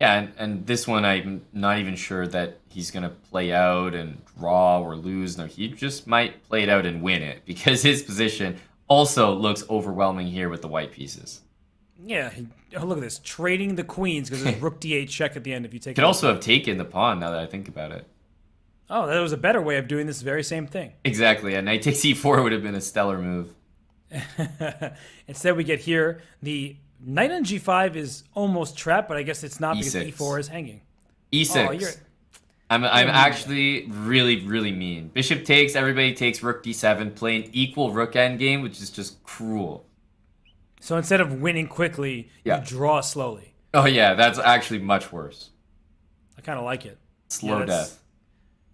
Yeah, and this one I'm not even sure that he's going to play out and draw or lose. No, he just might play it out and win it because his position also looks overwhelming here with the white pieces. Yeah, oh, look at this. Trading the queens because there's rook d8 check at the end if you take it. Could also have taken the pawn now that I think about it. Oh, that was a better way of doing this very same thing. Exactly. A knight takes e4 would have been a stellar move. Instead, we get here the knight on g5 is almost trapped, but I guess it's not because E6. e4 is hanging. E6. Oh, I'm actually really, really mean. Bishop takes, everybody takes rook d7, play an equal rook endgame, which is just cruel. So instead of winning quickly, you draw slowly. Oh yeah, that's actually much worse. I kind of like it. Slow death.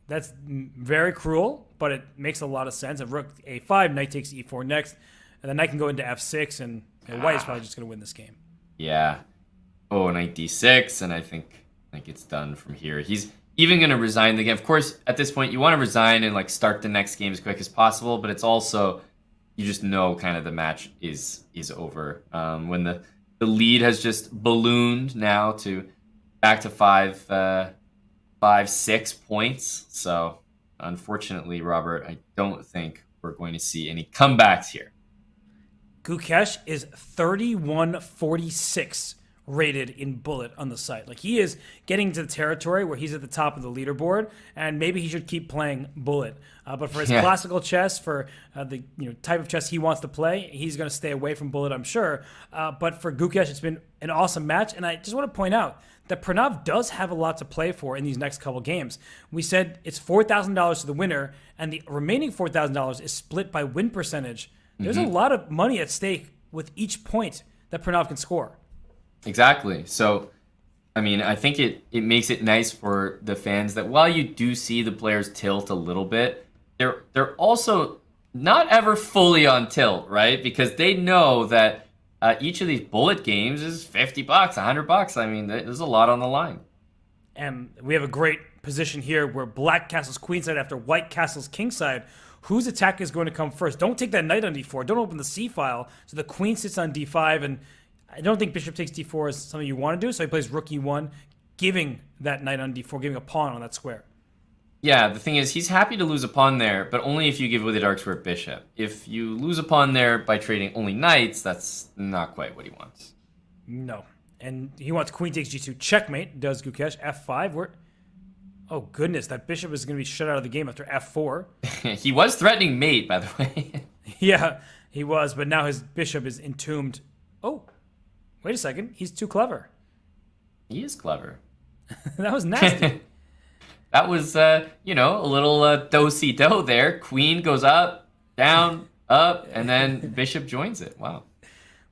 That's very cruel, but it makes a lot of sense. If rook a5, knight takes e4 next, and the knight can go into f6, and white is probably just going to win this game. Yeah. Oh, knight d6, and I think it's done from here. He's even going to resign the game. Of course, at this point, you want to resign and like start the next game as quick as possible, but it's also, you just know kind of the match is over. When the lead has just ballooned now to back to 6 points. So unfortunately, Robert, I don't think we're going to see any comebacks here. Gukesh is 3146 rated in Bullet on the site. Like, he is getting to the territory where he's at the top of the leaderboard, and maybe he should keep playing Bullet. But for his classical chess, for the type of chess he wants to play, he's going to stay away from Bullet, I'm sure. But for Gukesh, it's been an awesome match, and I just want to point out that Pranav does have a lot to play for in these next couple games. We said it's $4,000 to the winner, and the remaining $4,000 is split by win percentage. There's a lot of money at stake with each point that Pranav can score. Exactly. So, I mean, I think it makes it nice for the fans that while you do see the players tilt a little bit, they're also not ever fully on tilt, right? Because they know that each of these Bullet games is $50, $100. I mean, there's a lot on the line. And we have a great position here where black castles queenside after white castles kingside. Whose attack is going to come first? Don't take that knight on d4. Don't open the c file. So the queen sits on d5, and I don't think bishop takes d4 is something you want to do. So he plays rook e1, giving that knight on d4, giving a pawn on that square. Yeah, the thing is, he's happy to lose a pawn there, but only if you give away the dark square bishop. If you lose a pawn there by trading only knights, that's not quite what he wants. No. And he wants queen takes g2 checkmate, does Gukesh. f5, oh goodness, that bishop is going to be shut out of the game after f4. He was threatening mate, by the way. Yeah, he was, but now his bishop is entombed. Oh, wait a second, he's too clever. He is clever. That was nasty. That was, a little do-si-do there. Queen goes up, down, up, and then bishop joins it. Wow.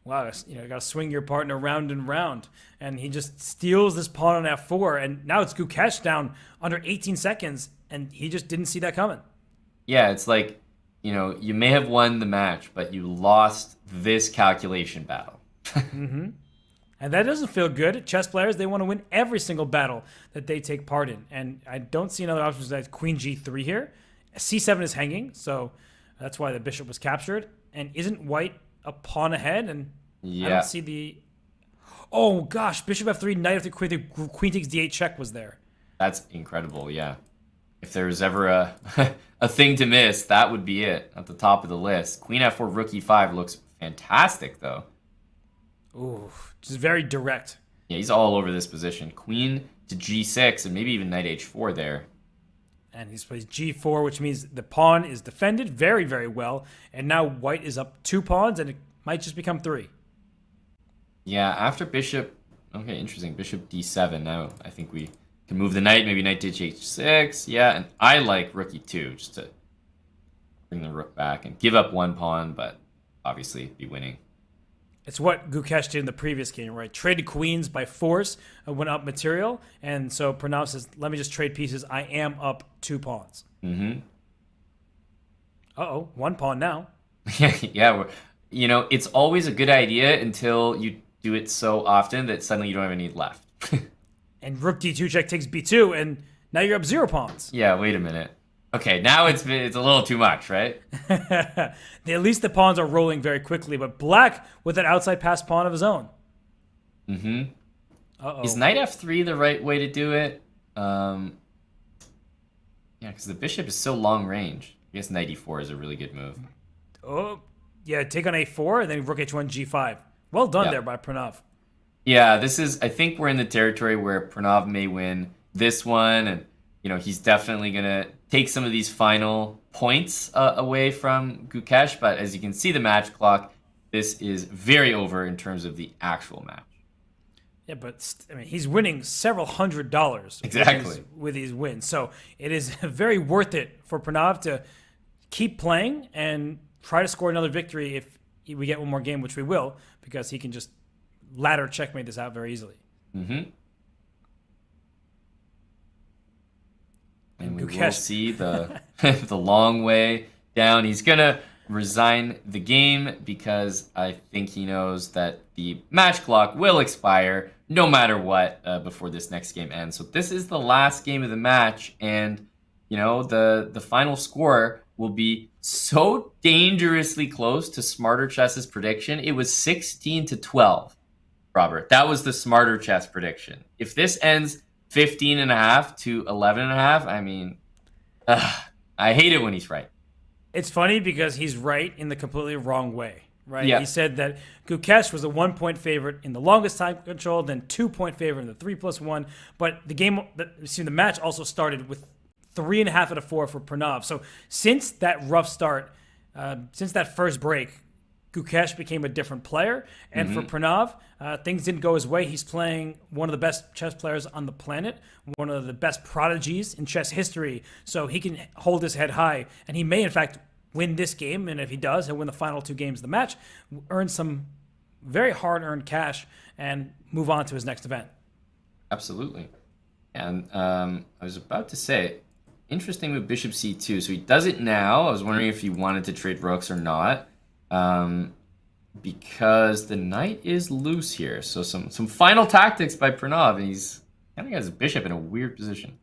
Wow, you got to swing your partner round and round. And he just steals this pawn on f4, and now it's Gukesh down under 18 seconds, and he just didn't see that coming. Yeah, it's like, you may have won the match, but you lost this calculation battle. Mm-hmm. And that doesn't feel good. Chess players, they want to win every single battle that they take part in. And I don't see another option besides queen g3 here. c7 is hanging, so that's why the bishop was captured. And isn't white a pawn ahead? And I don't see the... Oh, gosh, bishop f3, knight f3, queen takes d8 check was there. That's incredible, yeah. If there's ever a thing to miss, that would be it at the top of the list. Queen f4, rook e5 looks fantastic, though. Ooh, just very direct. Yeah, he's all over this position. Queen to g6 and maybe even knight h4 there. And he plays g4, which means the pawn is defended very, very well. And now white is up 2 pawns, and it might just become 3. Yeah, after bishop... Okay, interesting. Bishop d7. Now I think we can move the knight. Maybe knight to h6. Yeah, and I like rook e2 just to bring the rook back and give up 1 pawn, but obviously be winning. It's what Gukesh did in the previous game, right? Traded queens by force, went up material, and so Pranav says, let me just trade pieces. I am up 2 pawns. Mm-hmm. Uh-oh, 1 pawn now. Yeah, it's always a good idea until you do it so often that suddenly you don't have any left. And rook d2 check takes b2, and now you're up 0 pawns. Yeah, wait a minute. Okay, now it's a little too much, right? At least the pawns are rolling very quickly, but black with an outside pass pawn of his own. Mm-hmm. Is knight f3 the right way to do it? Yeah, because the bishop is so long range. I guess knight e4 is a really good move. Oh, yeah, take on a4 and then rook h1 g5. Well done there by Pranav. Yeah, I think we're in the territory where Pranav may win this one, and he's definitely gonna take some of these final points away from Gukesh. But as you can see, the match clock, this is very over in terms of the actual match. Yeah, but he's winning several $100 exactly with these wins. So it is very worth it for Pranav to keep playing and try to score another victory if we get one more game, which we will, because he can just ladder checkmate this out very easily. Mm-hmm. And we will see the the long way down. He's gonna resign the game because I think he knows that the match clock will expire no matter what before this next game ends. So this is the last game of the match, and the final score will be so dangerously close to Smarter Chess's prediction. It was 16-12, Robert. That was the Smarter Chess prediction. If this ends 15.5 to 11.5, I mean, I hate it when he's right. It's funny because he's right in the completely wrong way, right? Yeah. He said that Gukesh was a 1-point favorite in the longest time control, then 2-point favorite in the 3+1. But the match also started with 3.5 out of 4 for Pranav. So since that rough start, since that first break, Gukesh became a different player. And for Pranav, things didn't go his way. He's playing one of the best chess players on the planet, one of the best prodigies in chess history. So he can hold his head high. And he may, in fact, win this game. And if he does, he'll win the final 2 games of the match, earn some very hard-earned cash, and move on to his next event. Absolutely. And I was about to say, interesting with bishop c2. So he does it now. I was wondering if he wanted to trade rooks or not. Because the knight is loose here. So some final tactics by Pranav, and he's kind of got his bishop in a weird position.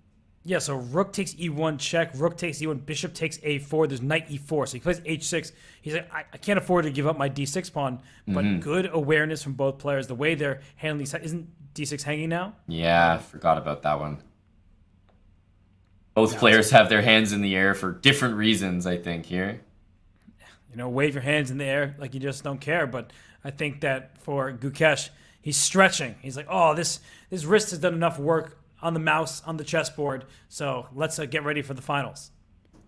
Yeah, so rook takes e1 check, rook takes e1, bishop takes a4, there's knight e4. So he plays h6. He's like, I can't afford to give up my d6 pawn, but good awareness from both players. The way they're handling these, isn't d6 hanging now? Yeah, forgot about that one. Both players have their hands in the air for different reasons, I think, here. Wave your hands in the air like you just don't care. But I think that for Gukesh, he's stretching. He's like, oh, this wrist has done enough work on the mouse, on the chessboard. So let's get ready for the finals.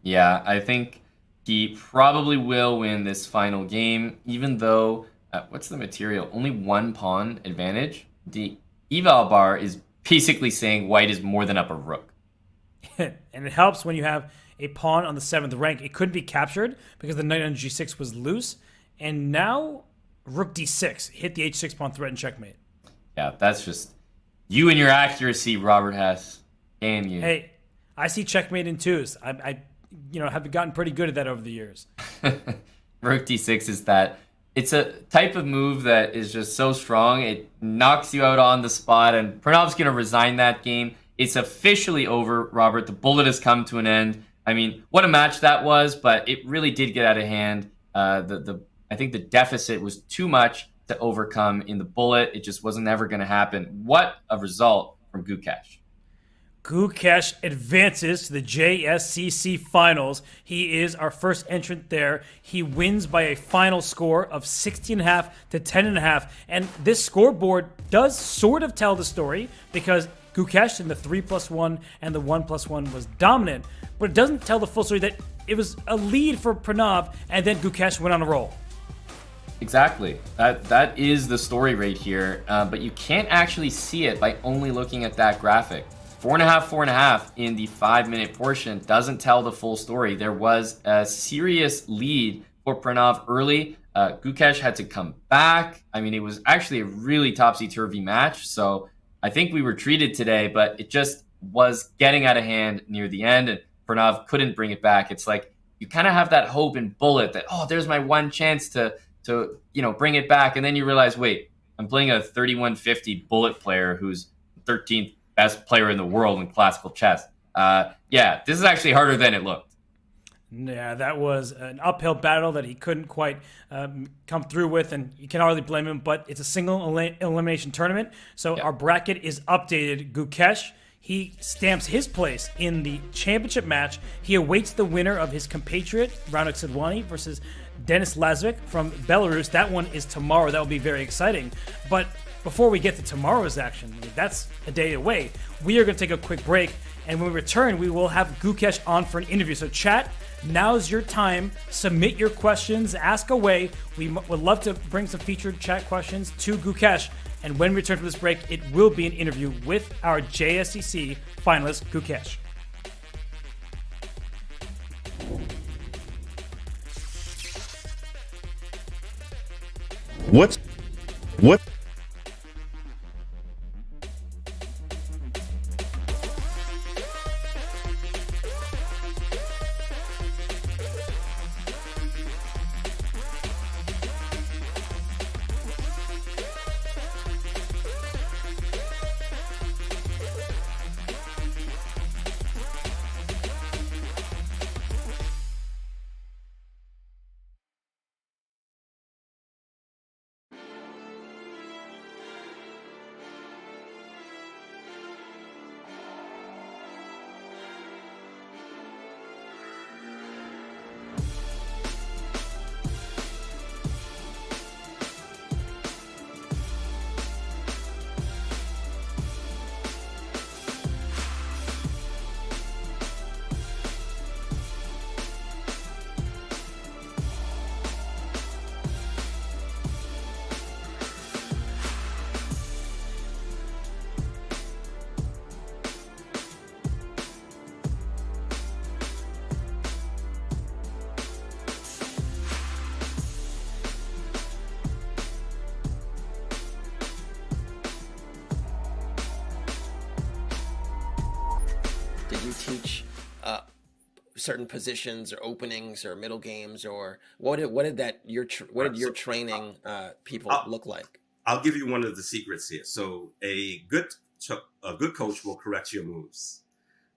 Yeah, I think he probably will win this final game, even though, what's the material? Only 1 pawn advantage. The eval bar is basically saying white is more than up a rook. And it helps when you have a pawn on the 7th rank. It couldn't be captured because the knight on g6 was loose. And now rook d6 hit the h6 pawn threat and checkmate. Yeah, that's just you and your accuracy, Robert Hess. Can you? Hey, I see checkmate in 2s. I have gotten pretty good at that over the years. Rook d6 is that. It's a type of move that is just so strong. It knocks you out on the spot, and Pranav's going to resign that game. It's officially over, Robert. The bullet has come to an end. I mean, what a match that was, but it really did get out of hand. I think the deficit was too much to overcome in the bullet. It just wasn't ever going to happen. What a result from Gukesh. Gukesh advances to the JSCC finals. He is our first entrant there. He wins by a final score of 16.5 to 10.5. And this scoreboard does sort of tell the story because Gukesh in the 3+1 and the 1+1 was dominant, but it doesn't tell the full story that it was a lead for Pranav and then Gukesh went on a roll. Exactly. That is the story right here, but you can't actually see it by only looking at that graphic. 4.5 in the 5-minute portion doesn't tell the full story. There was a serious lead for Pranav early. Gukesh had to come back. I mean, it was actually a really topsy-turvy match, so I think we were treated today, but it just was getting out of hand near the end, and Pranav couldn't bring it back. It's like you kind of have that hope in bullet that, oh, there's my one chance to bring it back, and then you realize, wait, I'm playing a 3150 bullet player who's 13th best player in the world in classical chess. Yeah, this is actually harder than it looked. Yeah, that was an uphill battle that he couldn't quite come through with, and you can hardly blame him, but it's a single elimination tournament, so our bracket is updated. Gukesh, he stamps his place in the championship match. He awaits the winner of his compatriot, Raunak Sadhwani, versus Denis Lazvik from Belarus. That one is tomorrow. That will be very exciting. But before we get to tomorrow's action, that's a day away, we are going to take a quick break, and when we return, we will have Gukesh on for an interview. So chat, now's your time. Submit your questions. Ask away. We would love to bring some featured chat questions to Gukesh. And when we return from this break, it will be an interview with our JSCC finalist, Gukesh. What? Did you teach certain positions or openings or middle games, or what did your training people look like? I'll give you one of the secrets here. So a good coach will correct your moves,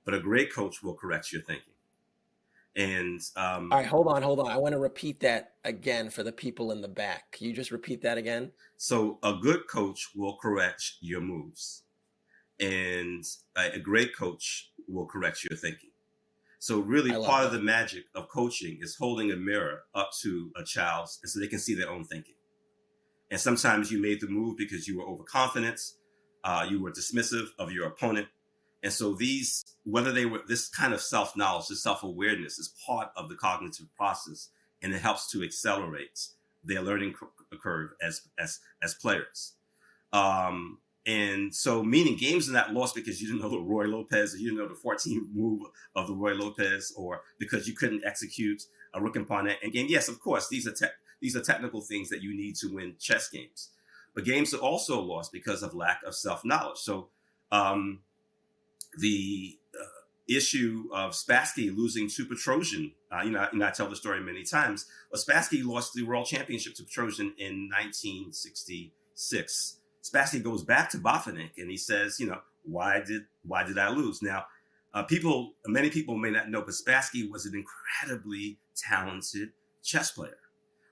but a great coach will correct your thinking. And all right, hold on. I want to repeat that again for the people in the back. Can you just repeat that again? So a good coach will correct your moves, and a great coach will correct your thinking. So really part of the magic of coaching is holding a mirror up to a child so they can see their own thinking. And sometimes you made the move because you were overconfident, you were dismissive of your opponent. And so whether they were this kind of self-knowledge, this self-awareness is part of the cognitive process, and it helps to accelerate their learning curve as players. And so, meaning games are not lost because you didn't know the Roy Lopez, or you didn't know the 14th move of the Roy Lopez, or because you couldn't execute a rook and pawn endgame. Yes, of course, these are technical things that you need to win chess games. But games are also lost because of lack of self-knowledge. So the issue of Spassky losing to Petrosian, I tell the story many times, but Spassky lost the World Championship to Petrosian in 1966. Spassky goes back to Botvinnik and he says, why did I lose? Now, many people may not know, but Spassky was an incredibly talented chess player,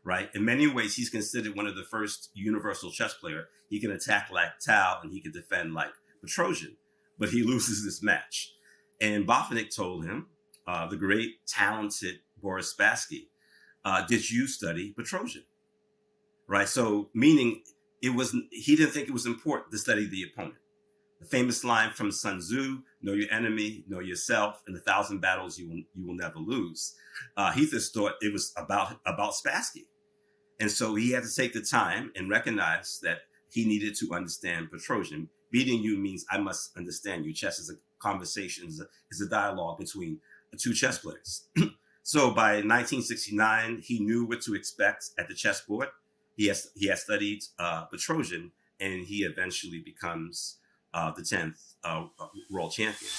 right? In many ways, he's considered one of the first universal chess player. He can attack like Tal and he can defend like Petrosian, but he loses this match. And Botvinnik told him, the great talented Boris Spassky, did you study Petrosian? Right? So meaning he didn't think it was important to study the opponent. The famous line from Sun Tzu, know your enemy, know yourself, in 1,000 battles you will never lose. He just thought it was about Spassky. And so he had to take the time and recognize that he needed to understand Petrosian. Beating you means I must understand you. Chess is a conversation, is a dialogue between two chess players. So by 1969, he knew what to expect at the chessboard. He has studied Petrosian, and he eventually becomes the 10th world champion.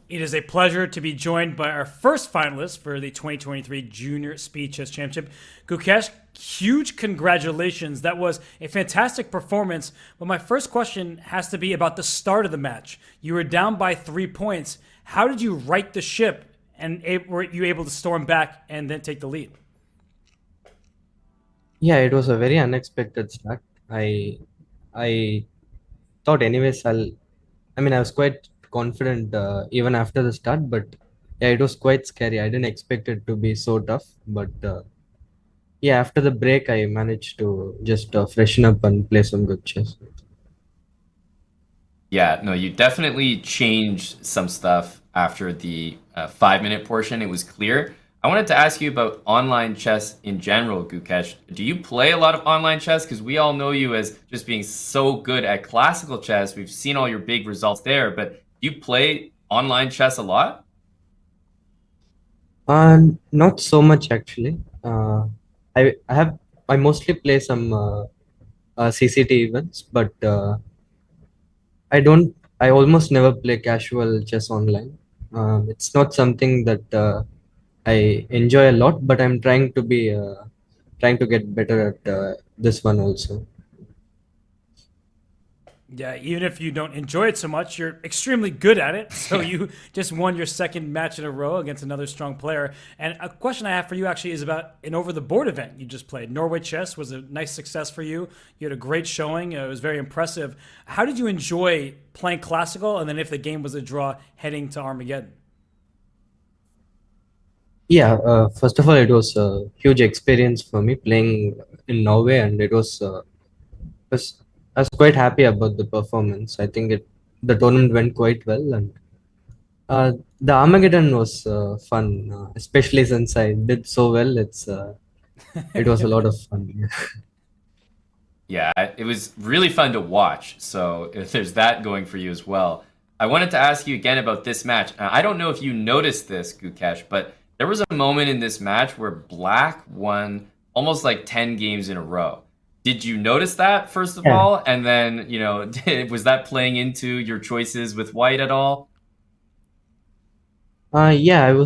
It is a pleasure to be joined by our first finalist for the 2023 Junior Speed Chess Championship. Gukesh, huge congratulations. That was a fantastic performance. But my first question has to be about the start of the match. You were down by 3 points. How did you right the ship, and were you able to storm back and then take the lead? Yeah, it was a very unexpected start. I thought anyways I was quite confident even after the start, but yeah, it was quite scary. I didn't expect it to be so tough, but yeah, after the break, I managed to just freshen up and play some good chess. Yeah, no, you definitely changed some stuff after the 5-minute portion. It was clear. I wanted to ask you about online chess in general, Gukesh. Do you play a lot of online chess? Because we all know you as just being so good at classical chess. We've seen all your big results there, but do you play online chess a lot? Not so much actually. I mostly play some CCT events, but I almost never play casual chess online. It's not something that I enjoy a lot, but I'm trying to get better at this one also. Yeah, even if you don't enjoy it so much, you're extremely good at it. So you just won your second match in a row against another strong player. And a question I have for you actually is about an over-the-board event you just played. Norway Chess was a nice success for you. You had a great showing. It was very impressive. How did you enjoy playing classical, and then if the game was a draw, heading to Armageddon? Yeah, first of all, it was a huge experience for me playing in Norway, and it was I was quite happy about the performance. I think the tournament went quite well, and the Armageddon was fun, especially since I did so well. It was a lot of fun. Yeah, it was really fun to watch. So there's that going for you as well. I wanted to ask you again about this match. I don't know if you noticed this, Gukesh, but there was a moment in this match where Black won almost like 10 games in a row. Did you notice that, first of all? And then, was that playing into your choices with White at all? Yeah,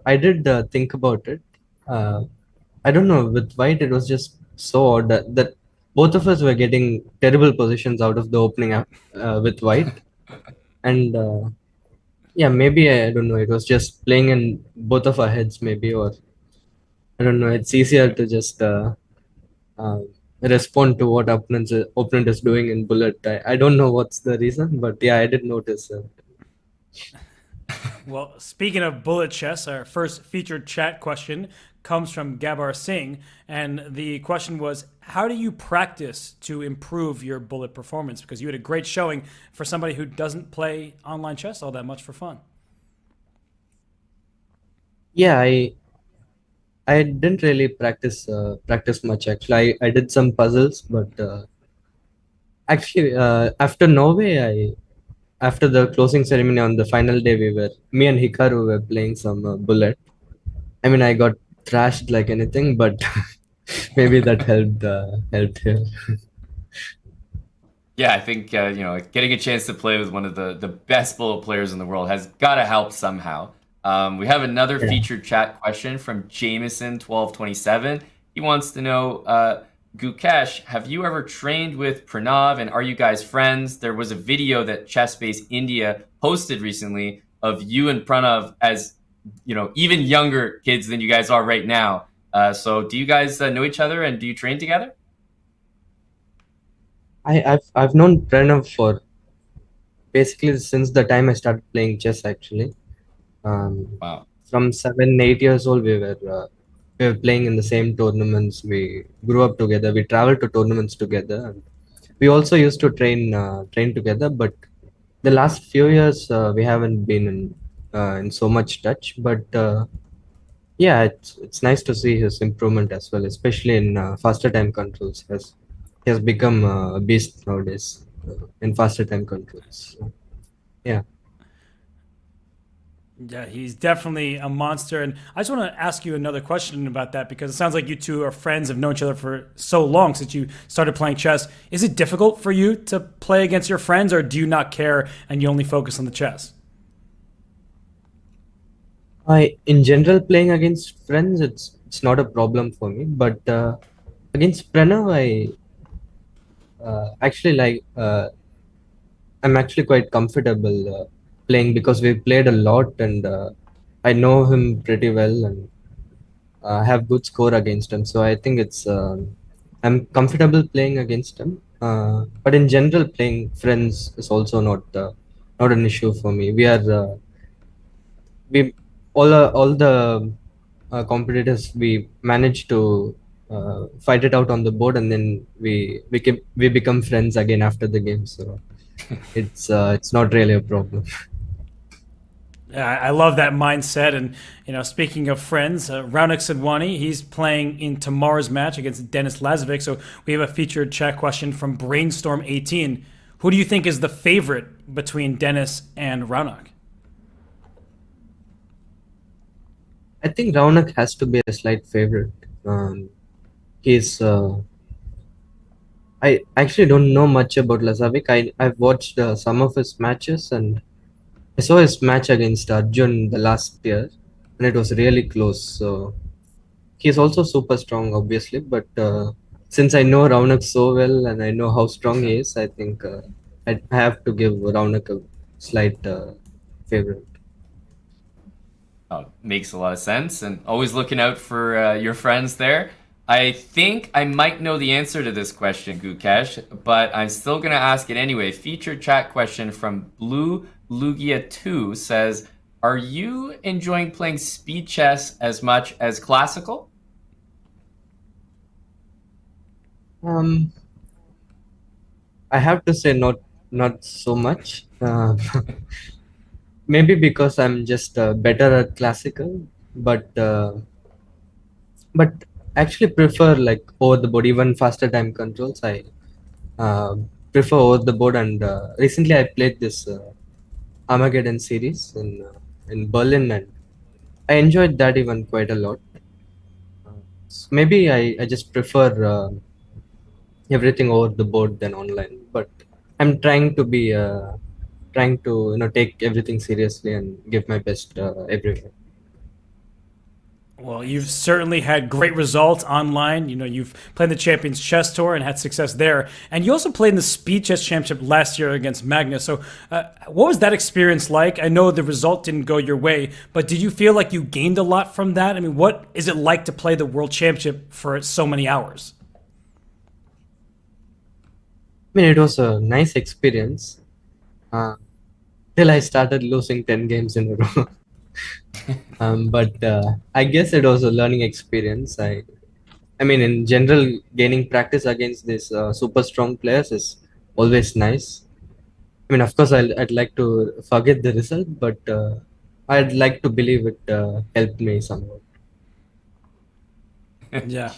I did think about it. I don't know, with White, it was just so odd that both of us were getting terrible positions out of the opening with White. And yeah, maybe, I don't know, it was just playing in both of our heads, maybe, or I don't know, it's easier to just respond to what opponent is doing in bullet. I don't know what's the reason, but yeah, I did notice it. Well, speaking of bullet chess, our first featured chat question comes from Gabar Singh, and the question was, how do you practice to improve your bullet performance? Because you had a great showing for somebody who doesn't play online chess all that much for fun. Yeah, I didn't really practice much actually. I did some puzzles, but actually after Norway, after the closing ceremony on the final day, me and Hikaru were playing some bullet. I mean, I got thrashed like anything, but maybe that helped here. Yeah, I think getting a chance to play with one of the best bullet players in the world has got to help somehow. We have another featured chat question from Jameson1227. He wants to know, Gukesh, have you ever trained with Pranav, and are you guys friends? There was a video that ChessBase India posted recently of you and Pranav as even younger kids than you guys are right now. So do you guys know each other, and do you train together? I've known Pranav for basically since the time I started playing chess actually. Wow. From 7-8 years old, we were playing in the same tournaments. We grew up together. We traveled to tournaments together. And we also used to train together. But the last few years, we haven't been in so much touch. But yeah, it's nice to see his improvement as well, especially in faster time controls. He has become a beast nowadays in faster time controls. So, yeah. Yeah, he's definitely a monster. And I just want to ask you another question about that, because it sounds like you two are friends, have known each other for so long since you started playing chess. Is it difficult for you to play against your friends, or do you not care and you only focus on the chess? In general, playing against friends, it's not a problem for me. But against Pranav, actually like I'm actually quite comfortable playing because we've played a lot and I know him pretty well and have good score against him. So I think I'm comfortable playing against him. But in general, playing friends is also not an issue for me. We all the competitors we managed to fight it out on the board, and then we become friends again after the game. So it's not really a problem. Yeah, I love that mindset. And, speaking of friends, Raunak Sadhwani, he's playing in tomorrow's match against Denis Lazovic. So we have a featured chat question from Brainstorm18. Who do you think is the favorite between Denis and Raunak? I think Raunak has to be a slight favorite. He's I actually don't know much about Lazovic. I've watched some of his matches, and I saw his match against Arjun the last year, and it was really close. So he's also super strong, obviously. But since I know Raunak so well and I know how strong he is, I think I have to give Raunak a slight favorite. Makes a lot of sense, and always looking out for your friends there. I think I might know the answer to this question, Gukesh, but I'm still going to ask it anyway. Featured chat question from Blue Lugia 2 says, are you enjoying playing speed chess as much as classical? I have to say not so much. Maybe because I'm just better at classical, but actually prefer like over the board, even faster time controls. I prefer over the board, and recently I played this Armageddon series in Berlin, and I enjoyed that even quite a lot. So maybe I just prefer everything over the board than online, but I'm trying to take everything seriously and give my best everywhere. Well, you've certainly had great results online. You've played the Champions Chess Tour and had success there. And you also played in the Speed Chess Championship last year against Magnus. So what was that experience like? I know the result didn't go your way, but did you feel like you gained a lot from that? I mean, what is it like to play the World Championship for so many hours? I mean, it was a nice experience till I started losing 10 games in a row. But I guess it was a learning experience. I mean, in general, gaining practice against these super strong players is always nice. I mean, of course, I'd like to forget the result, but I'd like to believe it helped me somewhat. Yeah.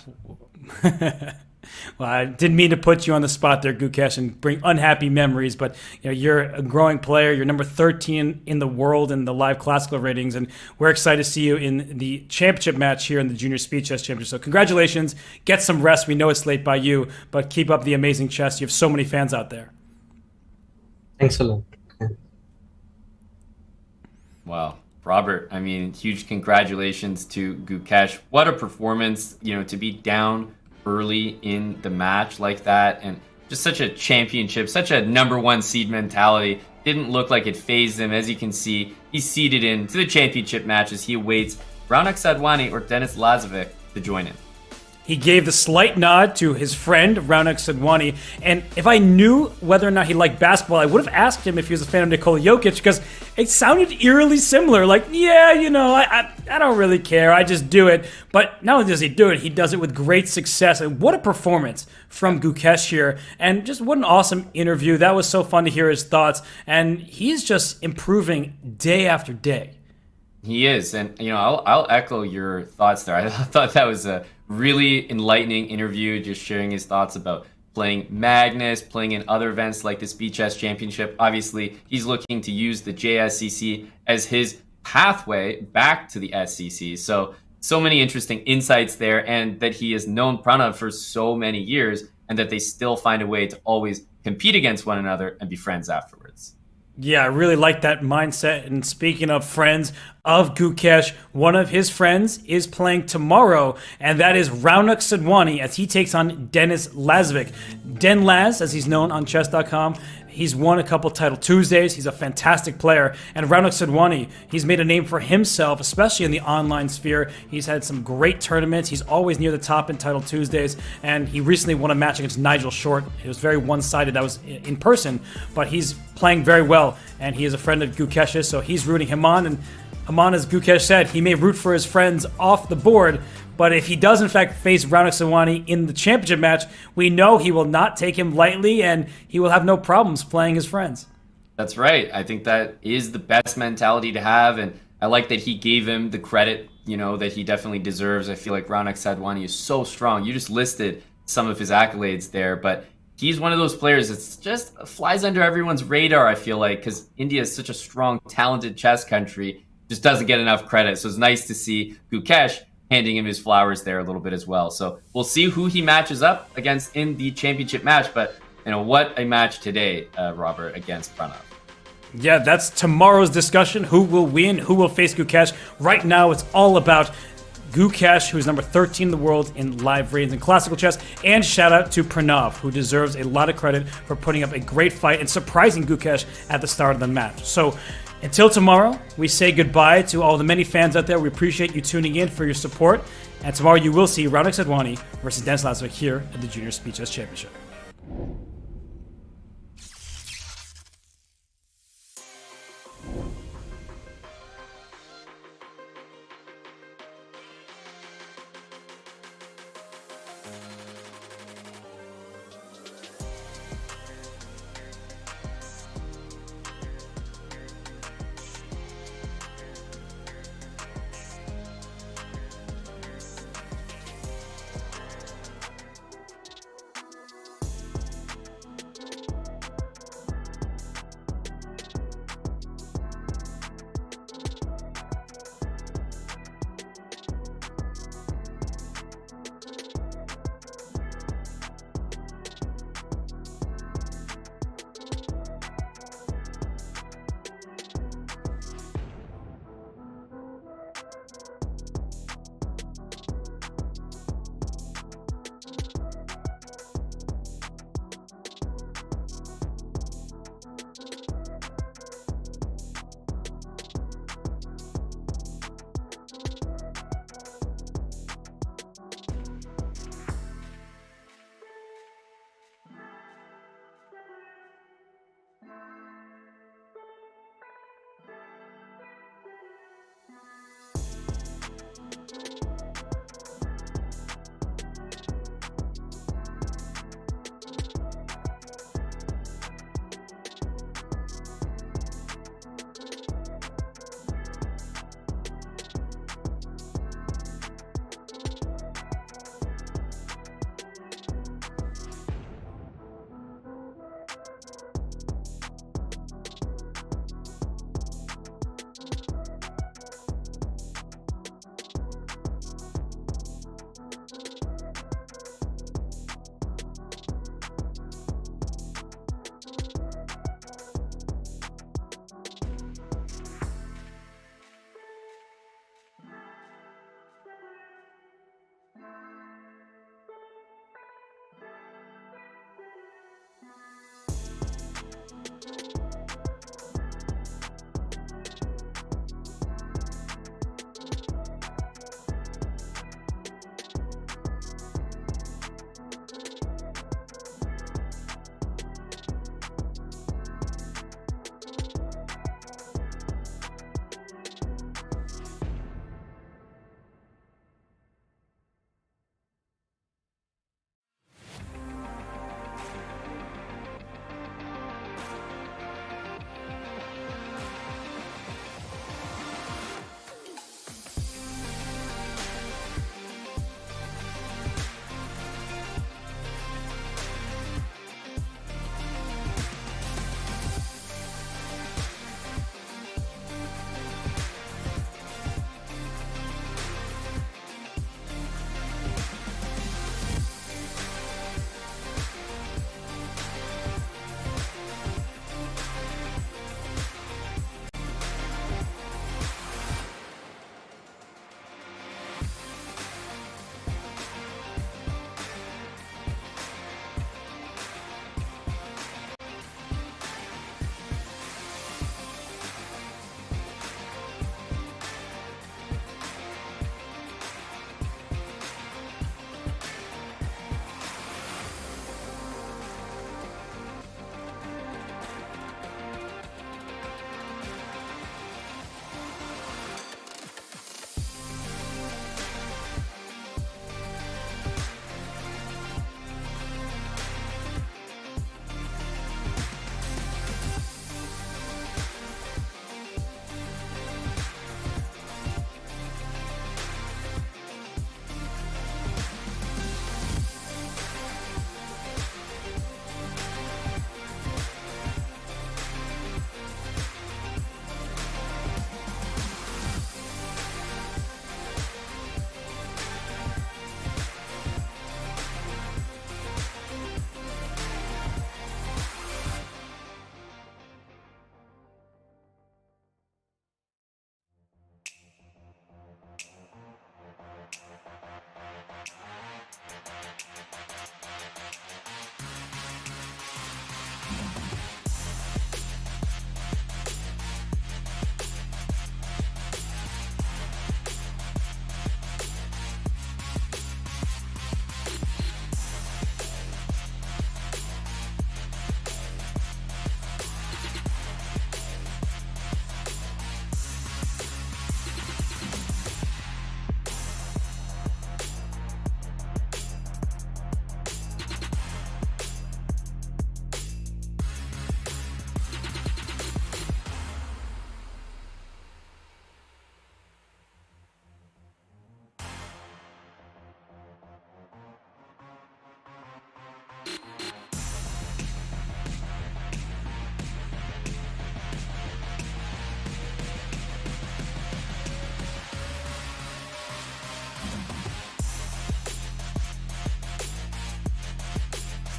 Well, I didn't mean to put you on the spot there, Gukesh, and bring unhappy memories, but you're a growing player. You're number 13 in the world in the live classical ratings, and we're excited to see you in the championship match here in the Junior Speed Chess Championship. So congratulations. Get some rest. We know it's late by you, but keep up the amazing chess. You have so many fans out there. Thanks a lot. Wow. Robert, I mean, huge congratulations to Gukesh. What a performance, to be down early in the match like that, and just such a championship, such a number one seed mentality. Didn't look like it phased him. As you can see, he's seeded into the championship match as he awaits Raunak Sadhwani or Denis Lazovic to join him. He gave the slight nod to his friend, Raunak Sadhwani. And if I knew whether or not he liked basketball, I would have asked him if he was a fan of Nikola Jokic, because it sounded eerily similar. Like, yeah, I don't really care. I just do it. But not only does he do it, he does it with great success. And what a performance from Gukesh here. And just what an awesome interview. That was so fun to hear his thoughts. And he's just improving day after day. He is, and I'll echo your thoughts there. I thought that was a really enlightening interview, just sharing his thoughts about playing Magnus, playing in other events like the Speed Chess Championship. Obviously, he's looking to use the JSCC as his pathway back to the SCC. So many interesting insights there, and that he has known Pranav for so many years, and that they still find a way to always compete against one another and be friends afterwards. Yeah, I really like that mindset. And speaking of friends of Gukesh, one of his friends is playing tomorrow, and that is Raunak Sadhwani as he takes on Denis Lazovic. Den Laz, as he's known on chess.com, he's won a couple Title Tuesdays. He's a fantastic player. And Raunak Sadhwani, he's made a name for himself, especially in the online sphere. He's had some great tournaments. He's always near the top in Title Tuesdays. And he recently won a match against Nigel Short. It was very one-sided. That was in person. But he's playing very well. And he is a friend of Gukesh's, so he's rooting him on. And Aman, as Gukesh said, he may root for his friends off the board, but if he does in fact face Raunak Sadhwani in the championship match, we know he will not take him lightly and he will have no problems playing his friends. That's right. I think that is the best mentality to have, and I like that he gave him the credit, that he definitely deserves. I feel like Raunak Sadhwani is so strong. You just listed some of his accolades there, but he's one of those players that's just flies under everyone's radar, I feel like, because India is such a strong, talented chess country, just doesn't get enough credit. So it's nice to see Gukesh handing him his flowers there a little bit as well. So we'll see who he matches up against in the championship match. But, what a match today, Robert, against Pranav. Yeah, that's tomorrow's discussion. Who will win? Who will face Gukesh? Right now, it's all about Gukesh, who's number 13 in the world in live ratings in classical chess. And shout out to Pranav, who deserves a lot of credit for putting up a great fight and surprising Gukesh at the start of the match. So until tomorrow, we say goodbye to all the many fans out there. We appreciate you tuning in for your support. And tomorrow you will see Raunak Sadhwani versus Denis Lazovic here at the Junior SpeedChess Championship.